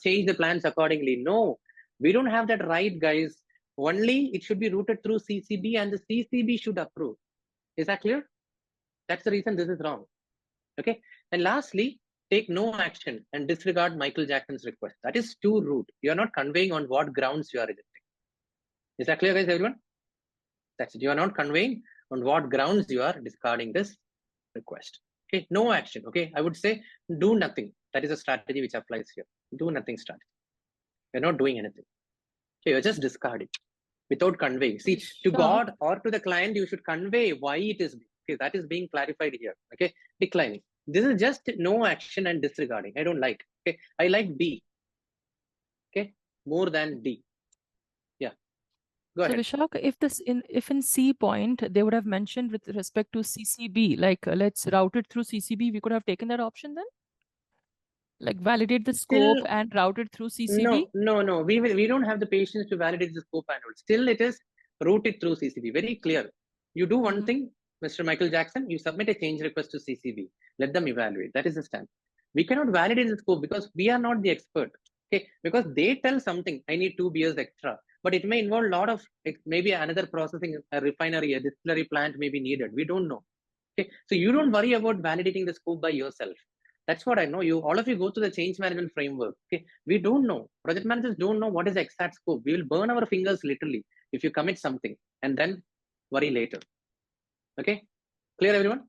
change the plans accordingly. No, we don't have that right, guys. Only it should be routed through CCB and the CCB should approve. Is that clear? That's the reason this is wrong. Okay. And lastly, take no action and disregard Michael Jackson's request. That is too rude. You are not conveying on what grounds you are rejecting. Is that clear, guys, everyone? That's it. You are not conveying on what grounds you are discarding this request. Okay, no action. Okay, I would say do nothing. That is a strategy which applies here. Do nothing strategy. You're not doing anything. Okay, you're just discarding without conveying. See, to God or to the client, you should convey why it is. Okay, that is being clarified here. Okay, declining. This is just no action and disregarding. I don't like. Okay, I like B. Okay, more than D. Yeah, go ahead. So Vishak, if in C point they would have mentioned with respect to CCB, like let's route it through CCB, we could have taken that option then, like validate the scope and route it through CCB. No. We don't have the patience to validate the scope and all. Still, it is routed through CCB. Very clear. You do one thing, Mr. Michael Jackson. You submit a change request to CCB. Let them evaluate. That is the stand. We cannot validate the scope because we are not the expert. Okay, because they tell something. I need 2 beers extra, but it may involve a lot of maybe another processing, a refinery, a distillery plant may be needed. We don't know. Okay, so you don't worry about validating the scope by yourself. That's what I know. All of you go to the change management framework. Okay, we don't know. Project managers don't know what is the exact scope. We will burn our fingers literally if you commit something and then worry later. Okay, clear, everyone?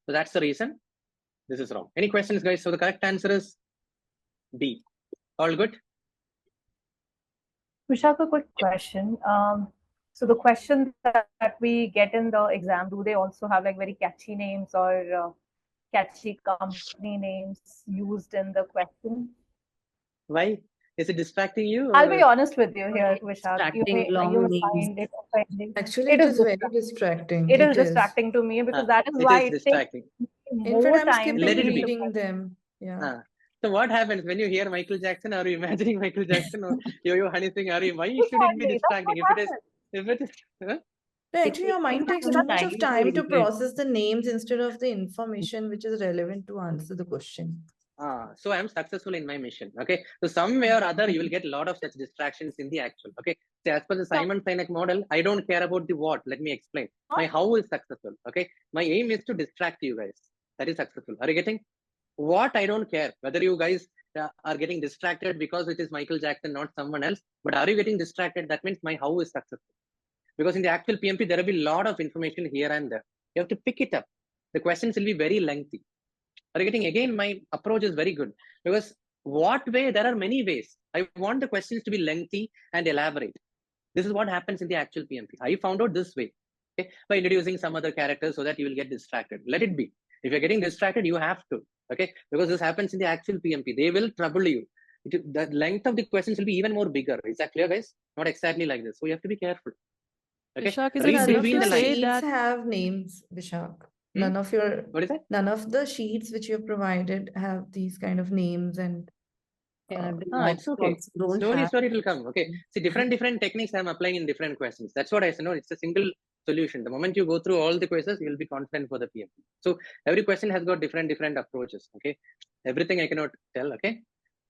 So that's the reason this is wrong. Any questions, guys? So the correct answer is B. All good? Vishak, a quick question. So the questions that we get in the exam, do they also have like very catchy names or catchy company names used in the question? Why? Is it distracting you? I'll be honest with you here, Vishak. You may find it offending. Actually, it is very distracting. It is distracting to me because that is why it distracting. takes In fact, more I'm time skipping Let it be. reading them. Yeah. So what happens when you hear Michael Jackson? Are you imagining Michael Jackson or Yo-Yo Honey Singh? Why should it be distracting? If it is, huh? Actually, your mind takes too much of time to process the names instead of the information which is relevant to answer the question. So I'm successful in my mission. Okay. So some way or other, you will get a lot of such distractions in the actual. Okay. So as per the Simon Sinek model, I don't care about the what. Let me explain. My how is successful. Okay. My aim is to distract you guys. That is successful. Are you getting? What I don't care whether you guys are getting distracted because it is Michael Jackson, not someone else. But are you getting distracted? That means my how is successful. Because in the actual PMP, there will be a lot of information here and there. You have to pick it up. The questions will be very lengthy. Are you getting? Again, my approach is very good because what way? There are many ways. I want the questions to be lengthy and elaborate. This is what happens in the actual PMP. I found out this way, okay, by introducing some other characters so that you will get distracted. Let it be. If you're getting distracted, you have to, okay, because this happens in the actual PMP. They will trouble you. The length of the questions will be even more bigger. Is that clear, guys? Not exactly like this. So you have to be careful. Okay. Vishak, is So it none safe of to your say sheets that have names, Vishak. None of your What is that? None of the sheets which you have provided have these kind of names and it's okay. Slowly it will come. Okay. See, different techniques I'm applying in different questions. That's what I said. No, it's a single solution. The moment you go through all the quizzes, you'll be confident for the PMP. So every question has got different approaches. Okay. Everything I cannot tell. Okay.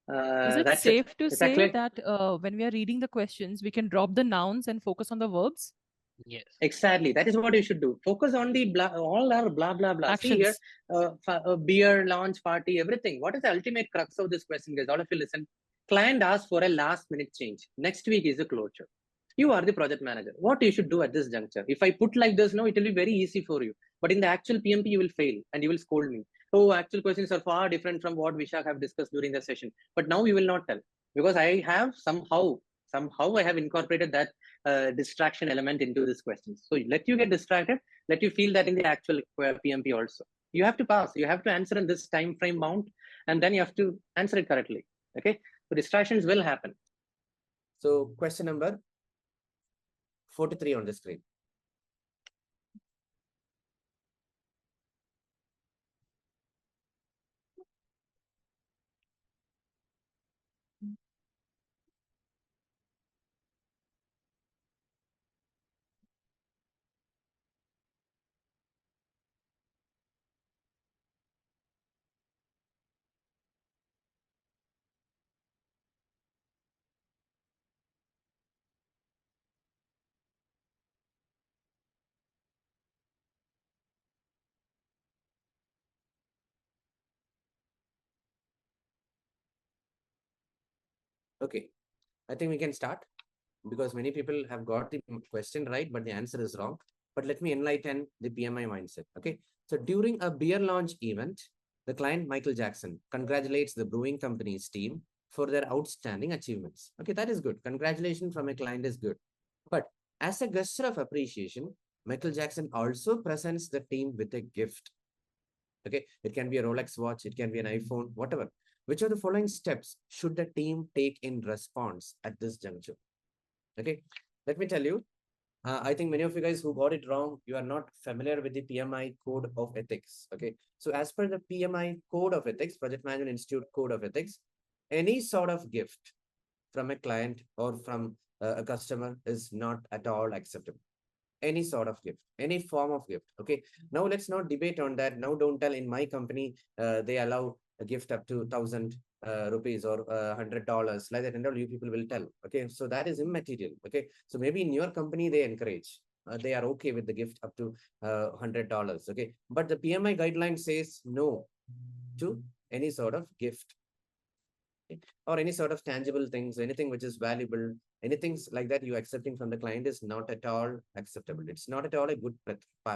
is it safe to say that when we are reading the questions, we can drop the nouns and focus on the verbs? Yes. Exactly. That is what you should do. Focus on the all our blah, blah, blah. Actions. See here, beer, launch, party, everything. What is the ultimate crux of this question, guys? All of you listen. Client asks for a last minute change. Next week is the closure. You are the project manager. What you should do at this juncture? If I put like this, no, it will be very easy for you. But in the actual PMP, you will fail and you will scold me. Oh, actual questions are far different from what Vishak have discussed during the session. But now you will not tell, because I have somehow I have incorporated that distraction element into this question. So let you get distracted, let you feel that in the actual PMP also. You have to pass, you have to answer in this time frame bound, and then you have to answer it correctly. Okay, so distractions will happen. So question number 43 on the screen. Okay, I think we can start, because many people have got the question right, but the answer is wrong. But let me enlighten the PMI mindset. Okay, so during a beer launch event, the client Michael Jackson congratulates the brewing company's team for their outstanding achievements. Okay, that is good. Congratulations from a client is good. But as a gesture of appreciation, Michael Jackson also presents the team with a gift. Okay, it can be a Rolex watch, it can be an iPhone, whatever. Which of the following steps should the team take in response at this juncture? Okay, let me tell you. I think many of you guys who got it wrong, you are not familiar with the PMI code of ethics. Okay, so as per the PMI code of ethics, Project Management Institute code of ethics, any sort of gift from a client or from a customer is not at all acceptable. Any sort of gift, any form of gift. Okay, now let's not debate on that. Now don't tell in my company they allow a gift up to 1,000 rupees or $100 like that, and all you people will tell. Okay, so that is immaterial. Okay, so maybe in your company they encourage, they are okay with the gift up to $100. Okay, but the PMI guideline says no to any sort of gift or any sort of tangible things, anything which is valuable, anything like that you accepting from the client is not at all acceptable. It's not at all a good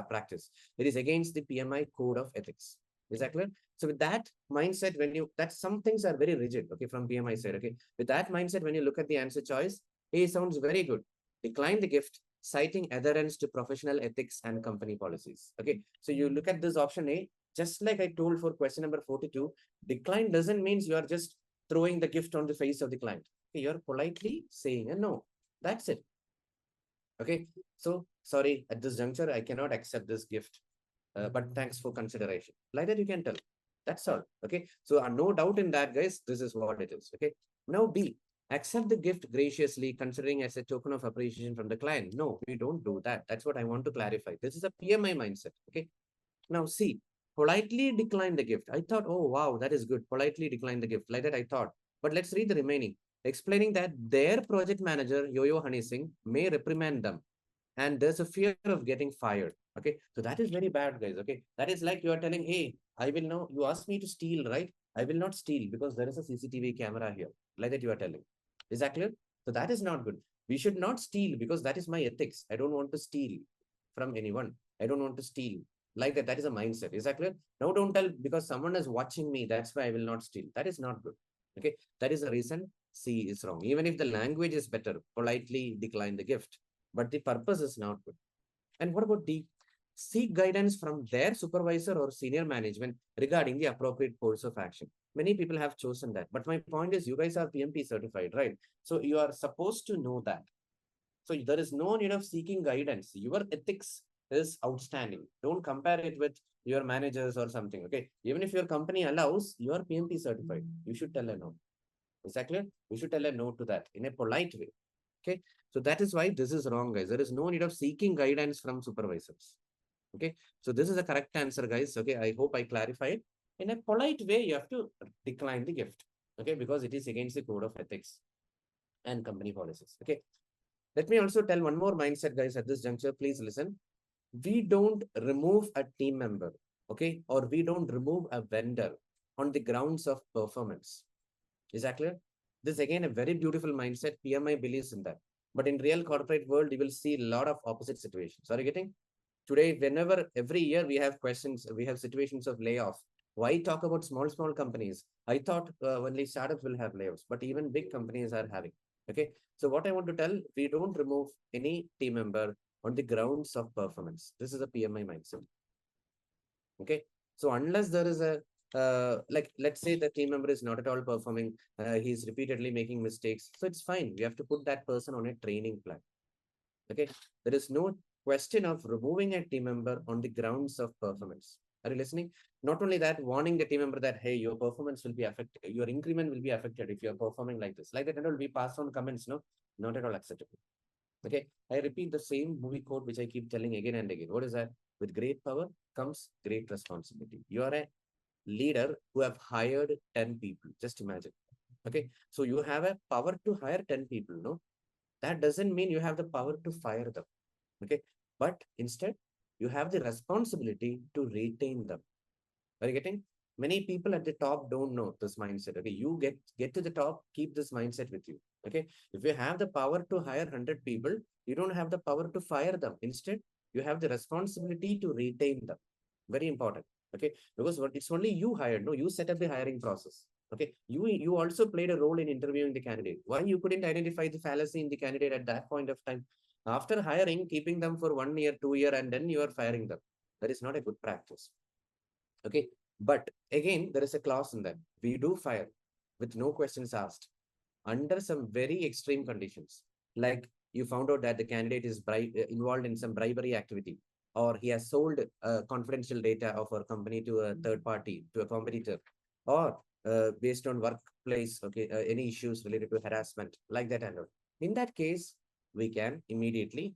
practice. It is against the PMI code of ethics. Is that clear? So with that mindset, that some things are very rigid, okay, from PMI side, okay. With that mindset, when you look at the answer choice, A sounds very good. Decline the gift, citing adherence to professional ethics and company policies. Okay, so you look at this option A, just like I told for question number 42, decline doesn't mean you are just throwing the gift on the face of the client. Okay, you're politely saying a no. That's it. Okay, so sorry, at this juncture, I cannot accept this gift, but thanks for consideration. Like that, you can tell. That's all. Okay, so no doubt in that, guys. This is what it is. Okay, now B, accept the gift graciously, considering as a token of appreciation from the client. No, we don't do that. That's what I want to clarify. This is a PMI mindset. Okay, now C, politely decline the gift. I thought, oh, wow, that is good. Politely decline the gift. Like that, I thought. But let's read the remaining. Explaining that their project manager, Yo-Yo Honey Singh, may reprimand them. And there's a fear of getting fired. Okay. So that is very bad, guys. Okay. That is like you are telling, hey, I will know. You asked me to steal, right? I will not steal because there is a CCTV camera here. Like that you are telling. Is that clear? So that is not good. We should not steal because that is my ethics. I don't want to steal from anyone. I don't want to steal. Like that is a mindset. Is that clear? Now don't tell because someone is watching me, that's why I will not steal. That is not good. Okay, that is the reason C is wrong. Even if the language is better, politely decline the gift, but the purpose is not good. And what about D? Seek guidance from their supervisor or senior management regarding the appropriate course of action. Many people have chosen that, but my point is you guys are PMP certified, right? So you are supposed to know that. So there is no need of seeking guidance. Your ethics is outstanding. Don't compare it with your managers or something. Okay. Even if your company allows, you are PMP certified. You should tell a no. Is that clear? You should tell a no to that in a polite way. Okay. So that is why this is wrong, guys. There is no need of seeking guidance from supervisors. Okay. So this is the correct answer, guys. Okay. I hope I clarified. In a polite way, you have to decline the gift. Okay. Because it is against the code of ethics and company policies. Okay. Let me also tell one more mindset, guys, at this juncture. Please listen. We don't remove a team member, okay? Or we don't remove a vendor on the grounds of performance. Is that clear? This is again a very beautiful mindset. PMI believes in that. But in real corporate world, you will see a lot of opposite situations. Are you getting? Today, whenever every year we have questions, we have situations of layoff. Why talk about small companies? I thought only startups will have layoffs, but even big companies are having. Okay. So what I want to tell, we don't remove any team member on the grounds of performance. This is a PMI mindset. Okay. So unless there is a like, let's say the team member is not at all performing, he's repeatedly making mistakes. So it's fine. We have to put that person on a training plan. Okay. There is no question of removing a team member on the grounds of performance. Are you listening? Not only that, warning the team member that, hey, your performance will be affected, your increment will be affected if you're performing like this. Like that, and all, we pass on comments, no, not at all acceptable. Okay. I repeat the same movie quote, which I keep telling again and again. What is that? With great power comes great responsibility. You are a leader who have hired 10 people. Just imagine. Okay. So you have a power to hire 10 people, no? That doesn't mean you have the power to fire them. Okay. But instead, you have the responsibility to retain them. Are you getting? Many people at the top don't know this mindset. Okay. You get to the top, keep this mindset with you. Okay. If you have the power to hire 100 people, you don't have the power to fire them. Instead, you have the responsibility to retain them. Very important. Okay. Because it's only you hired. No, you set up the hiring process. Okay. You also played a role in interviewing the candidate. Why you couldn't identify the fallacy in the candidate at that point of time? After hiring, keeping them for 1 year, 2 year, and then you are firing them. That is not a good practice. Okay. But again, there is a clause in that. We do fire with no questions asked under some very extreme conditions. Like you found out that the candidate is involved in some bribery activity, or he has sold confidential data of our company to a third party, to a competitor, or based on workplace, okay, any issues related to harassment, like that and all. In that case, we can immediately,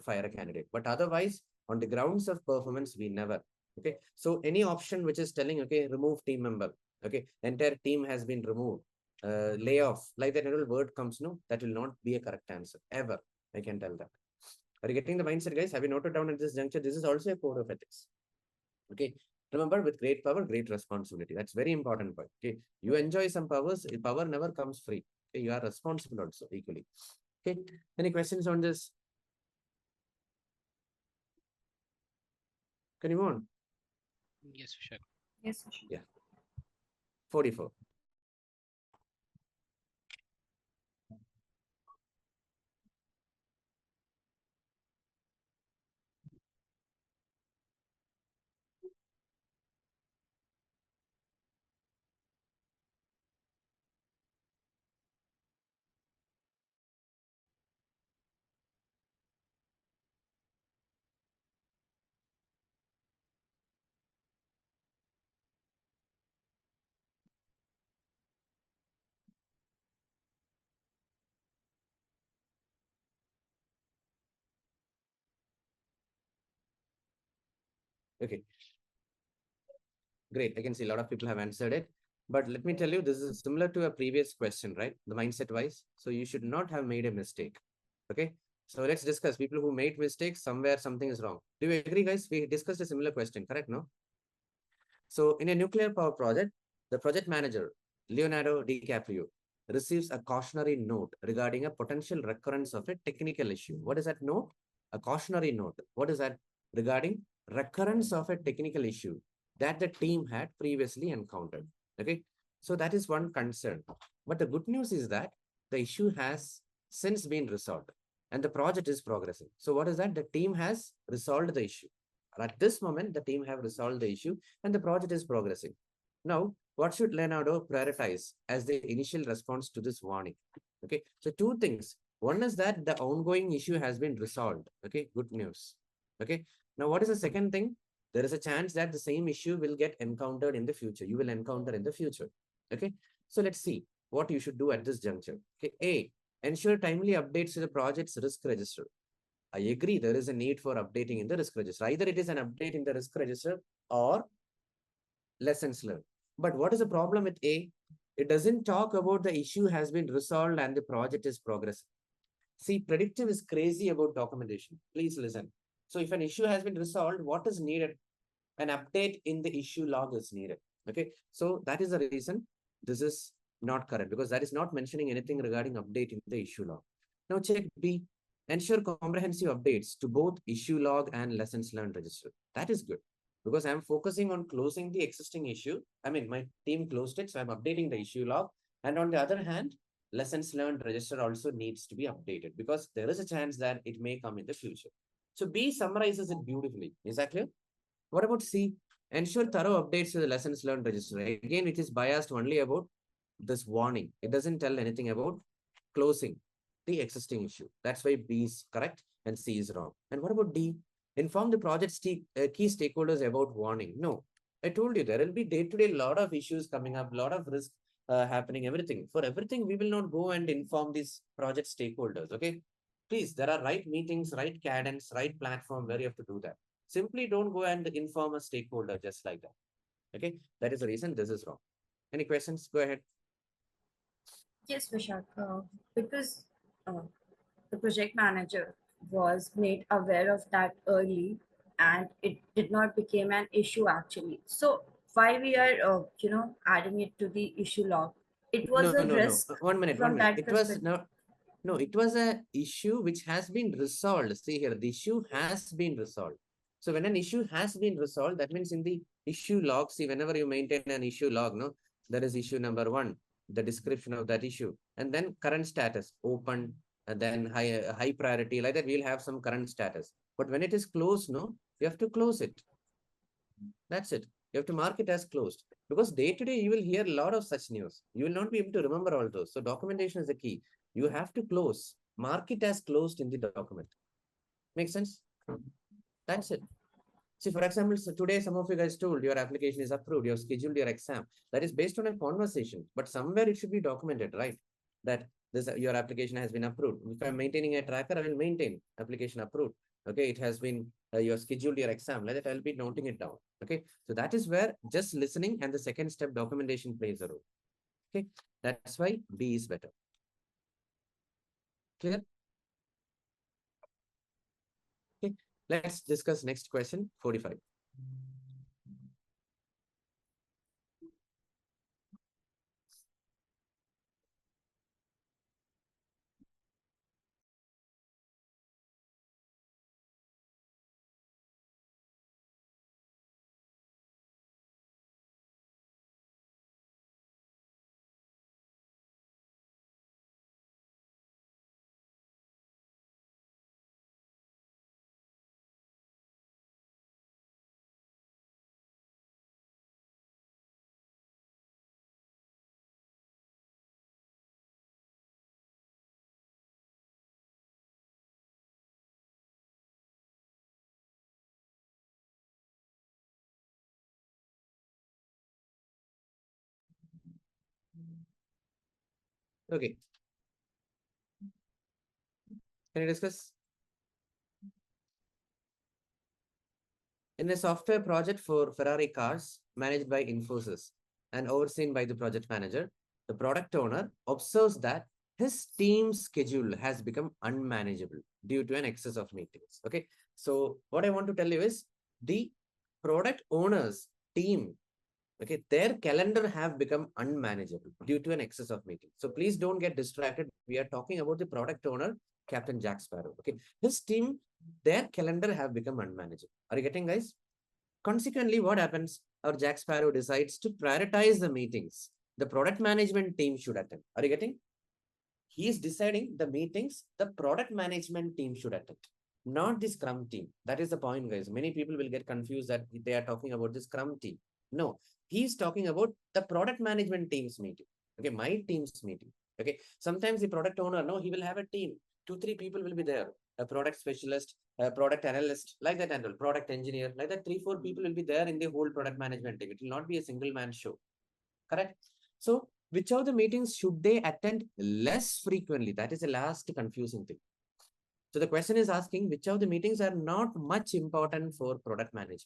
fire a candidate. But otherwise, on the grounds of performance, we never. Okay. So any option which is telling, okay, remove team member, okay, entire team has been removed, layoff, like that little word comes, no, that will not be a correct answer ever. I can tell that. Are you getting the mindset, guys? Have you noted down at this juncture? This is also a code of ethics. Okay. Remember, with great power, great responsibility. That's very important point. Okay. You enjoy some powers, power never comes free. Okay. You are responsible also equally. Okay. Any questions on this? Can you move on? Yes, sure. Yes, Sushil. Yeah. 44. Okay. Great. I can see a lot of people have answered it. But let me tell you, this is similar to a previous question, right? The mindset wise. So you should not have made a mistake. Okay. So let's discuss people who made mistakes, somewhere something is wrong. Do you agree, guys? We discussed a similar question, correct? No? So in a nuclear power project, the project manager, Leonardo DiCaprio, receives a cautionary note regarding a potential recurrence of a technical issue. What is that note? A cautionary note. What is that? Regarding recurrence of a technical issue that the team had previously encountered. Okay. So that is one concern. But the good news is that the issue has since been resolved and the project is progressing. So what is that? The team has resolved the issue. At this moment, the team have resolved the issue and the project is progressing. Now, what should Leonardo prioritize as the initial response to this warning? Okay, so two things. One is that the ongoing issue has been resolved. Okay, good news. Okay, now what is the second thing? There is a chance that the same issue will get encountered in the future. You will encounter in the future. Okay, so let's see what you should do at this juncture. Okay, A, ensure timely updates to the project's risk register. I agree there is a need for updating in the risk register. Either it is an update in the risk register or lessons learned. But what is the problem with A? It doesn't talk about the issue has been resolved and the project is progressing. See, predictive is crazy about documentation. Please listen. So if an issue has been resolved, what is needed? An update in the issue log is needed. Okay. So that is the reason this is not correct, because that is not mentioning anything regarding update in the issue log. Now check B. Ensure comprehensive updates to both issue log and lessons learned register. That is good, because I'm focusing on closing the existing issue. I mean, my team closed it, so I'm updating the issue log. And on the other hand, lessons learned register also needs to be updated, because there is a chance that it may come in the future. So B summarizes it beautifully. Is that clear? What about C? Ensure thorough updates to the lessons learned register. Again, it is biased only about this warning. It doesn't tell anything about closing the existing issue. That's why B is correct and C is wrong. And what about D? Inform the project key stakeholders about warning. No, I told you there will be day-to-day lot of issues coming up, lot of risk happening, everything. For everything, we will not go and inform these project stakeholders. Okay, please, there are right meetings, right cadence, right platform where you have to do that. Simply don't go and inform a stakeholder just like that. Okay, that is the reason this is wrong. Any questions? Go ahead. Yes, Vishak, because the project manager was made aware of that early and it did not become an issue actually. So why we are, adding it to the issue log? It was a risk 1 minute, 1 from minute. that It was perspective. no, it was a issue which has been resolved. See here, the issue has been resolved. So when an issue has been resolved, that means in the issue log, see, whenever you maintain an issue log, no, there is issue number 1, the description of that issue, and then current status, open, and then high priority, like that, we'll have some current status. But when it is closed, no, you have to close it. That's it. You have to mark it as closed, because day to day you will hear a lot of such news. You will not be able to remember all those. So documentation is the key. You have to close, mark it as closed in the document. Make sense? That's it. See, for example, so today some of you guys told your application is approved, you have scheduled your exam. That is based on a conversation, but somewhere it should be documented, right? That this your application has been approved. If I'm maintaining a tracker, I will maintain application approved. Okay, it has been you have scheduled your exam. Like that, I'll be noting it down. Okay, so that is where just listening and the second step documentation plays a role. Okay, that's why B is better. Clear? Okay, let's discuss next question 45. Okay, can you discuss? In a software project for Ferrari cars managed by Infosys and overseen by the project manager, the product owner observes that his team's schedule has become unmanageable due to an excess of meetings. Okay, so what I want to tell you is the product owner's team, okay, their calendar have become unmanageable due to an excess of meetings. So please don't get distracted. We are talking about the product owner, Captain Jack Sparrow. Okay, his team, their calendar have become unmanageable. Are you getting, guys? Consequently, what happens? Our Jack Sparrow decides to prioritize the meetings the product management team should attend. Are you getting? He is deciding the meetings the product management team should attend, not the Scrum team. That is the point, guys. Many people will get confused that they are talking about the Scrum team. No, he is talking about the product management team's meeting. Okay, my team's meeting. Okay, sometimes the product owner, no, he will have a team. 2-3 people will be there. A product specialist, a product analyst, like that, and product engineer, like that. 3-4 people will be there in the whole product management team. It will not be a single man show. Correct? So, which of the meetings should they attend less frequently? That is the last confusing thing. So the question is asking which of the meetings are not much important for product management.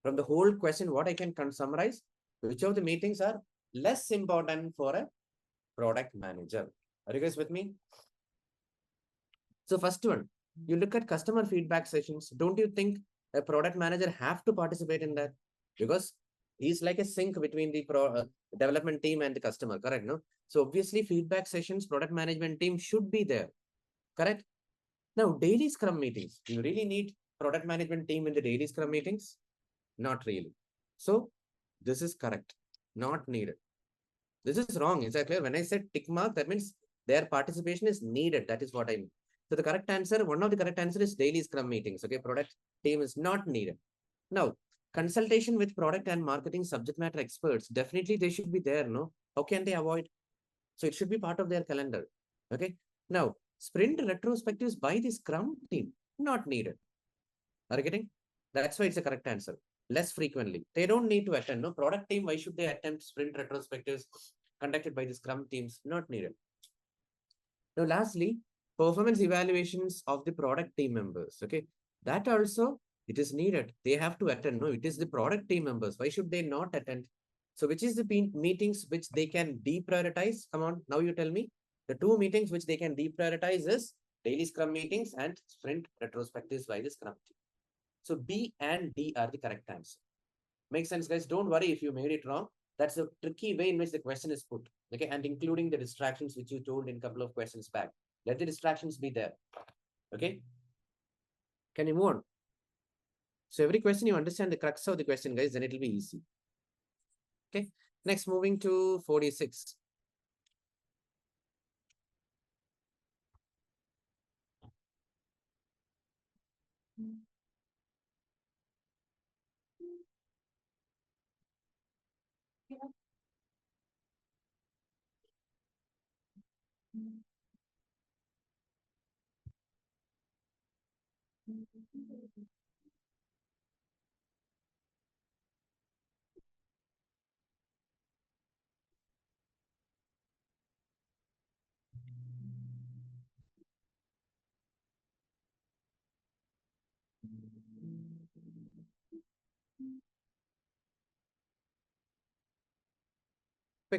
From the whole question, what I can summarize, which of the meetings are less important for a product manager? Are you guys with me? So first one, you look at customer feedback sessions. Don't you think a product manager have to participate in that? Because He's like a sync between the development team and the customer, correct? No? So obviously feedback sessions, product management team should be there, correct? Now, daily scrum meetings. Do you really need product management team in the daily scrum meetings? Not really. So this is correct, not needed. This is wrong. Is that clear? When I said tick mark, that means their participation is needed. That is what I mean. So the correct answer, one of the correct answer is daily scrum meetings. Okay, product team is not needed. Now, consultation with product and marketing subject matter experts, definitely they should be there, no? How can they avoid? So it should be part of their calendar. Okay. Now, sprint retrospectives by the scrum team, not needed. Are you getting? That's why it's a correct answer. Less frequently. They don't need to attend. No, product team, why should they attend sprint retrospectives conducted by the scrum teams? Not needed. Now, lastly, performance evaluations of the product team members. Okay. That also, it is needed. They have to attend. No, it is the product team members. Why should they not attend? So which is the meetings which they can deprioritize? Come on, now you tell me. The two meetings which they can deprioritize is daily scrum meetings and sprint retrospectives by the scrum team. So B and D are the correct answer. Makes sense, guys? Don't worry if you made it wrong. That's the tricky way in which the question is put. Okay, and including the distractions which you told in a couple of questions back. Let the distractions be there. Okay. Can you move on? So every question you understand the crux of the question, guys, then it will be easy. Okay. Next, moving to 46.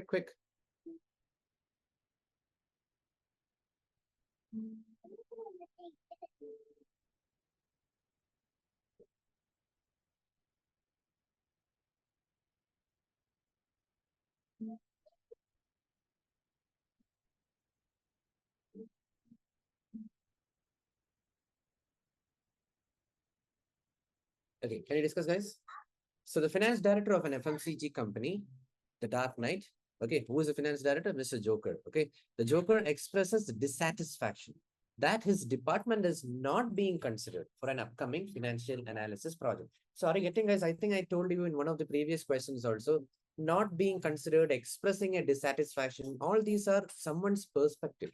Quick. Okay, can you discuss, guys? So the finance director of an FMCG company, the Dark Knight, okay, who is the finance director? Mr. Joker, okay. The Joker expresses dissatisfaction that his department is not being considered for an upcoming financial analysis project. Sorry, getting guys, I think I told you in one of the previous questions also, not being considered, expressing a dissatisfaction, all these are someone's perspective.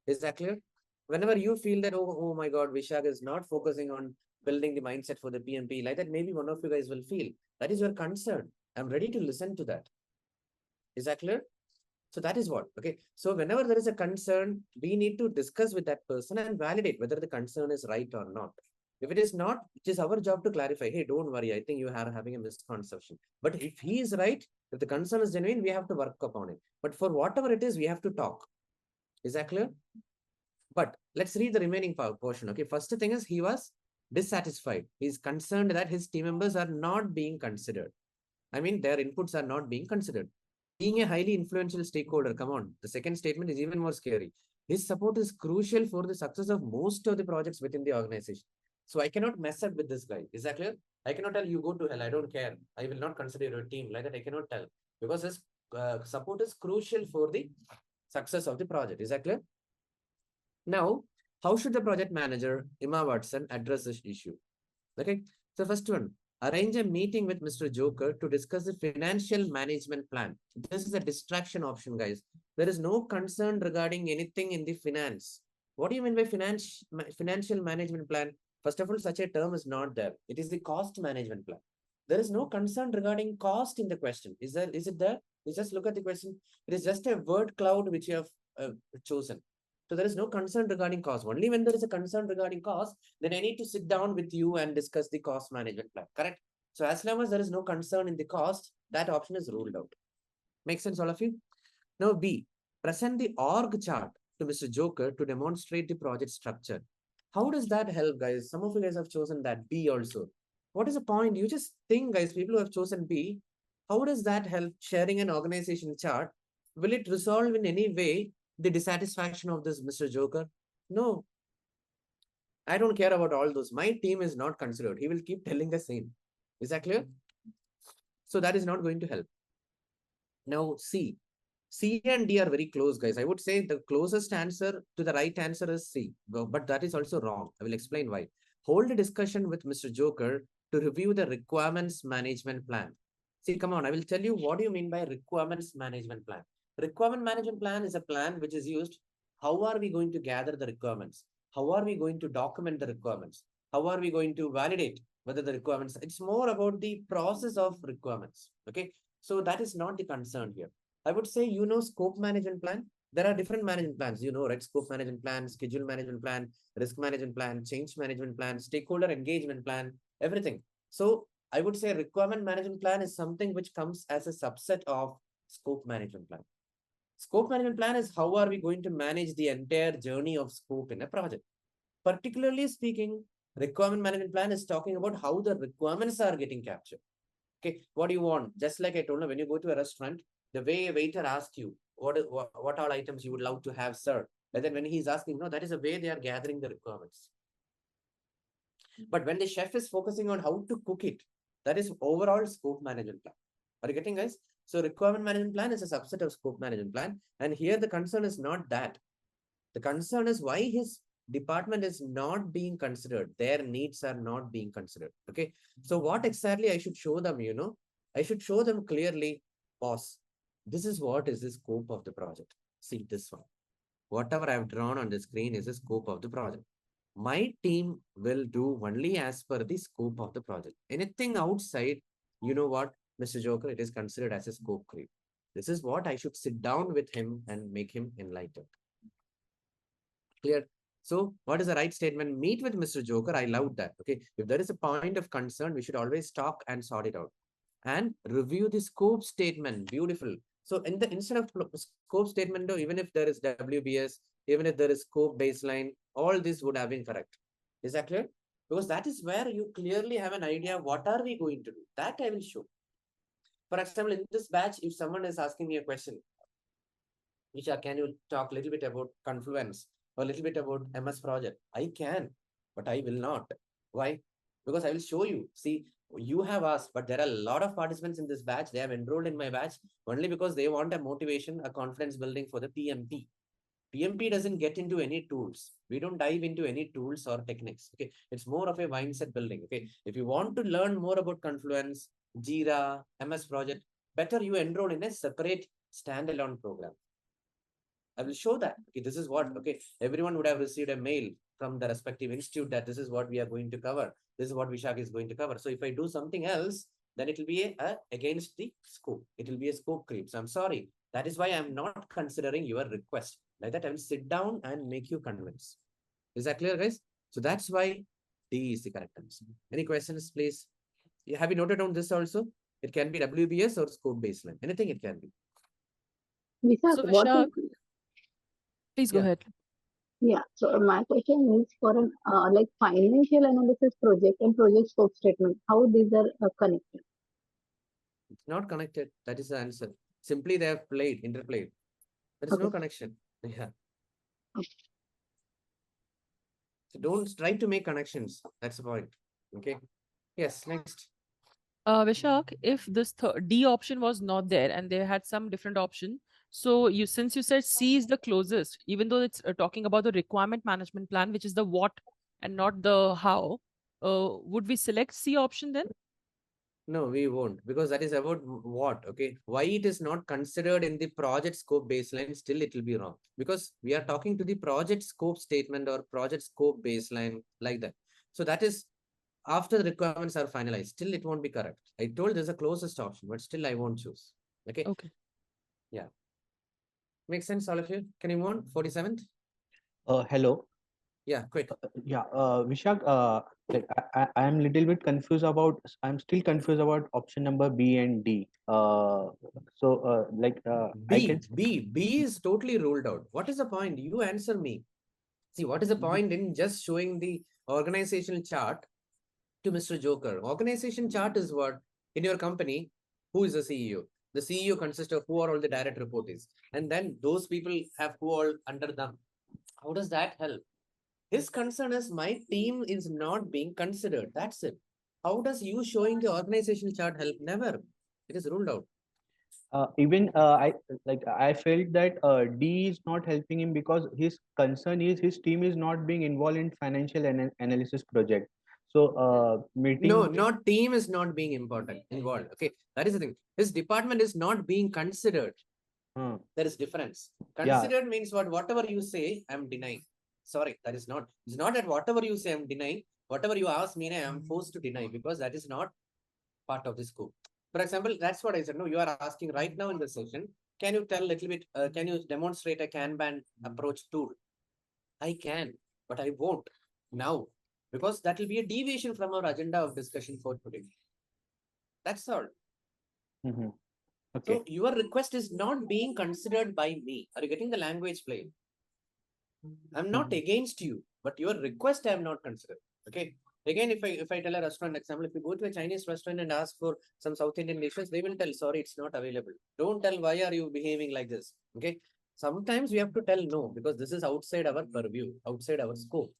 Is that clear? Whenever you feel that, oh my God, Vishak is not focusing on building the mindset for the PMP, like that, maybe one of you guys will feel that is your concern. I'm ready to listen to that. Is that clear? So that is what, okay. So whenever there is a concern, we need to discuss with that person and validate whether the concern is right or not. If it is not, it is our job to clarify, hey, don't worry, I think you are having a misconception. But if he is right, if the concern is genuine, we have to work upon it. But for whatever it is, we have to talk. Is that clear? But let's read the remaining portion. Okay, first thing is he was dissatisfied. He's concerned that his team members are not being considered. I mean, their inputs are not being considered. Being a highly influential stakeholder, come on. The second statement is even more scary. His support is crucial for the success of most of the projects within the organization. So I cannot mess up with this guy. Is that clear? I cannot tell you go to hell. I don't care. I will not consider your team. Like that, I cannot tell. Because his support is crucial for the success of the project. Is that clear? Now, how should the project manager, Emma Watson, address this issue? Okay, so first one, arrange a meeting with Mr. Joker to discuss the financial management plan. This is a distraction option, guys. There is no concern regarding anything in the finance. What do you mean by financial management plan? First of all, such a term is not there. It is the cost management plan. There is no concern regarding cost in the question. Is it there? You just look at the question. It is just a word cloud which you have chosen. So there is no concern regarding cost. Only when there is a concern regarding cost, then I need to sit down with you and discuss the cost management plan. Correct? So as long as there is no concern in the cost, that option is ruled out. Make sense, all of you? Now B, present the org chart to Mr. Joker to demonstrate the project structure. How does that help, guys? Some of you guys have chosen that B also. What is the point? You just think, guys, people who have chosen B, How does that help? Sharing an organization chart, will it resolve in any way the dissatisfaction of this Mr. Joker? No, I don't care about all those. My team is not considered. He will keep telling the same. Is that clear? So that is not going to help. Now, C and D are very close, guys. I would say the closest answer to the right answer is C, but that is also wrong. I will explain why. Hold a discussion with Mr. Joker to review the requirements management plan. See, come on, I will tell you what do you mean by requirements management plan. Requirement management plan is a plan which is used. How are we going to gather the requirements? How are we going to document the requirements? How are we going to validate whether the requirements? It's more about the process of requirements. Okay, so that is not the concern here. I would say, scope management plan. There are different management plans, right? Scope management plan, schedule management plan, risk management plan, change management plan, stakeholder engagement plan, everything. So I would say requirement management plan is something which comes as a subset of scope management plan. Scope management plan is how are we going to manage the entire journey of scope in a project. Particularly speaking, requirement management plan is talking about how the requirements are getting captured. Okay, what do you want? Just like I told you, when you go to a restaurant, the way a waiter asks you what all items you would love to have served, and then when he's asking, no, that is the way they are gathering the requirements. But when the chef is focusing on how to cook it, that is overall scope management plan. Are you getting, guys? So requirement management plan is a subset of scope management plan, and here the concern is not that. The concern is why his department is not being considered. Their needs are not being considered. Okay. So what exactly I should show them, I should show them clearly, boss, this is what is the scope of the project. See this one. Whatever I've drawn on the screen is the scope of the project. My team will do only as per the scope of the project. Anything outside, you know what, Mr. Joker, it is considered as a scope creep. This is what I should sit down with him and make him enlightened. Clear? So what is the right statement? Meet with Mr. Joker. I love that. Okay. If there is a point of concern, we should always talk and sort it out. And review the scope statement. Beautiful. So instead of scope statement, even if there is WBS, even if there is scope baseline, all this would have been correct. Is that clear? Because that is where you clearly have an idea, what are we going to do? That I will show. For example, in this batch, if someone is asking me a question, Nisha, can you talk a little bit about Confluence or a little bit about MS project? I can, but I will not. Why? Because I will show you. See, you have asked, but there are a lot of participants in this batch. They have enrolled in my batch only because they want a motivation, a confidence building for the PMP. PMP doesn't get into any tools. We don't dive into any tools or techniques. Okay, it's more of a mindset building. Okay, if you want to learn more about Confluence, Jira, MS project, better you enroll in a separate standalone program. I will show that. Okay, this is what, okay, everyone would have received a mail from the respective institute that this is what we are going to cover. This is what Vishak is going to cover. So if I do something else, then it will be against the scope. It will be a scope creep. So I'm sorry. That is why I'm not considering your request. Like that, I will sit down and make you convince. Is that clear, guys? So that's why D is the correct answer. Any questions, please? Have you noted down this also? It can be WBS or scope baseline. Anything it can be. Vishak, So what Vishak, is, please go Yeah. ahead. yeah, so my question is for an like financial analysis project and project scope statement, how these are connected? It's not connected. That is the answer. Simply they have interplayed. There is Okay. no connection. Yeah. Okay. So don't try to make connections. That's the point. Okay. Yes. Next. Vishak, if this D option was not there and they had some different option, so since you said C is the closest, even though it's talking about the requirement management plan, which is the what and not the how, would we select C option then? No, we won't, because that is about what, okay? Why it is not considered in the project scope baseline, still it will be wrong. Because we are talking to the project scope statement or project scope baseline like that. So that is after the requirements are finalized, still it won't be correct. I told there's a closest option, but still I won't choose. Okay. Okay. Yeah. Makes sense, all of you? Can you move on? 47th? Hello. Yeah, quick. Yeah, Vishak, like I am little bit confused about, I'm still confused about option number B and D. I can. B is totally ruled out. What is the point? You answer me. See, what is the point in just showing the organizational chart to Mr. Joker? Organization chart is what in your company, who is the CEO. The CEO consists of who are all the direct reportees. And then those people have who all under them. How does that help? His concern is my team is not being considered. That's it. How does you showing the organizational chart help? Never. It is ruled out. Even I felt that D is not helping him because his concern is his team is not being involved in financial analysis project. So meeting. No, not team is not being involved. Okay, that is the thing. His department is not being considered. There is difference. Considered means what? Whatever you say, I'm denying. Sorry, that is not. It's not that whatever you say, I'm denying. Whatever you ask me, I am forced to deny because that is not part of the scope. For example, that's what I said. No, you are asking right now in the session. Can you tell a little bit? Can you demonstrate a Kanban approach tool? I can, but I won't now because that will be a deviation from our agenda of discussion for today. That's all. Okay. So your request is not being considered by me. Are you getting the language play? I'm not against you, but your request I have not considered. Okay. Again, if I tell a restaurant example, if you go to a Chinese restaurant and ask for some South Indian dishes, they will tell, sorry, it's not available. Don't tell why are you behaving like this. Okay. Sometimes we have to tell no, because this is outside our purview, outside our scope.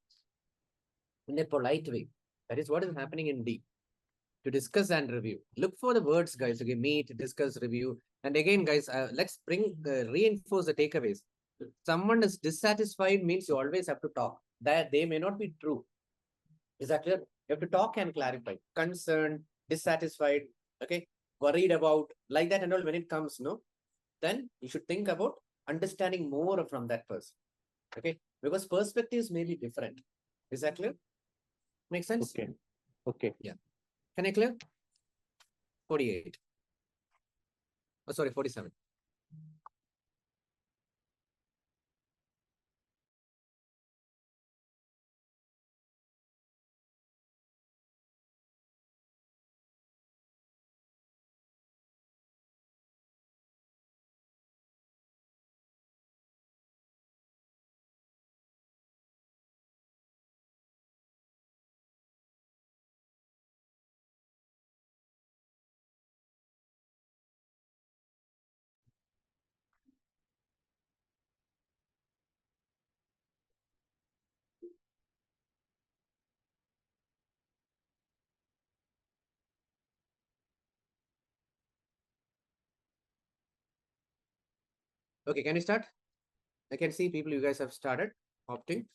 In a polite way. That is what is happening in D. To discuss and review. Look for the words, guys. Okay, meet, discuss, review. And again, guys, let's reinforce the takeaways. If someone is dissatisfied means you always have to talk. That they may not be true. Is that clear? You have to talk and clarify. Concerned, dissatisfied, okay, worried about, like that and all. When it comes, no, then you should think about understanding more from that person. Okay, because perspectives may be different. Is that clear? Make sense? Okay. Okay. Yeah. Can I clear? 48. Oh, sorry, 47. Okay, can you start? I can see people, you guys have started opting.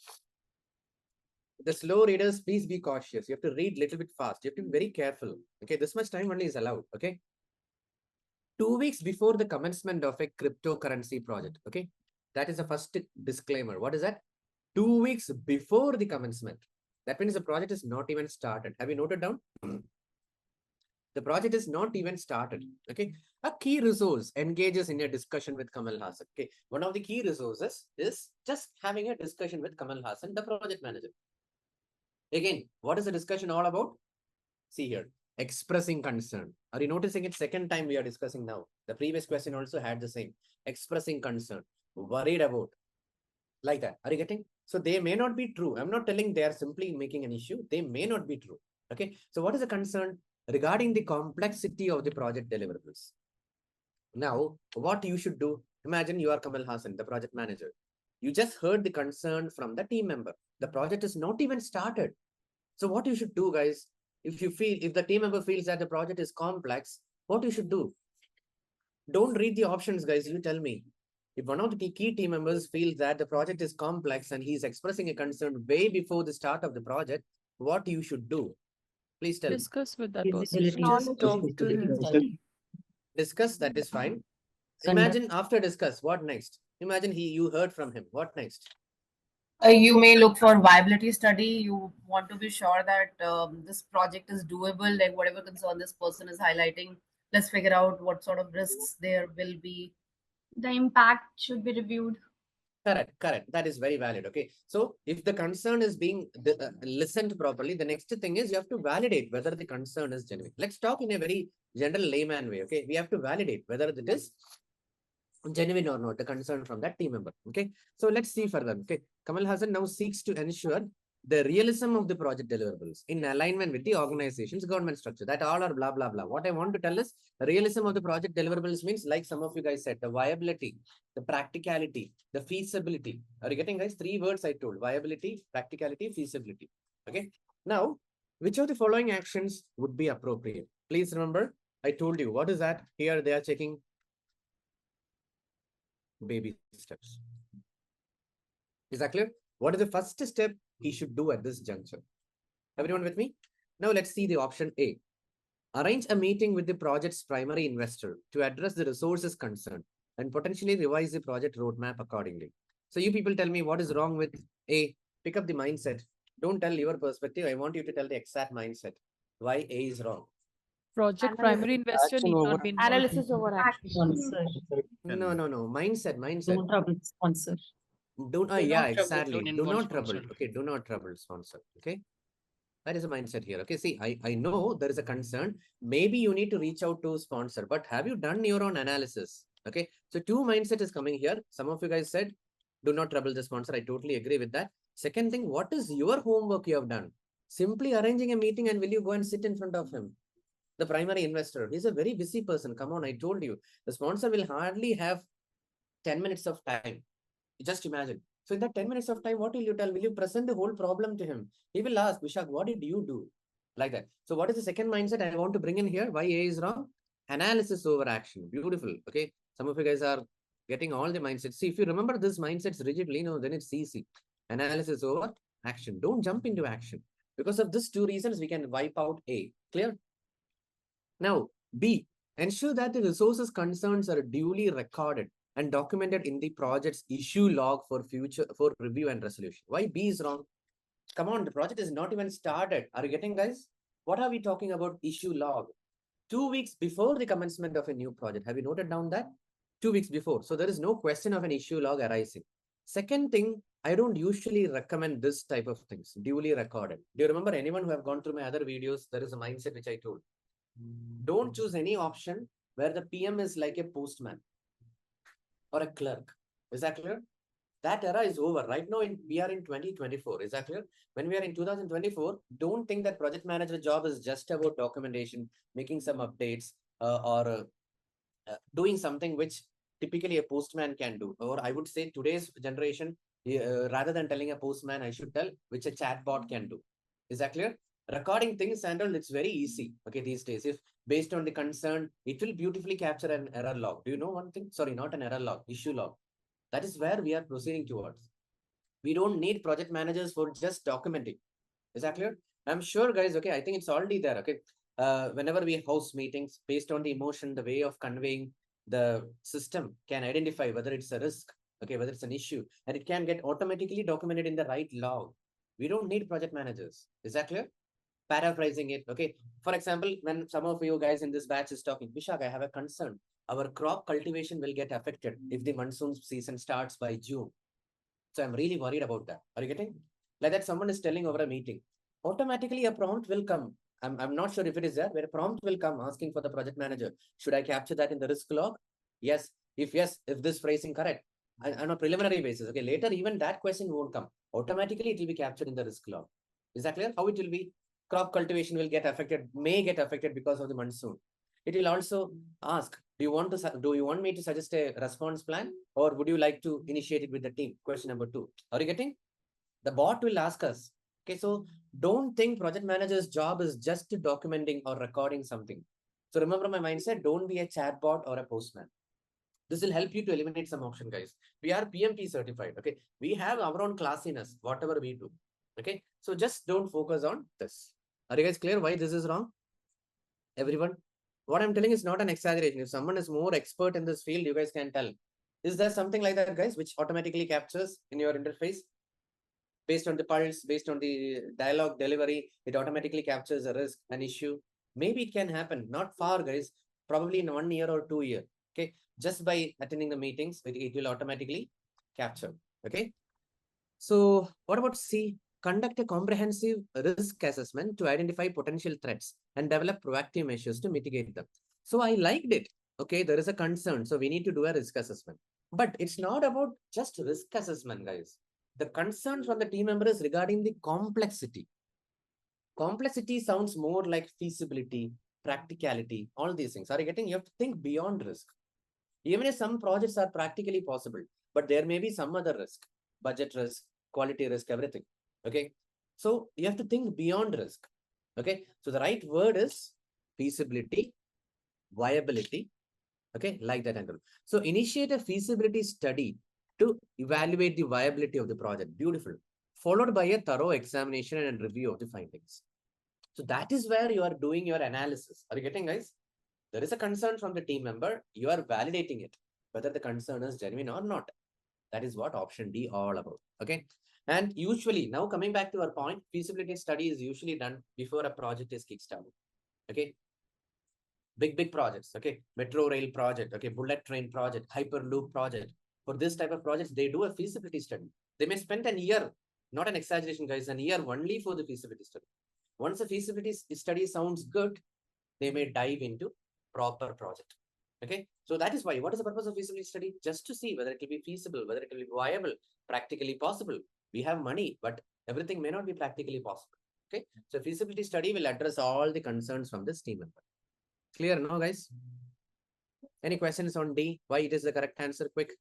The slow readers, please be cautious. You have to read a little bit fast. You have to be very careful. Okay, this much time only is allowed. Okay. 2 weeks before the commencement of a cryptocurrency project. Okay. That is the first disclaimer. What is that? 2 weeks before the commencement. That means the project is not even started. Have you noted down? The project is not even started. Okay. A key resource engages in a discussion with Kamal Hassan. Okay. One of the key resources is just having a discussion with Kamal Hassan, the project manager. Again, what is the discussion all about? See here, expressing concern. Are you noticing it? Second time we are discussing now. The previous question also had the same. Expressing concern, worried about, like that. Are you getting? So they may not be true. I'm not telling they are simply making an issue. They may not be true. Okay. So what is the concern regarding the complexity of the project deliverables? Now, what you should do? Imagine you are Kamal Hassan, the project manager. You just heard the concern from the team member. The project is not even started. So what you should do, guys, if the team member feels that the project is complex, what you should do? Don't read the options, guys. You tell me. If one of the key team members feels that the project is complex and he's expressing a concern way before the start of the project, what you should do? Please tell me. Discuss with that person. Just talk to him. Discuss, that is fine. Send that. Imagine after discuss, what next? Imagine you heard from him. What next? You may look for viability study. You want to be sure that this project is doable, like whatever concern this person is highlighting. Let's figure out what sort of risks there will be. The impact should be reviewed. Correct. That is very valid. Okay. So if the concern is being listened properly, the next thing is you have to validate whether the concern is genuine. Let's talk in a very general layman way. Okay. We have to validate whether it is genuine or not, the concern from that team member. Okay. So let's see further. Okay. Kamal Hassan now seeks to ensure the realism of the project deliverables in alignment with the organization's government structure. That all are blah, blah, blah. What I want to tell is the realism of the project deliverables means, like some of you guys said, the viability, the practicality, the feasibility. Are you getting, guys? 3 words I told: viability, practicality, feasibility. Okay. Now, which of the following actions would be appropriate? Please remember, I told you, what is that? Here they are checking baby steps. Is that clear? What is the first step he should do at this juncture? Everyone with me? Now let's see the option A. Arrange a meeting with the project's primary investor to address the resources concerned and potentially revise the project roadmap accordingly. So you people tell me what is wrong with A. Pick up the mindset. Don't tell your perspective. I want you to tell the exact mindset. Why A is wrong. Project primary investor Action need over not be involved. Analysis over action. sponsor. No. Mindset. Don't trouble sponsor. Yeah, not trouble exactly. Don't Do involve not trouble. sponsor. Okay, do not trouble sponsor. Okay. That is a mindset here. Okay, see, I know there is a concern. Maybe you need to reach out to sponsor, but have you done your own analysis? Okay, so 2 mindset is coming here. Some of you guys said, do not trouble the sponsor. I totally agree with that. Second thing, what is your homework you have done? Simply arranging a meeting, and will you go and sit in front of him? The primary investor, he's a very busy person. Come on, I told you. The sponsor will hardly have 10 minutes of time. Just imagine. So in that 10 minutes of time, what will you tell? Will you present the whole problem to him? He will ask, Vishak, what did you do? Like that. So what is the second mindset I want to bring in here? Why A is wrong? Analysis over action. Beautiful. Okay. Some of you guys are getting all the mindsets. See, if you remember this mindsets rigidly, no, then it's easy. Analysis over action. Don't jump into action. Because of these 2 reasons, we can wipe out A. Clear? Now, B, ensure that the resources concerns are duly recorded and documented in the project's issue log for review and resolution. Why B is wrong? Come on, the project is not even started. Are you getting, guys? What are we talking about issue log? 2 weeks before the commencement of a new project. Have you noted down that? 2 weeks before. So there is no question of an issue log arising. Second thing, I don't usually recommend this type of things, duly recorded. Do you remember anyone who have gone through my other videos? There is a mindset which I told. Don't choose any option where the PM is like a postman or a clerk. Is that clear? That era is over. Right now, we are in 2024. Is that clear? When we are in 2024, don't think that project manager job is just about documentation, making some updates, or doing something which typically a postman can do. Or I would say today's generation, rather than telling a postman, I should tell which a chatbot can do. Is that clear? Recording things and all, it's very easy. Okay, these days, if based on the concern, it will beautifully capture an error log. Do you know one thing? Sorry, not an error log, issue log. That is where we are proceeding towards. We don't need project managers for just documenting. Is that clear? I'm sure, guys. Okay, I think it's already there. Okay, whenever we host meetings, based on the emotion, the way of conveying, the system can identify whether it's a risk, okay, whether it's an issue, and it can get automatically documented in the right log. We don't need project managers. Is that clear? Paraphrasing it, okay. For example, when some of you guys in this batch is talking, Vishak, I have a concern. Our crop cultivation will get affected if the monsoon season starts by June. So I'm really worried about that. Are you getting? Like that someone is telling over a meeting. Automatically a prompt will come. I'm not sure if it is there, where a prompt will come asking for the project manager. Should I capture that in the risk log? Yes. If yes, if this phrasing correct. On a preliminary basis. Okay. Later, even that question won't come. Automatically, it will be captured in the risk log. Is that clear? How it will be? Crop cultivation will get affected, may get affected because of the monsoon. It will also ask, do you want me to suggest a response plan, or would you like to initiate it with the team? Question number 2. Are you getting? The bot will ask us. Okay, so don't think project manager's job is just documenting or recording something. So remember my mindset, don't be a chatbot or a postman. This will help you to eliminate some option, guys. We are PMP certified. Okay, we have our own classiness, whatever we do. Okay, so just don't focus on this. Are you guys clear why this is wrong? Everyone? What I'm telling is not an exaggeration. If someone is more expert in this field, you guys can tell. Is there something like that, guys, which automatically captures in your interface? Based on the pulse, based on the dialogue delivery, it automatically captures a risk, an issue. Maybe it can happen, not far, guys, probably in 1 year or 2 years. Okay, just by attending the meetings, it will automatically capture. Okay, so what about C? Conduct a comprehensive risk assessment to identify potential threats and develop proactive measures to mitigate them. So I liked it. Okay, there is a concern, so we need to do a risk assessment. But it's not about just risk assessment, guys. The concern from the team member is regarding the complexity. Complexity sounds more like feasibility, practicality, all these things. Are you getting? You have to think beyond risk. Even if some projects are practically possible, but there may be some other risk, budget risk, quality risk, everything. Okay. So you have to think beyond risk. Okay. So the right word is feasibility, viability. Okay. Like that angle. So initiate a feasibility study to evaluate the viability of the project. Beautiful. Followed by a thorough examination and review of the findings. So that is where you are doing your analysis. Are you getting, guys? There is a concern from the team member. You are validating it, whether the concern is genuine or not. That is what option D all about. Okay. And usually, now coming back to our point, feasibility study is usually done before a project is kickstarted. Okay. Big projects. Okay. Metro rail project. Okay. Bullet train project, hyperloop project. For this type of projects, they do a feasibility study. They may spend an year, not an exaggeration, guys, an year only for the feasibility study. Once the feasibility study sounds good, they may dive into proper project. Okay. So that is why, what is the purpose of feasibility study? Just to see whether it will be feasible, whether it will be viable, practically possible. We have money, but everything may not be practically possible. Okay. So feasibility study will address all the concerns from this team member. Clear now, guys? Any questions on D? Why it is the correct answer? Quick.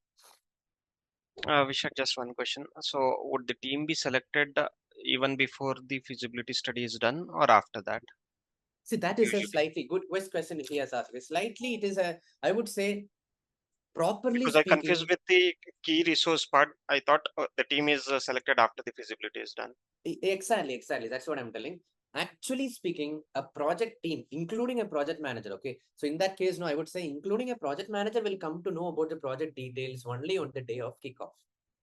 Vishak, just one question. So would the team be selected even before the feasibility study is done or after that? See, that is Usually. a slightly good question if he has asked. Slightly, it is a, I would say, properly Because I speaking. confused with the key resource part. I thought the team is selected after the feasibility is done. Exactly. That's what I'm telling. Actually speaking, a project team, including a project manager, okay? So in that case, no, I would say including a project manager will come to know about the project details only on the day of kickoff.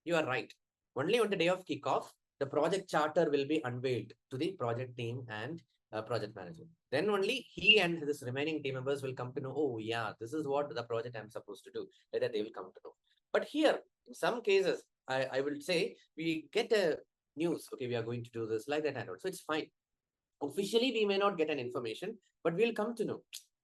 You are right. Only on the day of kickoff, the project charter will be unveiled to the project team and project manager. Then only he and his remaining team members will come to know, oh yeah, this is what the project I'm supposed to do. Whether they will come to know. But here, in some cases, I will say we get a news, okay, we are going to do this like that and all. So it's fine. Officially, we may not get an information, but we'll come to know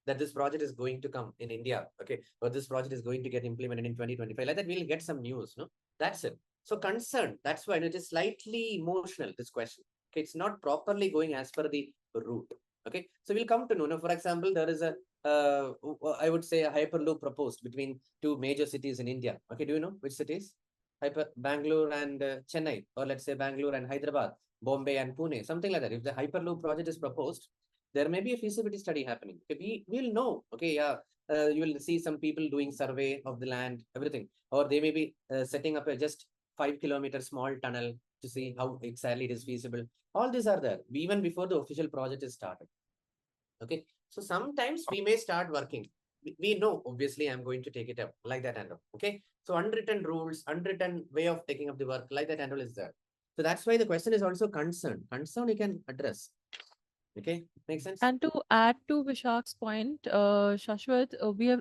that this project is going to come in India, okay, or this project is going to get implemented in 2025. Like that, we'll get some news, no? That's it. So concern, that's why it is slightly emotional, this question. Okay, it's not properly going as per the route. Okay, so we'll come to know. Now, for example, there is a, I would say a hyperloop proposed between two major cities in India. Okay, do you know which cities? Bangalore and Chennai, or let's say Bangalore and Hyderabad, Bombay and Pune, something like that. If the hyperloop project is proposed, there may be a feasibility study happening. Okay, we will know. Okay, yeah, you will see some people doing survey of the land, everything, or they may be setting up a just 5 kilometer small tunnel to see how exactly it is feasible. All these are there even before the official project is started. Okay, so sometimes we may start working. We know, obviously, I'm going to take it up like that and all. Okay, so unwritten rules, unwritten way of taking up the work like that and all is there. So that's why the question is also concern. Concern you can address. Okay, makes sense. And to add to Vishak's point, Shashwat,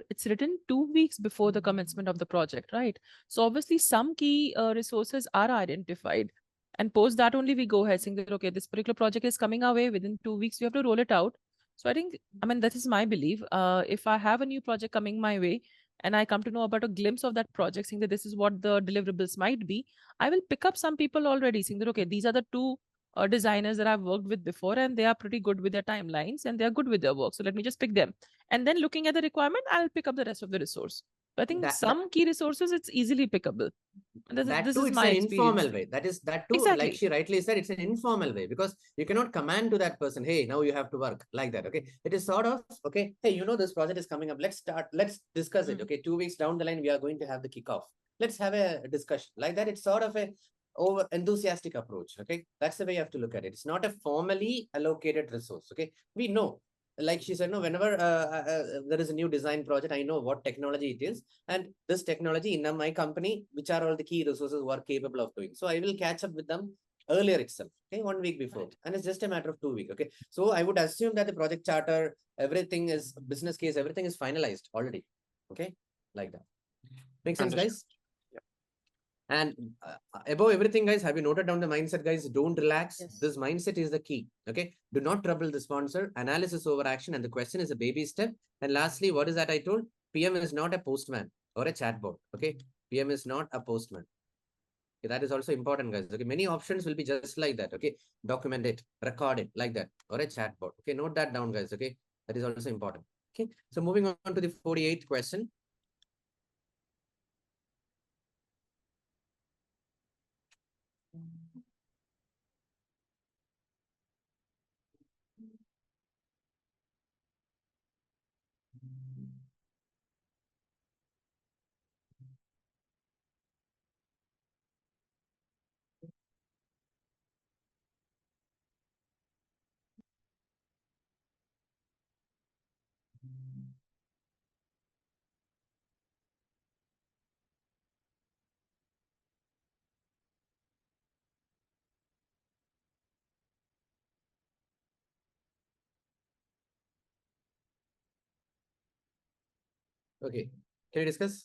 it's written 2 weeks before the commencement of the project, right? So obviously some key resources are identified, and post that only we go ahead saying that okay, this particular project is coming our way within 2 weeks. We have to roll it out. So I think, I mean, that is my belief. If I have a new project coming my way, and I come to know about a glimpse of that project, saying that this is what the deliverables might be, I will pick up some people already, saying that okay, these are the two designers that I've worked with before, and they are pretty good with their timelines and they are good with their work. So let me just pick them. And then looking at the requirement, I'll pick up the rest of the resource. So I think some key resources, it's easily pickable. This too, is it's my an experience. informal way. That too, Exactly. like she rightly said, it's an informal way because you cannot command to that person, hey, now you have to work like that. Okay. It is sort of, okay, hey, you know, this project is coming up. Let's discuss it. Okay. 2 weeks down the line, we are going to have the kickoff. Let's have a discussion like that. It's sort of a over enthusiastic approach. Okay. That's the way you have to look at it. It's not a formally allocated resource. Okay. We know, like she said, no, whenever there is a new design project, I know what technology it is. And this technology in my company, which are all the key resources who are capable of doing. So I will catch up with them earlier itself, okay, 1 week before. Right. And it's just a matter of 2 weeks, okay. So I would assume that the project charter, everything is business case, everything is finalized already, okay, like that. Make sense, guys? And above everything, guys, have you noted down the mindset, guys? Don't relax. Yes. This mindset is the key. Okay. Do not trouble the sponsor. Analysis over action. And the question is a baby step. And lastly, what is that I told? PM is not a postman or a chatbot. Okay. PM is not a postman. Okay, that is also important, guys. Okay, many options will be just like that. Okay, document it, record it like that, or a chatbot. Okay, note that down, guys. Okay, that is also important. Okay, so moving on to the 48th question. Okay, can we discuss?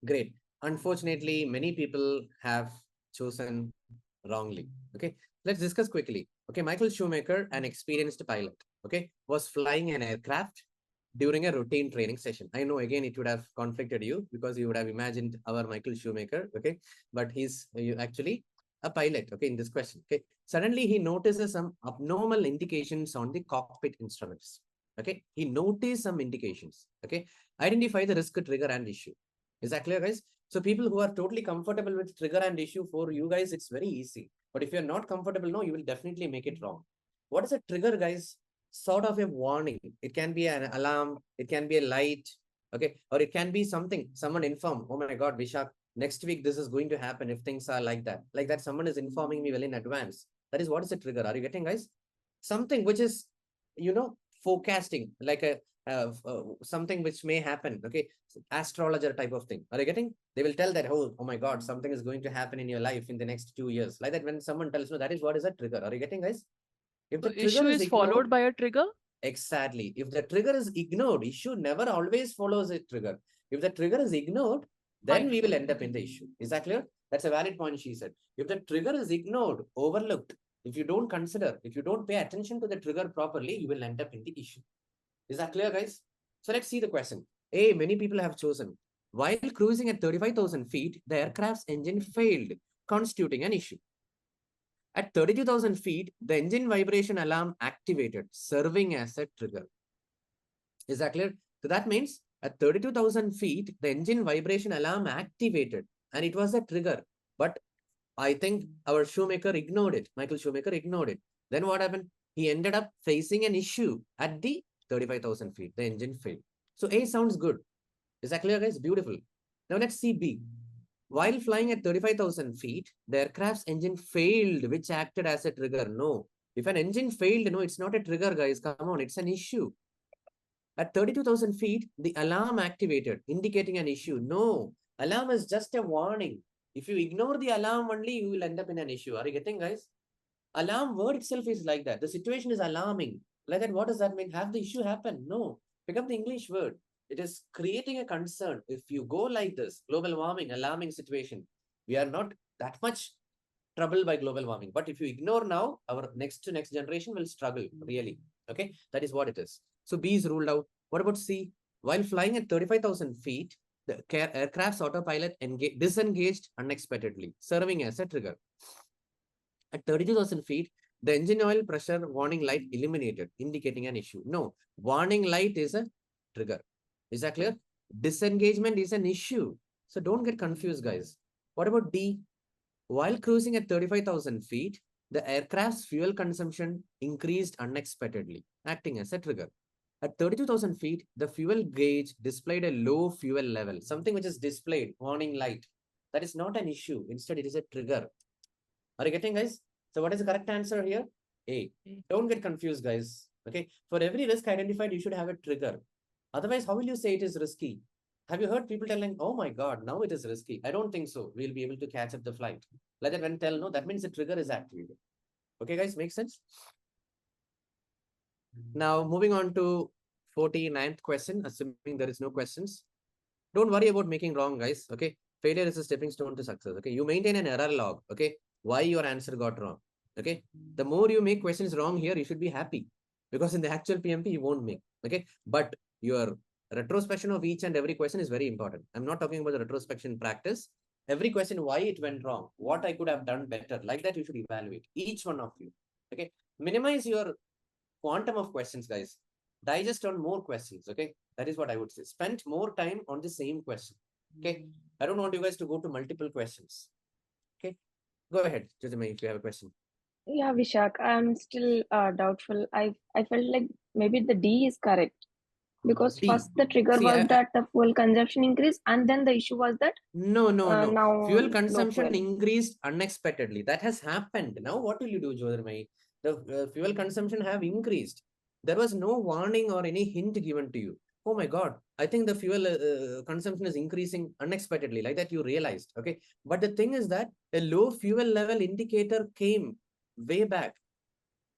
Great. Unfortunately, many people have chosen wrongly. Okay, let's discuss quickly. Okay, Michael Shoemaker, an experienced pilot, okay, was flying an aircraft during a routine training session. I know again it would have conflicted you because you would have imagined our Michael Shoemaker, okay, but he's actually a pilot, okay, in this question. Okay, suddenly he notices some abnormal indications on the cockpit instruments. Okay, he noticed some indications. Okay, identify the risk, trigger, and issue. Is that clear, guys? So people who are totally comfortable with trigger and issue, for you guys, it's very easy. But if you're not comfortable, no, you will definitely make it wrong. What is a trigger, guys? Sort of a warning. It can be an alarm, it can be a light, okay, or it can be something. Someone inform, oh my God, Vishak, next week this is going to happen if things are like that. Like that, someone is informing me well in advance. That is what is a trigger. Are you getting, guys? Something which is, forecasting, like a something which may happen. Okay, astrologer type of thing. Are you getting? They will tell that, oh my God, something is going to happen in your life in the next 2 years. Like that, when someone tells, no, that is what is a trigger. Are you getting, guys? If So the trigger issue is is ignored, followed by a trigger? exactly. If the trigger is ignored, issue never always follows a trigger. If the trigger is ignored, then we will end up in the issue. Is that clear? That's a valid point, she said. If the trigger is ignored, overlooked, if you don't consider, if you don't pay attention to the trigger properly, you will end up in the issue. Is that clear, guys? So let's see the question. A, many people have chosen. While cruising at 35,000 feet, the aircraft's engine failed, constituting an issue. At 32,000 feet, the engine vibration alarm activated, serving as a trigger. Is that clear? So that means at 32,000 feet, the engine vibration alarm activated and it was a trigger. But I think our Shoemaker ignored it. Michael Shoemaker ignored it. Then what happened? He ended up facing an issue at the 35,000 feet. The engine failed. So A sounds good. Is that clear, guys? Beautiful. Now let's see B. While flying at 35,000 feet, the aircraft's engine failed, which acted as a trigger. No. If an engine failed, no, it's not a trigger, guys. Come on, it's an issue. At 32,000 feet, the alarm activated, indicating an issue. No, alarm is just a warning. If you ignore the alarm only, you will end up in an issue. Are you getting, guys? Alarm word itself is like that. The situation is alarming. Like that, what does that mean? Have the issue happen? No. Pick up the English word. It is creating a concern. If you go like this, global warming, alarming situation, we are not that much troubled by global warming. But if you ignore now, our next generation will struggle, really. Okay, that is what it is. So B is ruled out. What about C? While flying at 35,000 feet, the aircraft's autopilot disengaged unexpectedly, serving as a trigger. At 32,000 feet, the engine oil pressure warning light illuminated, indicating an issue. No, warning light is a trigger. Is that clear? Disengagement is an issue. So don't get confused, guys. What about D? While cruising at 35,000 feet, the aircraft's fuel consumption increased unexpectedly, acting as a trigger. At 32,000 feet, the fuel gauge displayed a low fuel level, something which is displayed, warning light. That is not an issue. Instead, it is a trigger. Are you getting, guys? So what is the correct answer here? A. Don't get confused, guys. Okay. For every risk identified, you should have a trigger. Otherwise, how will you say it is risky? Have you heard people telling, oh my God, now it is risky? I don't think so. We'll be able to catch up the flight. Like that, when tell no, that means the trigger is activated. Okay, guys, make sense? Now, moving on to 49th question, assuming there is no questions. Don't worry about making wrong, guys. Okay. Failure is a stepping stone to success. Okay. You maintain an error log. Okay. Why your answer got wrong. Okay. The more you make questions wrong here, you should be happy, because in the actual PMP, you won't make. Okay. But your retrospection of each and every question is very important. I'm not talking about the retrospection practice. Every question, why it went wrong, what I could have done better. Like that, you should evaluate each one of you. Okay. Minimize your quantum of questions, guys. Digest on more questions. Okay. That is what I would say. Spend more time on the same question. Okay. I don't want you guys to go to multiple questions. Okay. Go ahead, Josema, if you have a question. Yeah, Vishak, I'm still doubtful. I felt like maybe the D is correct because D. first the trigger See, was that the fuel consumption increased, and then the issue was that no. now Fuel low consumption fuel. increased unexpectedly. That has happened. Now, what will you do, Jyotirmai? The fuel consumption have increased. There was no warning or any hint given to you. Oh my God, I think the fuel consumption is increasing unexpectedly. Like that, you realized. Okay. But the thing is that a low fuel level indicator came way back.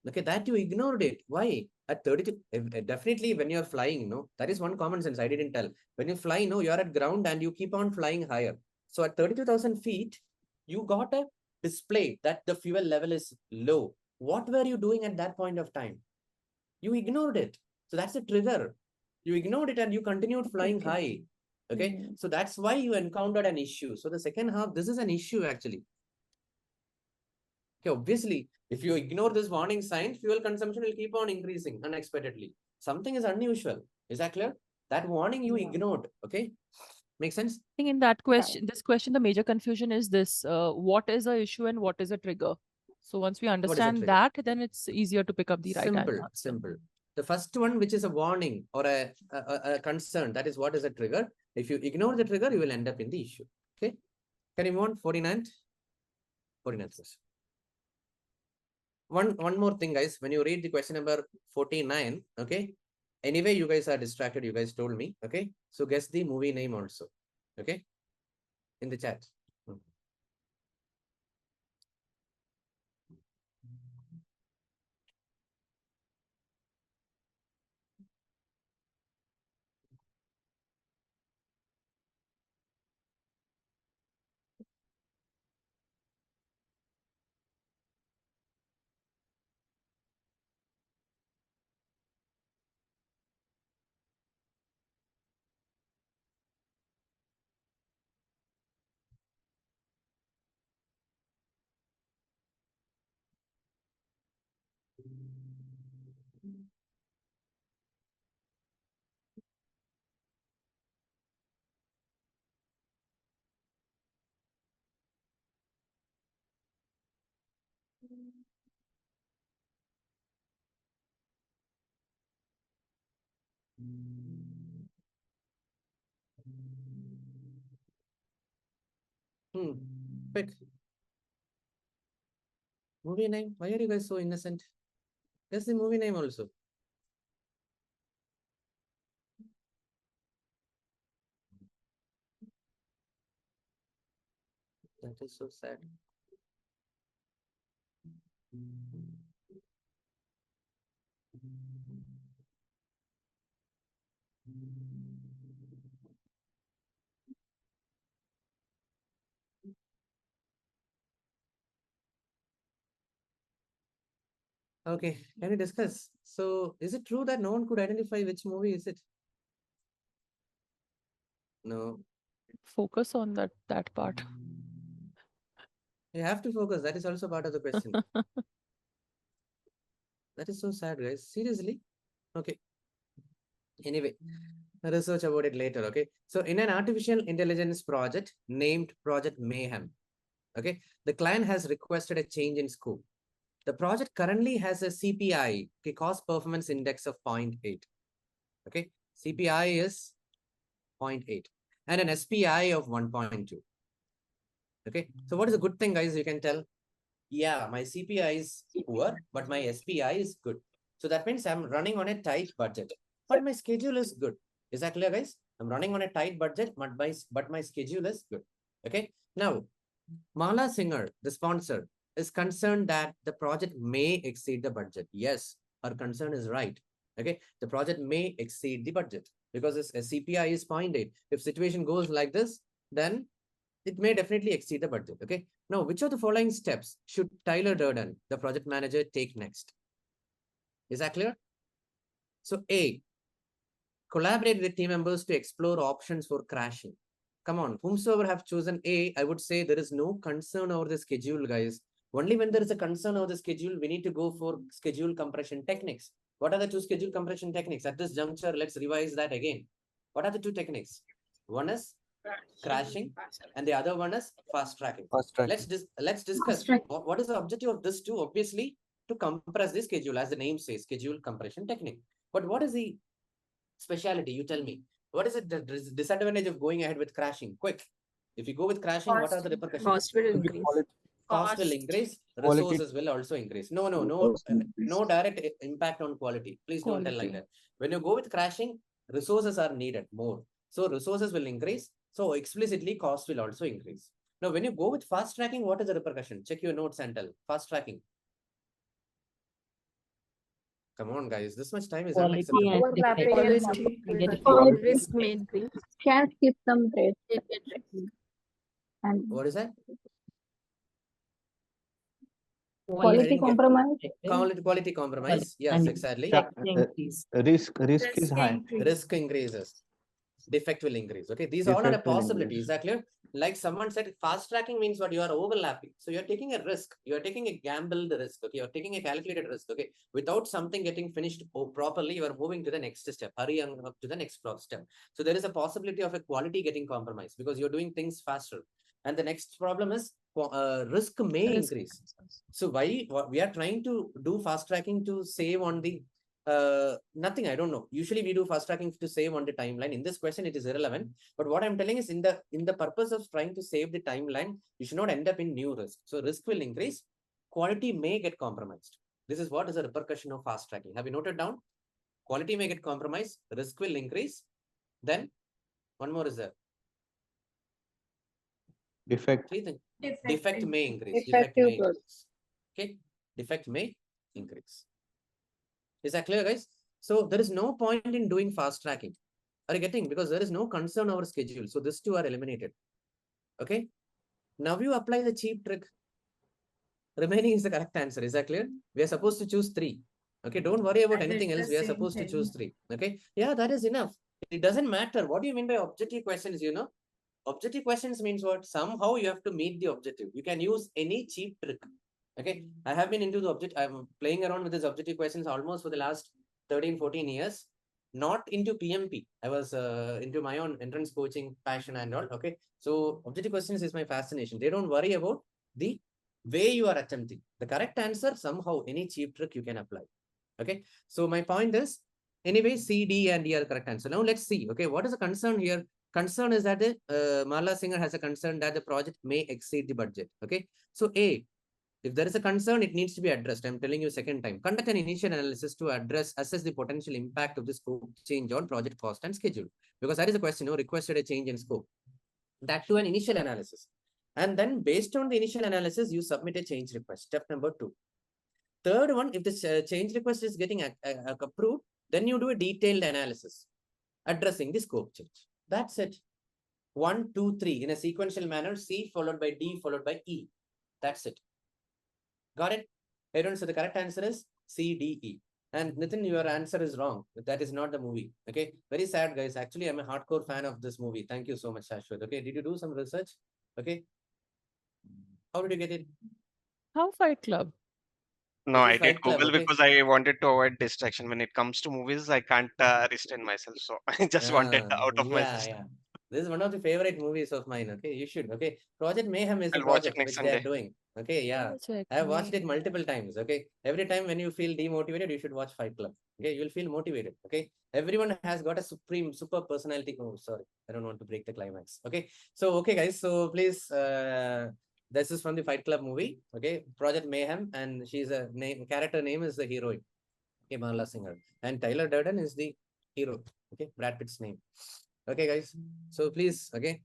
Okay, that you ignored it. Why? At 32, definitely when you're flying, no, that is one common sense. I didn't tell. When you fly, no, you're at ground and you keep on flying higher. So at 32,000 feet, you got a display that the fuel level is low. What were you doing at that point of time? You ignored it. So that's a trigger. You ignored it and you continued flying high. Okay. So that's why you encountered an issue. So the second half, this is an issue actually. Okay, obviously, if you ignore this warning sign, fuel consumption will keep on increasing unexpectedly. Something is unusual. Is that clear? That warning you ignored. Okay. Make sense? I think in that question, this question, the major confusion is this: what is a issue and what is a trigger? So once we understand trigger? that, then it's easier to pick up the right answer. Simple. The first one, which is a warning or a concern, that is what is a trigger. If you ignore the trigger, you will end up in the issue. Okay. Can you move on? 49th? 49th question. One more thing, guys. When you read the question number 49, okay. Anyway, you guys are distracted. You guys told me. Okay. So guess the movie name also. Okay. In the chat. Pick. Movie name. Why are you guys so innocent? Guess the movie name also. That is so sad. Okay, can we discuss? So, is it true that no one could identify which movie is it? No. Focus on that part. You have to focus. That is also part of the question. That is so sad, guys. Seriously? Okay. Anyway, research about it later. Okay. So, in an artificial intelligence project named Project Mayhem, okay, the client has requested a change in scope. The project currently has a CPI, okay, cost performance index of 0.8. Okay. CPI is 0.8 and an SPI of 1.2. Okay. So, what is a good thing, guys? You can tell. Yeah, my CPI is poor, but my SPI is good. So that means I'm running on a tight budget, but my schedule is good. Is that clear, guys? I'm running on a tight budget, but my schedule is good. Okay. Now, Mala Singer, the sponsor, is concerned that the project may exceed the budget. Yes, her concern is right. Okay, the project may exceed the budget because this CPI is 0.8. If situation goes like this, then it may definitely exceed the budget. Okay, now which of the following steps should Tyler Durden, the project manager, take next? Is that clear? So A, collaborate with team members to explore options for crashing. Come on, whomsoever have chosen A, I would say there is no concern over the schedule, guys. Only when there is a concern over the schedule, we need to go for schedule compression techniques. What are the two schedule compression techniques? At this juncture, let's revise that again. What are the two techniques? One is crashing, and the other one is fast tracking. Fast tracking. Let's discuss what is the objective of this two. Obviously, to compress the schedule, as the name says, schedule compression technique. But what is the speciality? You tell me. What is it the disadvantage of going ahead with crashing? Quick. If you go with crashing, what are the repercussions? Cost will increase. Cost will increase, resources will also increase. No direct impact on quality. Please don't tell like that. When you go with crashing, resources are needed more. So resources will increase. So explicitly, cost will also increase. Now, when you go with fast tracking, what is the repercussion? Check your notes and tell. Fast tracking. Come on, guys. This much time is unacceptable. Quality risk may increase. Can skip some trades. And What is that? quality compromise. Quality compromise. Yes, exactly. Risk is high. Risk increases. Defect will increase. Okay, these all are a possibility. Is that clear? Like someone said, fast tracking means what? You are overlapping. So you're taking a risk. You're taking a gambled risk. Okay, you're taking a calculated risk. Okay, without something getting finished properly, you are moving to the next step. Hurry up to the next step. So there is a possibility of a quality getting compromised because you're doing things faster. And the next problem is risk may increase. So why we are trying to do fast tracking to save on the nothing, I don't know. Usually we do fast tracking to save on the timeline. In this question, it is irrelevant. But what I'm telling is in the purpose of trying to save the timeline, you should not end up in new risk. So risk will increase, quality may get compromised. This is what is a repercussion of fast tracking. Have you noted down? Quality may get compromised, risk will increase. Then one more is there. Defect. Defect may increase. Okay. Defect may increase. Is that clear, guys? So there is no point in doing fast tracking. Are you getting? Because there is no concern over schedule. So these two are eliminated. Okay. Now you apply the cheap trick. Remaining is the correct answer. Is that clear? We are supposed to choose 3. Okay. Don't worry about anything else. We are supposed to choose 3. Okay. Yeah, that is enough. It doesn't matter. What do you mean by objective questions? You know, objective questions means what? Somehow you have to meet the objective. You can use any cheap trick. Okay, I have been into the object. I'm playing around with these objective questions almost for the last 13, 14 years. Not into PMP. I was into my own entrance coaching passion and all. Okay, so objective questions is my fascination. They don't worry about the way you are attempting. The correct answer, somehow any cheap trick you can apply. Okay, so my point is, anyway, C, D, and D are the correct answer. Now let's see. Okay, what is the concern here? Concern is that the Marla Singer has a concern that the project may exceed the budget. Okay, so A. If there is a concern, it needs to be addressed. I'm telling you second time. Conduct an initial analysis to assess the potential impact of the scope change on project cost and schedule. Because that is a question, requested a change in scope. That to an initial analysis. And then based on the initial analysis, you submit a change request. Step number 2. Third one, if the change request is getting approved, then you do a detailed analysis addressing the scope change. That's it. 1, 2, 3 in a sequential manner, C followed by D followed by E. That's it. Got it? Everyone, so the correct answer is C, D, E. And Nitin, your answer is wrong. That is not the movie. Okay. Very sad, guys. Actually, I'm a hardcore fan of this movie. Thank you so much, Shashwat. Okay. Did you do some research? Okay. How did you get it? How Fight Club? No, This is I did Fight Club, Google okay? because I wanted to avoid distraction. When it comes to movies, I can't restrain myself. So I just wanted out of my system. Yeah. This is one of the favorite movies of mine. Okay. You should. Okay. Project Mayhem is the I'll watch it project next which they are Sunday. doing. Okay. Yeah. Project I have watched it Mayhem. multiple times. Okay. Every time when you feel demotivated, you should watch Fight Club. Okay. You will feel motivated. Okay. Everyone has got a super personality. Oh, sorry. I don't want to break the climax. Okay. So, okay, guys. So please, this is from the Fight Club movie. Okay. Project Mayhem. And she's a character name is the heroine. Okay. Marla Singer. And Tyler Durden is the hero. Okay. Brad Pitt's name. Okay, guys. So please, okay.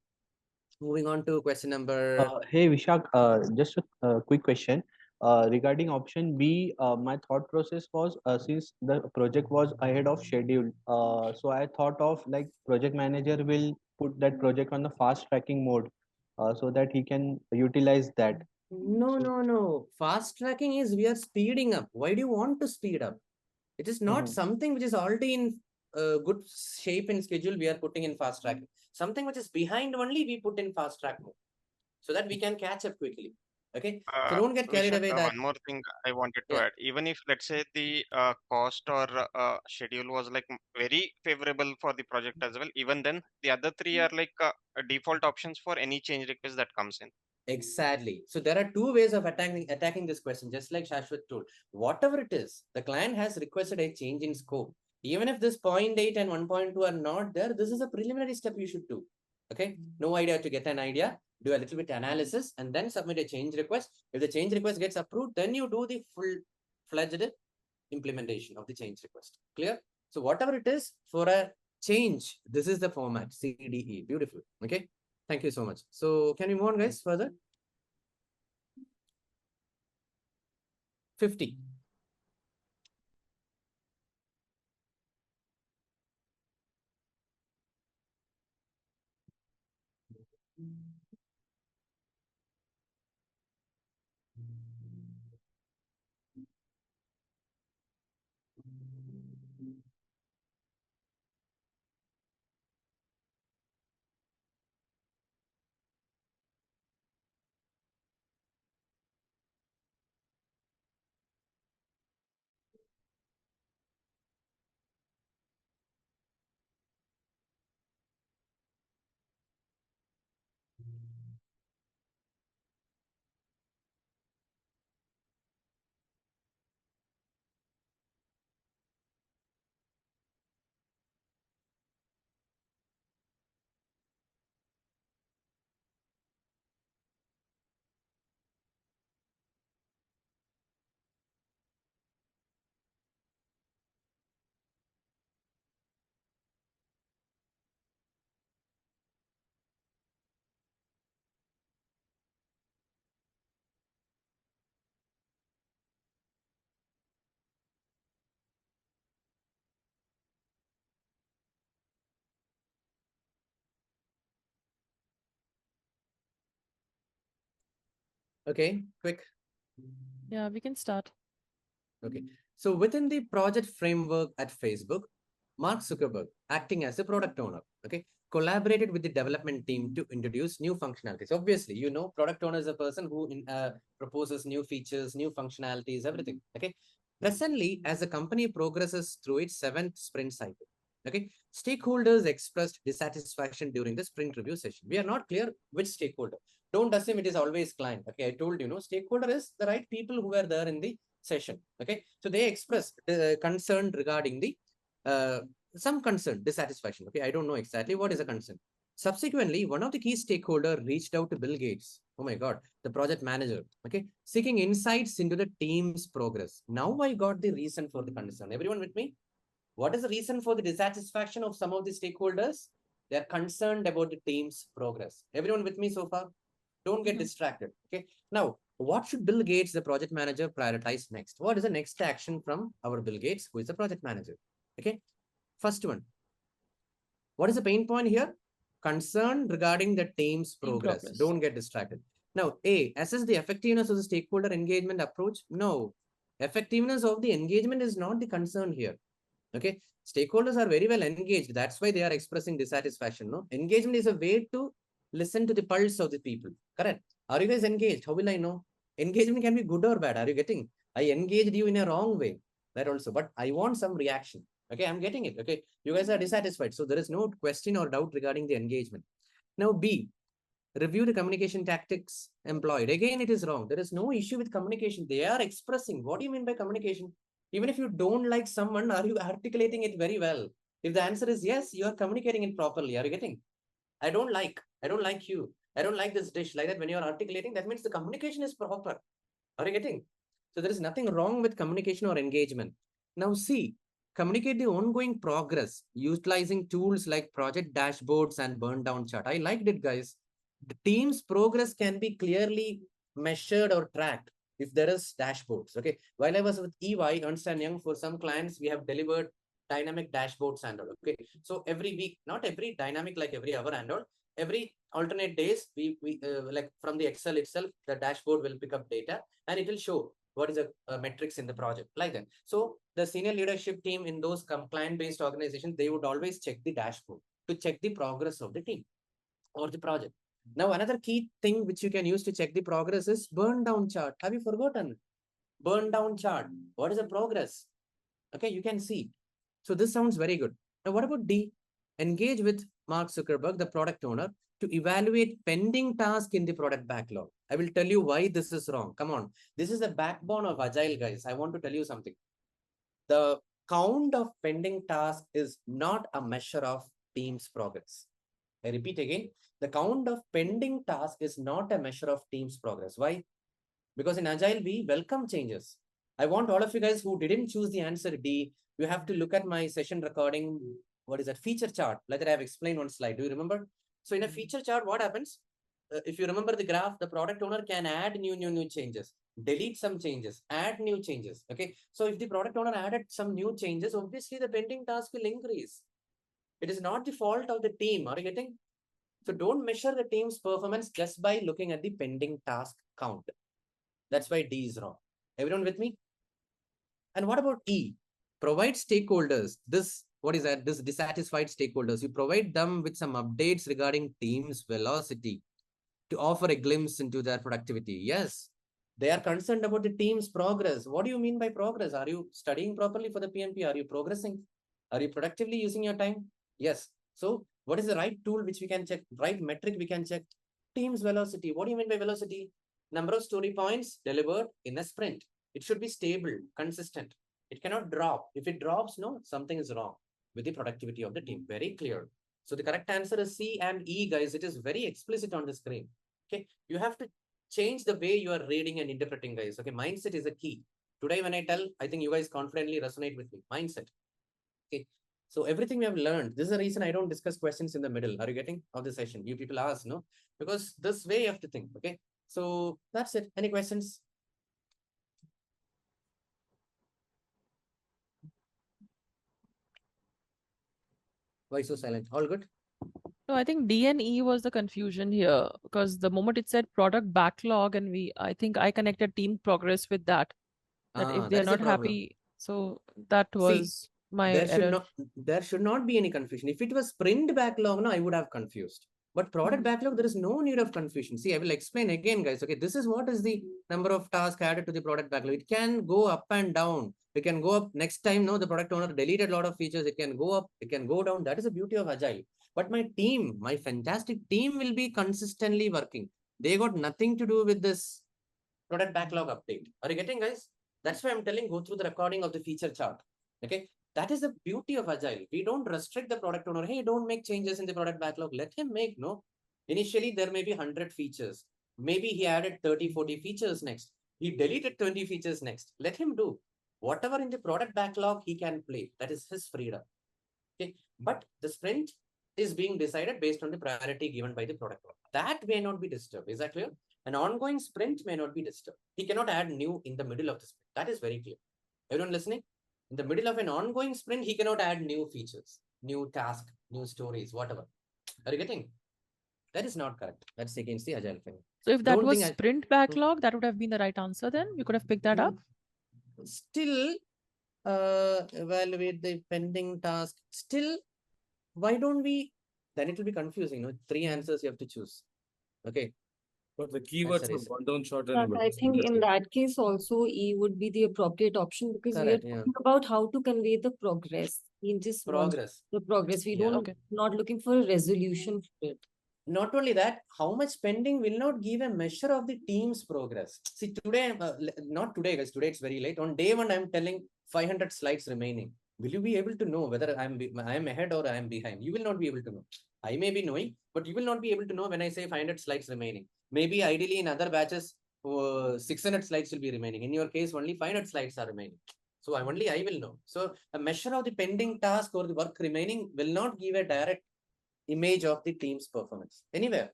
Moving on to question number. Hey Vishak, just a quick question. regarding option B, my thought process was since the project was ahead of schedule, so I thought of like project manager will put that project on the fast tracking mode, so that he can utilize that. No, no, no. Fast tracking is we are speeding up. Why do you want to speed up? It is not something which is already in good shape and schedule. We are putting in fast tracking. Something which is behind only we put in fast track mode so that we can catch up quickly. Okay, so don't get carried Vishak, away that. one more thing I wanted to Yeah. add. Even if, let's say, the cost or schedule was like very favorable for the project as well, even then the other three are like default options for any change request that comes in. Exactly. So there are two ways of attacking this question, just like Shashwat told. Whatever it is, the client has requested a change in scope. Even if this 0.8 and 1.2 are not there, this is a preliminary step you should do. Okay, no idea to get an idea, do a little bit analysis, and then submit a change request. If the change request gets approved, then you do the full-fledged implementation of the change request. Clear? So whatever it is for a change, this is the format, CDE. Beautiful. Okay. Thank you so much. So can we move on, guys, further? 50. Okay, quick. Yeah, we can start. Okay. So within the project framework at Facebook, Mark Zuckerberg, acting as a product owner, okay, collaborated with the development team to introduce new functionalities. Obviously, you know, product owner is a person who proposes new features, new functionalities, everything. Okay. Presently, as the company progresses through its 7th sprint cycle, okay, stakeholders expressed dissatisfaction during the sprint review session. We are not clear which stakeholder. Don't assume it is always client. Okay, I told you, no, stakeholder is the right people who are there in the session. Okay, so they expressed concern regarding the some concern, dissatisfaction. Okay, I don't know exactly what is a concern. Subsequently, one of the key stakeholder reached out to Bill Gates. Oh my God, the project manager. Okay, seeking insights into the team's progress. Now I got the reason for the concern. Everyone with me? What is the reason for the dissatisfaction of some of the stakeholders? They are concerned about the team's progress. Everyone with me so far? Don't get distracted. Okay. Now, what should Bill Gates, the project manager, prioritize next? What is the next action from our Bill Gates, who is the project manager? Okay. First one. What is the pain point here? Concern regarding the team's progress. Don't get distracted. Now, A, assess the effectiveness of the stakeholder engagement approach. No, effectiveness of the engagement is not the concern here. Okay, stakeholders are very well engaged. That's why they are expressing dissatisfaction. No, engagement is a way to listen to the pulse of the people. Correct? Are you guys engaged? How will I know? Engagement can be good or bad. Are you getting? I engaged you in a wrong way. That also, but I want some reaction. Okay, I'm getting it. Okay, you guys are dissatisfied. So there is no question or doubt regarding the engagement. Now, B, review the communication tactics employed. Again, it is wrong. There is no issue with communication. They are expressing. What do you mean by communication? Even if you don't like someone, are you articulating it very well? If the answer is yes, you are communicating it properly. Are you getting? I don't like you. I don't like this dish. Like that, when you are articulating, that means the communication is proper. Are you getting? So there is nothing wrong with communication or engagement. Now see, communicate the ongoing progress utilizing tools like project dashboards and burn down chart. I liked it, guys. The team's progress can be clearly measured or tracked. if there is dashboards. Okay, while I was with EY, Ernst & Young, for some clients, we have delivered dynamic dashboards and all. Okay, so every week, not every dynamic like every hour and all, every alternate days, we like from the Excel itself, the dashboard will pick up data and it will show what is the metrics in the project, like that. So the senior leadership team in those client-based organizations, they would always check the dashboard to check the progress of the team or the project. Now, another key thing which you can use to check the progress is burn down chart. Have you forgotten? Burn down chart. What is the progress? Okay, you can see. So this sounds very good. Now, what about D? Engage with Mark Zuckerberg, the product owner, to evaluate pending tasks in the product backlog. I will tell you why this is wrong. Come on. This is the backbone of Agile, guys. I want to tell you something. The count of pending tasks is not a measure of team's progress. I repeat again, the count of pending tasks is not a measure of team's progress. Why? Because in Agile, we welcome changes. I want all of you guys who didn't choose the answer D, you have to look at my session recording. What is that? Feature chart, like that I have explained on slide. Do you remember? So in a feature chart, what happens? If you remember the graph, the product owner can add new changes, delete some changes, add new changes. Okay. So if the product owner added some new changes, obviously the pending task will increase. It is not the fault of the team. Are you getting? So don't measure the team's performance just by looking at the pending task count. That's why D is wrong. Everyone with me? And what about E? Provide stakeholders. What is that? This dissatisfied stakeholders. You provide them with some updates regarding team's velocity to offer a glimpse into their productivity. Yes, they are concerned about the team's progress. What do you mean by progress? Are you studying properly for the PMP? Are you progressing? Are you productively using your time? Yes. So what is the right tool which we can check? Right metric we can check? Team's velocity. What do you mean by velocity? Number of story points delivered in a sprint. It should be stable, consistent. It cannot drop. If it drops, no, something is wrong with the productivity of the team. Very clear. So the correct answer is C and E, guys. It is very explicit on the screen. Okay, you have to change the way you are reading and interpreting, guys. Okay, mindset is a key. Today, when I tell, I think you guys confidently resonate with me. Mindset. Okay, so everything we have learned, this is the reason I don't discuss questions in the middle. Are you getting of the session? You people ask, no? Because this way you have to think. Okay, so that's it. Any questions? Why so silent? All good? No, I think D and E was the confusion here because the moment it said product backlog and I think I connected team progress with that. That if That they're is the not problem. happy, so that See, was my error. There should not be any confusion. If it was sprint backlog, no, I would have confused. But product backlog, there is no need of confusion. See, I will explain again, guys. Okay, this is what is the number of tasks added to the product backlog. It can go up and down. It can go up next time. No, the product owner deleted a lot of features. It can go up. It can go down. That is the beauty of Agile. But my team, my fantastic team, will be consistently working. They got nothing to do with this product backlog update. Are you getting, guys? That's why I'm telling, go through the recording of the feature chart. Okay. That is the beauty of Agile. We don't restrict the product owner. Hey, don't make changes in the product backlog. Let him make, no. Initially, there may be 100 features. Maybe he added 30, 40 features next. He deleted 20 features next. Let him do. Whatever in the product backlog, he can play. That is his freedom. Okay. But the sprint is being decided based on the priority given by the product owner. That may not be disturbed. Is that clear? An ongoing sprint may not be disturbed. He cannot add new in the middle of the sprint. That is very clear. Everyone listening? In the middle of an ongoing sprint, he cannot add new features, new task, new stories, whatever. Are you getting? That is not correct. That's against the Agile framework. So if that was sprint backlog, that would have been the right answer then? You could have picked that up? Still, evaluate the pending task. Still, why don't we? Then it will be confusing. No, 3 answers you have to choose. Okay. But the keywords are burn down chart But and I think in that case also E would be the appropriate option because Correct, we are talking about how to convey the progress. We just want Progress. the progress. We Yeah. don't not looking for a resolution for it. Not only that, how much spending will not give a measure of the team's progress. See, today, not today, guys, today it's very late. On day 1, I'm telling 500 slides remaining. Will you be able to know whether I'm ahead or I'm behind? You will not be able to know. I may be knowing, but you will not be able to know when I say 500 slides remaining. Maybe ideally in other batches, 600 slides will be remaining. In your case, only 500 slides are remaining. So I will know. So a measure of the pending task or the work remaining will not give a direct image of the team's performance anywhere.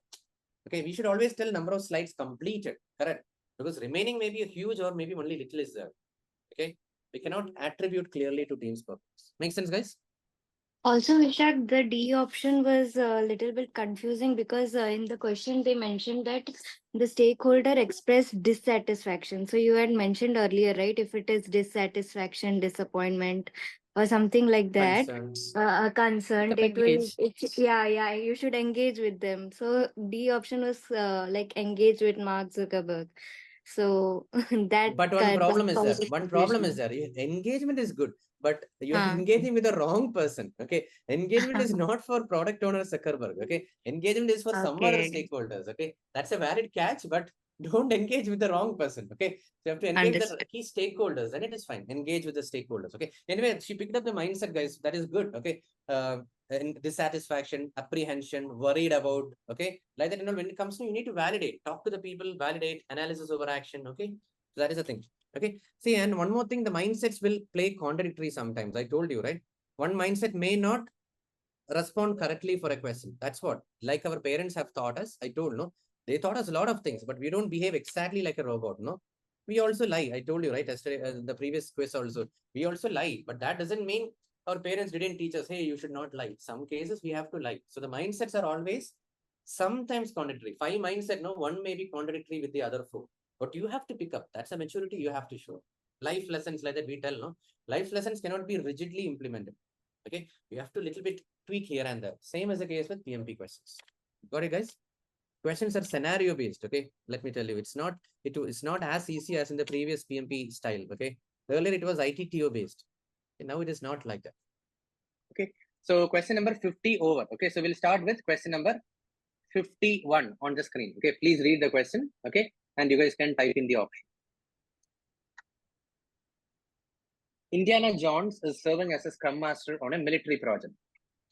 Okay, we should always tell number of slides completed. Correct. because remaining may be a huge or maybe only little is there. Okay, we cannot attribute clearly to team's performance. Make sense, guys? Also, Vishak, the D option was a little bit confusing because in the question they mentioned that the stakeholder expressed dissatisfaction. So you had mentioned earlier, right? If it is dissatisfaction, disappointment, or something like that, Concerns. a concern, Should it will, engage. yeah, you should engage with them. So D option was like engage with Mark Zuckerberg. So that But one that problem is there. causes One problem is confusion. there. Engagement is good, but you are Huh. engaging with the wrong person. Okay, engagement is not for product owner Zuckerberg. Okay, engagement is for some other Okay, stakeholders. Okay, that's a valid catch, but don't engage with the wrong person. Okay, so you have to engage with the understood. key stakeholders, and it is fine. Engage with the stakeholders. Okay. Anyway, she picked up the mindset, guys. That is good. Okay. And dissatisfaction, apprehension, worried about. Okay, like that. When it comes to, you need to validate. Talk to the people. Validate. Analysis over action. Okay. So that is the thing. Okay. See, and one more thing, the mindsets will play contradictory sometimes. I told you, right? One mindset may not respond correctly for a question. That's what, like our parents have taught us. I told, no, they taught us a lot of things, but we don't behave exactly like a robot. No, we also lie. I told you, right? Yesterday, the previous quiz also, we also lie, but that doesn't mean our parents didn't teach us, hey, you should not lie. Some cases we have to lie. So the mindsets are always sometimes contradictory. 5 mindset, no, one may be contradictory with the other 4. But you have to pick up. That's a maturity you have to show. Life lessons like that we tell, no? Life lessons cannot be rigidly implemented. Okay, you have to little bit tweak here and there. Same as the case with PMP questions. Got it, guys? Questions are scenario based. Okay, let me tell you, it's not as easy as in the previous PMP style. Okay, earlier it was ITTO based. Okay, now it is not like that. Okay, so question number 50 over. Okay, so we'll start with question number 51 on the screen. Okay, please read the question. Okay, and you guys can type in the option. Indiana Jones is serving as a Scrum Master on a military project.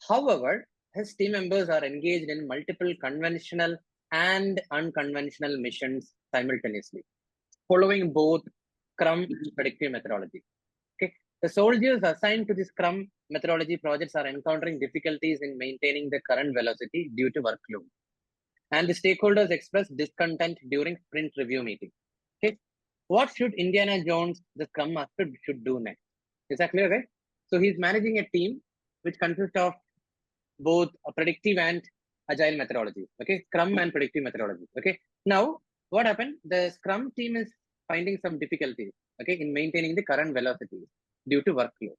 However, his team members are engaged in multiple conventional and unconventional missions simultaneously, following both Scrum and predictive methodology. Okay, the soldiers assigned to the Scrum methodology projects are encountering difficulties in maintaining the current velocity due to workload, and the stakeholders express discontent during sprint review meeting. Okay, what should Indiana Jones, the Scrum Master, should do next? Is that clear, right? So he's managing a team which consists of both a predictive and agile methodology. Okay, Scrum and predictive methodology. Okay, now what happened? The Scrum team is finding some difficulties. Okay, in maintaining the current velocity due to workload.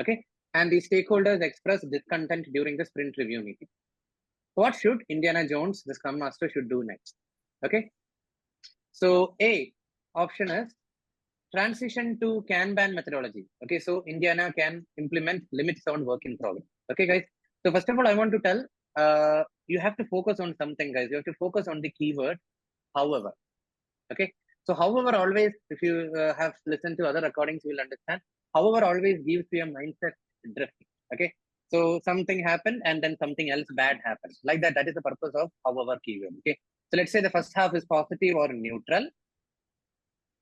Okay, and the stakeholders express discontent during the sprint review meeting. What should Indiana Jones, the Scrum Master, should do next? Okay, so A option is transition to Kanban methodology. Okay, so Indiana can implement limits on work in progress. Okay, guys. So first of all, I want to tell you have to focus on something, guys. You have to focus on the keyword, however. Okay, so however always, if you have listened to other recordings, you will understand. However always gives you a mindset drift. Okay, so something happened and then something else bad happened. Like that, that is the purpose of however keyword. Okay, so let's say the first half is positive or neutral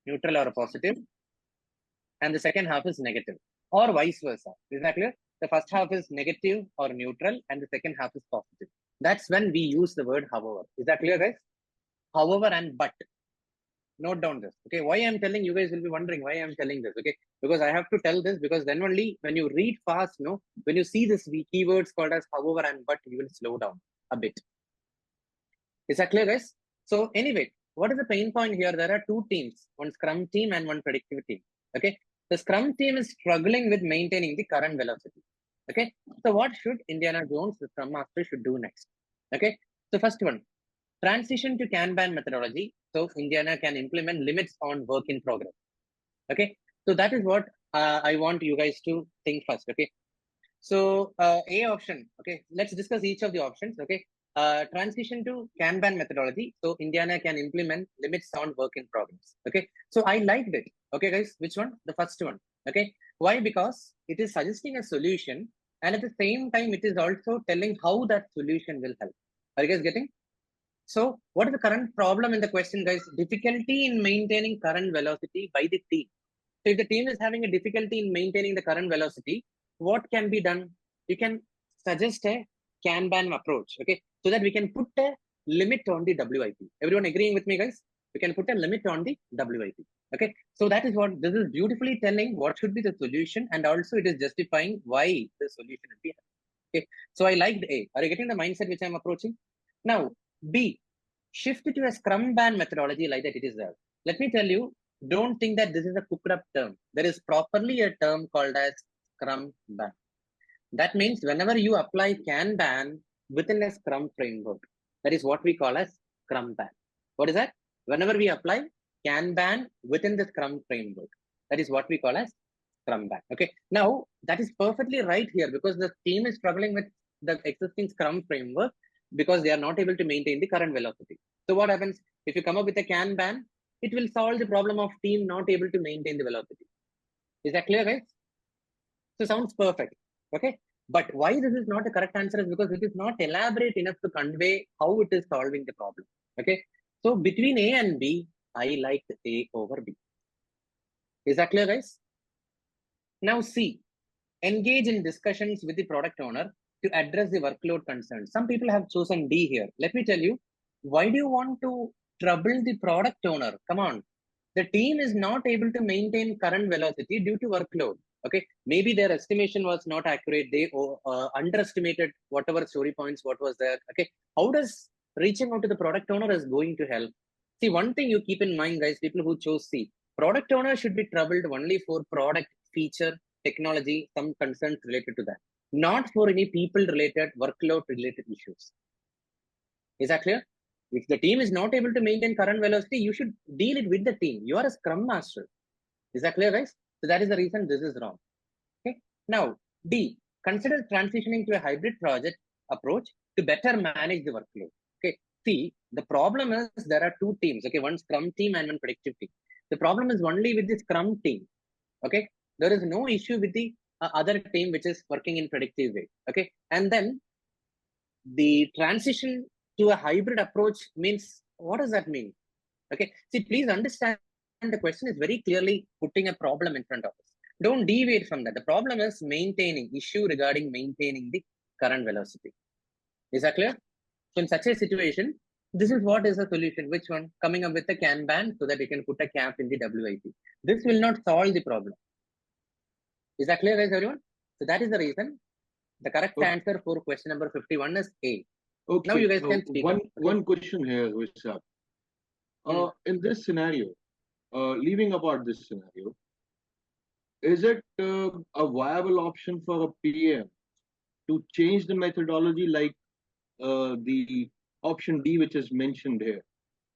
or positive, and the second half is negative, or vice versa. Is that clear? The first half is negative or neutral, and the second half is positive. That's when we use the word however. Is that clear, guys? However and but. Note down this. Okay, why I'm telling, you guys will be wondering why I'm telling this. Okay, because I have to tell this, because then only when you read fast, no, when you see this keywords called as however and but, you will slow down a bit. Is that clear, guys? So anyway, what is the pain point here? There are 2 teams, one Scrum team and one predictive team. Okay, the Scrum team is struggling with maintaining the current velocity. Okay, so what should Indiana Jones, the Scrum Master, should do next? Okay, so first one, transition to Kanban methodology. So Indiana can implement limits on work in progress. Okay, so that is what I want you guys to think first. Okay, so A option. Okay, let's discuss each of the options. Okay, transition to Kanban methodology. So Indiana can implement limits on work in progress. Okay, so I liked it. Okay, guys, which one? The first one. Okay, why? Because it is suggesting a solution, and at the same time, it is also telling how that solution will help. Are you guys getting? So what is the current problem in the question, guys? Difficulty in maintaining current velocity by the team. So if the team is having a difficulty in maintaining the current velocity, what can be done? You can suggest a Kanban approach, okay? So that we can put a limit on the WIP. Everyone agreeing with me, guys? we can put a limit on the WIP. Okay, so that is what this is beautifully telling what should be the solution, and also it is justifying why the solution will be. Okay, so I liked A. Are you getting the mindset which I'm approaching? Now, B, shift to a Scrum Ban methodology like that it is there. Let me tell you, don't think that this is a cooked up term. There is properly a term called as Scrum Ban. That means whenever you apply Kanban within a Scrum framework, that is what we call as Scrum Ban. What is that? Whenever we apply Kanban within the Scrum framework, that is what we call as Scrum Ban. Okay. Now that is perfectly right here because the team is struggling with the existing Scrum framework because they are not able to maintain the current velocity. So what happens if you come up with a Kanban? It will solve the problem of team not able to maintain the velocity. Is that clear, guys? So sounds perfect. Okay. But why this is not a correct answer is because it is not elaborate enough to convey how it is solving the problem. Okay. So between A and B, I liked A over B. Is that clear, guys? Now C, engage in discussions with the product owner to address the workload concerns. Some people have chosen D here. Let me tell you, why do you want to trouble the product owner? Come on. The team is not able to maintain current velocity due to workload. Okay, maybe their estimation was not accurate. They underestimated whatever story points, what was there. Okay, how does reaching out to the product owner is going to help? See, one thing you keep in mind, guys, people who chose C, product owner should be troubled only for product, feature, technology, some concerns related to that, not for any people related, workload related issues. Is that clear? If the team is not able to maintain current velocity, you should deal it with the team. You are a scrum master. Is that clear, guys? So that is the reason this is wrong. Okay. Now, D, consider transitioning to a hybrid project approach to better manage the workload. Okay. See, the problem is there are two teams. Okay, one scrum team and one predictive team. The problem is only with the scrum team. Okay. There is no issue with the other team which is working in predictive way. Okay. And then the transition to a hybrid approach means, what does that mean? Okay, see, please understand the question is very clearly putting a problem in front of us. Don't deviate from that. The problem is issue regarding maintaining the current velocity. Is that clear? So in such a situation, this is what is the solution. Which one? Coming up with a Kanban so that you can put a cap in the WIP. This will not solve the problem. Is that clear, guys, everyone? So that is the reason. The correct answer for question number 51 is A. Okay. Now you guys can speak. One question here, Vishak. In this scenario, leaving apart this scenario, is it a viable option for a PM to change the methodology like the option D, which is mentioned here,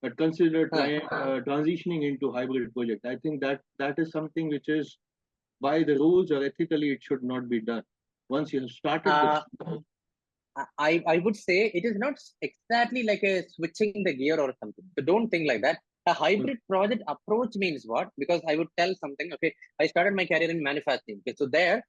but consider transitioning into hybrid project? I think that is something which is by the rules or ethically it should not be done. Once you have started I would say it is not exactly like a switching the gear or something. So don't think like that. A hybrid project approach means what? Because I would tell something. Okay, I started my career in manufacturing. Okay, so there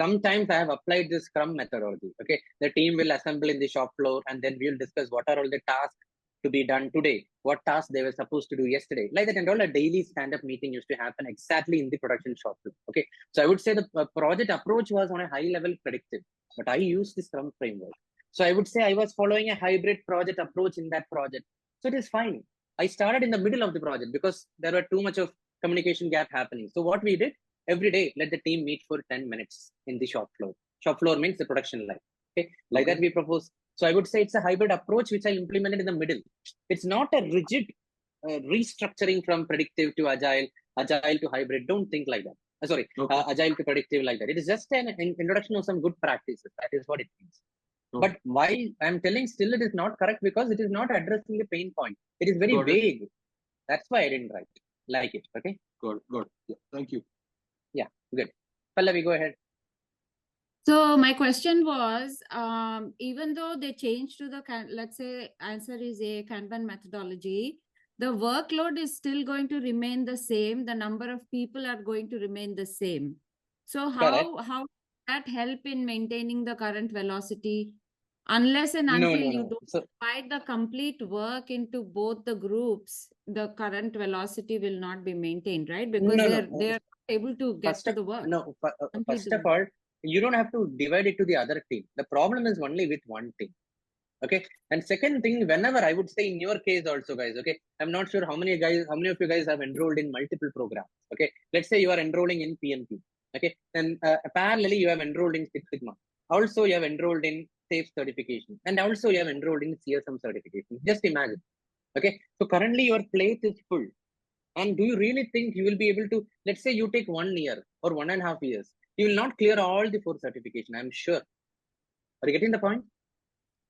sometimes I have applied this Scrum methodology. Okay, the team will assemble in the shop floor and then we will discuss what are all the tasks to be done today, what tasks they were supposed to do yesterday. Like that, and all a daily stand-up meeting used to happen exactly in the production shop floor. Okay, so I would say the project approach was on a high level predictive, but I used the Scrum framework. So I would say I was following a hybrid project approach in that project. So it is fine. I started in the middle of the project because there were too much of communication gap happening. So what we did, every day, let the team meet for 10 minutes in the shop floor. Shop floor means the production line. Okay, like that we propose. So I would say it's a hybrid approach which I implemented in the middle. It's not a rigid restructuring from predictive to agile to hybrid. Don't think like that. Agile to predictive like that. It is just an introduction of some good practices. That is what it means. But why I'm telling still it is not correct because it is not addressing the pain point. It is very vague. That's why I didn't write like it. Okay. Good. Yeah, thank you. Yeah, good. Pallavi, go ahead. So my question was, even though they changed to the, let's say answer is a Kanban methodology, the workload is still going to remain the same. The number of people are going to remain the same. So how does that help in maintaining the current velocity? Unless and until you don't divide the complete work into both the groups, the current velocity will not be maintained, right? Because they're able to get to the work. First of all, you don't have to divide it to the other team. The problem is only with one team. Okay. And second thing, whenever I would say in your case also, guys, okay, I'm not sure how many of you guys have enrolled in multiple programs. Okay. Let's say you are enrolling in PMP. Okay. And parallelly, you have enrolled in Six Sigma. Also, you have enrolled in SAFE certification. And also, you have enrolled in CSM certification. Just imagine. Okay. So currently, your plate is full. And do you really think you will be able to, let's say you take 1 year or 1.5 years, you will not clear all the 4 certification, I'm sure. Are you getting the point?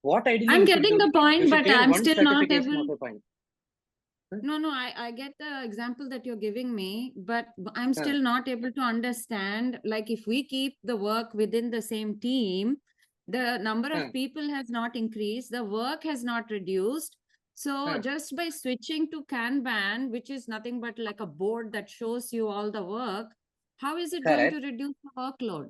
What ideally I'm you should getting do? the point, You should but clear I'm one still not certification able. of a point. No, I get the example that you're giving me, but I'm still not able to understand. Like, if we keep the work within the same team, the number of people has not increased, the work has not reduced. So just by switching to Kanban, which is nothing but like a board that shows you all the work, how is it going to Correct. reduce the workload?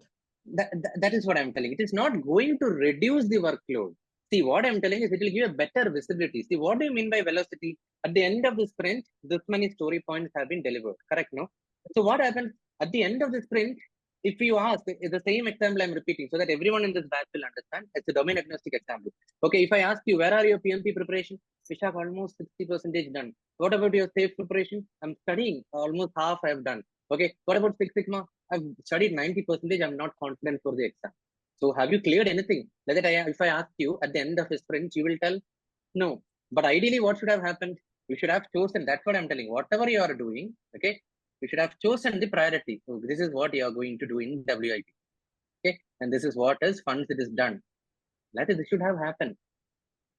That is what I'm telling. It is not going to reduce the workload. See, what I'm telling is it will give a better visibility. See, what do you mean by velocity? At the end of the sprint, this many story points have been delivered. Correct, no? So what happens at the end of the sprint? If you ask, it's the same example I'm repeating so that everyone in this batch will understand. It's a domain agnostic example. Okay, if I ask you, where are your PMP preparation? Vishak, almost 60% done. What about your SAFE preparation? I'm studying. Almost half I've done. Okay, what about Six Sigma? I've studied 90%. I'm not confident for the exam. So have you cleared anything? If I ask you at the end of the sprint, you will tell no. But ideally, what should have happened? You should have chosen. That's what I'm telling. Whatever you are doing, okay, you should have chosen the priority. So this is what you are going to do in WIP. Okay, and this is what is once it is done. That is, it should have happened.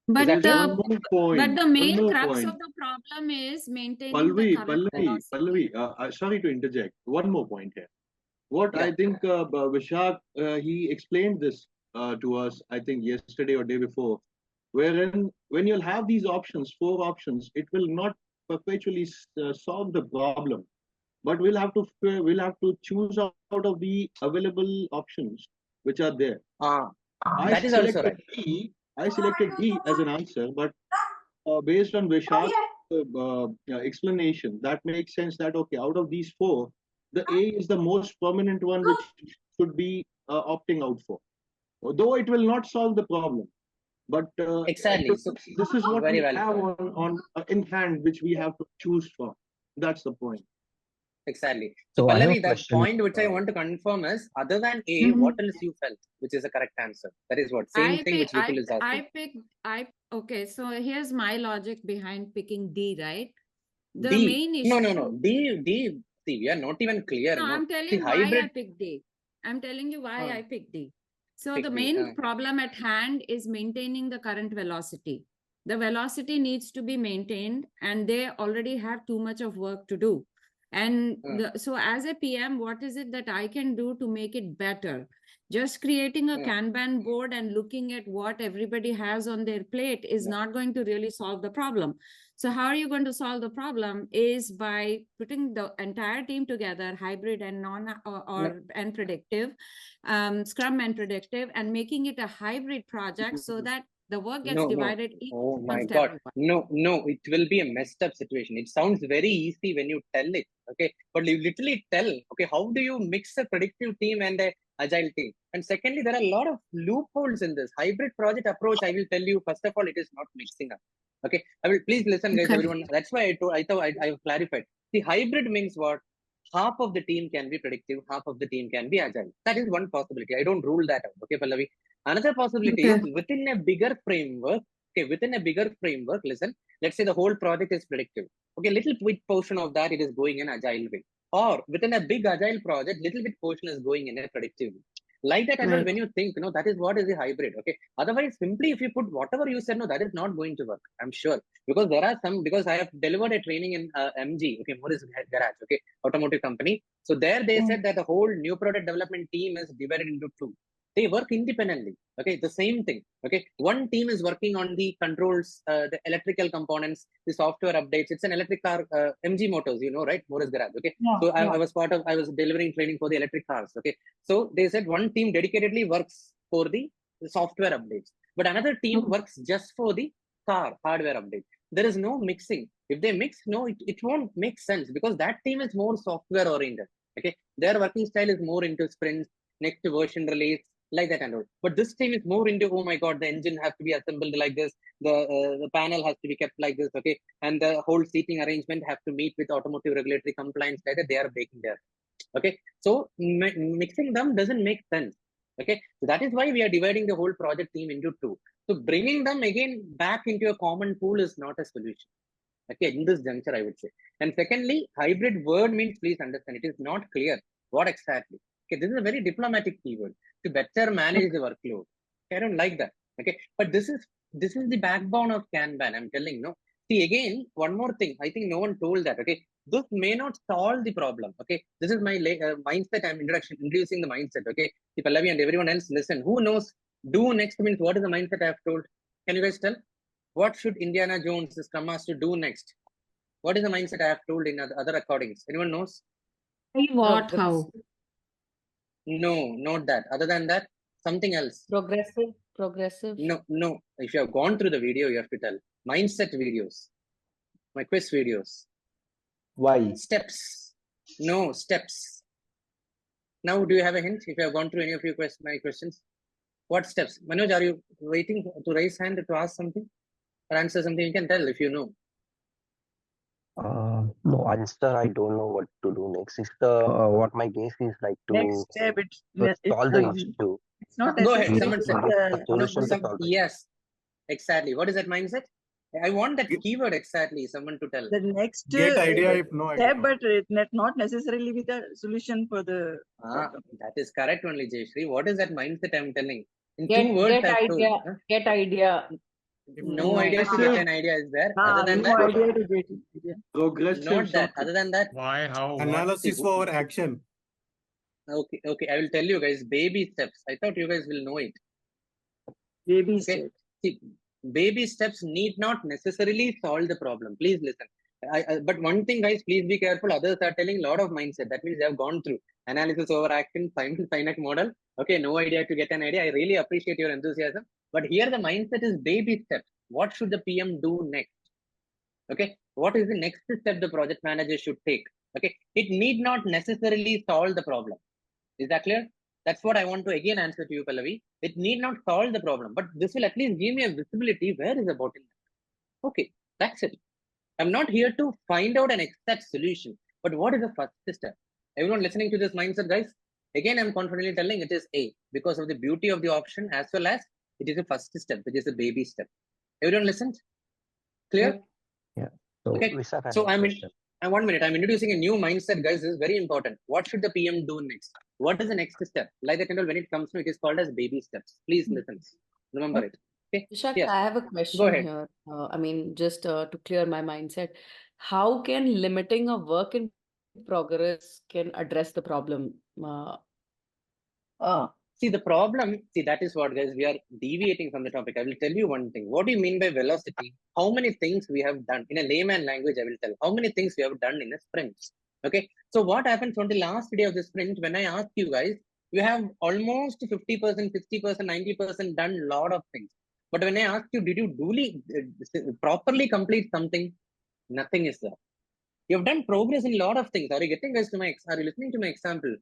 But One more point. but the One main more crux point. of the problem is maintaining the current velocity. Pallavi, sorry to interject. One more point here. What I think Vishak, he explained this to us, I think yesterday or day before, wherein when you'll have these options, 4 options, it will not perpetually solve the problem, but we'll have to choose out of the available options which are there. That is also right. I selected D as an answer, but based on Vishak's explanation, that makes sense that, okay, out of these 4, the A is the most prominent one which should be opting out for. Though it will not solve the problem, but exactly. So this is what very we valid have point. on in hand, which we have to choose from. That's the point. Exactly. So, I have a Pallavi, the question. point which I want to confirm is, other than A, what else you felt, which is the correct answer? That is what same thing which Vipul is asking. Okay, so here's my logic behind picking D, right? The D. main No. issue. D. See, we are not even clear. No, No. I'm telling See, you why hybrid. I picked D. I'm telling you why I picked D. So Pick the D, main problem at hand is maintaining the current velocity. The velocity needs to be maintained, and they already have too much of work to do. And so as a PM, what is it that I can do to make it better? Just creating a Kanban board and looking at what everybody has on their plate is not going to really solve the problem. So how are you going to solve the problem is by putting the entire team together, hybrid and and predictive, Scrum and predictive, and making it a hybrid project so that the work gets divided equally. Oh my God. No, it will be a messed up situation. It sounds very easy when you tell it. Okay. But you literally tell, okay, how do you mix a predictive team and a agile team? And secondly, there are a lot of loopholes in this hybrid project approach. I will tell you, first of all, it is not mixing up. Okay. I will please listen, guys, everyone. That's why I thought I have clarified. The hybrid means what? Half of the team can be predictive, half of the team can be agile. That is one possibility. I don't rule that out. Okay, Pallavi. Another possibility is within a bigger framework. Okay, within a bigger framework, listen, let's say the whole project is predictive. Okay, little bit portion of that it is going in agile way. Or within a big agile project, little bit portion is going in a predictive way. Like that, and all, when you think, that is what is a hybrid. Okay. Otherwise, simply if you put whatever you said, no, that is not going to work. I'm sure. Because there are some, because I have delivered a training in MG, okay, Morris Garage, okay, automotive company. So there they said that the whole new product development team is divided into 2. They work independently. Okay, the same thing. Okay, one team is working on the controls, the electrical components, the software updates. It's an electric car, MG Motors, right? Morris Garage. Okay, so I was delivering training for the electric cars. Okay, so they said one team dedicatedly works for the software updates, but another team works just for the car hardware update. There is no mixing. If they mix, no, it won't make sense because that team is more software oriented. Okay, their working style is more into sprints, next version release, like that and all. But this team is more into, oh my God, the engine has to be assembled like this, the panel has to be kept like this, okay, and the whole seating arrangement have to meet with automotive regulatory compliance like that. They are baking there, okay. So mixing them doesn't make sense, okay. So that is why we are dividing the whole project team into two. So bringing them again back into a common pool is not a solution. Okay, in this juncture, I would say. And secondly, hybrid word means, please understand, it is not clear what exactly. Okay, this is a very diplomatic keyword to better manage the workload. Okay, I don't like that. Okay, but this is the backbone of Kanban. I'm telling you. No? See, again, one more thing. I think no one told that. Okay, this may not solve the problem. Okay, this is my mindset. I'm introducing the mindset. Okay, see, Pallavi and everyone else, listen. Who knows? Do next means what is the mindset I have told? Can you guys tell? What should Indiana Jones, the Scrum Master, do next? What is the mindset I have told in other recordings? Anyone knows? What? How? No, not that. Other than that, something else. Progressive. No. If you have gone through the video, you have to tell. Mindset videos. My quiz videos. Why? Steps. No, steps. Now, do you have a hint? If you have gone through any of my questions. What steps? Manoj, are you waiting to raise hand to ask something? Or answer something? You can tell if you know. No answer. I don't know what to do next. It's what my guess is like to Next step, solve the issue. It's not Go ahead. necessary. Someone A say. solution to solve it. Yes, exactly. What is that mindset? I want that keyword exactly. Someone to tell. The next Get idea if no idea. step, but not necessarily with a solution for the problem. That is correct only, Jayashree. What is that mindset I'm telling? In Get 2 words, get I've told. idea. Get idea. No idea to get an idea is there. Other than No that, idea to get it. Yeah. Progressive not that. something. Other than that, Why? How? What? Analysis for action. okay. I will tell you guys baby steps. I thought you guys will know it. Baby Okay. step. See, baby steps need not necessarily solve the problem. Please listen. But one thing, guys, please be careful. Others are telling a lot of mindset. That means they have gone through analysis over action, Simon Sinek model. Okay, no idea to get an idea. I really appreciate your enthusiasm. But here the mindset is baby steps. What should the PM do next? Okay, what is the next step the project manager should take? Okay, it need not necessarily solve the problem. Is that clear? That's what I want to again answer to you, Pallavi. It need not solve the problem, but this will at least give me a visibility where is the bottleneck. Okay, that's it. I'm not here to find out an exact solution, but what is the first step? Everyone listening to this mindset, guys? Again, I'm confidently telling it is A because of the beauty of the option as well as it is a first step, which is a baby step. Everyone listened? Clear? Yeah. So, okay. So I'm 1 minute. I'm introducing a new mindset, guys. This is very important. What should the PM do next? What is the next step? Like that, when it comes to it is called as baby steps. Please listen. Remember it. Okay. Vishak, Yes. I have a Go question ahead. here. I mean, just to clear my mindset, how can limiting a work in progress can address the problem? See, the problem, that is what, guys, we are deviating from the topic. I will tell you one thing. What do you mean by velocity? How many things we have done? In a layman language, I will tell. How many things we have done in a sprint? Okay. So what happens on the last day of the sprint, when I ask you guys, you have almost 50%, 60%, 90% done a lot of things. But when I ask you, did you duly, properly complete something? Nothing is there. You have done progress in a lot of things. Are you getting guys to are you listening to my example?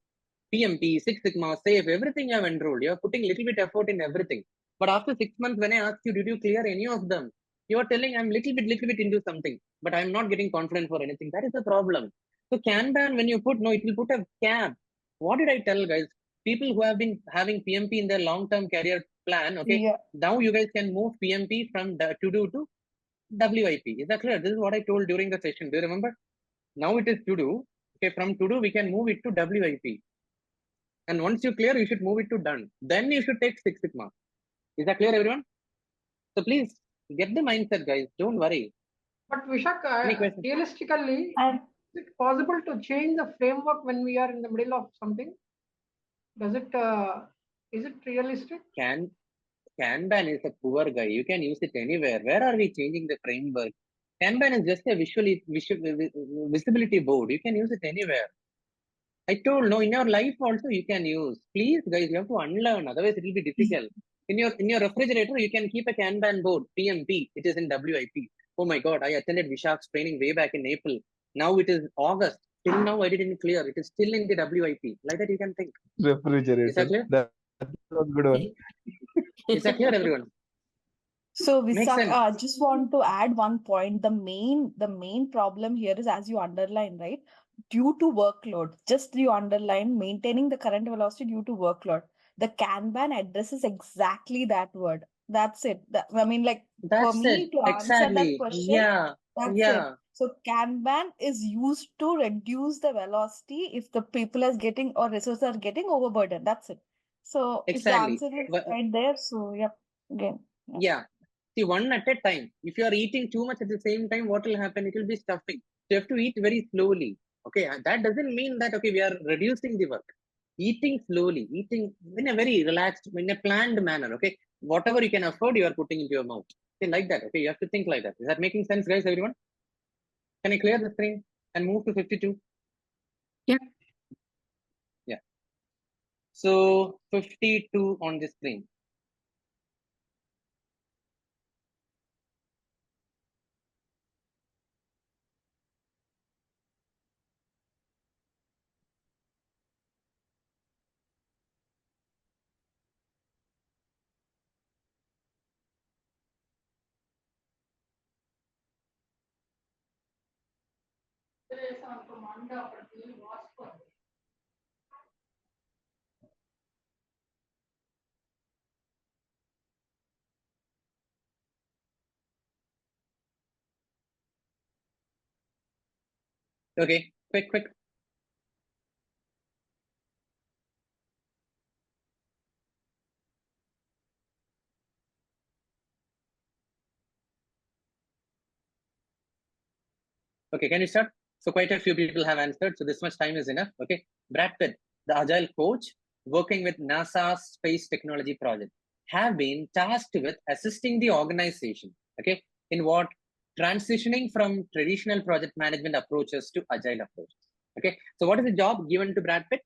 PMP, Six Sigma, SAFe, everything you have enrolled. You are putting little bit effort in everything. But after 6 months, when I ask you, did you clear any of them? You are telling I'm little bit into something, but I'm not getting confident for anything. That is the problem. So Kanban, when you put, no, it will put a cap. What did I tell, guys? People who have been having PMP in their long-term career plan, okay, Yeah. now you guys can move PMP from to do to WIP. Is that clear? This is what I told during the session. Do you remember? Now it is to do. Okay, from to do, we can move it to WIP. And once you clear, you should move it to done. Then you should take Six Sigma. Is that clear, everyone? So please get the mindset, guys. Don't worry. But Vishak, Any questions? realistically, is it possible to change the framework when we are in the middle of something? Does it? Is it realistic? Kanban is a poor guy. You can use it anywhere. Where are we changing the framework? Kanban is just a visibility board. You can use it anywhere. I told, no, in your life also you can use. Please, guys, you have to unlearn. Otherwise, it will be difficult. In your refrigerator, you can keep a Kanban board, PMP. It is in WIP. Oh my God, I attended Vishak's training way back in April. Now it is August. Till now, I didn't clear. It is still in the WIP. Like that, you can think. Refrigerator. Is that clear? That was a good one. Is that clear, everyone? So Makes Vishak, sense. I just want to add one point. The main problem here is, as you underline, right? Due to workload, just you underline maintaining the current velocity due to workload. The Kanban addresses exactly that word. That's it. I mean, like, for That's me it. to answer that Exactly. question, Yeah. that's it. Yeah. So Kanban is used to reduce the velocity if the people are getting or resources are getting overburdened. That's it. So if the Exactly. answer is But, right there, so yep, again. Yeah. yeah. See, one at a time. If you are eating too much at the same time, what will happen? It will be stuffing. You have to eat very slowly. Okay. And that doesn't mean that, okay, we are reducing the work. Eating slowly, eating in a very relaxed, in a planned manner. Okay. Whatever you can afford, you are putting into your mouth. Okay. Like that. Okay. You have to think like that. Is that making sense, guys, everyone? Can I clear the screen and move to 52? Yeah. Yeah. So 52 on the screen. Okay, quick. Okay, can you start? So quite a few people have answered. So this much time is enough. Okay, Brad Pitt, the agile coach working with NASA's space technology project, have been tasked with assisting the organization. Okay, in what? Transitioning from traditional project management approaches to agile approaches. Okay, so what is the job given to Brad Pitt?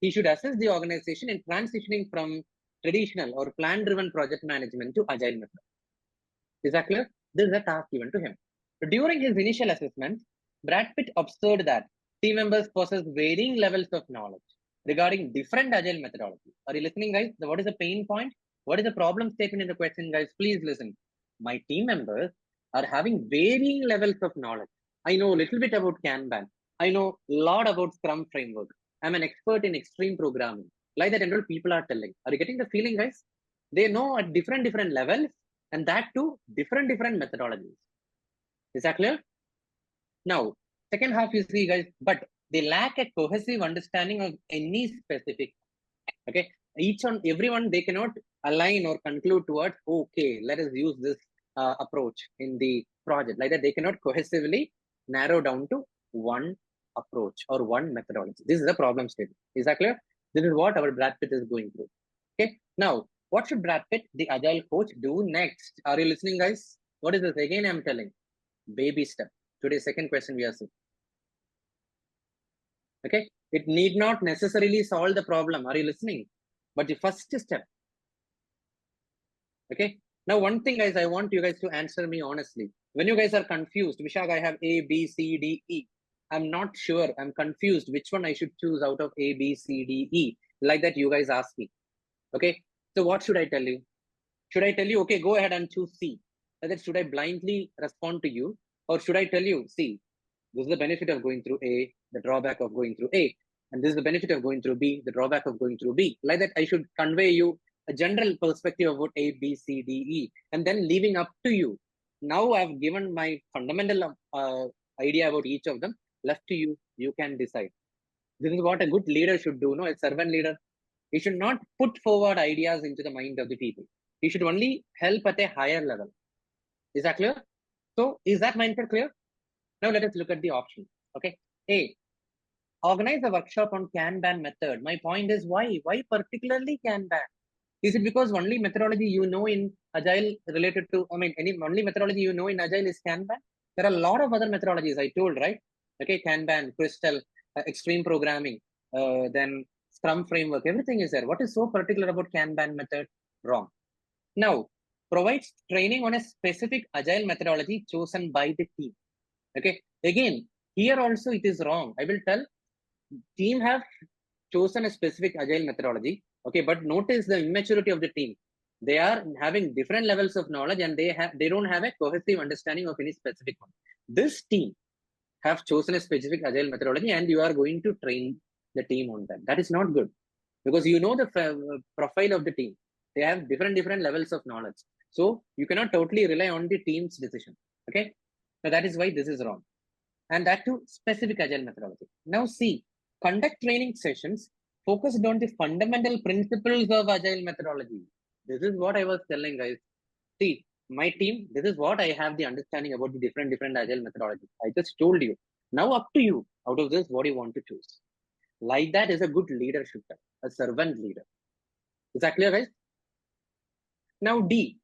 He should assist the organization in transitioning from traditional or plan-driven project management to agile method. Is that clear? This is a task given to him. During his initial assessment, Brad Pitt observed that team members possess varying levels of knowledge regarding different agile methodologies. Are you listening, guys? What is the pain point? What is the problem statement in the question, guys? Please listen. My team members are having varying levels of knowledge. I know a little bit about Kanban. I know a lot about Scrum framework. I'm an expert in extreme programming. Like that, and what people are telling. Are you getting the feeling, guys? They know at different levels, and that too different methodologies. Is that clear? Now, second half you see, guys, but they lack a cohesive understanding of any specific. Okay, everyone, they cannot align or conclude towards, okay, let us use this approach in the project. Like that, they cannot cohesively narrow down to one approach or one methodology. This is the problem statement. Is that clear? This is what our Brad Pitt is going through. Okay, now what should Brad Pitt, the agile coach, do next? Are you listening, guys? What is this? Again, I'm telling. Baby step. Today's second question we are seeing. Okay, it need not necessarily solve the problem. Are you listening? But the first step. Okay. Now, one thing, guys, I want you guys to answer me honestly. When you guys are confused, Vishak, I have A, B, C, D, E. I'm not sure. I'm confused which one I should choose out of A, B, C, D, E. Like that, you guys ask me. Okay. So what should I tell you? Should I tell you, okay, go ahead and choose C? Like that, should I blindly respond to you? Or should I tell you, see, this is the benefit of going through A, the drawback of going through A. And this is the benefit of going through B, the drawback of going through B. Like that, I should convey you a general perspective about A, B, C, D, E, and then leaving up to you. Now I've given my fundamental idea about each of them. Left to you, you can decide. This is what a good leader should do, no? A servant leader. He should not put forward ideas into the mind of the people. He should only help at a higher level. Is that clear? So is that mindset clear? Now let us look at the options. Okay. A, organize a workshop on Kanban method. My point is why? Why particularly Kanban? Is it because only methodology you know in Agile related to, only methodology you know in Agile is Kanban? There are a lot of other methodologies I told, right? Okay, Kanban, Crystal, extreme programming, then Scrum framework, everything is there. What is so particular about Kanban method? Wrong. Now, provides training on a specific Agile methodology chosen by the team. Okay, again, here also it is wrong. I will tell, team have chosen a specific agile methodology. Okay, but notice the immaturity of the team. They are having different levels of knowledge and they don't have a cohesive understanding of any specific one. This team have chosen a specific agile methodology and you are going to train the team on that. That is not good because you know the profile of the team. They have different levels of knowledge. So you cannot totally rely on the team's decision. Okay, so that is why this is wrong. And that too specific agile methodology. Now see, conduct training sessions focused on the fundamental principles of agile methodology. This is what I was telling, guys. See, my team, this is what I have the understanding about the different agile methodologies. I just told you. Now up to you. Out of this, what do you want to choose? Like that is a good leadership, a servant leader. Is that clear, guys? Now D.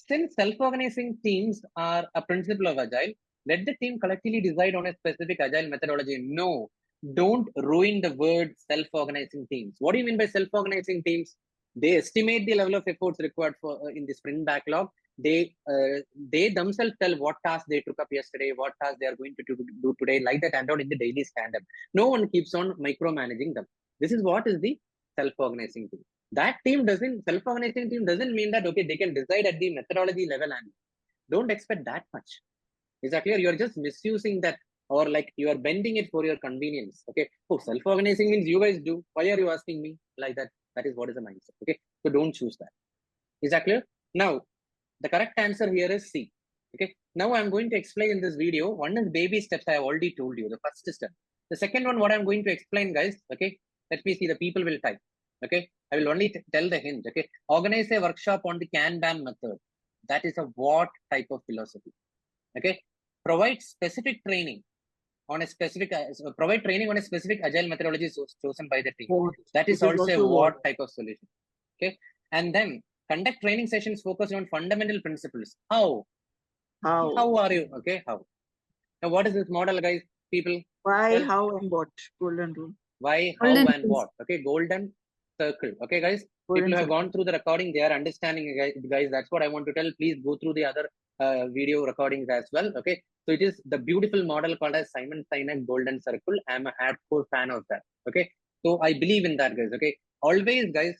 Since self-organizing teams are a principle of agile, let the team collectively decide on a specific agile methodology. No, don't ruin the word self-organizing teams. What do you mean by self-organizing teams? They estimate the level of efforts required for in the sprint backlog. They themselves tell what tasks they took up yesterday, what tasks they are going to do today, like that, and out in the daily stand-up. No one keeps on micromanaging them. This is what is the self-organizing team. That team doesn't, self-organizing team doesn't mean that, okay, they can decide at the methodology level and don't expect that much. Is that clear? You're just misusing that or like you are bending it for your convenience. Okay. Oh, self-organizing means you guys do. Why are you asking me like that? That is what is the mindset. Okay. So don't choose that. Is that clear? Now, the correct answer here is C. Okay. Now I'm going to explain in this video. One is baby steps. I have already told you the first step. The second one, what I'm going to explain, guys. Okay. Let me see. The people will type. Okay. I will only tell the hint. Okay. Organize a workshop on the Kanban method. That is a what type of philosophy? Okay. Provide specific training on a specific agile methodology chosen by the team. That is also a what type of solution. Okay. And then conduct training sessions focused on fundamental principles. How are you? Okay. How? Now, what is this model, guys? People. Why, how, and what? Golden rule. Why, how, and what? Okay. Golden circle. Okay, guys. People who have gone through the recording, they are understanding, guys. That's what I want to tell. Please go through the other video recordings as well. Okay. So it is the beautiful model called as Simon Sinek Golden Circle. I'm a hardcore fan of that. Okay. So I believe in that, guys. Okay. Always, guys.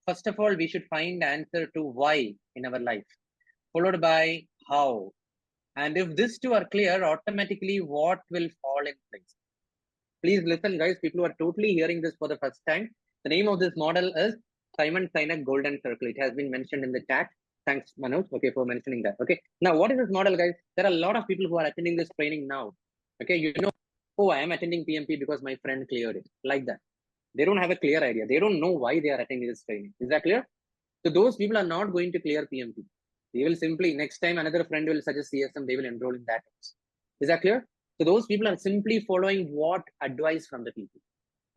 First of all, we should find answer to why in our life, followed by how. And if these two are clear, automatically what will fall in place? Please listen, guys. People who are totally hearing this for the first time. The name of this model is Simon Sinek Golden Circle. It has been mentioned in the chat. Thanks, Manoj, okay, for mentioning that. Okay. Now, what is this model, guys? There are a lot of people who are attending this training now. Okay. You know, oh, I am attending PMP because my friend cleared it. Like that. They don't have a clear idea. They don't know why they are attending this training. Is that clear? So those people are not going to clear PMP. They will simply, next time another friend will suggest CSM, they will enroll in that. Is that clear? So those people are simply following what advice from the people.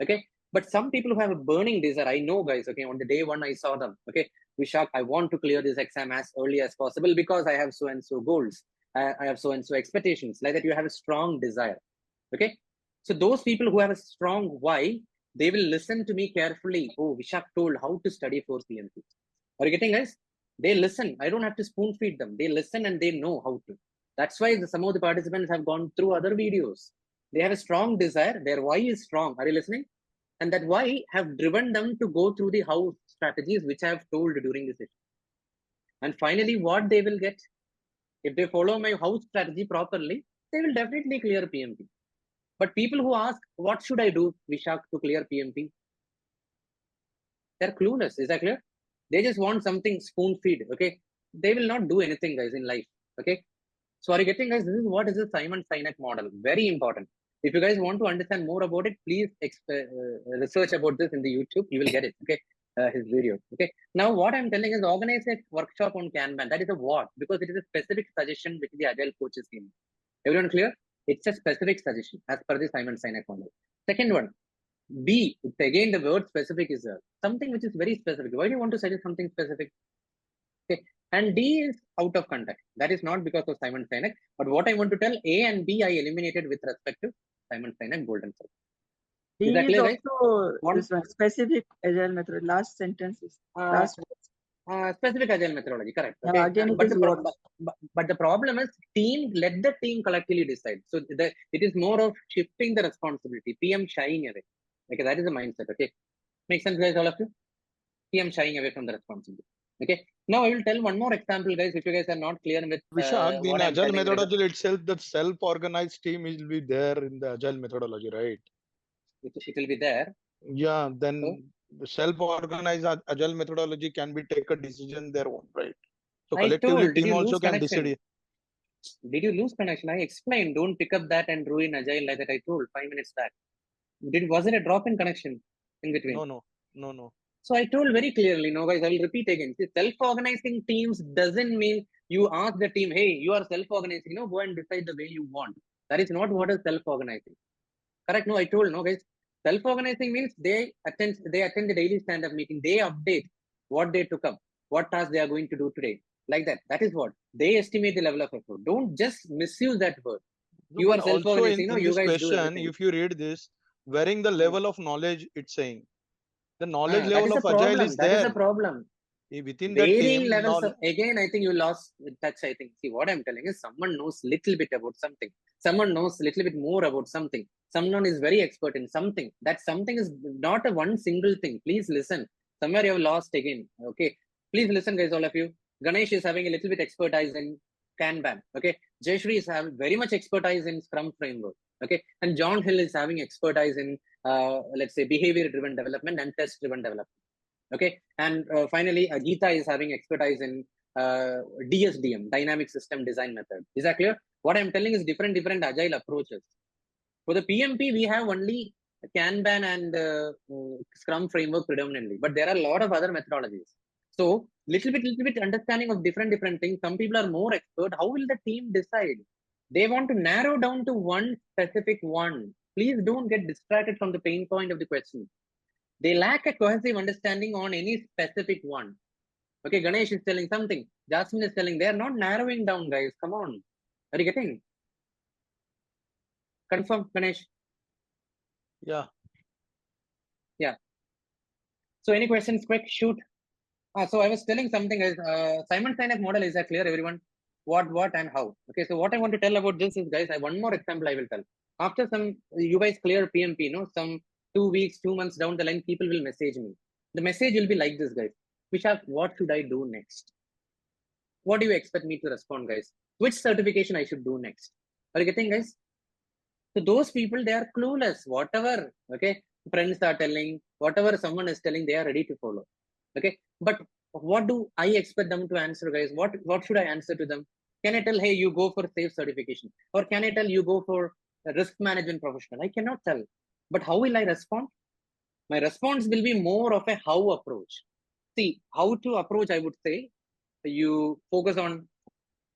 Okay. But some people who have a burning desire, I know, guys, okay, on the day one I saw them, okay, Vishak, I want to clear this exam as early as possible because I have so and so goals. I have so and so expectations. Like that, you have a strong desire. Okay. So those people who have a strong why, they will listen to me carefully. Oh, Vishak told how to study for PMP. Are you getting, guys? They listen. I don't have to spoon feed them. They listen and they know how to. That's why some of the participants have gone through other videos. They have a strong desire. Their why is strong. Are you listening? And that why have driven them to go through the how strategies, which I have told during the session. And finally, what they will get, if they follow my how strategy properly, they will definitely clear PMP. But people who ask, what should I do, Vishak, to clear PMP? They're clueless. Is that clear? They just want something spoon feed. Okay. They will not do anything, guys, in life. Okay. So are you getting, guys? This is what is the Simon Sinek model. Very important. If you guys want to understand more about it, please research about this in the YouTube. You will get it. Okay. His video. Okay. Now what I'm telling is organize a workshop on Kanban. That is a what? Because it is a specific suggestion which the Agile coaches give. Everyone clear? It's a specific suggestion as per the Simon Sinek model. Second one, B. Again, the word specific is something which is very specific. Why do you want to suggest something specific? Okay. And D is out of context. That is not because of Simon Sinek. But what I want to tell, A and B I eliminated with respect to Simon Sinek Golden Circle. D is that clear, guys? also this one specific agile method. Last sentence is last specific agile methodology, correct? Yeah, Okay. again, But the problem is let the team collectively decide. So it is more of shifting the responsibility. PM shying away. Okay, that is the mindset. Okay. Make sense, guys, all of you? See, I'm shying away from the responsibility. Okay. Now I will tell one more example, guys. If you guys are not clear with Vishak, in what I'm agile telling, guys, methodology itself, that self-organized team will be there in the agile methodology, right? it will be there. Yeah, So, then self-organized agile methodology can be take a decision their own, right? So I collectively told, did team you also lose can decide. connection? Did you lose connection? I explained, don't pick up that and ruin agile like that. I told 5 minutes back. Was it a drop in connection in between? No. So I told very clearly, no guys, I will repeat again. See, self-organizing teams doesn't mean you ask the team, hey, you are self-organizing, go and decide the way you want. That is not what is self-organizing. Correct? No, I told, no guys. Self-organizing means they attend the daily stand-up meeting. They update what they took up, what task they are going to do today. Like that. That is what. They estimate the level of effort. Don't just misuse that word. No, You but are also self-organizing, in you this guys do question, everything. if you read this, varying the level of knowledge, it's saying the knowledge That level is a of agile problem. is That is there. a problem. Within that Varying team, levels of, again, I think you lost touch. I think, see, what I'm telling is someone knows little bit about something. Someone knows little bit more about something. Someone is very expert in something. That something is not a one single thing. Please listen. Somewhere you have lost again. Okay. Please listen, guys, all of you. Ganesh is having a little bit expertise in Kanban. Okay. Jayashri is having very much expertise in Scrum framework. Okay. And John Hill is having expertise in, let's say, behavior driven development and test driven development. Okay, and finally, Geeta is having expertise in DSDM, Dynamic System Design Method. Is that clear? What I'm telling is different agile approaches. For the PMP, we have only Kanban and Scrum framework predominantly, but there are a lot of other methodologies. So, little bit understanding of different things. Some people are more expert. How will the team decide? They want to narrow down to one specific one. Please don't get distracted from the pain point of the question. They lack a cohesive understanding on any specific one. Okay, Ganesh is telling something. Jasmine is telling. They are not narrowing down, guys. Come on. Are you getting? Confirm, Ganesh. Yeah. Yeah. So any questions? Quick, shoot. So I was telling something, guys. Simon Sinek model, is that clear, everyone? What, and how? Okay, so what I want to tell about this is, guys, one more example I will tell. After you guys clear PMP, some 2 weeks, 2 months down the line, people will message me. The message will be like this, guys. Vishak, what should I do next? What do you expect me to respond, guys? Which certification I should do next? Are you getting, guys? So those people, they are clueless. Whatever, okay, friends are telling, whatever someone is telling, they are ready to follow. Okay, but what do I expect them to answer, guys? What should I answer to them? Can I tell, hey, you go for safe certification, or can I tell you go for a risk management professional? I cannot tell. But how will I respond? My response will be more of a how approach. See, how to approach, I would say, you focus on,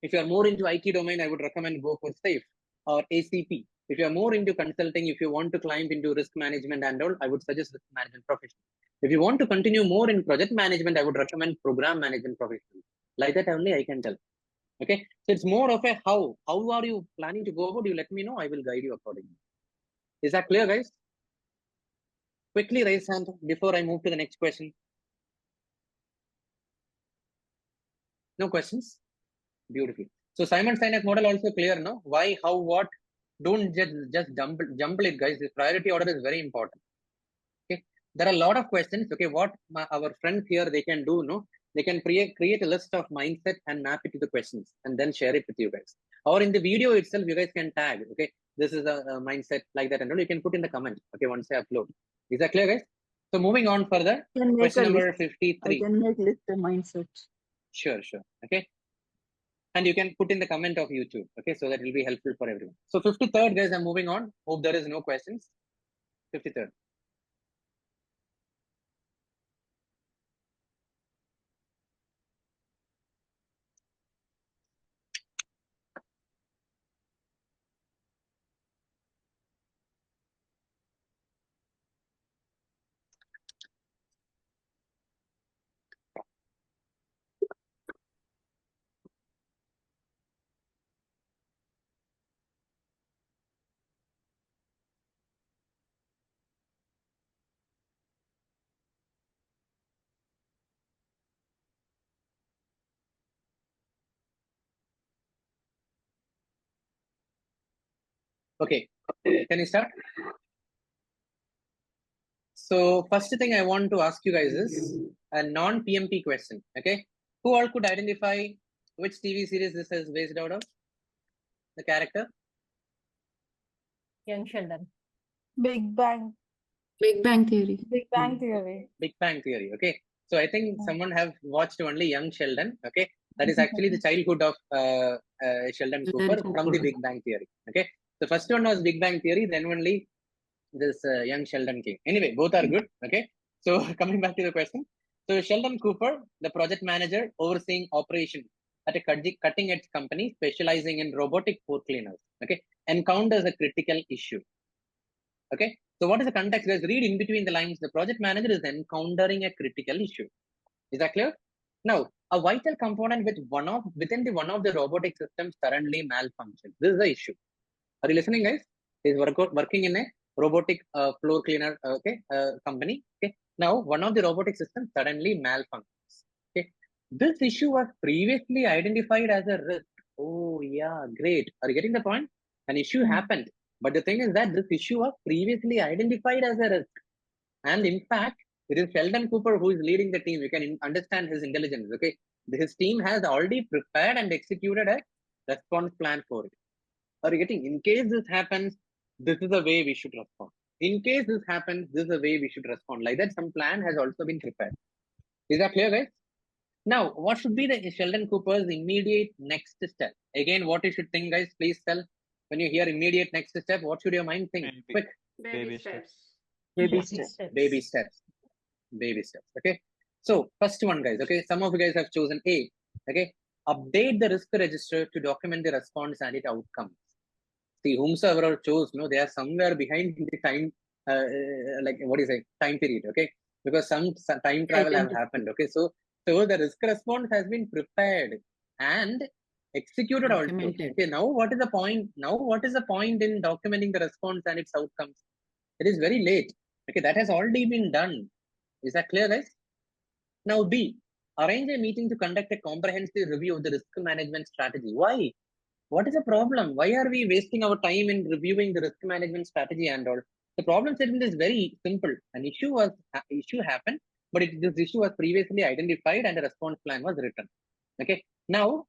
if you are more into IT domain, I would recommend go for SAFE or ACP. If you are more into consulting, if you want to climb into risk management and all, I would suggest risk management professional. If you want to continue more in project management, I would recommend program management professional. Like that only I can tell. Okay, so it's more of a how. How are you planning to go about? You let me know. I will guide you accordingly. Is that clear, guys? Quickly raise hand before I move to the next question. No questions? Beautiful. So Simon Sinek model also clear, no? Why, how, what? Don't just jumble it, guys. This priority order is very important. Okay. There are a lot of questions. Okay, what our friends here they can do, no? They can create a list of mindset and map it to the questions and then share it with you guys. Or in the video itself, you guys can tag. Okay, this is a mindset like that, and all you can put in the comment. Okay, once I upload. Is that clear, guys? So moving on further. Question number 53. I can make list the mindset. Sure. Okay. And you can put in the comment of YouTube, okay, so that will be helpful for everyone. So 53rd, guys, I'm moving on. Hope there is no questions. 53rd. Okay, can you start? So first thing I want to ask you guys is a non-PMP question. Okay, who all could identify which TV series this is based out of? The character? Young Sheldon. Big Bang. Big Bang Theory. Big Bang Theory. Big Bang Theory. Okay, so I think someone have watched only Young Sheldon. Okay, that is actually the childhood of Sheldon Cooper from the Big Bang Theory. Okay, the first one was Big Bang Theory, then only this Young Sheldon came. Anyway, both are good. Okay, so coming back to the question, so Sheldon Cooper, the project manager overseeing operation at a cutting edge company specializing in robotic floor cleaners. Okay, encounters a critical issue. Okay, so what is the context? Guys, read in between the lines. The project manager is encountering a critical issue. Is that clear? Now, a vital component within one of the robotic systems suddenly malfunctions. This is the issue. Are you listening, guys? Is working in a robotic floor cleaner company. Okay. Now, one of the robotic systems suddenly malfunctions. Okay. This issue was previously identified as a risk. Oh yeah, great. Are you getting the point? An issue happened, but the thing is that this issue was previously identified as a risk, and in fact, it is Sheldon Cooper who is leading the team. You can understand his intelligence. Okay, his team has already prepared and executed a response plan for it. Are you getting? In case this happens, this is the way we should respond. In case this happens, this is the way we should respond. Like that, some plan has also been prepared. Is that clear, guys? Now, what should be the Sheldon Cooper's immediate next step? Again, what you should think, guys, please tell. When you hear immediate next step, what should your mind think? Quick. Baby steps. Baby steps. Baby steps. Baby steps. Okay. So, first one, guys. Okay. Some of you guys have chosen A. Okay. Update the risk register to document the response and its outcomes. See, whomsoever chose, no, they are somewhere behind the time, like what do you say, time period. Okay. Because some time travel have happened. Okay. So the risk response has been prepared and executed also. Documented. Okay. Now, what is the point? Now, what is the point in documenting the response and its outcomes? It is very late. Okay. That has already been done. Is that clear, guys? Now, B, arrange a meeting to conduct a comprehensive review of the risk management strategy. Why? What is the problem? Why are we wasting our time in reviewing the risk management strategy and all? The problem statement is very simple. An issue happened, but this issue was previously identified and a response plan was written. Okay. Now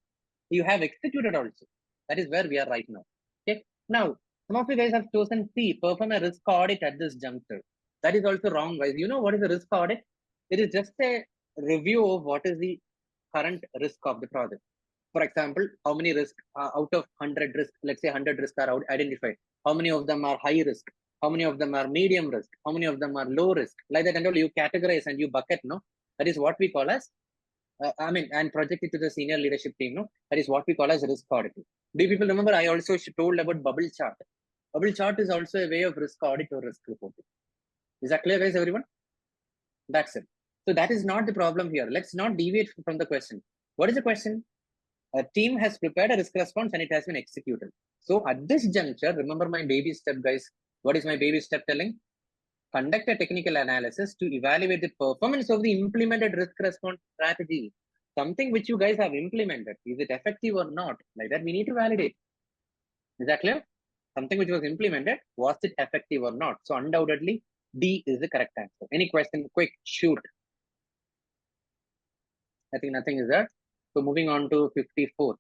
you have executed also. That is where we are right now. Okay. Now some of you guys have chosen C, perform a risk audit at this juncture. That is also wrong, guys. You know what is a risk audit? It is just a review of what is the current risk of the project. For example, how many risks out of 100 risks, let's say 100 risks are identified. How many of them are high risk? How many of them are medium risk? How many of them are low risk? Like that and all, you categorize and you bucket, no? That is what we call as, and project it to the senior leadership team, no? That is what we call as risk auditing. Do people remember I also told about bubble chart? Bubble chart is also a way of risk audit or risk reporting. Is that clear, guys, everyone? That's it. So that is not the problem here. Let's not deviate from the question. What is the question? A team has prepared a risk response and it has been executed. So at this juncture, remember my baby step, guys. What is my baby step telling? Conduct a technical analysis to evaluate the performance of the implemented risk response strategy. Something which you guys have implemented. Is it effective or not? Like that, we need to validate. Is that clear? Something which was implemented, was it effective or not? So undoubtedly, D is the correct answer. Any question? Quick, shoot. I think nothing is there. So moving on to 54th.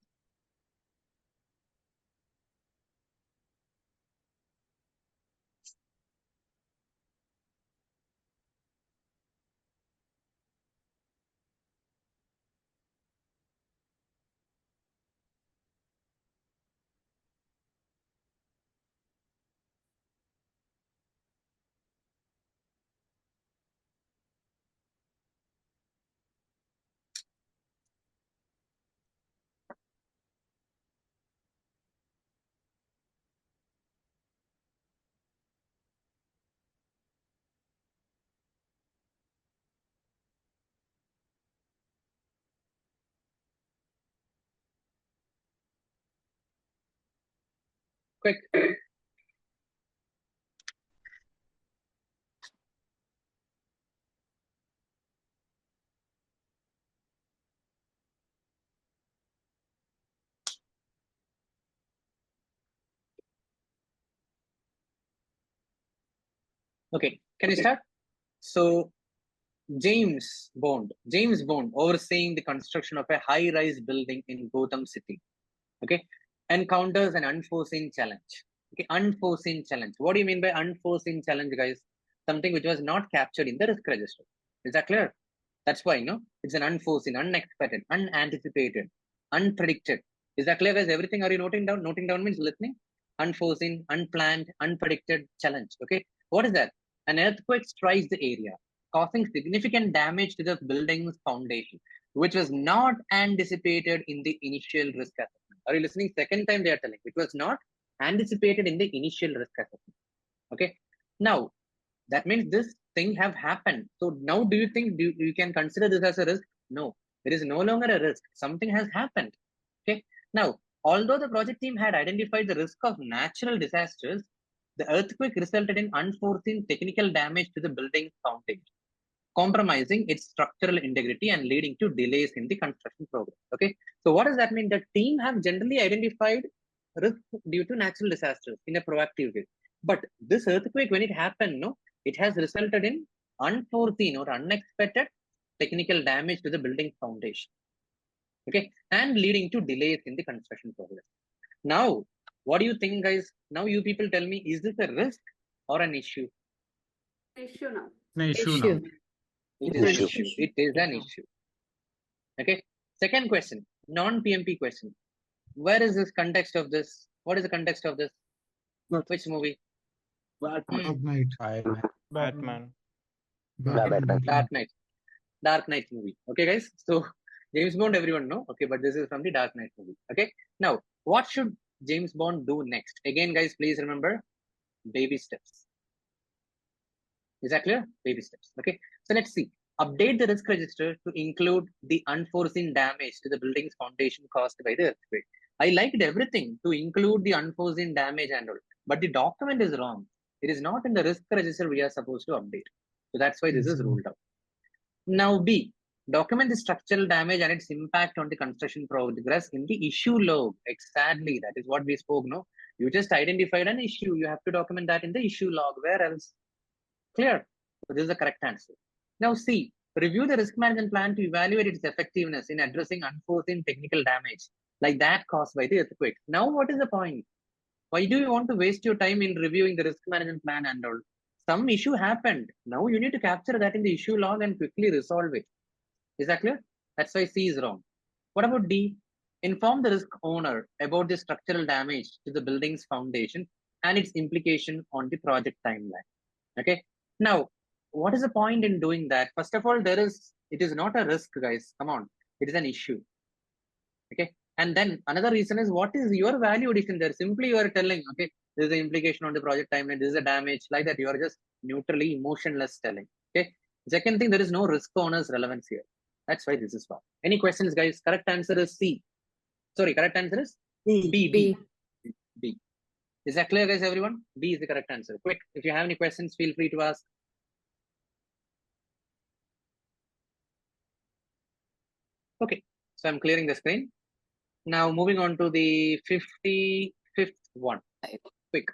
Quick. Okay, can you start? So James Bond overseeing the construction of a high-rise building in Gotham City, okay, encounters an unforeseen challenge. Okay, unforeseen challenge. What do you mean by unforeseen challenge, guys? Something which was not captured in the risk register. Is that clear? That's why, it's an unforeseen, unexpected, unanticipated, unpredicted. Is that clear, guys? Everything are you noting down? Noting down means listening. Unforeseen, unplanned, unpredicted challenge. Okay, what is that? An earthquake strikes the area, causing significant damage to the building's foundation, which was not anticipated in the initial risk assessment. Are you listening? Second time they are telling, which was not anticipated in the initial risk assessment. Okay, now that means this thing have happened. So now do you think you can consider this as a risk? No, it is no longer a risk. Something has happened. Okay, now although the project team had identified the risk of natural disasters, the earthquake resulted in unforeseen technical damage to the building's foundation, compromising its structural integrity and leading to delays in the construction progress. Okay, so what does that mean? The team have generally identified risk due to natural disasters in a proactive way. But this earthquake, when it happened, it has resulted in unforeseen or unexpected technical damage to the building foundation. Okay, and leading to delays in the construction progress. Now, what do you think, guys? Now you people tell me, is this a risk or an issue? Issue now. Issue. It is an issue. It is an issue. Okay. Second question, non-PMP question. Where is this context of this? What is the context of this? Which movie? Dark Knight. Batman. Dark Knight movie. Okay, guys. So James Bond, everyone know. Okay, but this is from the Dark Knight movie. Okay. Now, what should James Bond do next? Again, guys, please remember baby steps. Is that clear? Baby steps. Okay. So let's see. Update the risk register to include the unforeseen damage to the building's foundation caused by the earthquake. I liked everything to include the unforeseen damage and all, but the document is wrong. It is not in the risk register we are supposed to update. So that's why this is ruled out. Now B, document the structural damage and its impact on the construction progress in the issue log. Exactly, that is what we spoke, no? You just identified an issue. You have to document that in the issue log. Where else? Clear? So this is the correct answer. Now C, review the risk management plan to evaluate its effectiveness in addressing unforeseen technical damage like that caused by the earthquake. Now what is the point? Why do you want to waste your time in reviewing the risk management plan and all? Some issue happened. Now you need to capture that in the issue log and quickly resolve it. Is that clear? That's why C is wrong. What about D? Inform the risk owner about the structural damage to the building's foundation and its implication on the project timeline. Okay. Now, what is the point in doing that? First of all, it is not a risk, guys. Come on. It is an issue. Okay. And then another reason is, what is your value addition there? Simply you are telling, okay, this is the implication on the project timeline, this is a damage, like that. You are just neutrally emotionless telling. Okay. Second thing, there is no risk owner's relevance here. That's why this is wrong. Any questions, guys? Correct answer is C. Sorry, correct answer is B. Is that clear, guys, everyone? B is the correct answer. Quick, if you have any questions, feel free to ask. Okay, so I'm clearing the screen. Now moving on to the 55th one. Quick.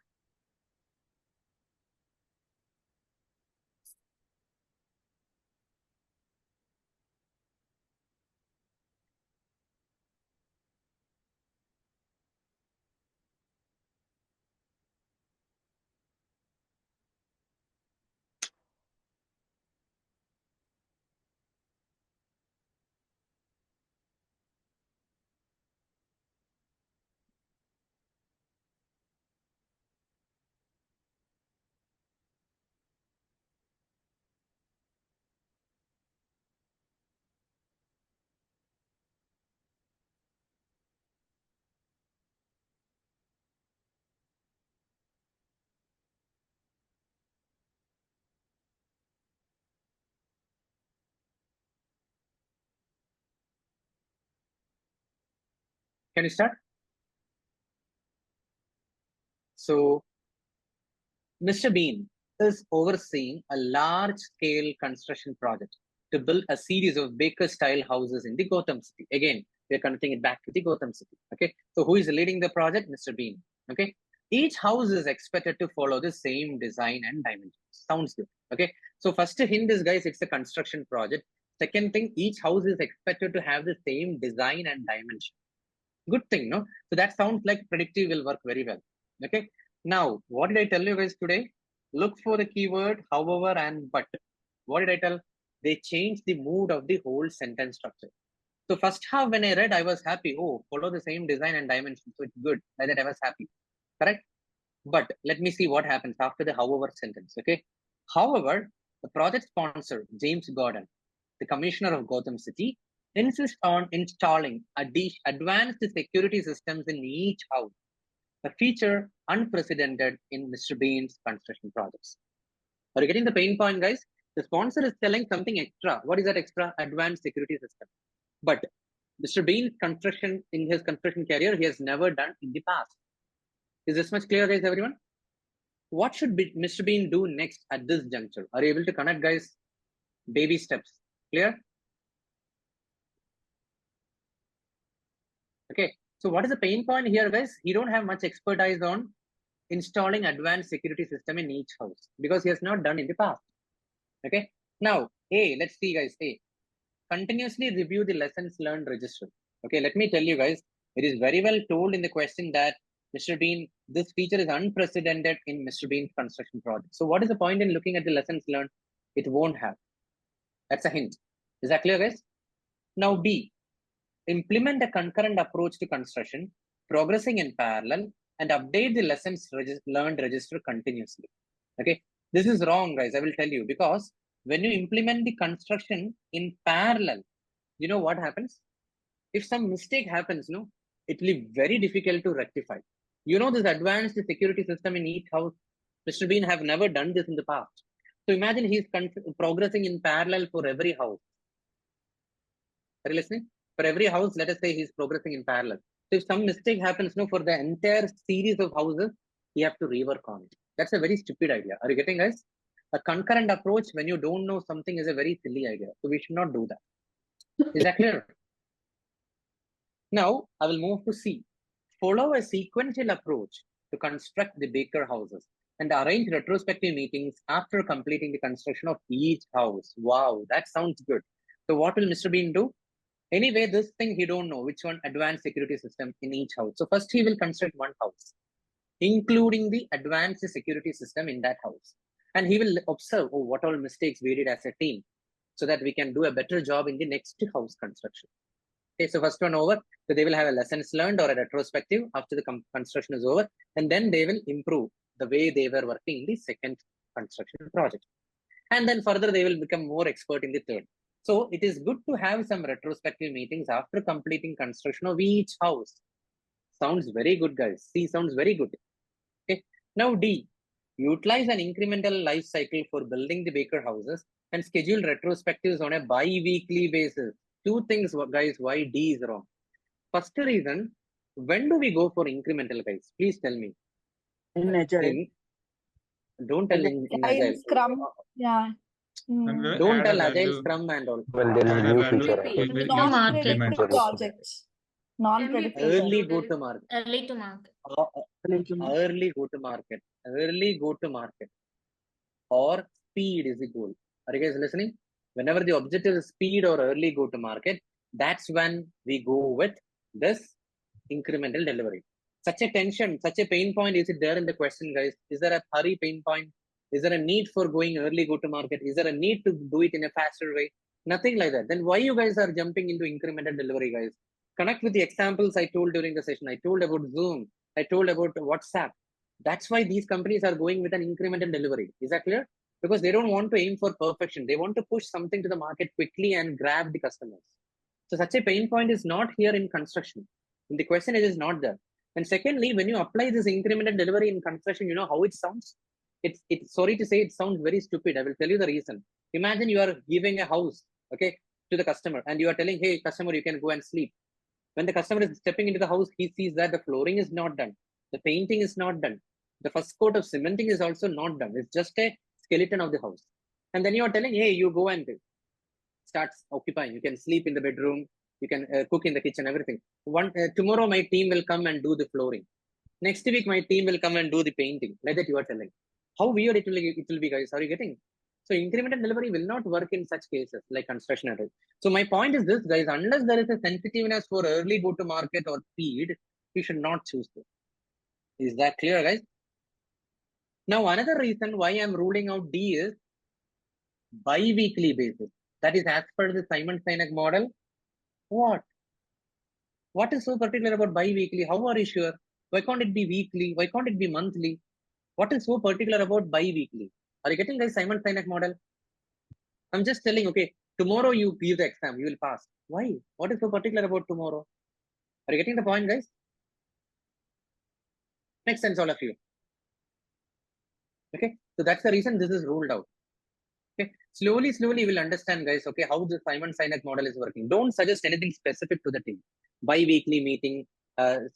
Can you start? So, Mr. Bean is overseeing a large-scale construction project to build a series of Baker-style houses in the Gotham City. Again, we're connecting it back to the Gotham City. Okay, so who is leading the project? Mr. Bean. Okay, each house is expected to follow the same design and dimensions. Sounds good. Okay. So first hint is, guys, it's a construction project. Second thing, each house is expected to have the same design and dimension. Good thing, no? So that sounds like predictive will work very well. Okay. Now, what did I tell you guys today? Look for the keyword however and but. What did I tell? They changed the mood of the whole sentence structure. So first half when I read, I was happy. Oh, follow the same design and dimension. So it's good. Like that I was happy. Correct? But let me see what happens after the however sentence. Okay. However, the project sponsor, James Gordon, the commissioner of Gotham City, insists on installing advanced security systems in each house, a feature unprecedented in Mr. Bean's construction projects. Are you getting the pain point, guys? The sponsor is telling something extra. What is that extra? Advanced security system. But Mr. Bean's construction, in his construction career, he has never done in the past. Is this much clear, guys, everyone? What should Mr. Bean do next at this juncture? Are you able to connect, guys? Baby steps. Clear? Okay. So what is the pain point here, guys? He don't have much expertise on installing advanced security system in each house because he has not done in the past. Okay. Now, A, let's see, guys. A, continuously review the lessons learned register. Okay. Let me tell you, guys, it is very well told in the question that Mr. Bean, this feature is unprecedented in Mr. Bean's construction project. So what is the point in looking at the lessons learned? It won't have. That's a hint. Is that clear, guys? Now, B, implement a concurrent approach to construction, progressing in parallel, and update the lessons learned register continuously. Okay. This is wrong, guys. I will tell you, because when you implement the construction in parallel, you know what happens? If some mistake happens, no, it will be very difficult to rectify. You know, this advanced security system in each house, Mr. Bean have never done this in the past. So imagine he's progressing in parallel for every house. Are you listening? For every house, let us say he's progressing in parallel. So if some mistake happens, no, for the entire series of houses, you have to rework on it. That's a very stupid idea. Are you getting, guys? A concurrent approach when you don't know something is a very silly idea. So we should not do that. Is that clear? Now, I will move to C. Follow a sequential approach to construct the Baker houses and arrange retrospective meetings after completing the construction of each house. Wow, that sounds good. So what will Mr. Bean do? Anyway, this thing he don't know which one advanced security system in each house. So first he will construct one house, including the advanced security system in that house. And he will observe, oh, what all mistakes we did as a team so that we can do a better job in the next house construction. Okay, so first one over, so they will have a lessons learned or a retrospective after the construction is over, and then they will improve the way they were working in the second construction project. And then further, they will become more expert in the third. So it is good to have some retrospective meetings after completing construction of each house. Sounds very good, guys. C sounds very good. Okay. Now D, utilize an incremental life cycle for building the Baker houses and schedule retrospectives on a bi-weekly basis. Two things, guys, why D is wrong. First reason, when do we go for incremental, guys? Please tell me. In Agile. Don't tell in Agile. Scrum. Yeah. Don't tell Agile, Scrum and all. When there is a new feature, Non-predictive projects. Non-predictive. Early go to market. Early to market. Early go to market. Early go to market. Or speed is the goal. Are you guys listening? Whenever the objective is speed or early go to market, that's when we go with this incremental delivery. Such a tension, such a pain point, is it there in the question, guys? Is there a hurry pain point? Is there a need for going early go to market? Is there a need to do it in a faster way? Nothing like that. Then why you guys are jumping into incremental delivery, guys? Connect with the examples I told during the session. I told about Zoom. I told about WhatsApp. That's why these companies are going with an incremental delivery. Is that clear? Because they don't want to aim for perfection. They want to push something to the market quickly and grab the customers. So such a pain point is not here in construction. In the question, it is not there. And secondly, when you apply this incremental delivery in construction, you know how it sounds? It's sorry to say, it sounds very stupid. I will tell you the reason. Imagine you are giving a house, okay, to the customer, and you are telling, hey, customer, you can go and sleep. When the customer is stepping into the house, he sees that the flooring is not done. The painting is not done. The first coat of cementing is also not done. It's just a skeleton of the house. And then you are telling, hey, you go and start occupying. You can sleep in the bedroom. You can cook in the kitchen, everything. Tomorrow, my team will come and do the flooring. Next week, my team will come and do the painting. Like that you are telling. How weird it will be, guys. Are you getting? So increment and delivery will not work in such cases like construction and all. So my point is this, guys, unless there is a sensitiveness for early go-to-market or speed, you should not choose this. Is that clear, guys? Now, another reason why I'm ruling out D is bi-weekly basis. That is as per the Simon-Sinek model. What? What is so particular about bi-weekly? How are you sure? Why can't it be weekly? Why can't it be monthly? What is so particular about bi-weekly? Are you getting the Simon-Sinek model? I'm just telling, okay, tomorrow you give the exam, you will pass. Why? What is so particular about tomorrow? Are you getting the point, guys? Makes sense, all of you. Okay, so that's the reason this is ruled out. Okay, slowly you will understand, guys, okay, how the Simon-Sinek model is working. Don't suggest anything specific to the team. Bi-weekly meeting,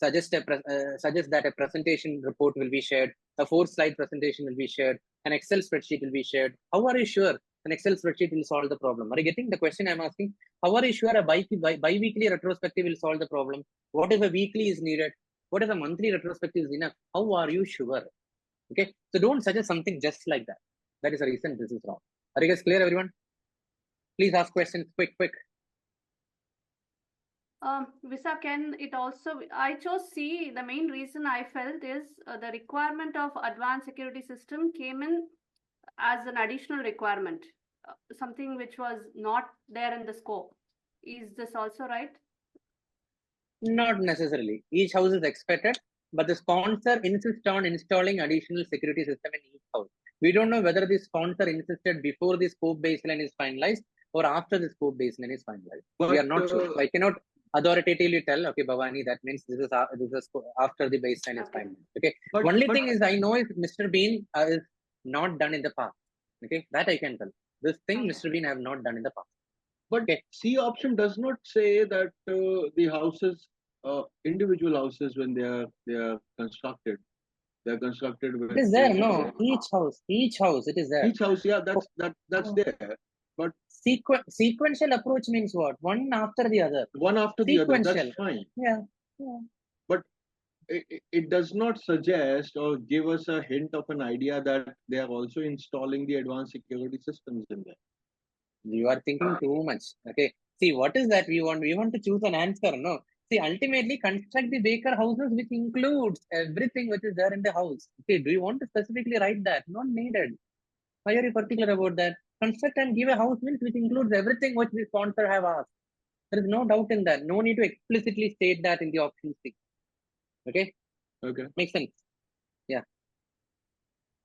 suggest that a presentation report will be shared, a 4-slide presentation will be shared, an Excel spreadsheet will be shared. How are you sure an Excel spreadsheet will solve the problem? Are you getting the question I'm asking? How are you sure a bi-weekly retrospective will solve the problem? What if a weekly is needed? What if a monthly retrospective is enough? How are you sure? Okay, so don't suggest something just like that. That is the reason this is wrong. Are you guys clear, everyone? Please ask questions quick. Visa, can it also, I chose C. The main reason I felt is the requirement of advanced security system came in as an additional requirement, something which was not there in the scope. Is this also right? Not necessarily. Each house is expected, but the sponsor insists on installing additional security system in each house. We don't know whether the sponsor insisted before the scope baseline is finalized or after the scope baseline is finalized. We are not sure. So I cannot authoritatively tell, okay, Bhavani, that means this is after the baseline is finalized. Okay. Only thing is I know is Mr. Bean is not done in the past. Okay, that I can tell. This thing Mr. Bean have not done in the past. But C option does not say that the houses, individual houses, when they are constructed, they are constructed with. It is there, no. Each house, it is there. Each house, yeah, that's there. But sequential approach means what? One after the other. One after the other. That's fine. Yeah. But it does not suggest or give us a hint of an idea that they are also installing the advanced security systems in there. You are thinking too much. Okay. See, what is that we want? We want to choose an answer. No. See, ultimately, construct the Baker houses, which includes everything which is there in the house. Okay. Do you want to specifically write that? Not needed. Why are you particular about that? Construct and give a house means which includes everything which the sponsor have asked. There is no doubt in that. No need to explicitly state that in the option C. Okay. Okay. Makes sense. Yeah.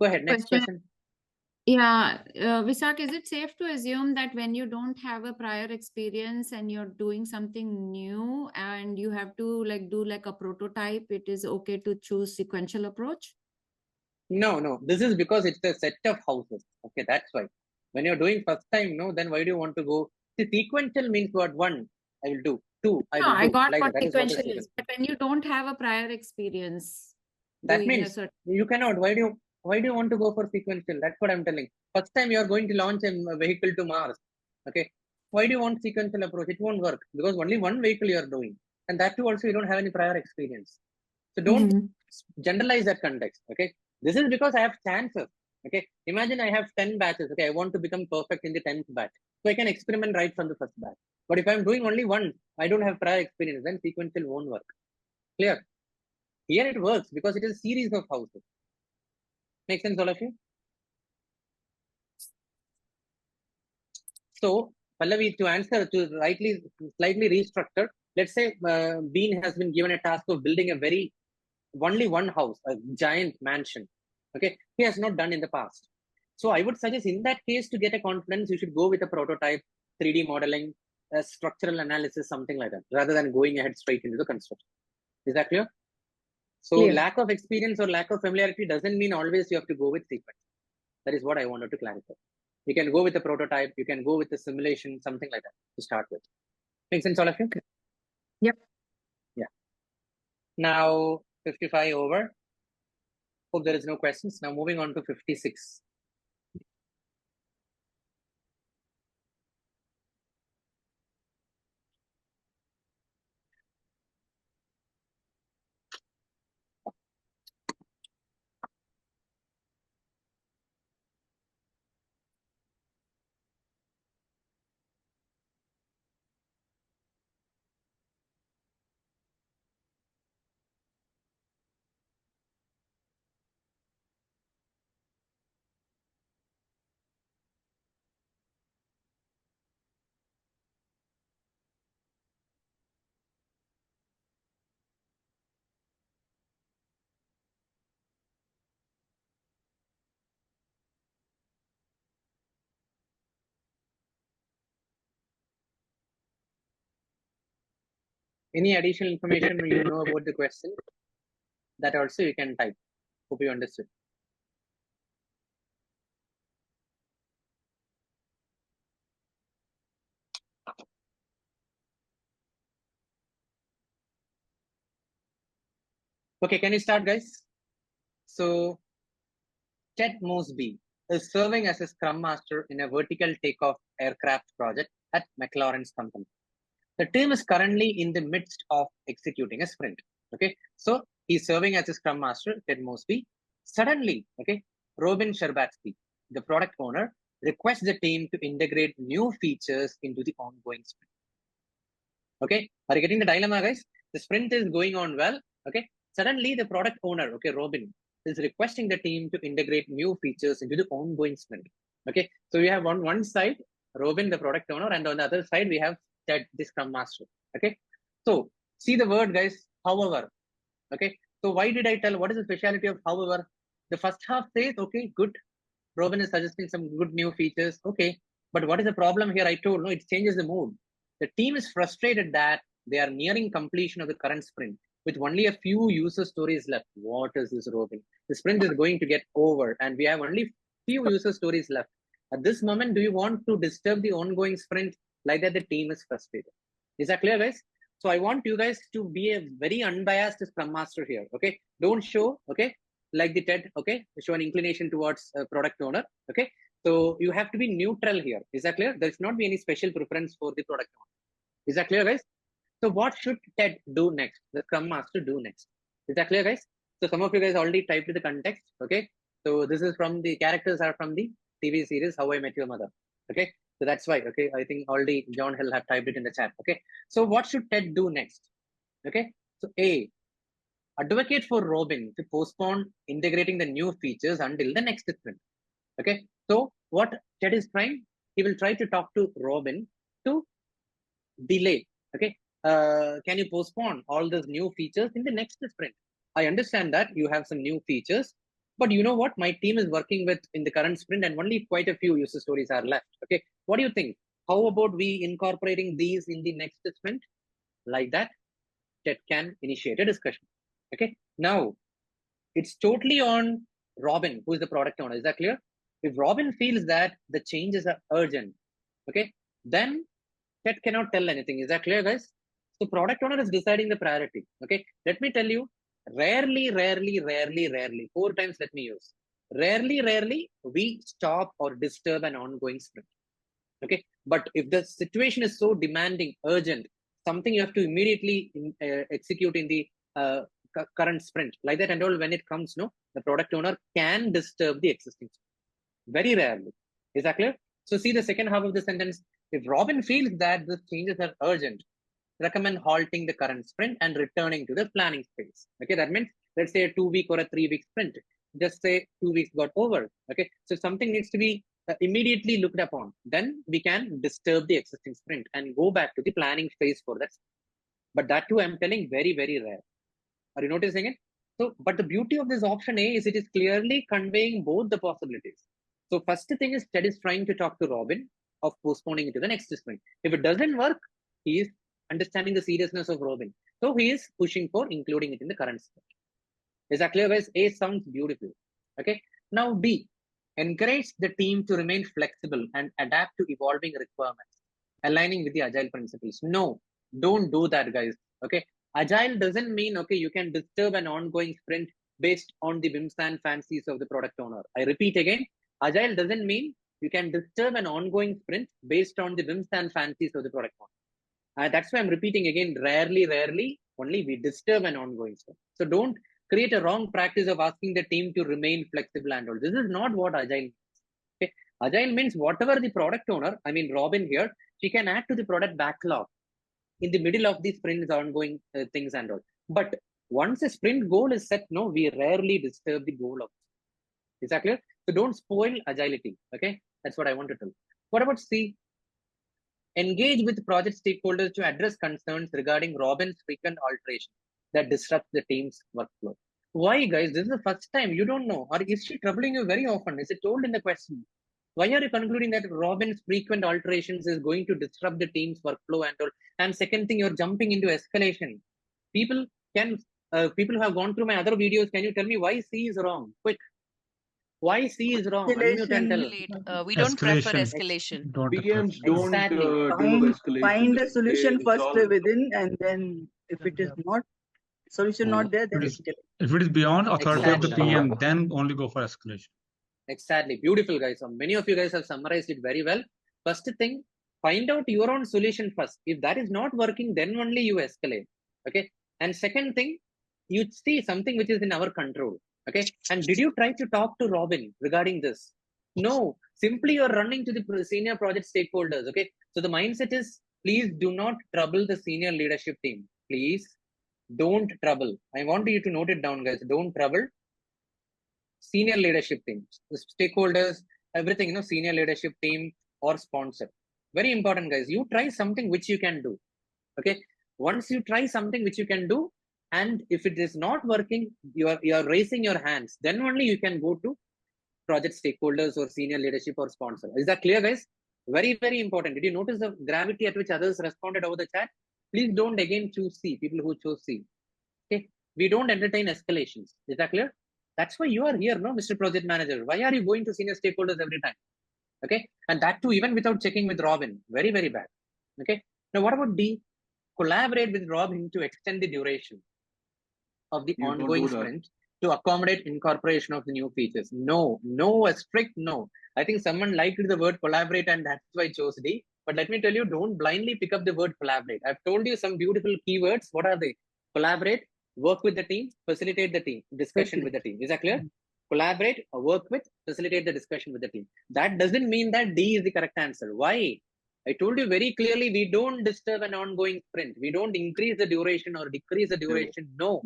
Go ahead. Next question. Yeah, Visak, is it safe to assume that when you don't have a prior experience and you're doing something new and you have to do a prototype, it is okay to choose sequential approach? No. This is because it's a set of houses. Okay, that's why. When you're doing first time, no, then why do you want to go? See, sequential means what? 1, I will do. 2, I will do. I got like what that. sequential is, but when you don't have a prior experience, that means you cannot. Why do you want to go for sequential? That's what I'm telling. First time you are going to launch a vehicle to Mars. Okay. Why do you want sequential approach? It won't work because only one vehicle you are doing. And that too also you don't have any prior experience. So don't generalize that context. Okay. This is because I have chances. Okay. Imagine I have 10 batches. Okay. I want to become perfect in the 10th batch. So I can experiment right from the first batch. But if I'm doing only one, I don't have prior experience, then sequential won't work. Clear? Here it works because it is a series of houses. Make sense, all of you? So, Pallavi, to answer, to slightly restructured, let's say Bean has been given a task of building only one house, a giant mansion. Okay, he has not done in the past. So I would suggest in that case, to get a confidence, you should go with a prototype, 3D modeling, structural analysis, something like that, rather than going ahead straight into the construction. Is that clear? So lack of experience or lack of familiarity doesn't mean always you have to go with sequence. That is what I wanted to clarify. You can go with a prototype, you can go with a simulation, something like that to start with. Make sense, all of you? Yep. Yeah. Now, 55 over. Hope there is no questions. Now moving on to 56. Any additional information you know about the question? That also you can type. Hope you understood. Okay, can you start, guys? So, Ted Mosby is serving as a Scrum Master in a vertical takeoff aircraft project at McLaren's company. The team is currently in the midst of executing a sprint. Okay, so he's serving as a Scrum Master, Ted Mosby. Suddenly, okay, Robin Sherbatsky, the product owner, requests the team to integrate new features into the ongoing sprint. Okay, are you getting the dilemma, guys? The sprint is going on well. Okay, suddenly the product owner, okay, Robin, is requesting the team to integrate new features into the ongoing sprint. Okay, so we have on one side Robin, the product owner, and on the other side we have Ted, the Scrum Master. Okay, so see the word, guys. However, okay, so why did I tell? What is the speciality of however? The first half says, okay, good. Robin is suggesting some good new features. Okay, but what is the problem here? I told no, it changes the mood. The team is frustrated that they are nearing completion of the current sprint with only a few user stories left. What is this, Robin? The sprint is going to get over, and we have only few user stories left. At this moment, do you want to disturb the ongoing sprint? Like that, the team is frustrated. Is that clear, guys? So I want you guys to be a very unbiased Scrum Master here. Okay, don't show. Okay, like the TED. Okay, show an inclination towards a product owner. Okay, so you have to be neutral here. Is that clear? There should not be any special preference for the product owner. Is that clear, guys? So what should TED do next? The Scrum Master do next. Is that clear, guys? So some of you guys already typed the context. Okay, so this is from the characters are from the TV series How I Met Your Mother. Okay, so that's why. Okay, I think already John Hill have typed it in the chat. Okay, so what should TED do next? Okay, so A, advocate for Robin to postpone integrating the new features until the next sprint. Okay, so what Ted is trying, he will try to talk to Robin to delay. Okay, can you postpone all those new features in the next sprint? I understand that you have some new features, but you know what? My team is working with in the current sprint, and only quite a few user stories are left. Okay, what do you think? How about we incorporating these in the next sprint? Like that, Ted can initiate a discussion. Okay, now it's totally on Robin, who is the product owner. Is that clear? If Robin feels that the changes are urgent, okay, then Ted cannot tell anything. Is that clear, guys? So product owner is deciding the priority. Okay, let me tell you, rarely, 4 times let me use. Rarely, we stop or disturb an ongoing sprint. Okay, but if the situation is so demanding, urgent, something you have to immediately execute in the current sprint, like that and all, when it comes, no, the product owner can disturb the existing sprint. Very rarely. Is that clear? So see the second half of the sentence. If Robin feels that the changes are urgent, recommend halting the current sprint and returning to the planning phase. Okay, that means let's say a 2-week or a 3-week sprint. Just say 2 weeks got over. Okay, so something needs to be immediately looked upon. Then we can disturb the existing sprint and go back to the planning phase for that. But that too, I'm telling, very rare. Are you noticing it? So, but the beauty of this option A is it is clearly conveying both the possibilities. So first thing is Ted is trying to talk to Robin of postponing it to the next sprint. If it doesn't work, he is understanding the seriousness of Robin. So he is pushing for including it in the current sprint. Is that clear, guys? A sounds beautiful. Okay. Now B, encourage the team to remain flexible and adapt to evolving requirements, aligning with the agile principles. No, don't do that, guys. Okay. Agile doesn't mean, okay, you can disturb an ongoing sprint based on the whims and fancies of the product owner. I repeat again, agile doesn't mean you can disturb an ongoing sprint based on the whims and fancies of the product owner. That's why I'm repeating again, rarely, only we disturb an ongoing sprint. So don't create a wrong practice of asking the team to remain flexible and all. This is not what agile means. Okay? Agile means whatever the product owner, I mean Robin here, she can add to the product backlog in the middle of the sprint's ongoing things and all. But once a sprint goal is set, no, we rarely disturb the goal of it. Is that clear? So don't spoil agility. Okay, that's what I want to tell. What about C? Engage with project stakeholders to address concerns regarding Robin's frequent alteration that disrupts the team's workflow. Why, guys? This is the first time. You don't know. Or is she troubling you very often? Is it told in the question? Why are you concluding that Robin's frequent alterations is going to disrupt the team's workflow and all? And second thing, you're jumping into escalation. People people who have gone through my other videos, can you tell me why C is wrong? Quick. Why C is wrong? Unmute and tell. We don't prefer Escalation. escalation. Don't PMs don't Exactly. do Find escalation. the solution They first resolve. within, and then if it is not solution not there, then escalate. If it is beyond authority of the Exactly. PM, then only go for escalation. Exactly. Beautiful, guys. So many of you guys have summarized it very well. First thing, find out your own solution first. If that is not working, then only you escalate. Okay. And second thing, you see something which is in our control. Okay. And did you try to talk to Robin regarding this? No. Simply you're running to the senior project stakeholders. Okay. So the mindset is, please do not trouble the senior leadership team. Please don't trouble. I want you to note it down, guys. Don't trouble senior leadership team, the stakeholders, everything, senior leadership team or sponsor. Very important, guys. You try something which you can do. Okay. Once you try something which you can do, and if it is not working, you are raising your hands, then only you can go to project stakeholders or senior leadership or sponsor. Is that clear, guys? Very, very important. Did you notice the gravity at which others responded over the chat? Please don't again choose C, people who chose C. Okay. We don't entertain escalations. Is that clear? That's why you are here, no, Mr. Project Manager. Why are you going to senior stakeholders every time? Okay. And that too, even without checking with Robin. Very, very bad. Okay. Now, what about D? Collaborate with Robin to extend the duration of the You don't ongoing do that. sprint to accommodate incorporation of the new features. No, a strict no. I think someone liked the word collaborate and that's why I chose D. But let me tell you, don't blindly pick up the word collaborate. I've told you some beautiful keywords. What are they? Collaborate, work with the team, facilitate the team, discussion with the team. Is that clear? Collaborate, work with, facilitate the discussion with the team. That doesn't mean that D is the correct answer. Why? I told you very clearly, we don't disturb an ongoing sprint. We don't increase the duration or decrease the duration. No.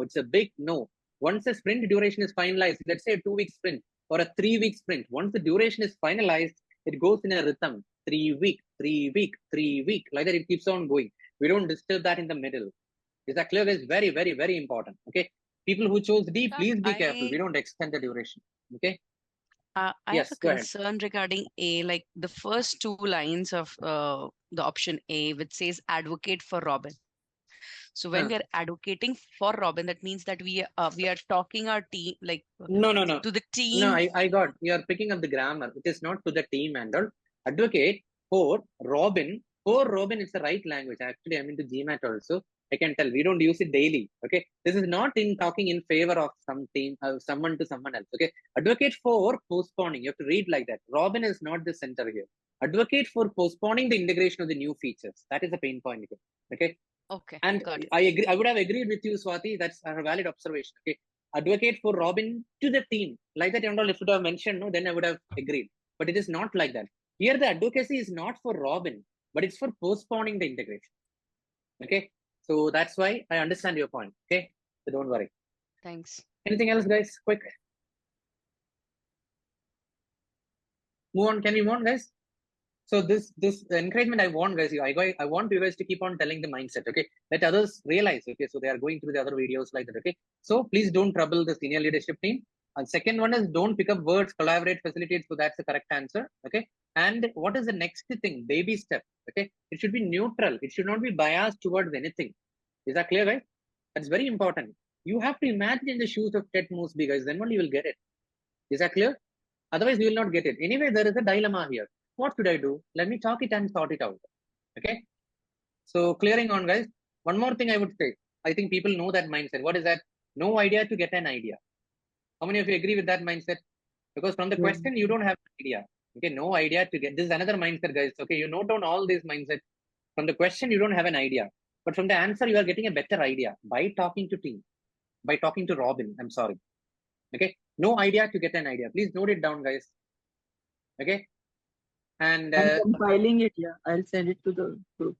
It's a big no. Once the sprint duration is finalized, let's say a 2-week sprint or a 3-week sprint, once the duration is finalized, it goes in a rhythm. 3-week, 3-week, 3-week. Like that, it keeps on going. We don't disturb that in the middle. Is that clear? It's very, very, very important. Okay. People who chose D, please be careful. We don't extend the duration. Okay. I Yes, have a go ahead. concern regarding A, like the first two lines of the option A, which says advocate for Robin. So when we are advocating for Robin, that means that we are talking our team, like No. to the team. No, I got, you are picking up the grammar. It is not to the team and all. Advocate for Robin. For Robin, it's the right language. Actually, I'm into GMAT also. I can tell we don't use it daily. Okay. This is not in talking in favor of some team, someone to someone else. Okay. Advocate for postponing. You have to read like that. Robin is not the center here. Advocate for postponing the integration of the new features. That is the pain point here. Okay. Okay. And Got it. I agree. I would have agreed with you, Swati. That's a valid observation. Okay. Advocate for Robin to the team. Like that, if you would have mentioned, no, then I would have agreed. But it is not like that. Here, the advocacy is not for Robin, but it's for postponing the integration. Okay. So that's why I understand your point. Okay. So don't worry. Thanks. Anything else, guys? Quick. Move on. Can we move on, guys? So this encouragement I want, guys. I want you guys to keep on telling the mindset. Okay. Let others realize. Okay. So they are going through the other videos like that. Okay. So please don't trouble the senior leadership team. And second one is don't pick up words, collaborate, facilitate. So that's the correct answer. Okay. And what is the next thing? Baby step. Okay. It should be neutral. It should not be biased towards anything. Is that clear, guys? That's very important. You have to imagine in the shoes of Ted Mosby, guys. Then only you will get it. Is that clear? Otherwise, you will not get it. Anyway, there is a dilemma here. What should I do? Let me talk it and sort it out. Okay. So clearing on, guys. One more thing I would say. I think people know that mindset. What is that? No idea to get an idea. How many of you agree with that mindset? Because from the question, you don't have an idea. Okay. No idea to get. This is another mindset, guys. Okay. You note down all these mindsets. From the question, you don't have an idea. But from the answer, you are getting a better idea by talking to team. By talking to Robin. I'm sorry. Okay. No idea to get an idea. Please note it down, guys. Okay. And I'm compiling it. Yeah, I'll send it to the group.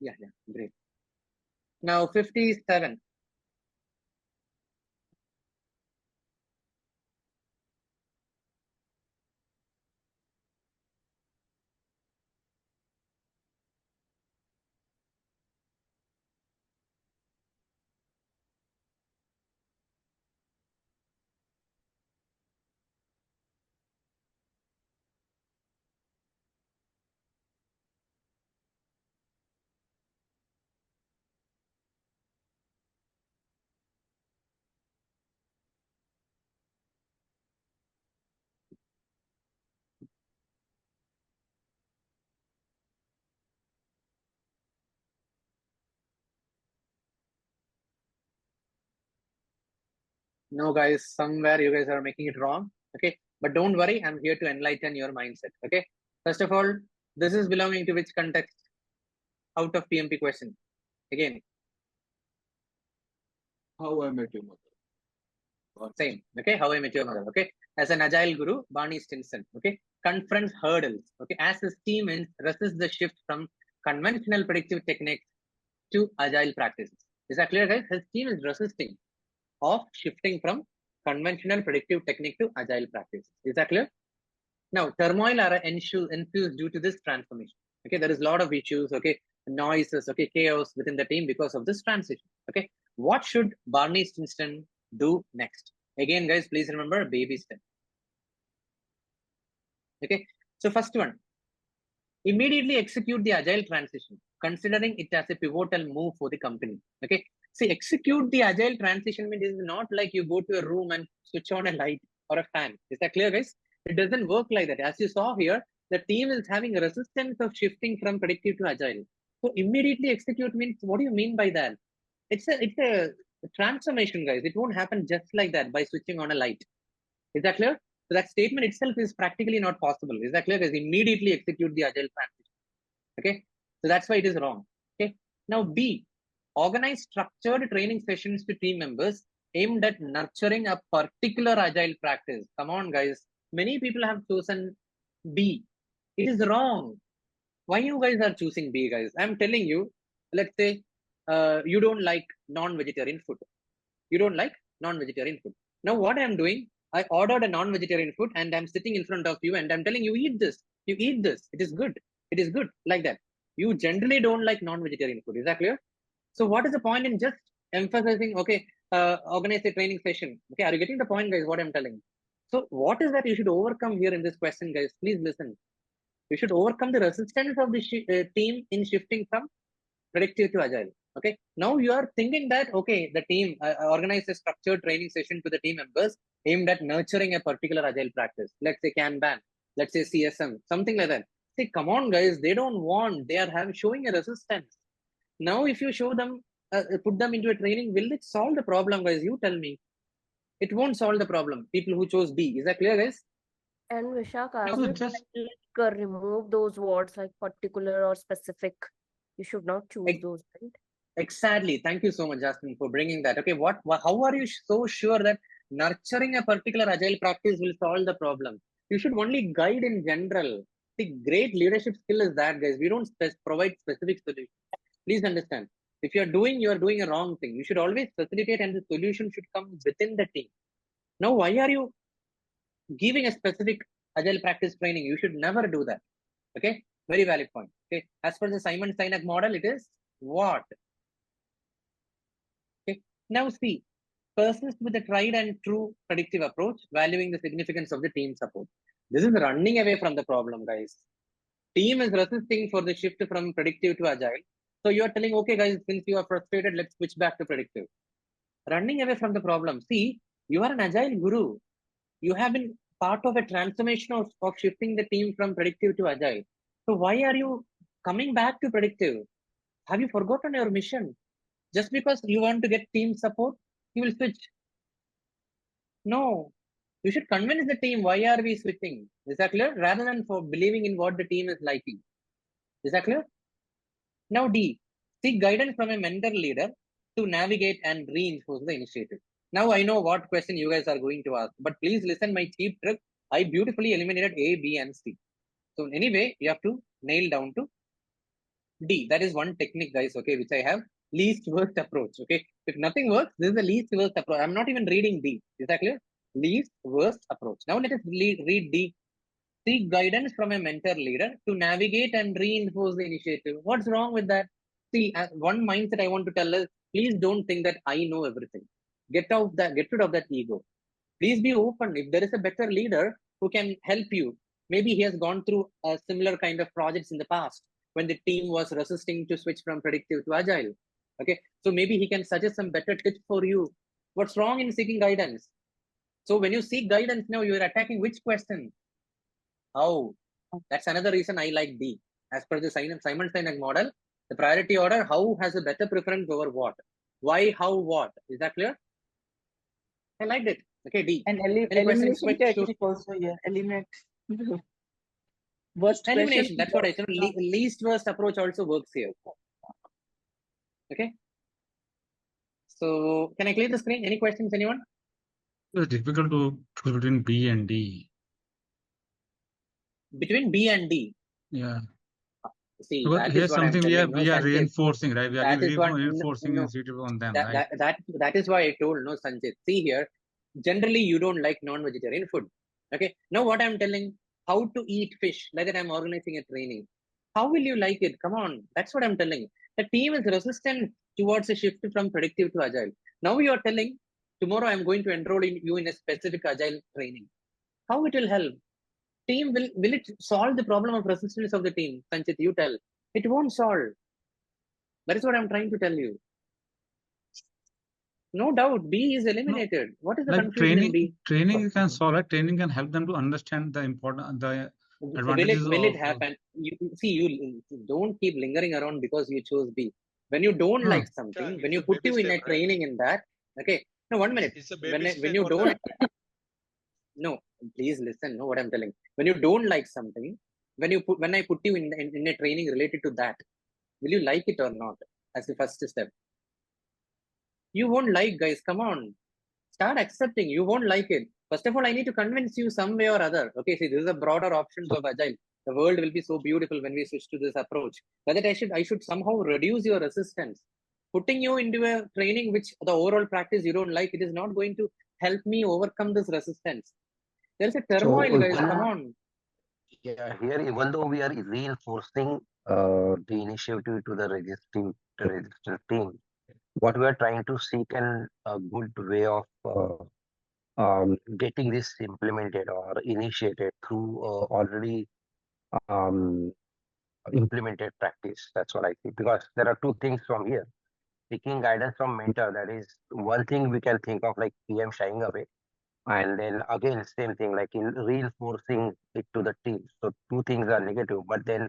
Yeah, great. Now 57. No, guys, somewhere you guys are making it wrong. Okay, but don't worry, I'm here to enlighten your mindset. Okay, first of all, this is belonging to which context? Out of PMP question. Again, How I Met Your Mother. same. Okay, How I Met Your Mother. Okay, as an agile guru, Barney Stinson. Okay, confronts hurdles. Okay, as his team resists the shift from conventional predictive techniques to agile practices. Is that clear, guys? His team is resisting of shifting from conventional predictive technique to agile practice. Is that clear? Now, turmoil are infused due to this transformation. Okay, there is a lot of issues. Okay, noises. Okay, chaos within the team because of this transition. Okay, what should Barney Stinson do next? Again, guys, please remember baby step. Okay, so first one, immediately execute the agile transition, considering it as a pivotal move for the company. Okay, see, execute the agile transition means it's not like you go to a room and switch on a light or a fan. Is that clear, guys? It doesn't work like that. As you saw here, the team is having a resistance of shifting from predictive to agile. So immediately execute means, what do you mean by that? It's a transformation, guys. It won't happen just like that by switching on a light. Is that clear? So that statement itself is practically not possible. Is that clear? Guys, immediately execute the agile transition. Okay, so that's why it is wrong. Okay, now B, organize structured training sessions to team members aimed at nurturing a particular agile practice. Come on, guys. Many people have chosen B. It is wrong. Why you guys are choosing B, guys? I'm telling you, let's say you don't like non-vegetarian food. You don't like non-vegetarian food. Now what I'm doing, I ordered a non-vegetarian food and I'm sitting in front of you and I'm telling you, eat this. You eat this. It is good. It is good. Like that. You generally don't like non-vegetarian food. Is that clear? So what is the point in just emphasizing, okay, organize a training session? Okay, are you getting the point, guys, what I'm telling? So what is that you should overcome here in this question, guys? Please listen. You should overcome the resistance of the team in shifting from predictive to agile. Okay, now you are thinking that, okay, the team organized a structured training session to the team members aimed at nurturing a particular agile practice. Let's say Kanban, let's say CSM, something like that. See, come on, guys, they don't want, they are showing a resistance. Now, if you show them, put them into a training, will it solve the problem, guys? You tell me. It won't solve the problem. People who chose B, is that clear, guys? And Vishak, No, as you remove those words like particular or specific, you should not choose those, right? Exactly. Thank you so much, Justin, for bringing that. Okay, how are you so sure that nurturing a particular agile practice will solve the problem? You should only guide in general. The great leadership skill is that, guys. We don't provide specific solutions. Please understand. If you are doing a wrong thing. You should always facilitate, and the solution should come within the team. Now, why are you giving a specific agile practice training? You should never do that. Okay, very valid point. Okay, as per the Simon Sinek model, it is what? Okay, now see, persist with a tried and true predictive approach, valuing the significance of the team support. This is running away from the problem, guys. Team is resisting for the shift from predictive to agile. So you are telling, okay, guys, since you are frustrated, let's switch back to predictive. Running away from the problem. See, you are an agile guru. You have been part of a transformation of shifting the team from predictive to agile. So why are you coming back to predictive? Have you forgotten your mission? Just because you want to get team support, you will switch. No, you should convince the team why are we switching. Is that clear? Rather than for believing in what the team is liking. Is that clear? Now D, seek guidance from a mentor leader to navigate and reinforce the initiative. Now I know what question you guys are going to ask, but please listen my cheap trick. I beautifully eliminated A, B, and C. So anyway, you have to nail down to D. That is one technique, guys, okay, which I have. Least worst approach, okay? If nothing works, this is the least worst approach. I'm not even reading D. Is that clear? Least worst approach. Now let us read D. Seek guidance from a mentor leader to navigate and reinforce the initiative. What's wrong with that? See, one mindset I want to tell is, please don't think that I know everything. Get rid of that ego. Please be open. If there is a better leader who can help you, maybe he has gone through a similar kind of projects in the past when the team was resisting to switch from predictive to agile. Okay, so maybe he can suggest some better tips for you. What's wrong in seeking guidance? So when you seek guidance now, you're attacking which question? How? That's another reason I like D. As per the Simon Sinek model, the priority order, how has a better preference over what? Why, how, what? Is that clear? I liked it. Okay, D. And Any questions? elimination Quick, shoot. technique also, yeah. Eliminate the worst question. Elimination. That's what I said. Least worst approach also works here. Okay. So can I clear the screen? Any questions, anyone? It's difficult to choose between B and D. Between B and D. Yeah. See, Because that here's is what I'm something telling. we are Sanjay, reinforcing, right? We are that is what reinforcing no, and suitable on them, that, right? that is why I told no, Sanjay. See here, generally you don't like non-vegetarian food. Okay. Now what I'm telling, how to eat fish, like that I'm organizing a training. How will you like it? Come on. That's what I'm telling. The team is resistant towards a shift from predictive to agile. Now you are telling, tomorrow I'm going to enroll you in a specific agile training. How it will help? Team will it solve the problem of resistance of the team? Sanchit, you tell. It won't solve. That is what I'm trying to tell you. No doubt, B is eliminated. What is the Like confusion in B? training can solve it. Training can help them to understand the advantages Will it of. happen? You don't keep lingering around because you chose B. When you don't like something, when you put you in a training in that, okay. No, 1 minute. It's a baby When you don't, no, please listen. No, what I'm telling. When you don't like something, when I put you in a training related to that, will you like it or not? As the first step. You won't like, guys. Come on. Start accepting. You won't like it. First of all, I need to convince you some way or other. Okay, see, this is a broader options of agile. The world will be so beautiful when we switch to this approach. But that I should somehow reduce your resistance. Putting you into a training which the overall practice you don't like, it is not going to help me overcome this resistance. There's a turmoil, guys. Come on. Yeah, here even though we are reinforcing the initiative to the registered team, what we are trying to seek a good way of getting this implemented or initiated through already um, implemented practice. That's what I think. Because there are two things from here. Seeking guidance from mentor, that is one thing we can think of, like PM shying away. And then again, same thing, like in reinforcing it to the team. So two things are negative, but then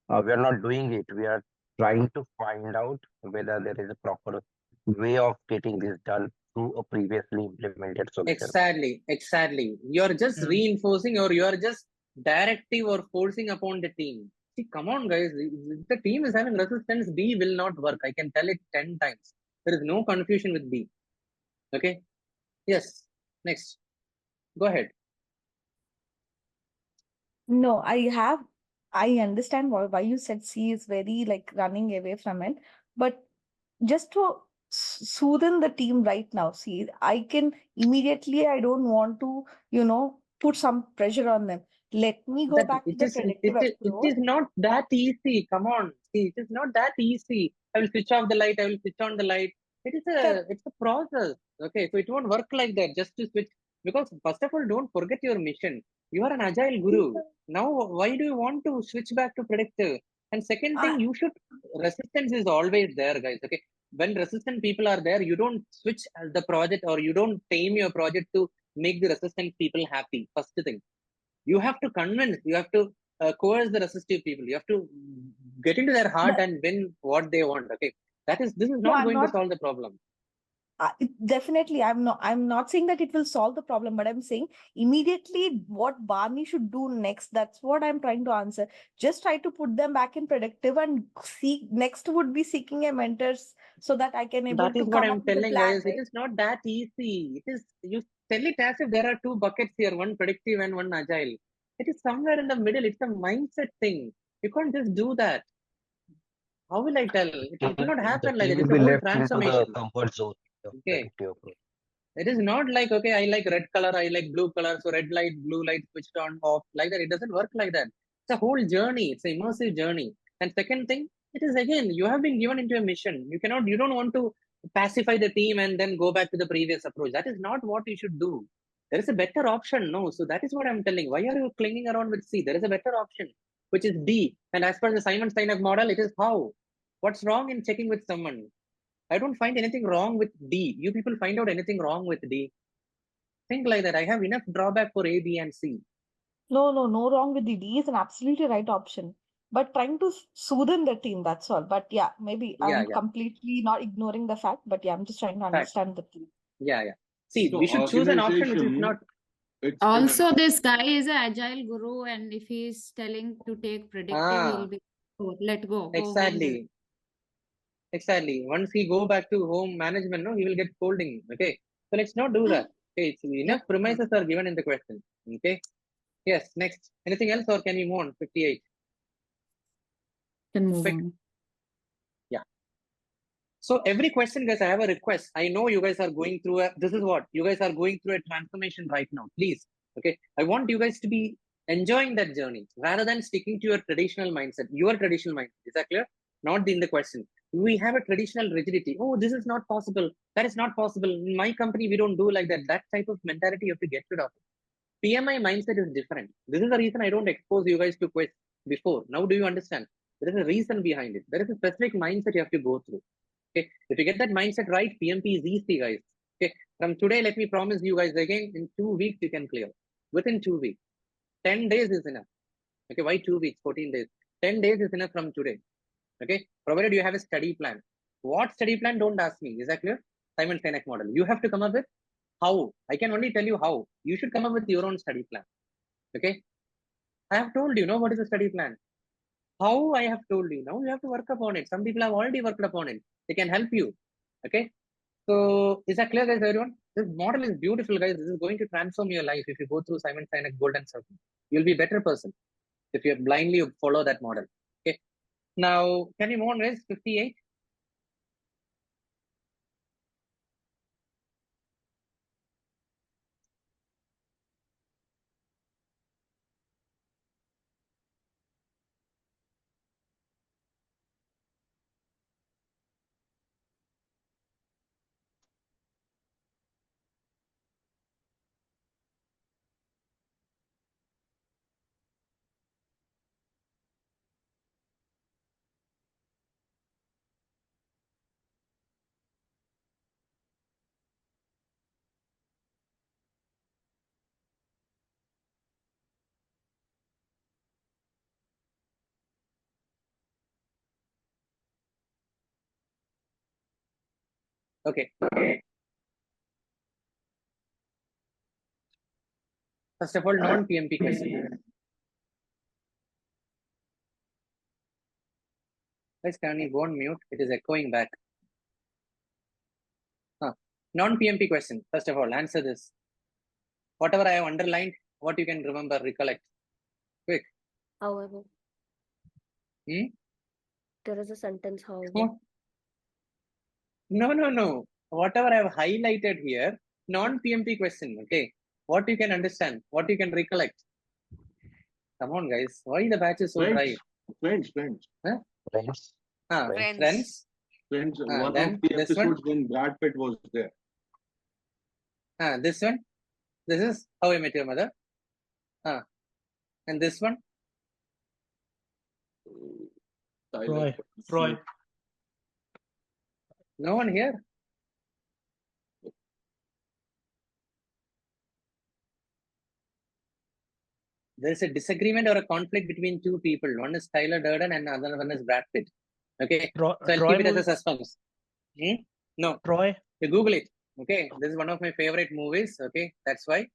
we are not doing it. We are trying to find out whether there is a proper way of getting this done through a previously implemented solution. Exactly. You're just reinforcing or you're just directive or forcing upon the team. See, come on, guys. If the team is having resistance, B will not work. I can tell it 10 times. There is no confusion with B. Okay. Yes. Next. Go ahead. No, I understand why you said C is very like running away from it, but just to soothe the team right now, see, I can immediately, I don't want to, put some pressure on them. Let me go That back to the predictive it approach. is not that easy. Come on. See, it is not that easy. I will switch off the light. I will switch on the light. It's a process. Okay. So it won't work like that just to switch. Because first of all, don't forget your mission. You are an agile guru. Now, why do you want to switch back to predictive? And second thing, resistance is always there, guys. Okay. When resistant people are there, you don't switch the project or you don't tame your project to make the resistant people happy. First thing. You have to convince, you have to coerce the resistive people. You have to get into their heart and win what they want. Okay. This is No, not I'm going to not. solve the problem. Definitely, I'm not saying that it will solve the problem, but I'm saying immediately what Barney should do next. That's what I'm trying to answer. Just try to put them back in predictive and see next would be seeking a mentors so that I can able That is to what come up I'm with a telling, plan, guys. It right? is not that easy. It is, you tell it as if there are two buckets here, one predictive and one agile. It is somewhere in the middle. It's a mindset thing. You can't just do that. How will I tell? It will not The happen like team that. will It's a be whole left into the transformation. comfort zone of Okay. predictive approach. It is not like, okay, I like red color, I like blue color, so red light, blue light switched on, off, like that. It doesn't work like that. It's a whole journey. It's an immersive journey. And second thing, it is again, you have been given into a mission. You don't want to pacify the team and then go back to the previous approach. That is not what you should do. There is a better option. No. So that is what I'm telling. Why are you clinging around with C? There is a better option, which is D. And as per the Simon Sinek model, it is how. What's wrong in checking with someone? I don't find anything wrong with D. You people find out anything wrong with D. Think like that. I have enough drawback for A, B, and C. No wrong with the D is an absolutely right option. But trying to soothe the team, that's all. But yeah, maybe Yeah, I'm completely not ignoring the fact, but yeah, I'm just trying to Fact. understand the team. Yeah. See, So we should choose an option which is organization, not. it's Also, this guy is an agile guru, and if he's telling to take predictive, he'll be let go. Go home. Exactly. Exactly. Once he go back to home management, no, he will get scolding. Okay. So let's not do that. Okay. It's enough premises are given in the question. Okay. Yes. Next. Anything else, or can we move on? 58. Can move Quick. on. Yeah. So every question, guys, I have a request. I know you guys are going through this is what you guys are going through a transformation right now. Please. Okay. I want you guys to be enjoying that journey rather than sticking to your traditional mindset. Your traditional mindset. Is that clear? Not in the question. We have a traditional rigidity. Oh, this is not possible. That is not possible. In my company, we don't do like that. That type of mentality you have to get rid of. PMI mindset is different. This is the reason I don't expose you guys to quiz before. Now, do you understand? There is a reason behind it. There is a specific mindset you have to go through. Okay. If you get that mindset right, PMP is easy, guys. Okay. From today, let me promise you guys again, in 2 weeks, you can clear. Within 2 weeks. 10 days is enough. Okay. Why 2 weeks? 14 days. 10 days is enough from today. Okay. Provided you have a study plan. What study plan? Don't ask me. Is that clear? Simon Sinek model. You have to come up with how. I can only tell you how. You should come up with your own study plan. Okay. I have told you, what is the study plan? How I have told you. Now you have to work upon it. Some people have already worked upon it. They can help you. Okay. So is that clear, guys, everyone? This model is beautiful, guys. This is going to transform your life if you go through Simon Sinek Golden Circle. You'll be a better person if you blindly follow that model. Okay. Now, can you move on, guys? 58. Okay. First of all, non-PMP question. Guys, can you go on mute? It is echoing back. Non-PMP question. First of all, answer this. Whatever I have underlined, what you can remember, recollect. Quick. However. There is a sentence, however. No. Whatever I have highlighted here, non-PMP question. Okay. What you can understand, what you can recollect. Come on, guys. Why the batch is so dry? Friends. Huh? Friends. Friends. One then of the this episodes when Brad Pitt was there. This one. This is How I Met Your Mother. And this one. Troy. No one here. There is a disagreement or a conflict between two people. One is Tyler Durden and another one is Brad Pitt. Okay. So I'll Troy keep it as a movie? suspense. No. Troy. You Google it. Okay. This is one of my favorite movies. Okay. That's why.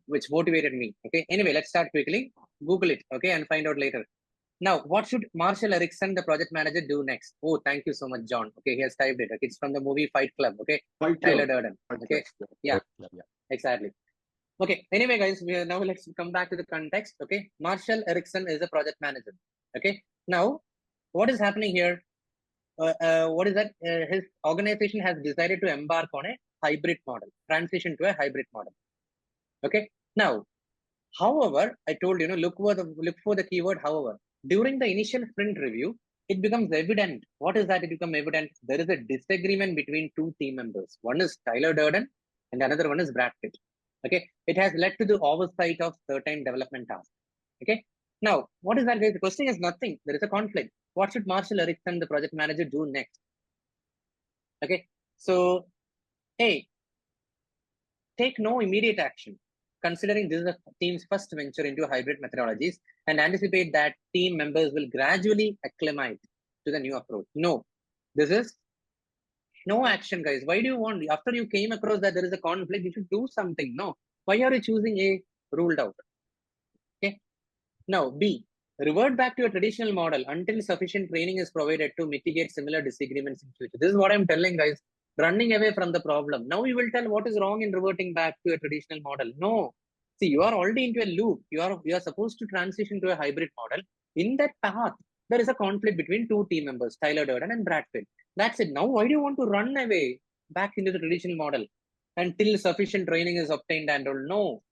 Which motivated me. Okay. Anyway, let's start quickly. Google it. Okay. And find out later. Now, what should Marshall Erickson, the project manager, do next? Oh, thank you so much, John. Okay. He has typed it. Okay. It's from the movie Fight Club. Okay. Tyler Durden. Okay. Yeah. Exactly. Okay. Anyway, guys, now let's come back to the context. Okay. Marshall Erickson is a project manager. Okay. Now, what is happening here? What is that? His organization has decided to embark on a hybrid model, transition to a hybrid model. Okay. Now, however, I told you, look for the keyword. However, during the initial sprint review, it becomes evident. What is that? It becomes evident. There is a disagreement between two team members. One is Tyler Durden, and another one is Brad Pitt. Okay. It has led to the oversight of certain development tasks. Okay. Now, what is that, guys? The question is nothing. There is a conflict. What should Marshall Erickson, the project manager, do next? Okay. So, A, take no immediate action, considering this is the team's first venture into hybrid methodologies, and anticipate that team members will gradually acclimate to the new approach. No, this is No action, guys. Why do you want, after you came across that there is a conflict, you should do something. No. Why are you choosing A? Ruled out. Okay. Now, B. Revert back to a traditional model until sufficient training is provided to mitigate similar disagreements in future. This is what I'm telling, guys. Running away from the problem. Now you will tell what is wrong in reverting back to a traditional model. No. See, you are already into a loop. You are supposed to transition to a hybrid model. In that path, there is a conflict between two team members, Tyler Durden and Brad Pitt. That's it. Now, why do you want to run away back into the traditional model until sufficient training is obtained and all? No.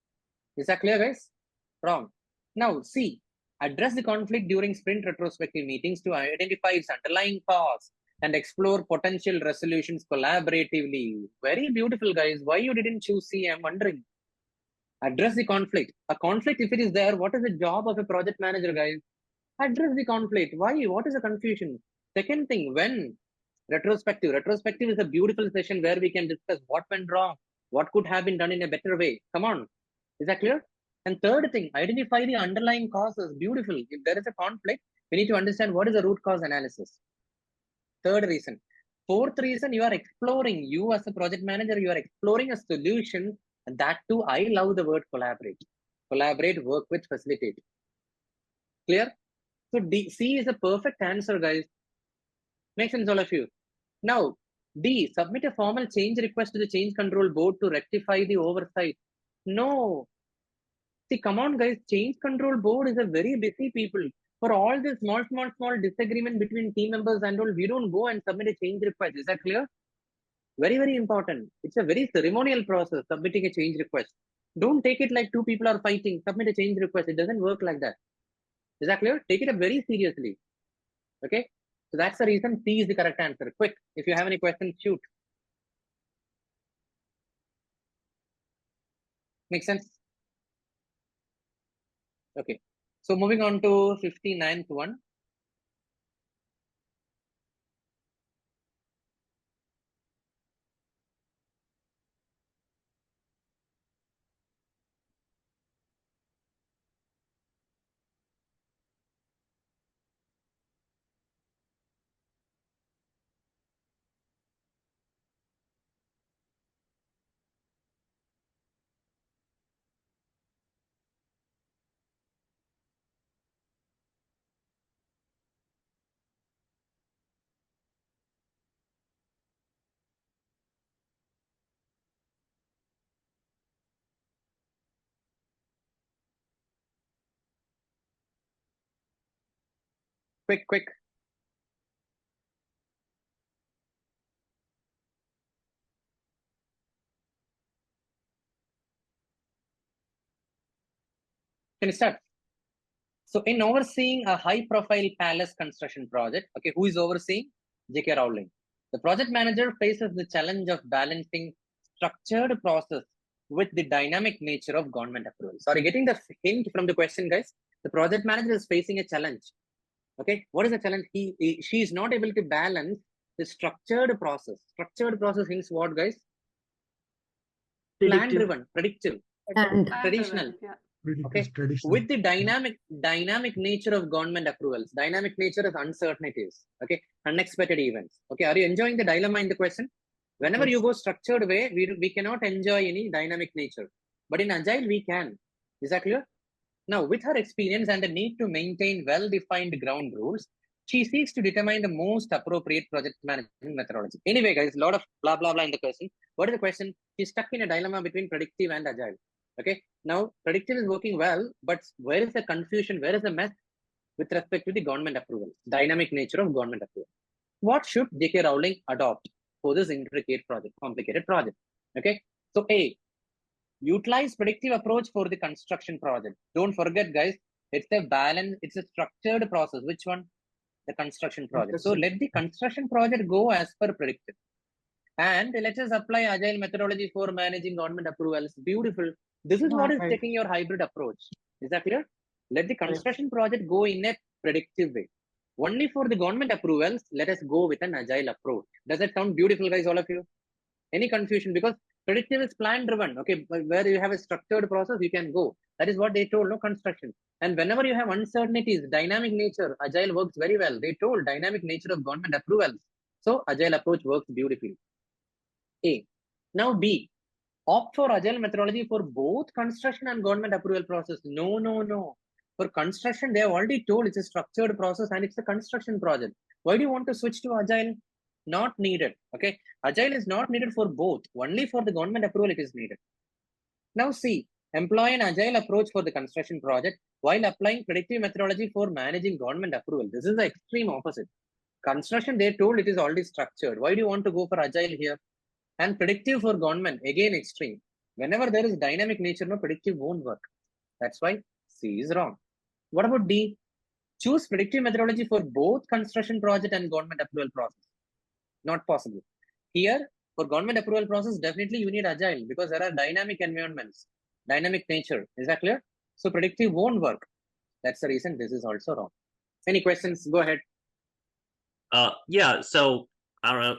Is that clear, guys? Wrong. Now, C. Address the conflict during sprint retrospective meetings to identify its underlying cause and explore potential resolutions collaboratively. Very beautiful, guys. Why you didn't choose C? I'm wondering. Address the conflict. A conflict, if it is there, what is the job of a project manager, guys? Address the conflict. Why? What is the confusion? Second thing, when retrospective. Retrospective is a beautiful session where we can discuss what went wrong, what could have been done in a better way. Come on. Is that clear? And third thing, identify the underlying causes. Beautiful. If there is a conflict, we need to understand what is the root cause analysis. Third reason. Fourth reason, you are exploring, you as a project manager, you are exploring a solution. And that too, I love the word collaborate. Collaborate, work with, facilitate. Clear? So C is a perfect answer, guys. Makes sense, all of you. Now, D, submit a formal change request to the change control board to rectify the oversight. No. See, come on, guys. Change control board is a very busy people. For all this small disagreement between team members and all, we don't go and submit a change request. Is that clear? Very, very important. It's a very ceremonial process, submitting a change request. Don't take it like two people are fighting. Submit a change request. It doesn't work like that. Is that clear? Take it up very seriously. Okay? So that's the reason C is the correct answer. Quick, if you have any questions, shoot. Make sense? Okay. So moving on to 59th one. Quick. Can you start? So in overseeing a high-profile palace construction project, okay, who is overseeing? J.K. Rowling. The project manager faces the challenge of balancing structured process with the dynamic nature of government approval. Sorry, getting the hint from the question, guys. The project manager is facing a challenge. Okay, what is the challenge? She is not able to balance the structured process. Structured process means what, guys? Plan-driven, predictive, traditional. Yeah. Okay, with the dynamic nature of government approvals. Dynamic nature is uncertainties. Okay, unexpected events. Okay, are you enjoying the dilemma in the question? Whenever you go structured way, we cannot enjoy any dynamic nature. But in Agile, we can. Is that clear? Now, with her experience and the need to maintain well-defined ground rules, she seeks to determine the most appropriate project management methodology. Anyway, guys, a lot of blah, blah, blah in the question. What is the question? She's stuck in a dilemma between predictive and Agile. Okay, now predictive is working well, but where is the confusion? Where is the mess with respect to the government approval? Dynamic nature of government approval. What should J.K. Rowling adopt for this intricate project, complicated project? Okay, so A, utilize predictive approach for the construction project. Don't forget, guys, it's a balance, it's a structured process. Which one? The construction project. So let the construction project go as per predictive. And let us apply Agile methodology for managing government approvals. Beautiful. This is what is taking your hybrid approach. Is that clear? Let the construction project go in a predictive way. Only for the government approvals, let us go with an Agile approach. Does that sound beautiful, guys, all of you? Any confusion? Because predictive is plan driven. Okay, where you have a structured process, you can go. That is what they told, no construction. And whenever you have uncertainties, dynamic nature, Agile works very well. They told dynamic nature of government approvals. So agile approach works beautifully. A. Now B. Opt for agile methodology for both construction and government approval process. No, no, no. For construction, they have already told it's a structured process and it's a construction project. Why do you want to switch to agile? Not needed. Okay. Agile is not needed for both. Only for the government approval it is needed. Now see, employ an agile approach for the construction project while applying predictive methodology for managing government approval. This is the extreme opposite. Construction, they told it is already structured. Why do you want to go for agile here? And predictive for government, again extreme. Whenever there is dynamic nature, no, predictive won't work. That's why C is wrong. What about D? Choose predictive methodology for both construction project and government approval process. Not possible. Here, for government approval process, definitely you need agile because there are dynamic environments, dynamic nature. Is that clear? So predictive won't work. That's the reason this is also wrong. Any questions? Go ahead. Yeah, so I don't know.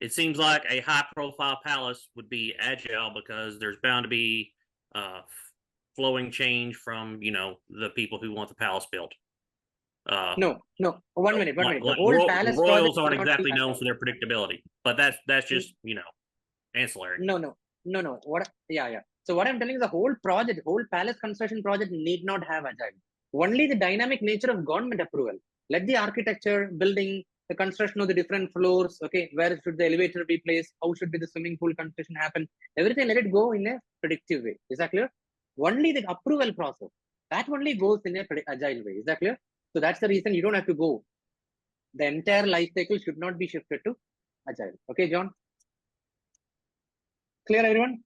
It seems like a high-profile palace would be agile because there's bound to be flowing change from the people who want the palace built. No. 1 minute. Like The whole palace royals project aren't should not exactly be known agile. for their predictability, but that's just ancillary. No. What? Yeah. So what I'm telling is the whole project, whole palace construction project need not have agile. Only the dynamic nature of government approval. Let the architecture, building, the construction of the different floors. Okay, where should the elevator be placed? How should be the swimming pool construction happen? Everything let it go in a predictive way. Is that clear? Only the approval process that only goes in a agile way. Is that clear? So that's the reason you don't have to go. The entire life cycle should not be shifted to agile. Okay, John. Clear, everyone?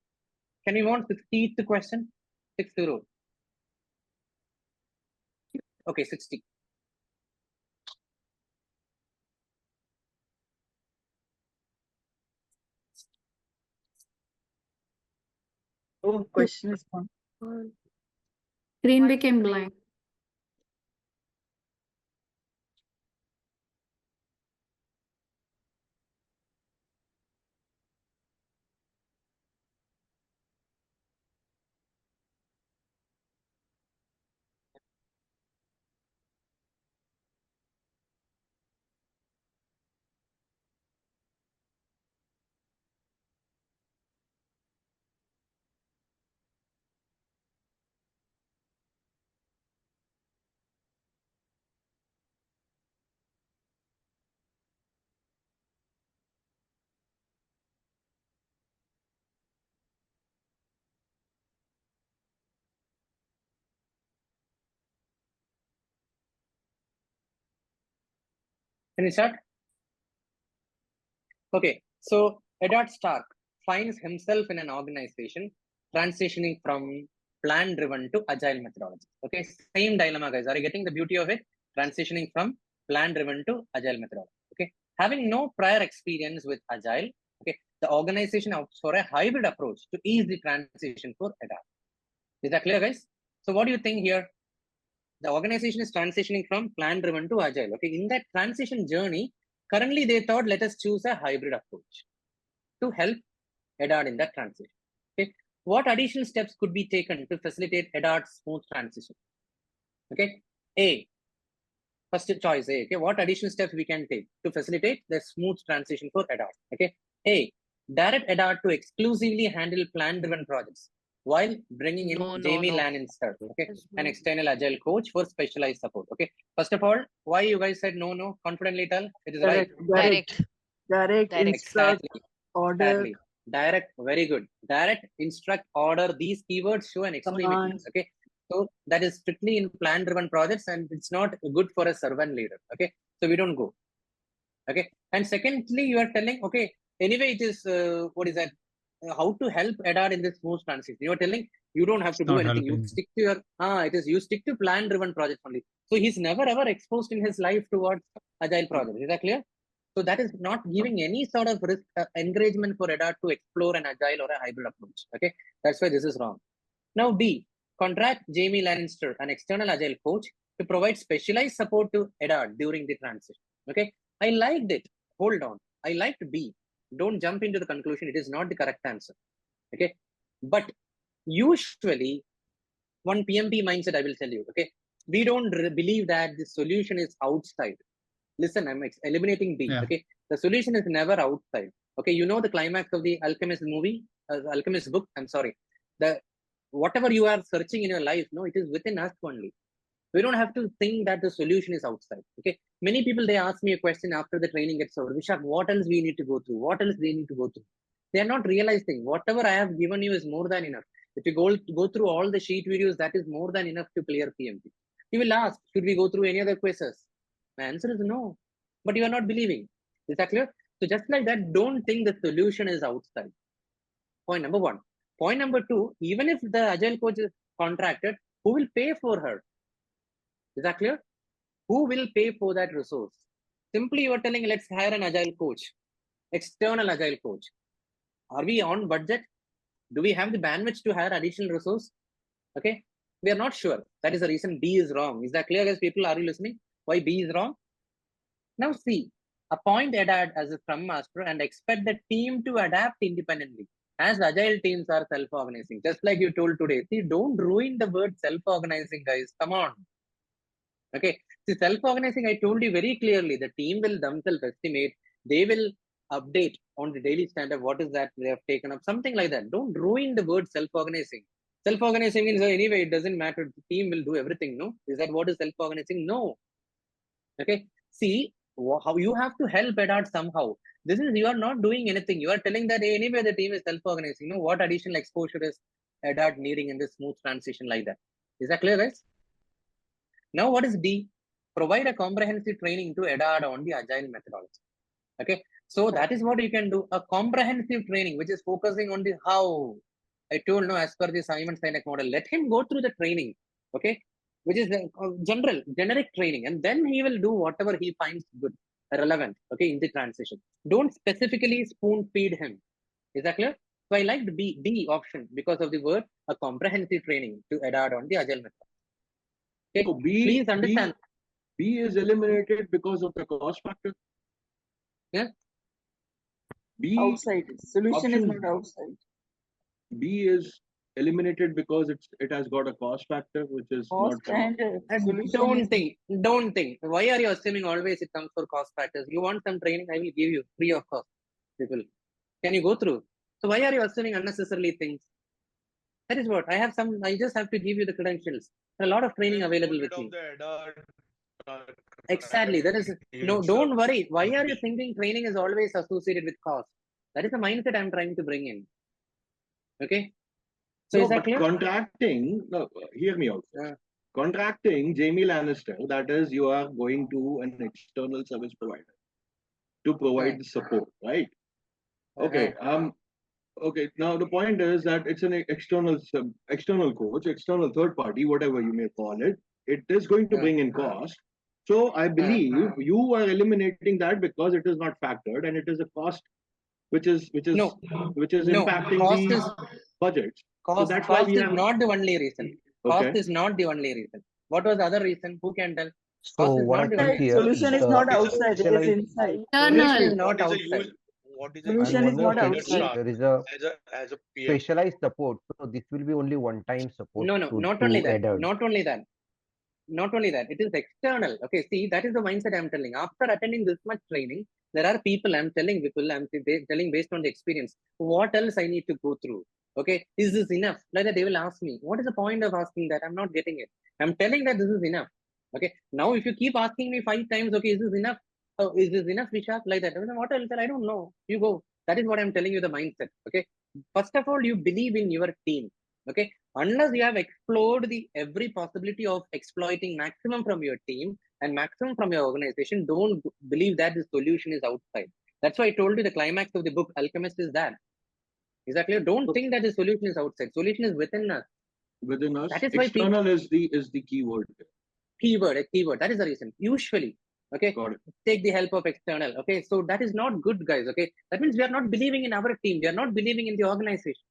Can we want 60th question? 60. Okay, 60. Oh, question is gone. Screen became blank. Can we start? Okay, so Edward Stark finds himself in an organization transitioning from plan-driven to agile methodology. Okay, same dilemma, guys. Are you getting the beauty of it? Transitioning from plan-driven to agile methodology. Okay, having no prior experience with agile, okay, the organization opts for a hybrid approach to ease the transition for agile. Is that clear, guys? So what do you think here? The organization is transitioning from plan-driven to agile. Okay, in that transition journey, currently they thought, let us choose a hybrid approach to help Edard in that transition. Okay, what additional steps could be taken to facilitate Edard's smooth transition? Okay, first choice A. Okay, what additional steps we can take to facilitate the smooth transition for Edard? Okay, A, direct Edard to exclusively handle plan-driven projects while bringing in Jamie Lannister, okay, an external agile coach for specialized support. Okay, first of all, why you guys said no? Confidently tell it is Direct, instruct, order. Exactly. Direct, very good. Direct, instruct, order. These keywords show an extremity. Okay, so that is strictly in plan-driven projects, and it's not good for a servant leader. Okay, so we don't go. Okay, and secondly, you are telling, okay, anyway, it is what is that? How to help Edard in this smooth transition? You are telling you don't have to do anything. You stick to your you stick to plan-driven projects only. So he's never ever exposed in his life towards agile projects. Is that clear? So that is not giving any sort of risk encouragement for Edard to explore an agile or a hybrid approach. Okay, that's why this is wrong. Now D, contract Jamie Lannister, an external agile coach, to provide specialized support to Edard during the transition. Okay, I liked it. Hold on, I liked B. Don't jump into the conclusion. It is not the correct answer. Okay, but usually one PMP mindset, I will tell you. Okay, we don't believe that the solution is outside. Listen, I'm eliminating B. Yeah. Okay, The solution is never outside. Okay, you know the climax of the Alchemist movie, Alchemist book. I'm sorry. Whatever you are searching in your life, no, it is within us only. We don't have to think that the solution is outside. Okay, many people, they ask me a question after the training gets over. Vishak, what else we need to go through? What else they need to go through? They are not realizing whatever I have given you is more than enough. If you go through all the sheet videos, that is more than enough to clear PMP. You will ask, should we go through any other quizzes? My answer is no, but you are not believing. Is that clear? So just like that, don't think the solution is outside. Point number one. Point number two, even if the agile coach is contracted, who will pay for her? Is that clear? Who will pay for that resource? Simply you are telling, let's hire an agile coach, external agile coach. Are we on budget? Do we have the bandwidth to hire additional resource? Okay, we are not sure. That is the reason B is wrong. Is that clear, guys? People, are you listening? Why B is wrong? Now see, appoint Edad as a Scrum Master and expect the team to adapt independently, as agile teams are self-organizing. Just like you told today. See, don't ruin the word self-organizing, guys. Come on. Okay, see, self-organizing, I told you very clearly, the team will themselves estimate, they will update on the daily standard, what is that they have taken up, something like that. Don't ruin the word self-organizing. Self-organizing means anyway, it doesn't matter, the team will do everything, no? Is that what is self-organizing? No. Okay, see, how you have to help Edad somehow. This is, you are not doing anything. You are telling that anyway, the team is self-organizing. You know, what additional exposure is Edad needing in this smooth transition like that? Is that clear, guys? Now, what is D? Provide a comprehensive training to Edad on the agile methodology. Okay, so that is what you can do. A comprehensive training, which is focusing on the how. I told, no, as per the Simon Sinek model, let him go through the training. Okay, which is generic training, and then he will do whatever he finds good, relevant. Okay, in the transition. Don't specifically spoon feed him. Is that clear? So I liked B option because of the word a comprehensive training to Edad on the agile method. Okay, so please understand. B is eliminated because of the cost factor. Yeah. B outside. Solution is option not outside. B is eliminated because it has got a cost factor which is Cost not and solution Don't think. Why are you assuming always it comes for cost factors? You want some training, I will give you free of cost. People, can you go through? So why are you assuming unnecessarily things? That is what I just have to give you the credentials. There are a lot of training available with me. Exactly. That is no. Don't worry. Why are you thinking training is always associated with cost? That is the mindset I'm trying to bring in. Okay. So no, is that but clear? contracting, no, hear me out. Contracting Jamie Lannister, that is, you are going to an external service provider to provide the support, right? Okay. Okay. Now the point is that it's an external coach, external third party, whatever you may call it. It is going to bring in cost. So I believe you are eliminating that because it is not factored and it is a cost which is impacting the budgets. So that's why Cost we is have not the only reason. Cost Okay. is not the only reason. What was the other reason? Who can tell? So Cost is what I not the think only here, solution is not outside, it is specialized, inside. Solution is not outside. I Solution is wonder not if outside. there is a specialized support. So this will be only one-time support No, not only to that. Edad. Not only that. Not only that. It is external. Okay, see, that is the mindset I'm telling. After attending this much training, there are people I'm telling based on the experience. What else I need to go through? Okay, is this enough? Like that, they will ask me, what is the point of asking that? I'm not getting it. I'm telling that this is enough. Okay, now if you keep asking me 5 times, okay, is this enough? Oh, is this enough, Vishak? Like that. What else? I don't know. You go. That is what I'm telling you, the mindset. Okay, first of all, you believe in your team. Okay, unless you have explored every possibility of exploiting maximum from your team and maximum from your organization, don't believe that the solution is outside. That's why I told you the climax of the book Alchemist is that. Is that clear? Don't think that the solution is outside. Solution is within us. Within us. That is why External is the keyword. Keyword. That is the reason. Usually. Okay. Take the help of external. Okay. So that is not good, guys. Okay. That means we are not believing in our team. We are not believing in the organization.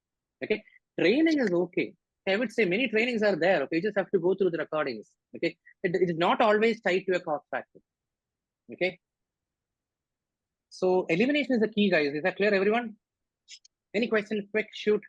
Okay. Training is okay. I would say many trainings are there. Okay. You just have to go through the recordings. Okay. It is not always tied to a cost factor. Okay. So elimination is the key, guys. Is that clear, everyone? Any questions? Quick, shoot.